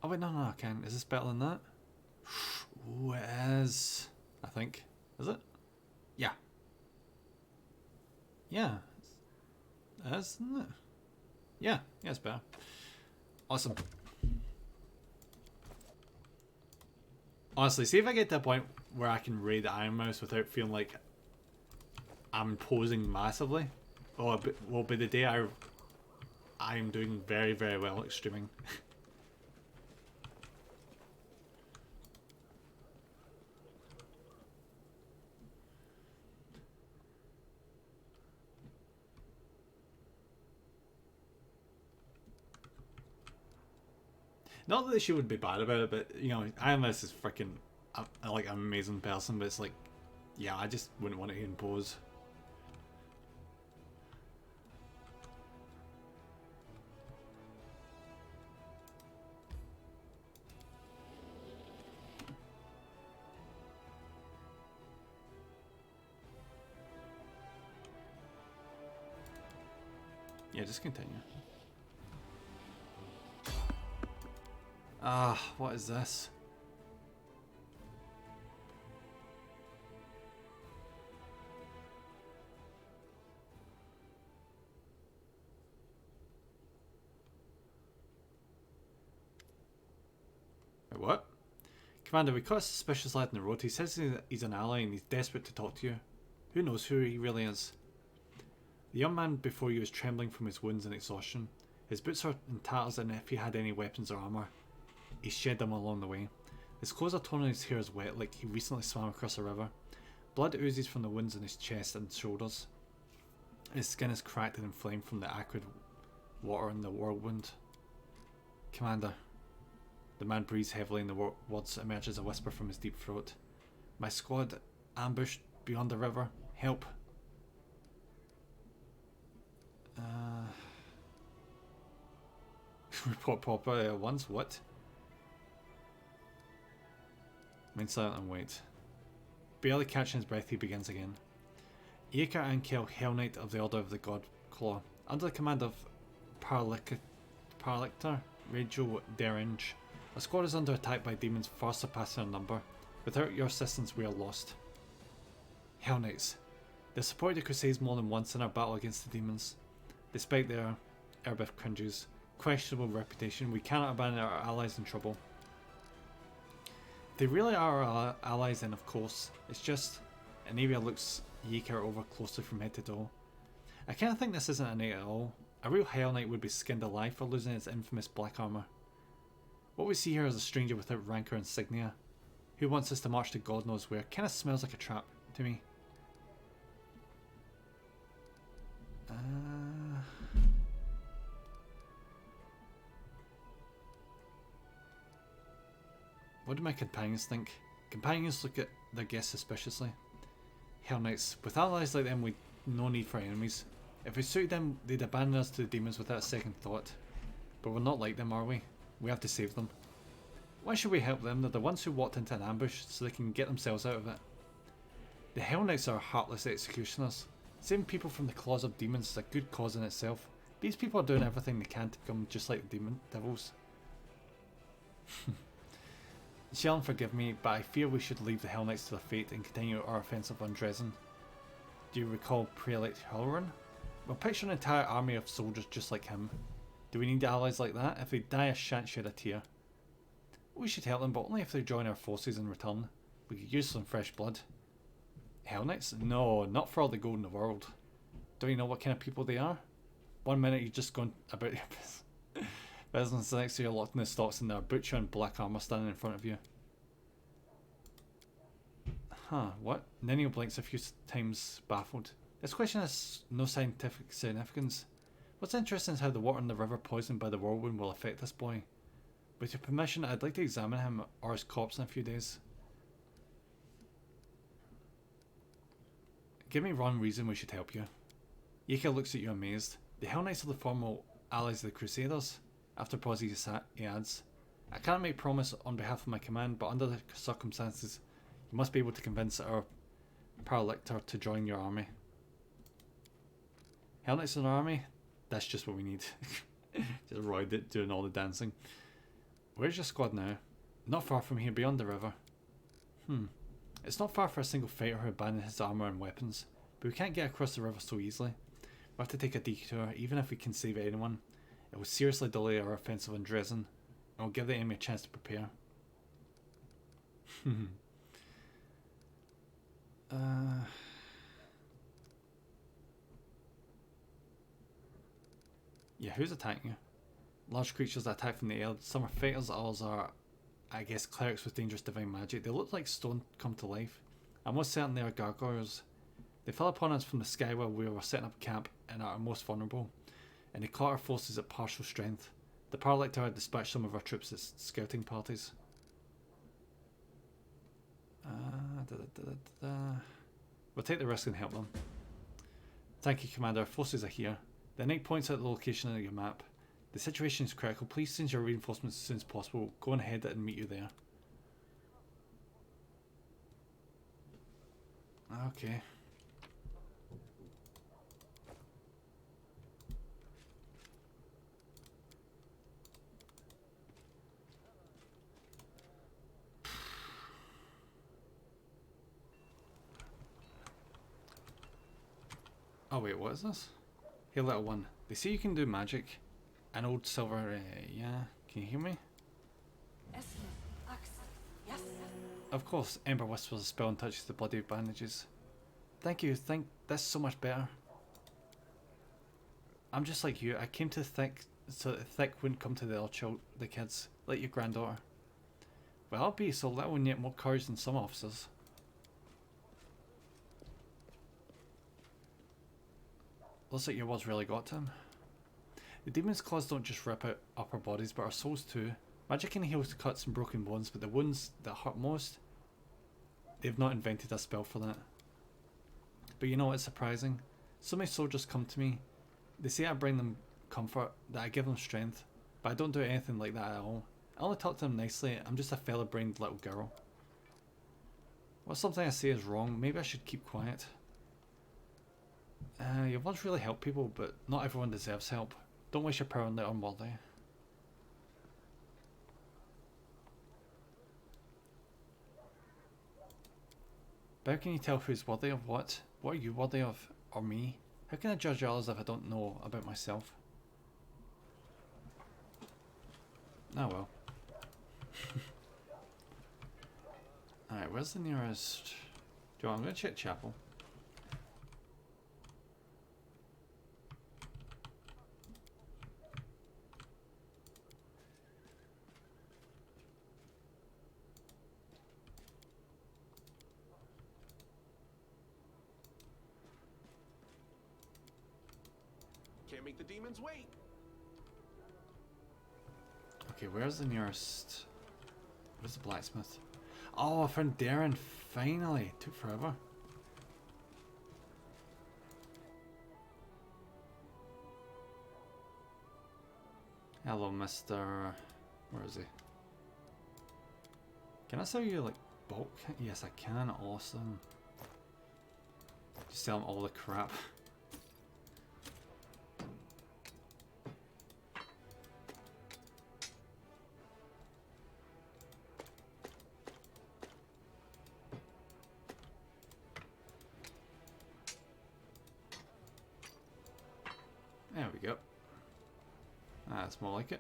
Oh wait, no, I can. Is this better than that? Ooh, it is. I think. Is it? Yeah. Yeah. It is, isn't it? Yeah, it's better. Awesome. Honestly, see if I get to a point where I can raid the Iron Mouse without feeling like I'm imposing massively. Oh, it will be the day I'm doing very, very well at streaming. Not that she would be bad about it, but you know, Iron Mouse is freaking like an amazing person, but it's like, yeah, I just wouldn't want to impose. Yeah, just continue. Ah, what is this? Wait, what? Commander, we caught a suspicious lad in the road. He says he's an ally and he's desperate to talk to you. Who knows who he really is? The young man before you is trembling from his wounds and exhaustion. His boots are in tatters, and if he had any weapons or armour, he shed them along the way. His clothes are torn and his hair is wet, like he recently swam across a river. Blood oozes from the wounds in his chest and shoulders. His skin is cracked and inflamed from the acrid water in the whirlwind. Commander. The man breathes heavily and the words emerge as a whisper from his deep throat. My squad ambushed beyond the river. Help. Report proper at once. What? Remain silent and wait. Barely catching his breath, he begins again. Iker Ankel, Hell Knight of the Order of the God Claw, under the command of Paralictor Rachel Deringe, a squad is under attack by demons far surpassing our number. Without your assistance, we are lost. Hell Knights. They supported the Crusades more than once in our battle against the demons. Despite their Erbith cringes, questionable reputation, we cannot abandon our allies in trouble. If they really are our allies, then of course, it's just an area looks Yeaker over closely from head to toe. I kind of think this isn't a knight at all. A real Hell Knight would be skinned alive for losing its infamous black armour. What we see here is a stranger without rank or insignia, who wants us to march to God knows where. Kind of smells like a trap to me. What do my companions think? Companions look at their guests suspiciously. Hell Knights, with allies like them, we no need for enemies. If we suited them, they'd abandon us to the demons without a second thought. But we're not like them, are we? We have to save them. Why should we help them? They're the ones who walked into an ambush, so they can get themselves out of it. The Hell Knights are heartless executioners. Saving people from the claws of demons is a good cause in itself. These people are doing everything they can to become just like the demon devils. Shellen, forgive me, but I fear we should leave the Hell Knights to their fate and continue our offensive on Dresden. Do you recall Prelate Halloran? Well, picture an entire army of soldiers just like him. Do we need allies like that? If they die, I shan't shed a tear. We should help them, but only if they join our forces in return. We could use some fresh blood. Hell Knights? No, not for all the gold in the world. Don't you know what kind of people they are? One minute you're just going about your business, the next you're locked in the stocks and there are butcher and black armour standing in front of you. Huh, what? Nenio blinks a few times, baffled. This question has no scientific significance. What's interesting is how the water in the river poisoned by the whirlwind will affect this boy. With your permission, I'd like to examine him or his corpse in a few days. Give me one reason we should help you. Yika looks at you amazed. The Hell Knights are the formal allies of the Crusaders. After pausing, he adds, I can't make promise on behalf of my command, but under the circumstances, you must be able to convince our Paralictor to join your army. Hell Knights in our army? That's just what we need. Just Roy doing all the dancing. Where's your squad now? Not far from here, beyond the river. It's not far for a single fighter who abandoned his armour and weapons, but we can't get across the river so easily. We have to take a detour, even if we can save anyone. It will seriously delay our offensive on Dresden, and will give the enemy a chance to prepare. Yeah, who's attacking you? Large creatures that attack from the air. Some are fighters, others are, I guess, clerics with dangerous divine magic. They look like stone come to life. I'm most certain they are gargoyles. They fell upon us from the sky while we were setting up camp and are most vulnerable, and they caught our forces at partial strength. The Paralictor had dispatched some of our troops as scouting parties. We'll take the risk and help them. Thank you, Commander. Our forces are here. The knight points out the location on your map. The situation is critical. Please send your reinforcements as soon as possible. Go on ahead and meet you there. Okay. Oh wait, what is this? Hey little one, they say you can do magic. An old silver, yeah, can you hear me? Yes. Of course, Ember whispers a spell and touches the bloody bandages. Thank you, that's so much better. I'm just like you, I came to Thick so that Thick wouldn't come to the kids, like your granddaughter. Well, I'll be so little and yet more courage than some officers. Looks like your words really got to him. The demon's claws don't just rip out upper bodies, but our souls too. Magic can heal cuts and broken bones, but the wounds that hurt most, they've not invented a spell for that. But you know what's surprising? So many soldiers come to me. They say I bring them comfort, that I give them strength, but I don't do anything like that at all. I only talk to them nicely. I'm just a feather-brained little girl. What's something I say is wrong? Maybe I should keep quiet. Your words really help people, but not everyone deserves help. Don't waste your power on the unworthy. But how can you tell who's worthy of what? What are you worthy of? Or me? How can I judge others if I don't know about myself? Oh well. Alright, where's the nearest... Do you want, I'm going to check chapel. Can't make the demons wait. Okay, where's the nearest... Where's the blacksmith? Oh, I found Darren, finally. Took forever. Hello, Mr... Where is he? Can I sell you, like, bulk? Yes, I can. Awesome. Just sell them all the crap. There we go. That's more like it.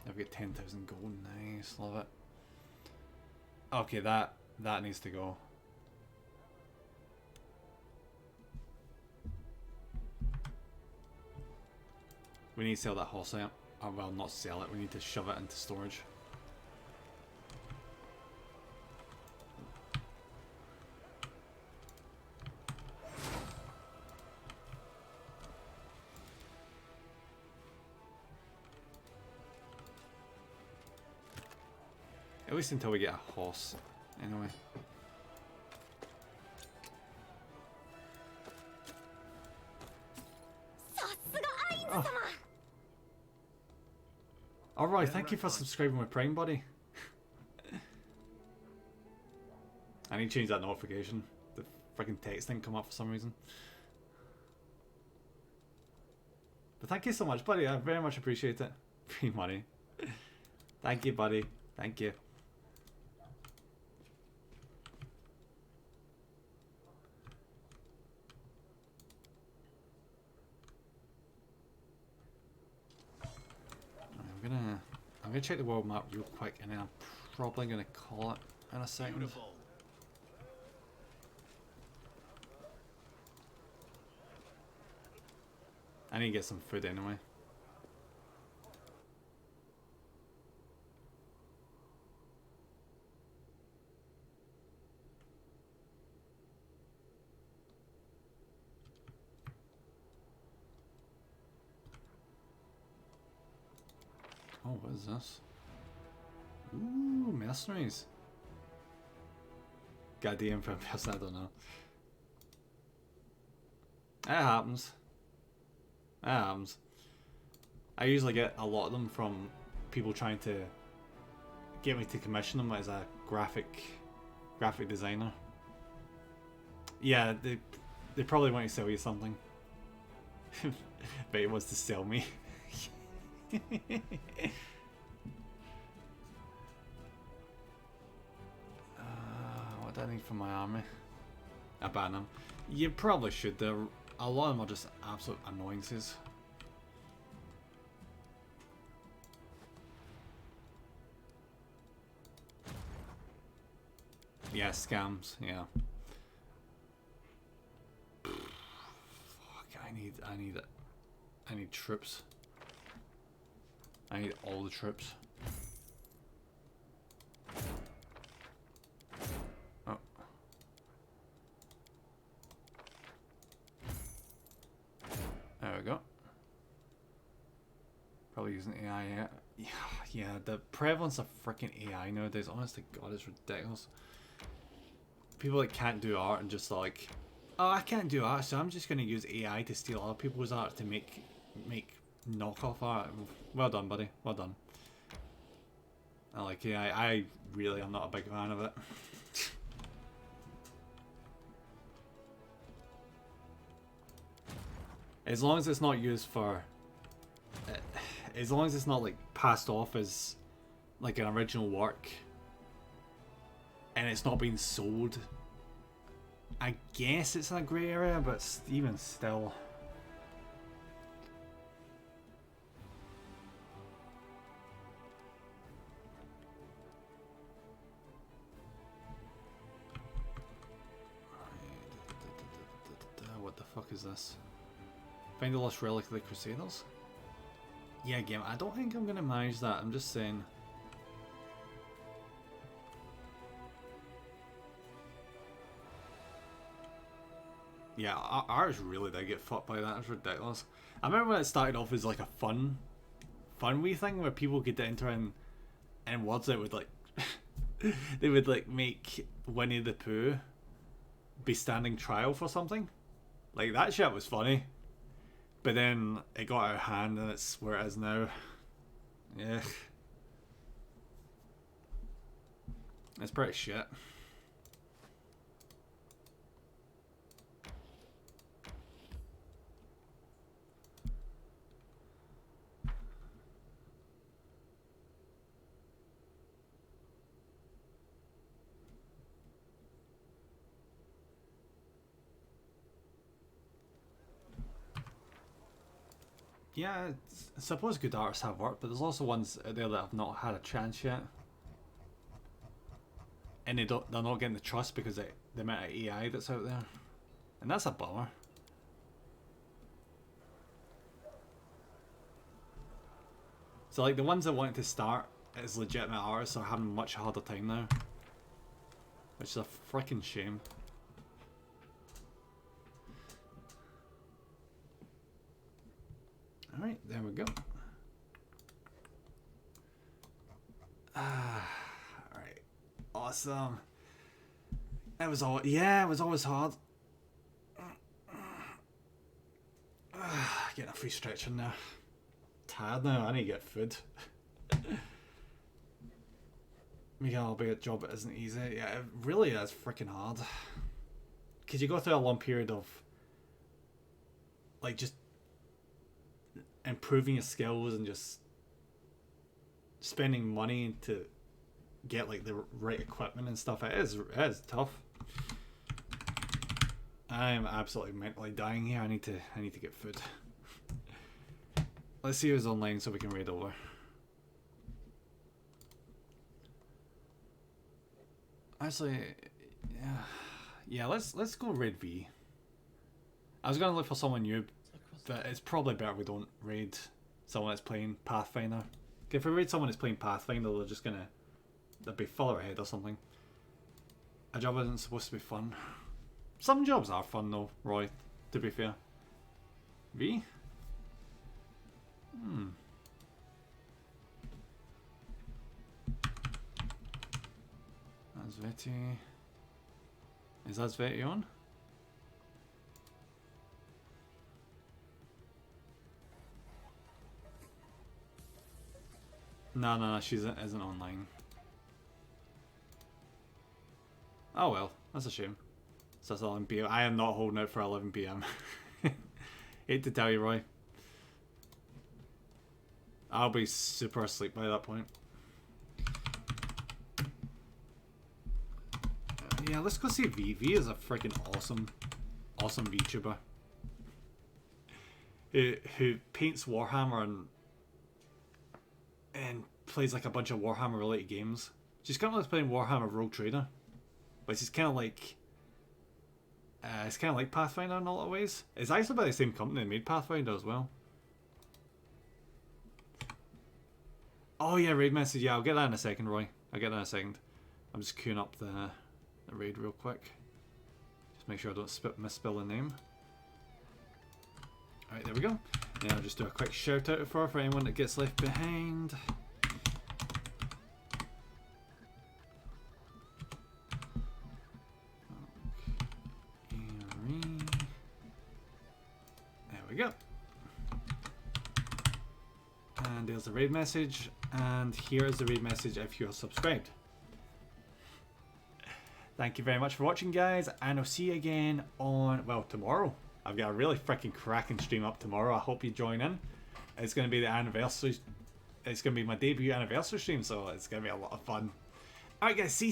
I've got 10,000 gold. Nice, love it. Okay, that needs to go. We need to sell that horse out. Oh, well, not sell it. We need to shove it into storage. At least until we get a horse, anyway. Oh. Alright, thank you for subscribing with Prime, buddy. I need to change that notification. The freaking text didn't come up for some reason. But thank you so much, buddy. I very much appreciate it. Free money. Thank you, buddy. Thank you. I'm gonna check the world map real quick, and then I'm probably gonna call it in a second. Beautiful. I need to get some food anyway. Oh, what is this? Ooh, mercenaries. Goddamn for a person, I don't know. That happens. That happens. I usually get a lot of them from people trying to get me to commission them as a graphic designer. Yeah, they probably want to sell you something. But it wants to sell me. What do I need for my army? A banner. You probably should. A lot of them are just absolute annoyances. Yeah, scams. Yeah. Fuck! I need troops. I need all the troops. Oh. There we go. Probably using AI. Yeah, the prevalence of freaking AI nowadays, honest to God, is ridiculous. People that can't do art and just like, oh, I can't do art, so I'm just going to use AI to steal other people's art to make knockoff art. Well done, buddy. Well done. I like AI. I really am not a big fan of it. As long as it's not used for... As long as it's not like passed off as like an original work and it's not being sold, I guess it's in a grey area, but even still. What the fuck is this? Find the lost relic of the Crusaders? Yeah, game. I don't think I'm going to manage that. I'm just saying. Yeah, ours really did get fucked by that. It's ridiculous. I remember when it started off as like a fun wee thing where people could enter in words that would like they would like make Winnie the Pooh be standing trial for something. Like that shit was funny. But then it got out of hand and it's where it is now. Yeah. It's pretty shit. Yeah, I suppose good artists have work, but there's also ones out there that have not had a chance yet. And they're not getting the trust because of the amount of AI that's out there. And that's a bummer. So like the ones that wanted to start as legitimate artists are having a much harder time now. Which is a freaking shame. Alright, there we go. Alright. Awesome. It was all, yeah, it was always hard. Getting a free stretch in there. Tired now, I need to get food. Making a albeit job it isn't easy. Yeah, it really is freaking hard. Because you go through a long period of like just improving your skills and just spending money to get like the right equipment and stuff. It is tough. I am absolutely mentally dying here. I need to get food. Let's see who's online so we can raid over. Actually, yeah. Let's go raid V. I was gonna look for someone new, but it's probably better we don't raid someone that's playing Pathfinder. If we raid someone that's playing Pathfinder, they'll be further ahead or something. A job isn't supposed to be fun. Some jobs are fun though, Roy, to be fair. V? That's Veti. Is that Veti on? No, she isn't online. Oh well, that's a shame. So that's 11 PM. I am not holding out for 11 PM. Hate to tell you, Roy. I'll be super asleep by that point. Yeah, let's go see V. V is a freaking awesome VTuber. Who paints Warhammer and plays like a bunch of Warhammer related games. She's currently playing Warhammer Rogue Trader, which is kind of like it's kind of like Pathfinder in a lot of ways. It's actually by the same company that made Pathfinder as well. Oh yeah, raid message. Yeah, I'll get that in a second, Roy. I'll get that in a second. I'm just queuing up the raid real quick. Just make sure I don't misspell the name. Alright, there we go. Then I'll just do a quick shout out for anyone that gets left behind. There we go. And there's the raid message. And here is the raid message if you're subscribed. Thank you very much for watching, guys, and I'll see you again on, well, tomorrow. I've got a really freaking cracking stream up tomorrow. I hope you join in. It's going to be the anniversary. It's going to be my debut anniversary stream, so it's going to be a lot of fun. Alright, guys, see you.